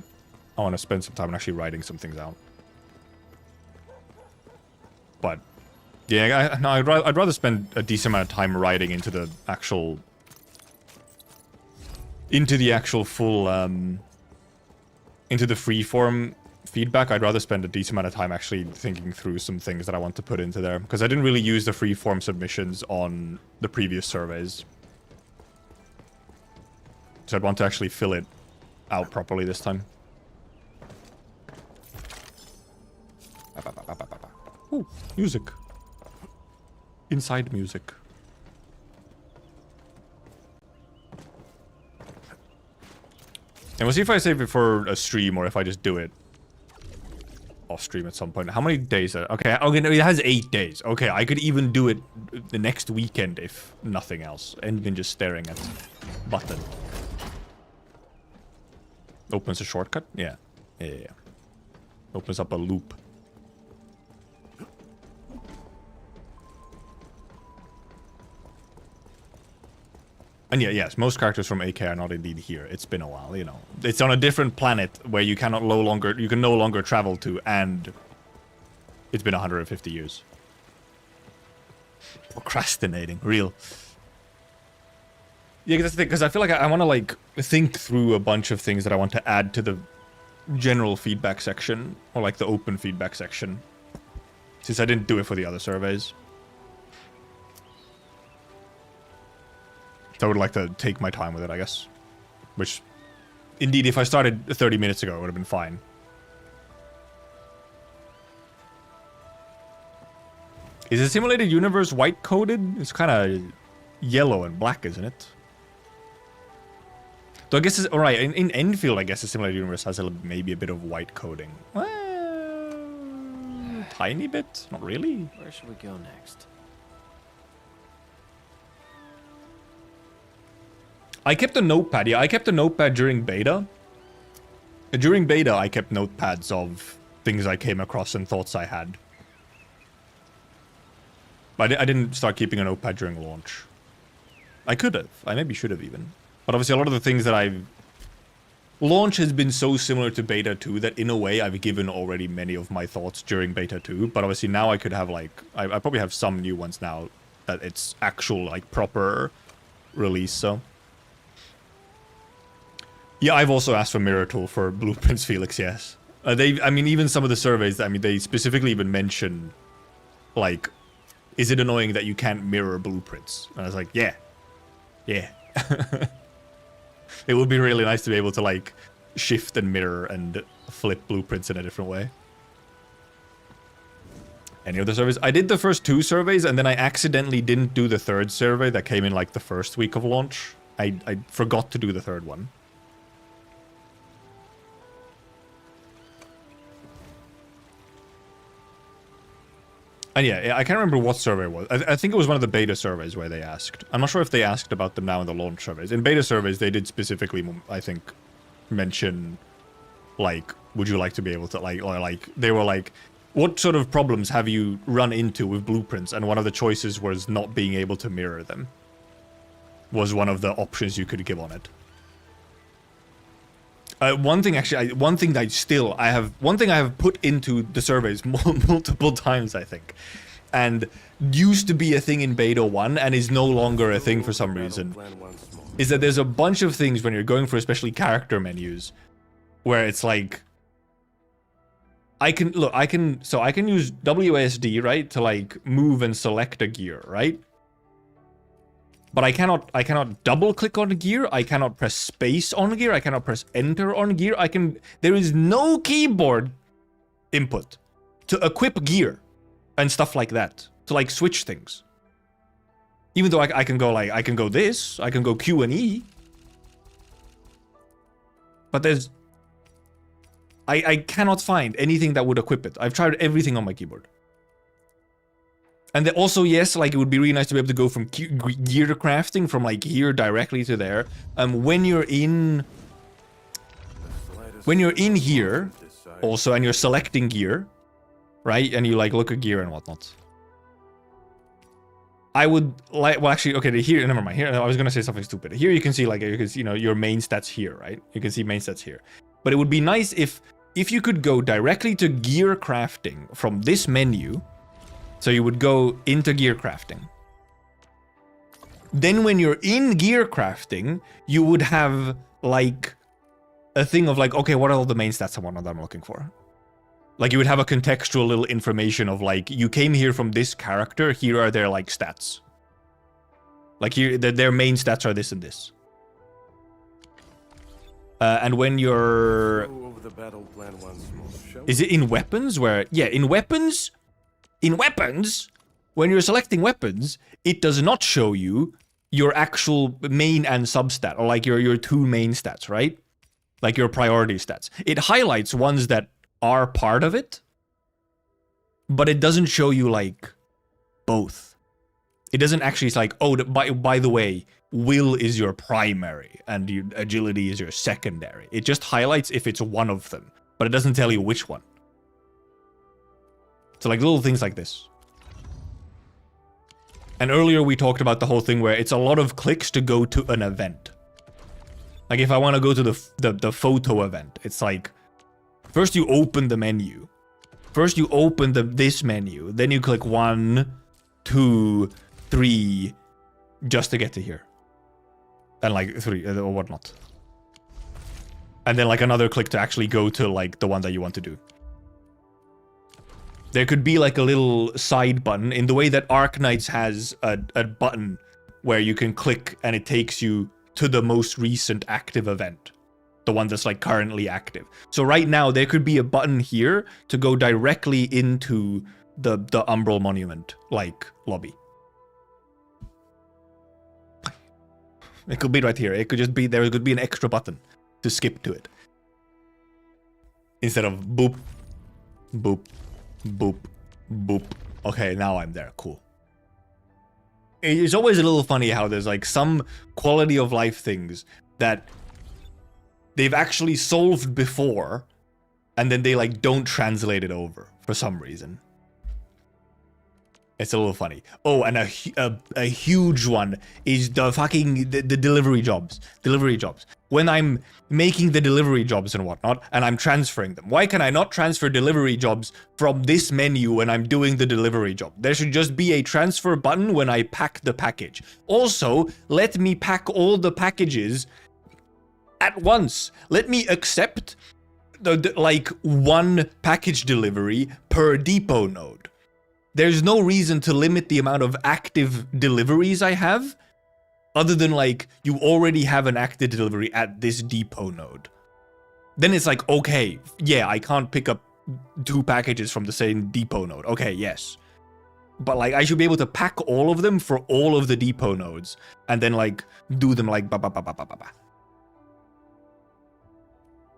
I want to spend some time actually writing some things out. But yeah, I'd rather spend a decent amount of time writing into the actual full into the freeform feedback. I'd rather spend a decent amount of time actually thinking through some things that I want to put into there, because I didn't really use the freeform submissions on the previous surveys. So I'd want to actually fill it out properly this time. Ooh, music. Inside music. And we'll see if I save it for a stream or if I just do it off stream at some point. How many days? Okay, it has 8 days. Okay, I could even do it the next weekend if nothing else. And then just staring at button. Opens a shortcut? Yeah. Yeah. Opens up a loop. And yeah, yes, most characters from AK are not indeed here. It's been a while, you know. It's on a different planet where you can no longer travel to, and it's been 150 years. Procrastinating, real. Yeah, that's the thing, because I feel like I want to like think through a bunch of things that I want to add to the general feedback section, or like the open feedback section, since I didn't do it for the other surveys. So I would like to take my time with it, I guess. Which, indeed, if I started 30 minutes ago, it would have been fine. Is the simulated universe white-coded? It's kind of yellow and black, isn't it? So I guess it's alright. In Enfield, I guess the simulated universe has maybe a bit of white coding. Well, tiny bit? Not really. Where should we go next? I kept a notepad. Yeah, I kept a notepad during beta. During beta, I kept notepads of things I came across and thoughts I had. But I didn't start keeping a notepad during launch. I could have. I maybe should have even. But obviously a lot of the things that I've... Launch has been so similar to Beta 2 that in a way I've given already many of my thoughts during Beta 2. But obviously now I could have like... I probably have some new ones now that it's actual like proper release, so... Yeah, I've also asked for Mirror Tool for Blueprints, Felix, yes. I mean, even some of the surveys, I mean, they specifically even mention, like, is it annoying that you can't mirror blueprints? And I was like, yeah. Yeah. It would be really nice to be able to, like, shift and mirror and flip blueprints in a different way. any of the surveys. I did the first 2 surveys, and then I accidentally didn't do the 3rd survey that came in like the first week of launch. I forgot to do the 3rd one. And yeah, I can't remember what survey it was. I think it was one of the beta surveys where they asked. I'm not sure if they asked about them now in the launch surveys. In beta surveys, they did specifically, I think, mention, like, would you like to be able to, like, or like, they were like, what sort of problems have you run into with blueprints? And one of the choices was not being able to mirror them. Was one of the options you could give on it. One thing actually, one thing I have put into the surveys multiple times, I think, and used to be a thing in beta 1 and is no longer a thing for some reason, is that there's a bunch of things when you're going for especially character menus where it's like, I can use WASD, right, to like move and select a gear, right? But I cannot double click on a gear, I cannot press space on a gear, I cannot press enter on gear, there is no keyboard input to equip gear and stuff like that, to like switch things. Even though I can go like, I can go Q and E. But I cannot find anything that would equip it. I've tried everything on my keyboard. And then also, yes, like it would be really nice to be able to go from gear crafting from like here directly to there. When you're in here, also, and you're selecting gear, right? And you like look at gear and whatnot. I would like, well, actually, okay, here, never mind. Here, I was gonna say something stupid. Here you can see like, you know, your main stats here, right? You can see main stats here. But it would be nice if you could go directly to gear crafting from this menu. So you would go into gear crafting. Then when you're in gear crafting, you would have like a thing of like, okay, what are all the main stats that I'm looking for? Like you would have a contextual little information of like, you came here from this character, here are their like stats. Like here, their main stats are this and this. And when you're... Is it in weapons where... Yeah, in weapons... In weapons, when you're selecting weapons, it does not show you your actual main and substat, or like your 2 main stats, right? Like your priority stats. It highlights ones that are part of it, but it doesn't show you like both. It doesn't actually, it's like, oh, by the way, will is your primary and your agility is your secondary. It just highlights if it's one of them, but it doesn't tell you which one. So like little things like this. And earlier we talked about the whole thing where it's a lot of clicks to go to an event. Like if I want to go to the photo event, it's like, first you open the menu. First you open this menu, then you click 1, 2, 3, just to get to here. And like 3 or whatnot. And then like another click to actually go to like the one that you want to do. There could be like a little side button in the way that Arknights has a button where you can click and it takes you to the most recent active event. The one that's like currently active. So right now there could be a button here to go directly into the Umbral Monument like lobby. It could be right here. It could just be, there could be an extra button to skip to it. Instead of boop, boop, boop, boop. Okay, now I'm there. Cool. It's always a little funny how there's like some quality of life things that they've actually solved before and then they like don't translate it over for some reason. It's a little funny. Oh, and a huge one is the fucking the delivery jobs. Delivery jobs. When I'm making the delivery jobs and whatnot, and I'm transferring them, why can I not transfer delivery jobs from this menu when I'm doing the delivery job? There should just be a transfer button when I pack the package. Also, let me pack all the packages at once. Let me accept like 1 package delivery per depot node. There's no reason to limit the amount of active deliveries I have, other than like, you already have an active delivery at this depot node. Then it's like, okay, yeah, I can't pick up 2 packages from the same depot node. Okay, yes. But like I should be able to pack all of them for all of the depot nodes and then like do them like ba ba ba ba ba ba ba.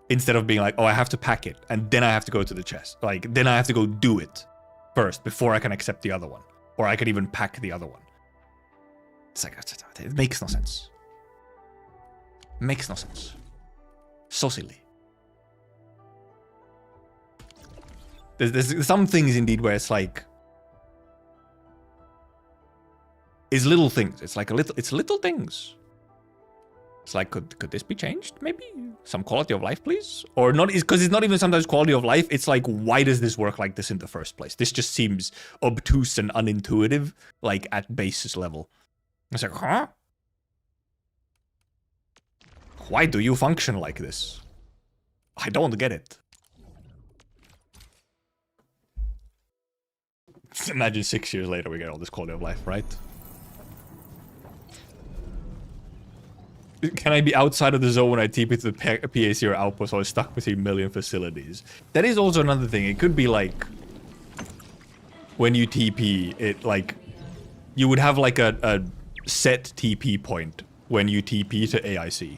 Instead of being like, oh, I have to pack it and then I have to go to the chest. Like then I have to go do it first before I can accept the other one. Or I could even pack the other one. It's like, it makes no sense. Makes no sense. So silly. There's some things indeed where it's like, it's little things. It's like it's little things. It's like, could this be changed? Maybe some quality of life, please? Or not, because it's not even sometimes quality of life. It's like, why does this work like this in the first place? This just seems obtuse and unintuitive, like at basis level. It's like, huh? Why do you function like this? I don't get it. Imagine 6 years later we get all this quality of life, right? Can I be outside of the zone when I TP to the PAC or outpost, so I was stuck between million facilities? That is also another thing. It could be like, when you TP, it like, you would have like a set TP point when you TP to AIC.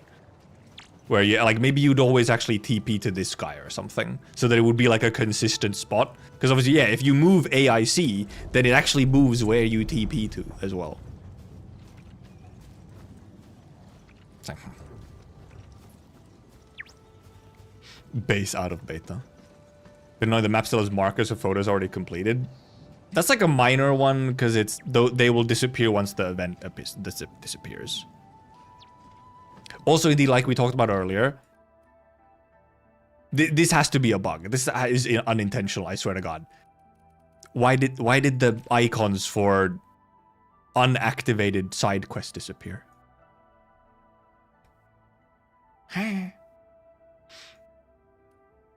Where you, like, maybe you'd always actually TP to this guy or something. So that it would be like a consistent spot. Because obviously, yeah, if you move AIC, then it actually moves where you TP to as well. Base out of beta. But no, the map still has markers of photos already completed. That's like a minor one because it's they will disappear once the event disappears. Also, indeed, like we talked about earlier, this has to be a bug. This is unintentional. I swear to God. Why did the icons for unactivated side quests disappear?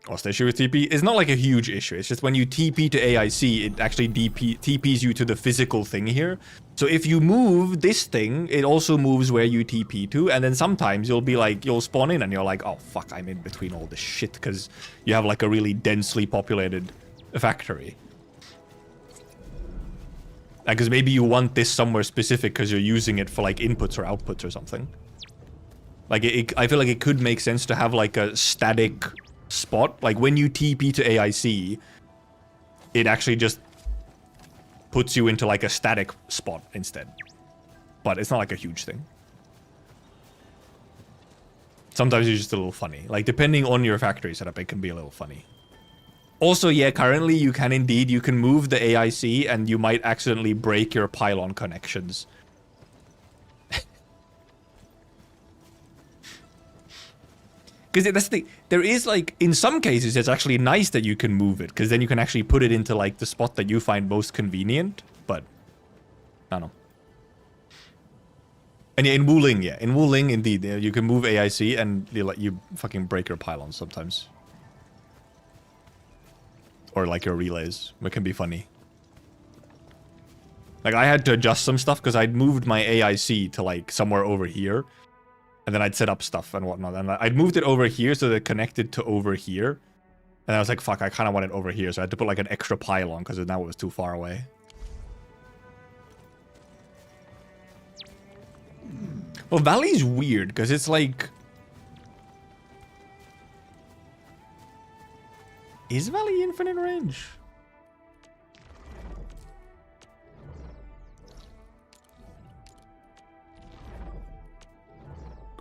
What's the issue with TP? It's not like a huge issue. It's just when you TP to AIC, it actually TPs you to the physical thing here. So if you move this thing, it also moves where you TP to. And then sometimes you'll be like, you'll spawn in and you're like, oh, fuck, I'm in between all this shit because you have like a really densely populated factory. Because maybe you want this somewhere specific because you're using it for like inputs or outputs or something. Like, I feel like it could make sense to have like a static spot. Like when you TP to AIC, it actually just puts you into like a static spot instead. But it's not like a huge thing. Sometimes it's just a little funny. Like depending on your factory setup, it can be a little funny. Also, yeah, currently you can move the AIC and you might accidentally break your pylon connections. Because that's the thing. There is like, in some cases, it's actually nice that you can move it. Because then you can actually put it into like the spot that you find most convenient. But, I don't know. And yeah, in Wuling, yeah. In Wuling, indeed, you can move AIC and you fucking break your pylons sometimes. Or like your relays. It can be funny. Like I had to adjust some stuff because I'd moved my AIC to like somewhere over here. And then I'd set up stuff and whatnot. And I'd moved it over here so that it connected to over here. And I was like, fuck, I kind of want it over here. So I had to put like an extra pylon because now it was too far away. Well, Valley's weird because it's like... Is Valley infinite range?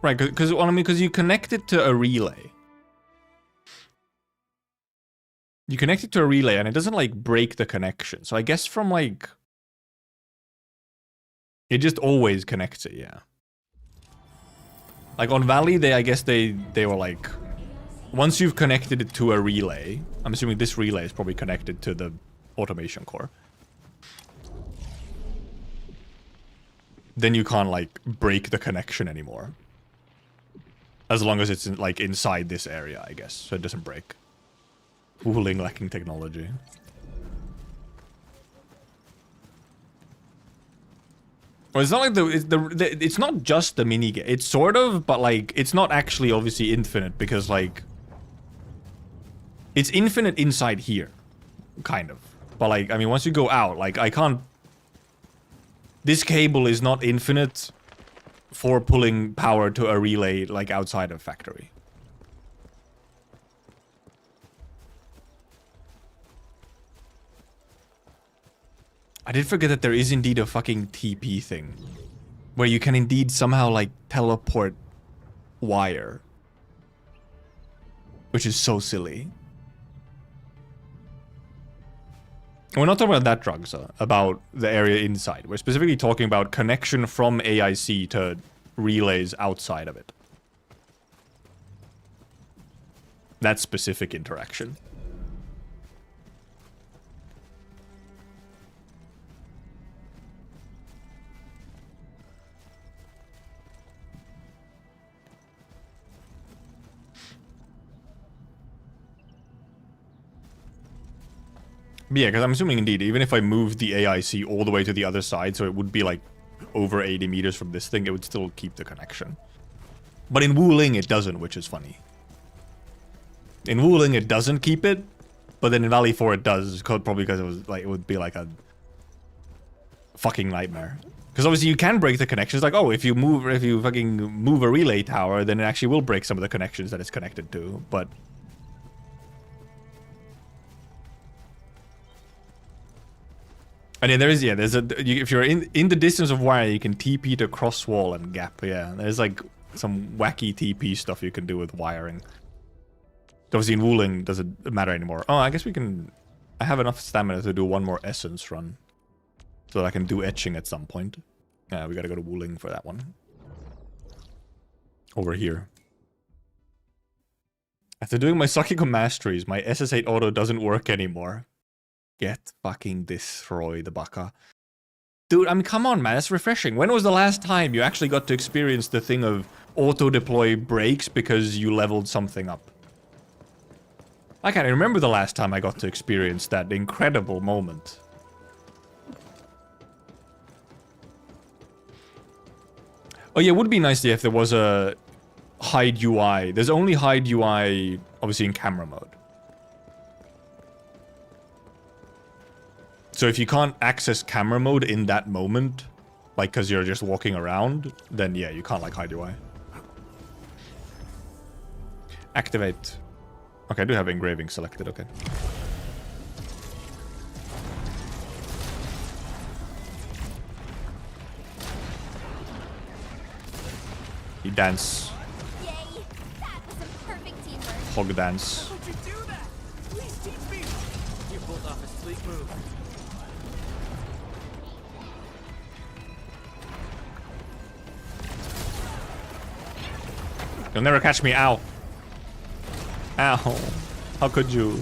Right, because I mean, because you connect it to a relay. You connect it to a relay and it doesn't like break the connection. So I guess from like... It just always connects it, yeah. Like on Valley, I guess they were like... Once you've connected it to a relay, I'm assuming this relay is probably connected to the automation core. Then you can't like break the connection anymore. As long as it's in, like inside this area, I guess, so it doesn't break. Wuling lacking technology. Well, it's not like it's not just the minigame. It's sort of, but like it's not actually obviously infinite because like It's infinite inside here. Kind of. But like, I mean, once you go out, like, I can't... This cable is not infinite for pulling power to a relay, like, outside of factory. I did forget that there is indeed a fucking TP thing. Where you can indeed somehow, like, teleport wire. Which is so silly. We're not talking about that, drugs, about the area inside. We're specifically talking about connection from AIC to relays outside of it. That specific interaction. But yeah, because I'm assuming indeed, even if I moved the AIC all the way to the other side, so it would be like over 80 meters from this thing, it would still keep the connection. But in Wuling it doesn't, which is funny. In Wuling it doesn't keep it, but then in Valley 4 it does, probably because it was like, it would be like a fucking nightmare. Because obviously you can break the connections, like, oh, if you fucking move a relay tower, then it actually will break some of the connections that it's connected to, but... And yeah, there's if you're in the distance of wire, you can TP to cross wall and gap. Yeah, there's like some wacky TP stuff you can do with wiring. Obviously in Wuling doesn't matter anymore. Oh, I guess we can. I have enough stamina to do one more essence run, so that I can do etching at some point. We gotta go to Wuling for that one. Over here. After doing my Sakiko masteries, my SS8 auto doesn't work anymore. Get fucking destroyed, Baka. Dude, I mean, come on, man. That's refreshing. When was the last time you actually got to experience the thing of auto-deploy breaks because you leveled something up? I can't remember the last time I got to experience that incredible moment. Oh yeah, it would be nice if there was a hide UI. There's only hide UI, obviously, in camera mode. So if you can't access camera mode in that moment, like because you're just walking around, then yeah, you can't like hide UI. Activate. Okay, I do have engraving selected, okay. You dance. Yay! That was some perfect teamwork. Hog dance. How'd you do that? Please teach me. You pulled off a sweet move. You'll never catch me, ow. Ow. How could you?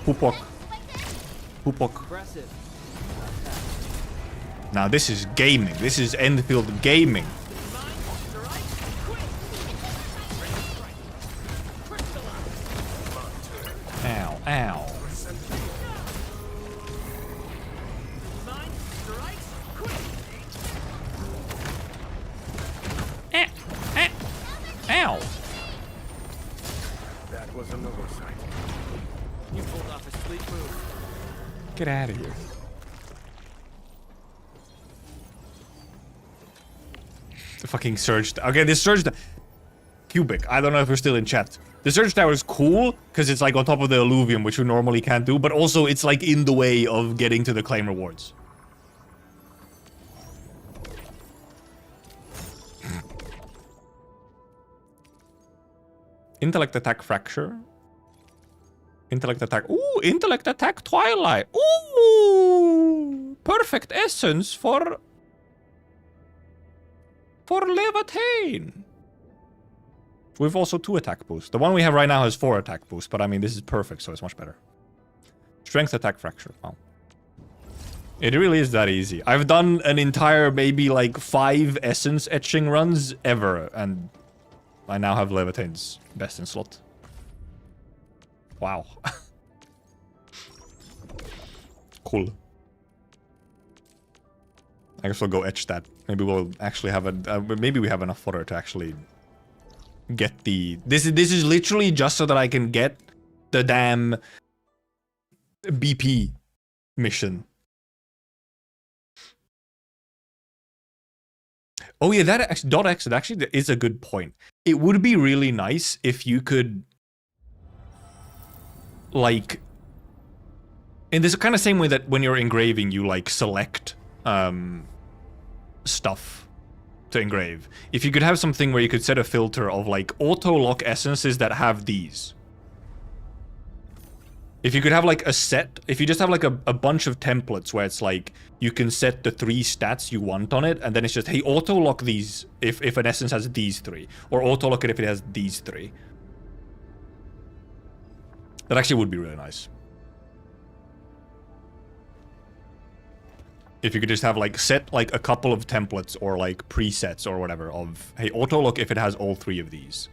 Pupok. Pupok. Impressive. Now this is gaming. This is Endfield gaming. Ow, ow. Ow. That was an oversight. You pulled off a sweet move. Get out of here. The fucking surge. Okay, this surge. Cubic. I don't know if we're still in chat. The surge tower is cool because it's like on top of the alluvium, which you normally can't do, but also it's like in the way of getting to the claim rewards. Intellect attack fracture. Intellect attack. Ooh, intellect attack twilight. Ooh, perfect essence for Levitain. We've also 2 attack boosts. The one we have right now has 4 attack boosts, but I mean this is perfect, so it's much better. Strength attack fracture. Wow. It really is that easy. I've done an entire maybe like 5 essence etching runs ever, and I now have Levitain's best in slot. Wow. Cool. I guess we'll go etch that. Maybe we'll actually have a... maybe we have enough fodder to actually get the... This is literally just so that I can get the damn BP mission. Oh yeah, that actually is a good point. It would be really nice if you could, like, in this kind of same way that when you're engraving, you like select stuff to engrave. If you could have something where you could set a filter of like auto lock essences that have these. If you could have like a set, if you just have like a bunch of templates where it's like you can set the 3 stats you want on it, and then it's just, hey, auto lock these if an essence has these 3, or auto lock it if it has these 3. That actually would be really nice. If you could just have like set like a couple of templates or like presets or whatever of, hey, auto lock if it has all 3 of these.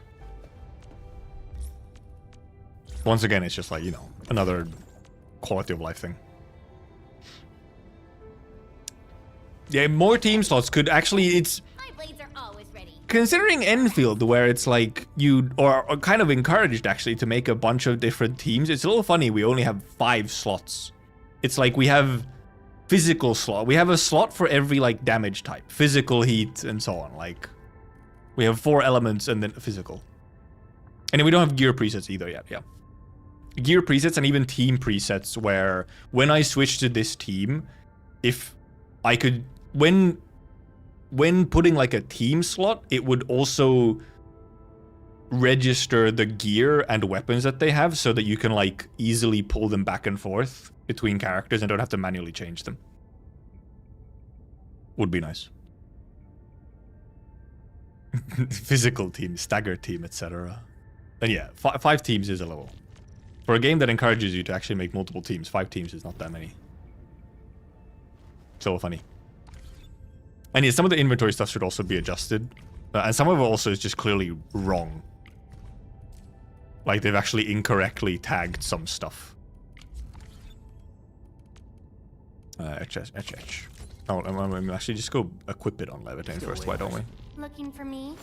Once again, it's just like, you know, another quality of life thing. Yeah, more team slots could actually, it's... My blades are always ready. Considering Enfield, where it's like you are kind of encouraged actually to make a bunch of different teams, it's a little funny we only have 5 slots. It's like we have physical slot. We have a slot for every like damage type. Physical, heat, and so on. Like, we have 4 elements and then physical. And then we don't have gear presets either yet, yeah. Gear presets and even team presets where when I switch to this team, if I could, when putting like a team slot, it would also register the gear and weapons that they have so that you can like easily pull them back and forth between characters and don't have to manually change them. Would be nice. Physical team, stagger team, etc. And yeah, 5 teams is a level. For a game that encourages you to actually make multiple teams, 5 teams is not that many. So funny. And yeah, some of the inventory stuff should also be adjusted. And some of it also is just clearly wrong. Like they've actually incorrectly tagged some stuff. Etch. Oh, actually just go equip it on Levitain first, why don't we? Looking for me?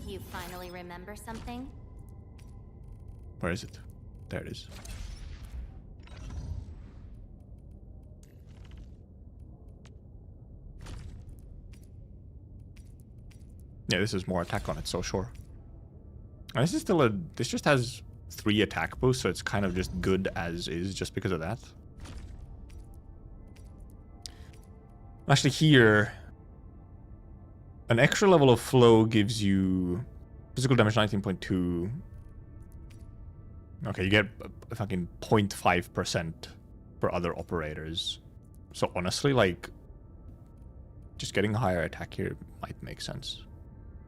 You finally remember something? Where is it? There it is. Yeah, this is more attack on it, so sure. And this is still this just has 3 attack boosts, so it's kind of just good as is just because of that. Actually here, an extra level of flow gives you physical damage 19.2. Okay, you get a fucking 0.5% for other operators. So honestly, like, just getting a higher attack here might make sense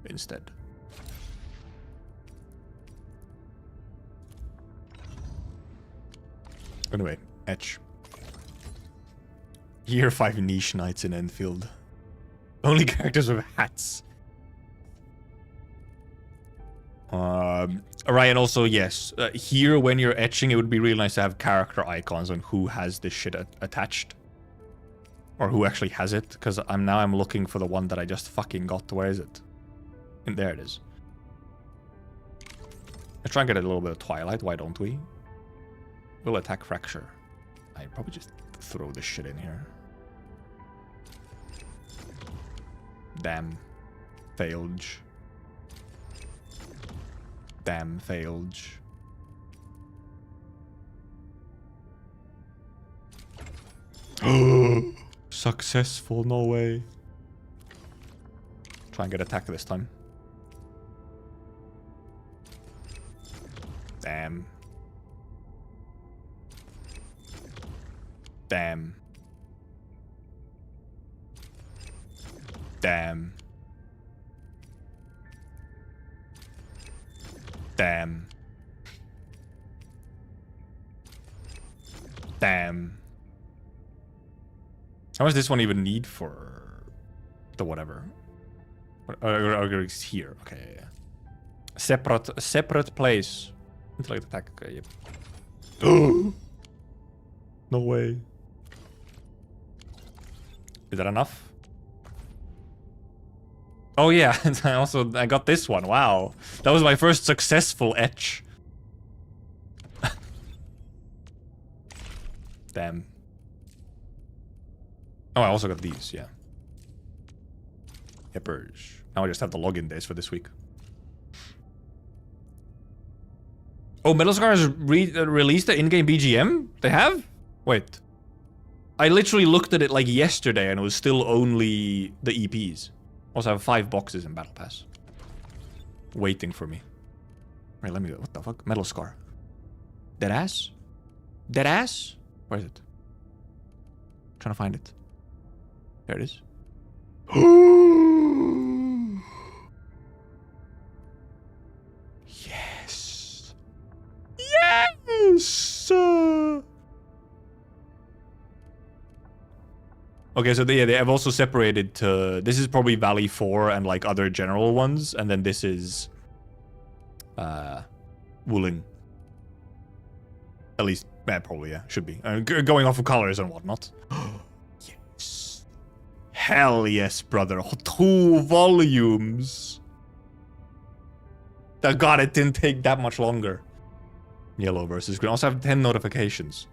instead. Anyway, etch. Year 5 niche knights in Enfield. Only characters with hats. Right, and also, yes, here when you're etching, it would be really nice to have character icons on who has this shit attached. Or who actually has it, because I'm looking for the one that I just fucking got. Where is it? And there it is. Let's try and get a little bit of Twilight, why don't we? We'll attack Fracture. I'd probably just throw this shit in here. Damn. Failge. Damn failge. Successful, no way. Try and get attack this time. Damn. Damn. Damn. Damn. Damn. How much does this one even need for the whatever? Or it's here. Okay, yeah. Separate place. Intellect attack. Okay, yep. No way. Is that enough? Oh yeah, I got this one. Wow, that was my first successful etch. Damn. Oh, I also got these. Yeah. Hippers. Now I just have the login days for this week. Oh, Metal Scar has released the in-game BGM? They have? Wait. I literally looked at it like yesterday and it was still only the EPs. Also, I have 5 boxes in Battle Pass. Waiting for me. Wait, let me go. What the fuck? Metal Scar. Deadass? Deadass? Where is it? I'm trying to find it. There it is. Yes. Yes. Okay, so they have also separated to... This is probably Valley 4 and like other general ones, and then this is... Wuling. At least, probably, yeah, should be. Going off of colors and whatnot. Yes. Hell yes, brother. 2 volumes. God, it didn't take that much longer. Yellow versus green. Also have 10 notifications.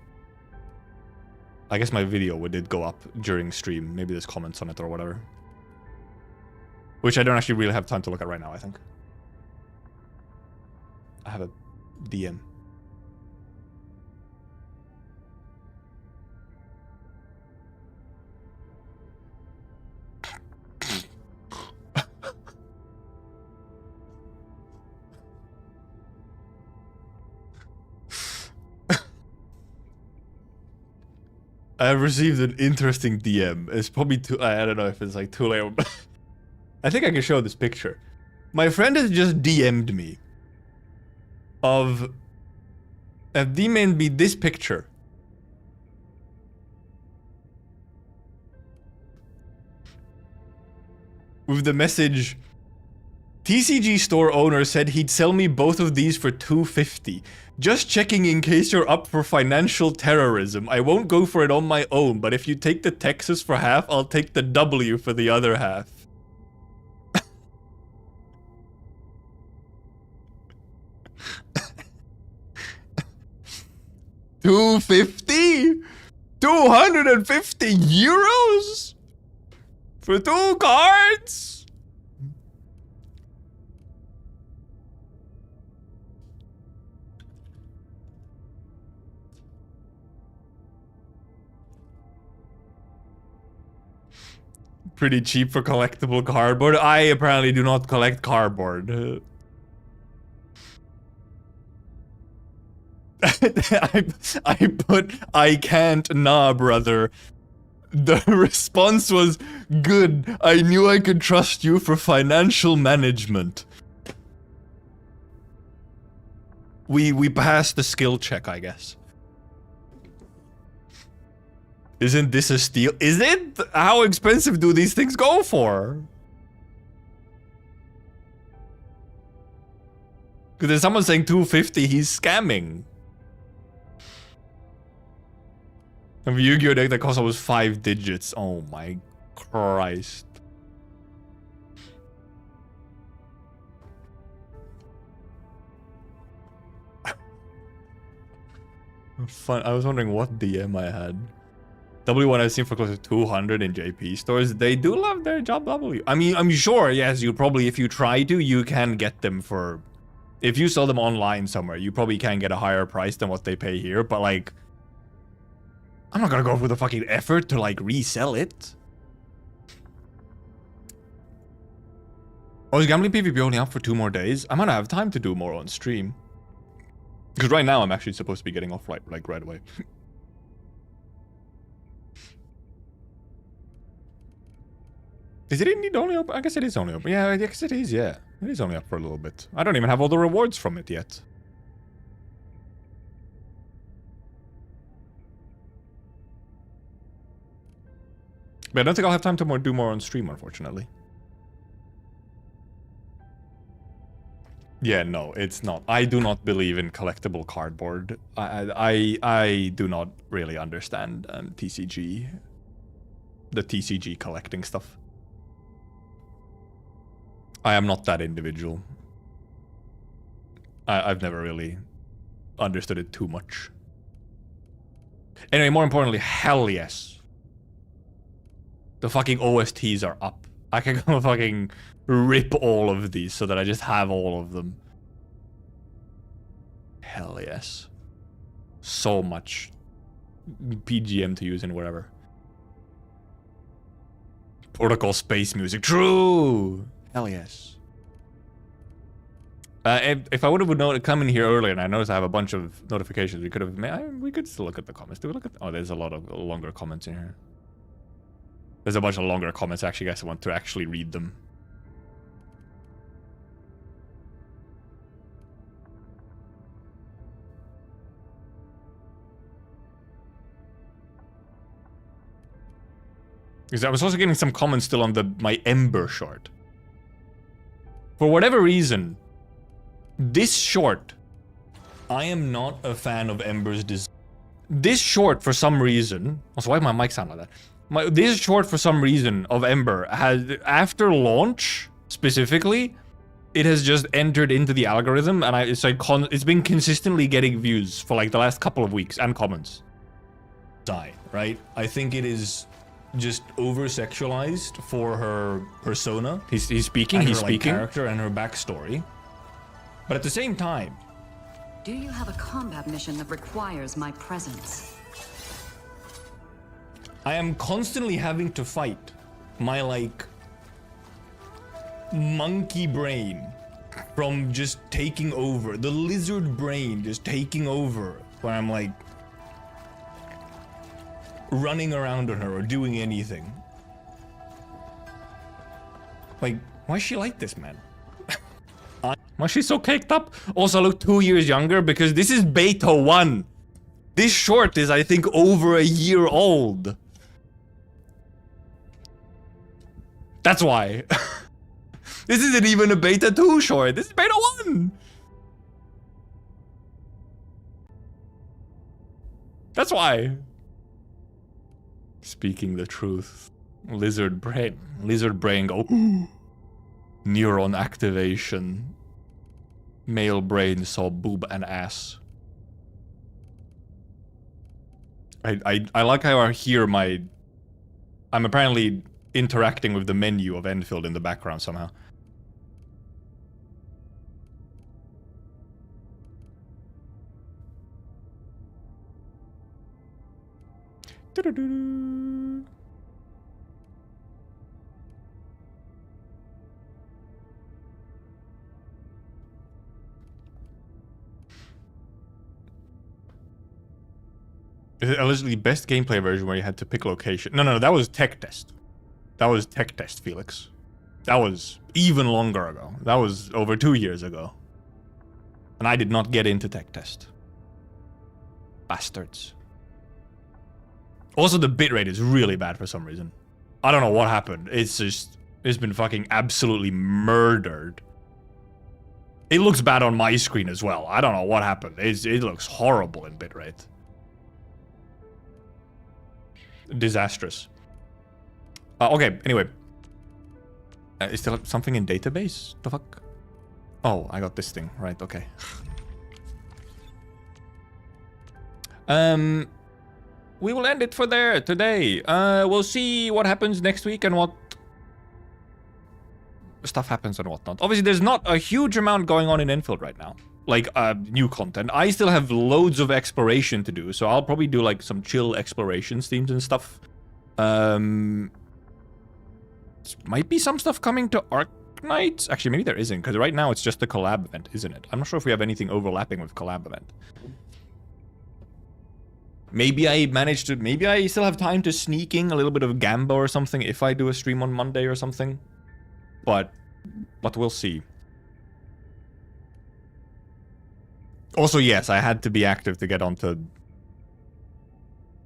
I guess my video did go up during stream. Maybe there's comments on it or whatever. Which I don't actually really have time to look at right now, I think. I have a DM. I have received an interesting DM. It's probably too... I don't know if it's like too late. But I think I can show this picture. My friend has just DM'd me. DM'd me this picture. With the message... TCG store owner said he'd sell me both of these for $250. Just checking in case you're up for financial terrorism. I won't go for it on my own, but if you take the Texas for half, I'll take the W for the other half. €250? 250 euros? For 2 cards? Pretty cheap for collectible cardboard. I apparently do not collect cardboard. I put, I can't, nah, brother. The response was, good. I knew I could trust you for financial management. We passed the skill check, I guess. Isn't this a steal? Is it? How expensive do these things go for? Because there's someone saying 250, he's scamming. And the Yu-Gi-Oh deck that cost almost 5 digits. Oh my Christ. Fun. I was wondering what DM I had. W1 I've seen for close to 200 in JP stores. They do love their job W. I mean, I'm sure, yes, you probably, if you try to, you can get them for... If you sell them online somewhere, you probably can get a higher price than what they pay here, but like... I'm not gonna go for the fucking effort to like resell it. Oh, is Gambling PvP only up for 2 more days? I'm gonna have time to do more on stream. Because right now I'm actually supposed to be getting off right away. Is it indeed only open? I guess it is only open. Yeah, I guess it is, yeah. It is only up for a little bit. I don't even have all the rewards from it yet. But I don't think I'll have time to do more on stream, unfortunately. Yeah, no, it's not. I do not believe in collectible cardboard. I do not really understand TCG. The TCG collecting stuff. I am not that individual. I've never really understood it too much. Anyway, more importantly, hell yes. The fucking OSTs are up. I can go fucking rip all of these so that I just have all of them. Hell yes. So much PGM to use in whatever. Protocol space music. True! Hell yes. If I would have come in here earlier and I noticed I have a bunch of notifications, we could have... we could still look at the comments. Do we look at... Oh, there's a lot of longer comments in here. There's a bunch of longer comments, actually, guys. I want to actually read them. Because I was also getting some comments still on my Ember short. For whatever reason, this short, I am not a fan of Ember's design. This short, for some reason... Also, why did my mic sound like that? This short, for some reason, of Ember has, after launch, specifically, it has just entered into the algorithm, and it's been consistently getting views for like the last couple of weeks, and comments. Right? I think it is just over-sexualized for her persona. He's speaking, he's speaking. Character and her backstory. But at the same time... Do you have a combat mission that requires my presence? I am constantly having to fight my, like, monkey brain from just taking over. The lizard brain just taking over. Where I'm, like, running around on her or doing anything. Like, why is she like this, man? Why is she so caked up? Also, I look 2 years younger because this is beta 1. This short is, I think, over a year old. That's why. This isn't even a beta 2 short. This is beta 1. That's why. Speaking the truth. Lizard brain. Lizard brain go... Neuron activation. Male brain saw boob and ass. I like how I hear my... I'm apparently interacting with the menu of Endfield in the background somehow. Is it allegedly best gameplay version where you had to pick location? No, that was tech test. That was tech test, Felix. That was even longer ago. That was over 2 years ago. And I did not get into tech test. Bastards. Also, the bitrate is really bad for some reason. I don't know what happened. It's just... It's been fucking absolutely murdered. It looks bad on my screen as well. I don't know what happened. It looks horrible in bitrate. Disastrous. Okay, anyway. Is there something in database? The fuck? Oh, I got this thing. Right, okay. We will end it for there today. We'll see what happens next week and what stuff happens and whatnot. Obviously, there's not a huge amount going on in Enfield right now. Like, new content. I still have loads of exploration to do, so I'll probably do, like, some chill exploration themes and stuff. Might be some stuff coming to Arknights. Actually, maybe there isn't, because right now it's just the collab event, isn't it? I'm not sure if we have anything overlapping with collab event. Maybe I still have time to sneak in a little bit of Gamba or something if I do a stream on Monday or something. But we'll see. Also, yes, I had to be active to get onto...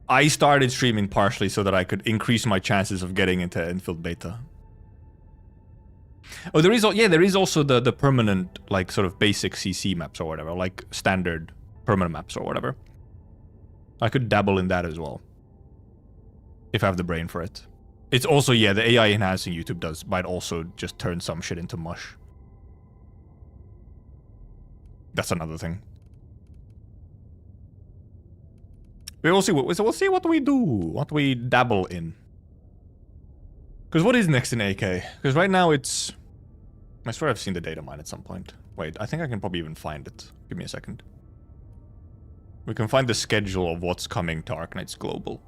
I started streaming partially so that I could increase my chances of getting into Enfield Beta. Oh, there is also the permanent, like, sort of basic CC maps or whatever, like standard permanent maps or whatever. I could dabble in that as well. If I have the brain for it. It's also, yeah, the AI enhancing YouTube does might also just turn some shit into mush. That's another thing. We'll see what we do, what we dabble in. Because what is next in AK? Because right now it's... I swear I've seen the data mine at some point. Wait, I think I can probably even find it. Give me a second. We can find the schedule of what's coming to Arknights Global.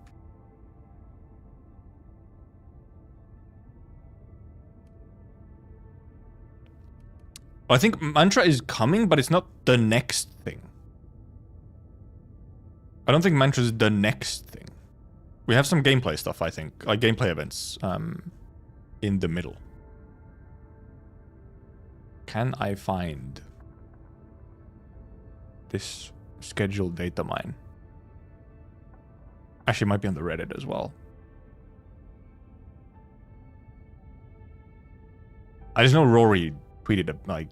I think Mantra is coming, but it's not the next thing. I don't think Mantra is the next thing. We have some gameplay stuff, I think. Like gameplay events in the middle. Can I find this scheduled data mine? Actually, it might be on the Reddit as well. I just know Rory tweeted it, like,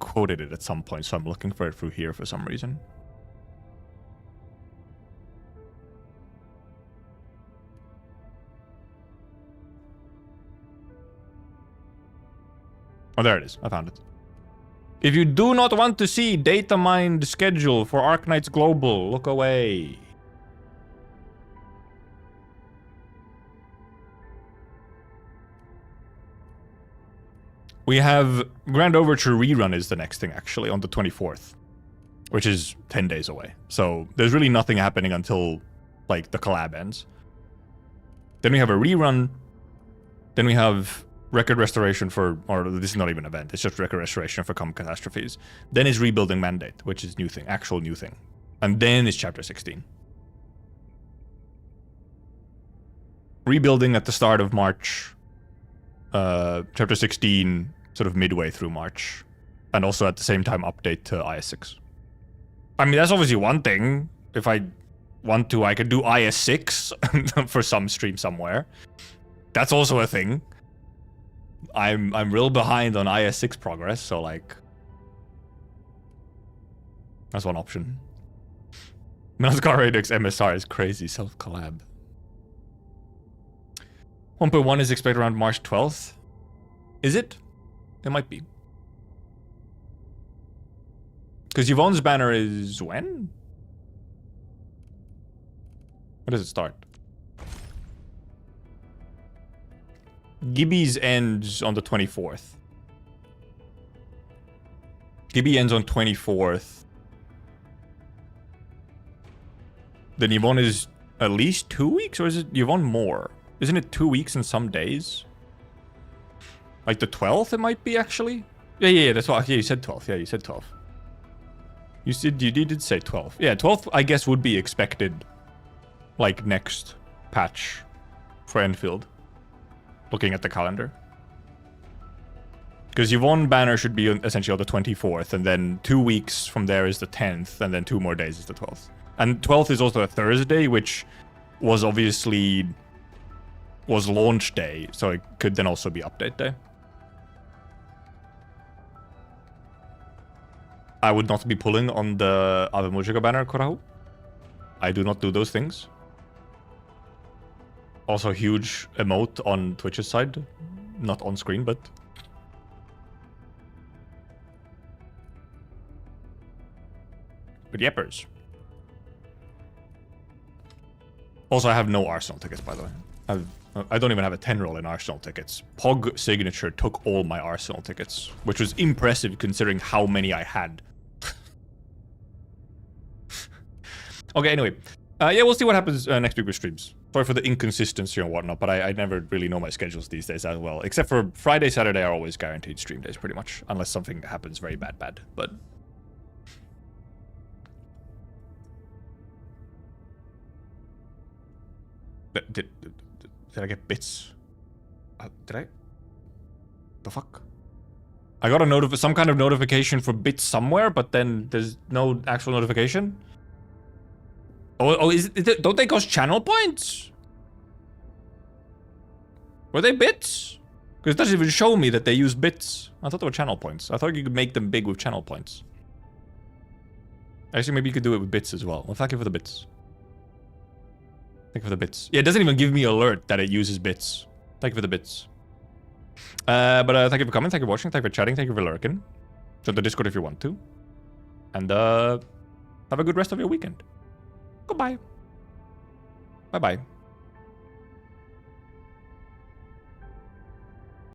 quoted it at some point, so I'm looking for it through here for some reason. Oh, there it is. I found it. If you do not want to see data mined schedule for Arknights Global, look away. We have Grand Overture Rerun is the next thing, actually, on the 24th. Which is 10 days away. So, there's really nothing happening until, like, the collab ends. Then we have a rerun. Then we have record restoration for... Or, this is not even an event. It's just record restoration for common catastrophes. Then is Rebuilding Mandate, which is new thing. Actual new thing. And then is Chapter 16. Rebuilding at the start of March... Chapter 16, sort of midway through March. And also at the same time update to IS6. I mean, that's obviously one thing. If I want to, I could do IS6 for some stream somewhere. That's also a thing. I'm real behind on IS6 progress, so like... That's one option. NASCAR Radix MSR is crazy self-collab. 1.1 is expected around March 12th. Is it? It might be. Because Yvonne's banner is when? When does it start? Gibby's ends on the 24th. Gibby ends on 24th. Then Yvonne is at least 2 weeks? Or is it Yvonne more? Isn't it 2 weeks and some days? Like the 12th it might be, actually? Yeah, that's what... Yeah, you said 12th. Yeah, you said 12th. You did say 12th. Yeah, 12th, I guess, would be expected. Like, next patch for Enfield. Looking at the calendar. Because Yvonne banner should be essentially on the 24th, and then 2 weeks from there is the 10th, and then 2 more days is the 12th. And 12th is also a Thursday, which was obviously... was launch day, so it could then also be update day. I would not be pulling on the Ave Mujica banner, Korahu. I do not do those things. Also, huge emote on Twitch's side. Not on screen, but... But yeppers. Also, I have no Arsenal tickets, by the way. I don't even have a 10 roll in Arsenal tickets. Pog Signature took all my Arsenal tickets, which was impressive considering how many I had. Okay, anyway. Yeah, we'll see what happens next week with streams. Sorry for the inconsistency and whatnot, but I never really know my schedules these days as well. Except for Friday, Saturday are always guaranteed stream days, pretty much. Unless something happens very bad. But... Did I get bits? Did I? The fuck? I got a some kind of notification for bits somewhere, but then there's no actual notification? Oh, don't they cost channel points? Were they bits? Because it doesn't even show me that they use bits. I thought they were channel points. I thought you could make them big with channel points. Actually, maybe you could do it with bits as well. Well, thank you for the bits. Thank you for the bits. Yeah, it doesn't even give me alert that it uses bits. Thank you for the bits. But thank you for coming, thank you for watching, thank you for chatting, thank you for lurking. Join the Discord if you want to. And have a good rest of your weekend. Goodbye. Bye-bye.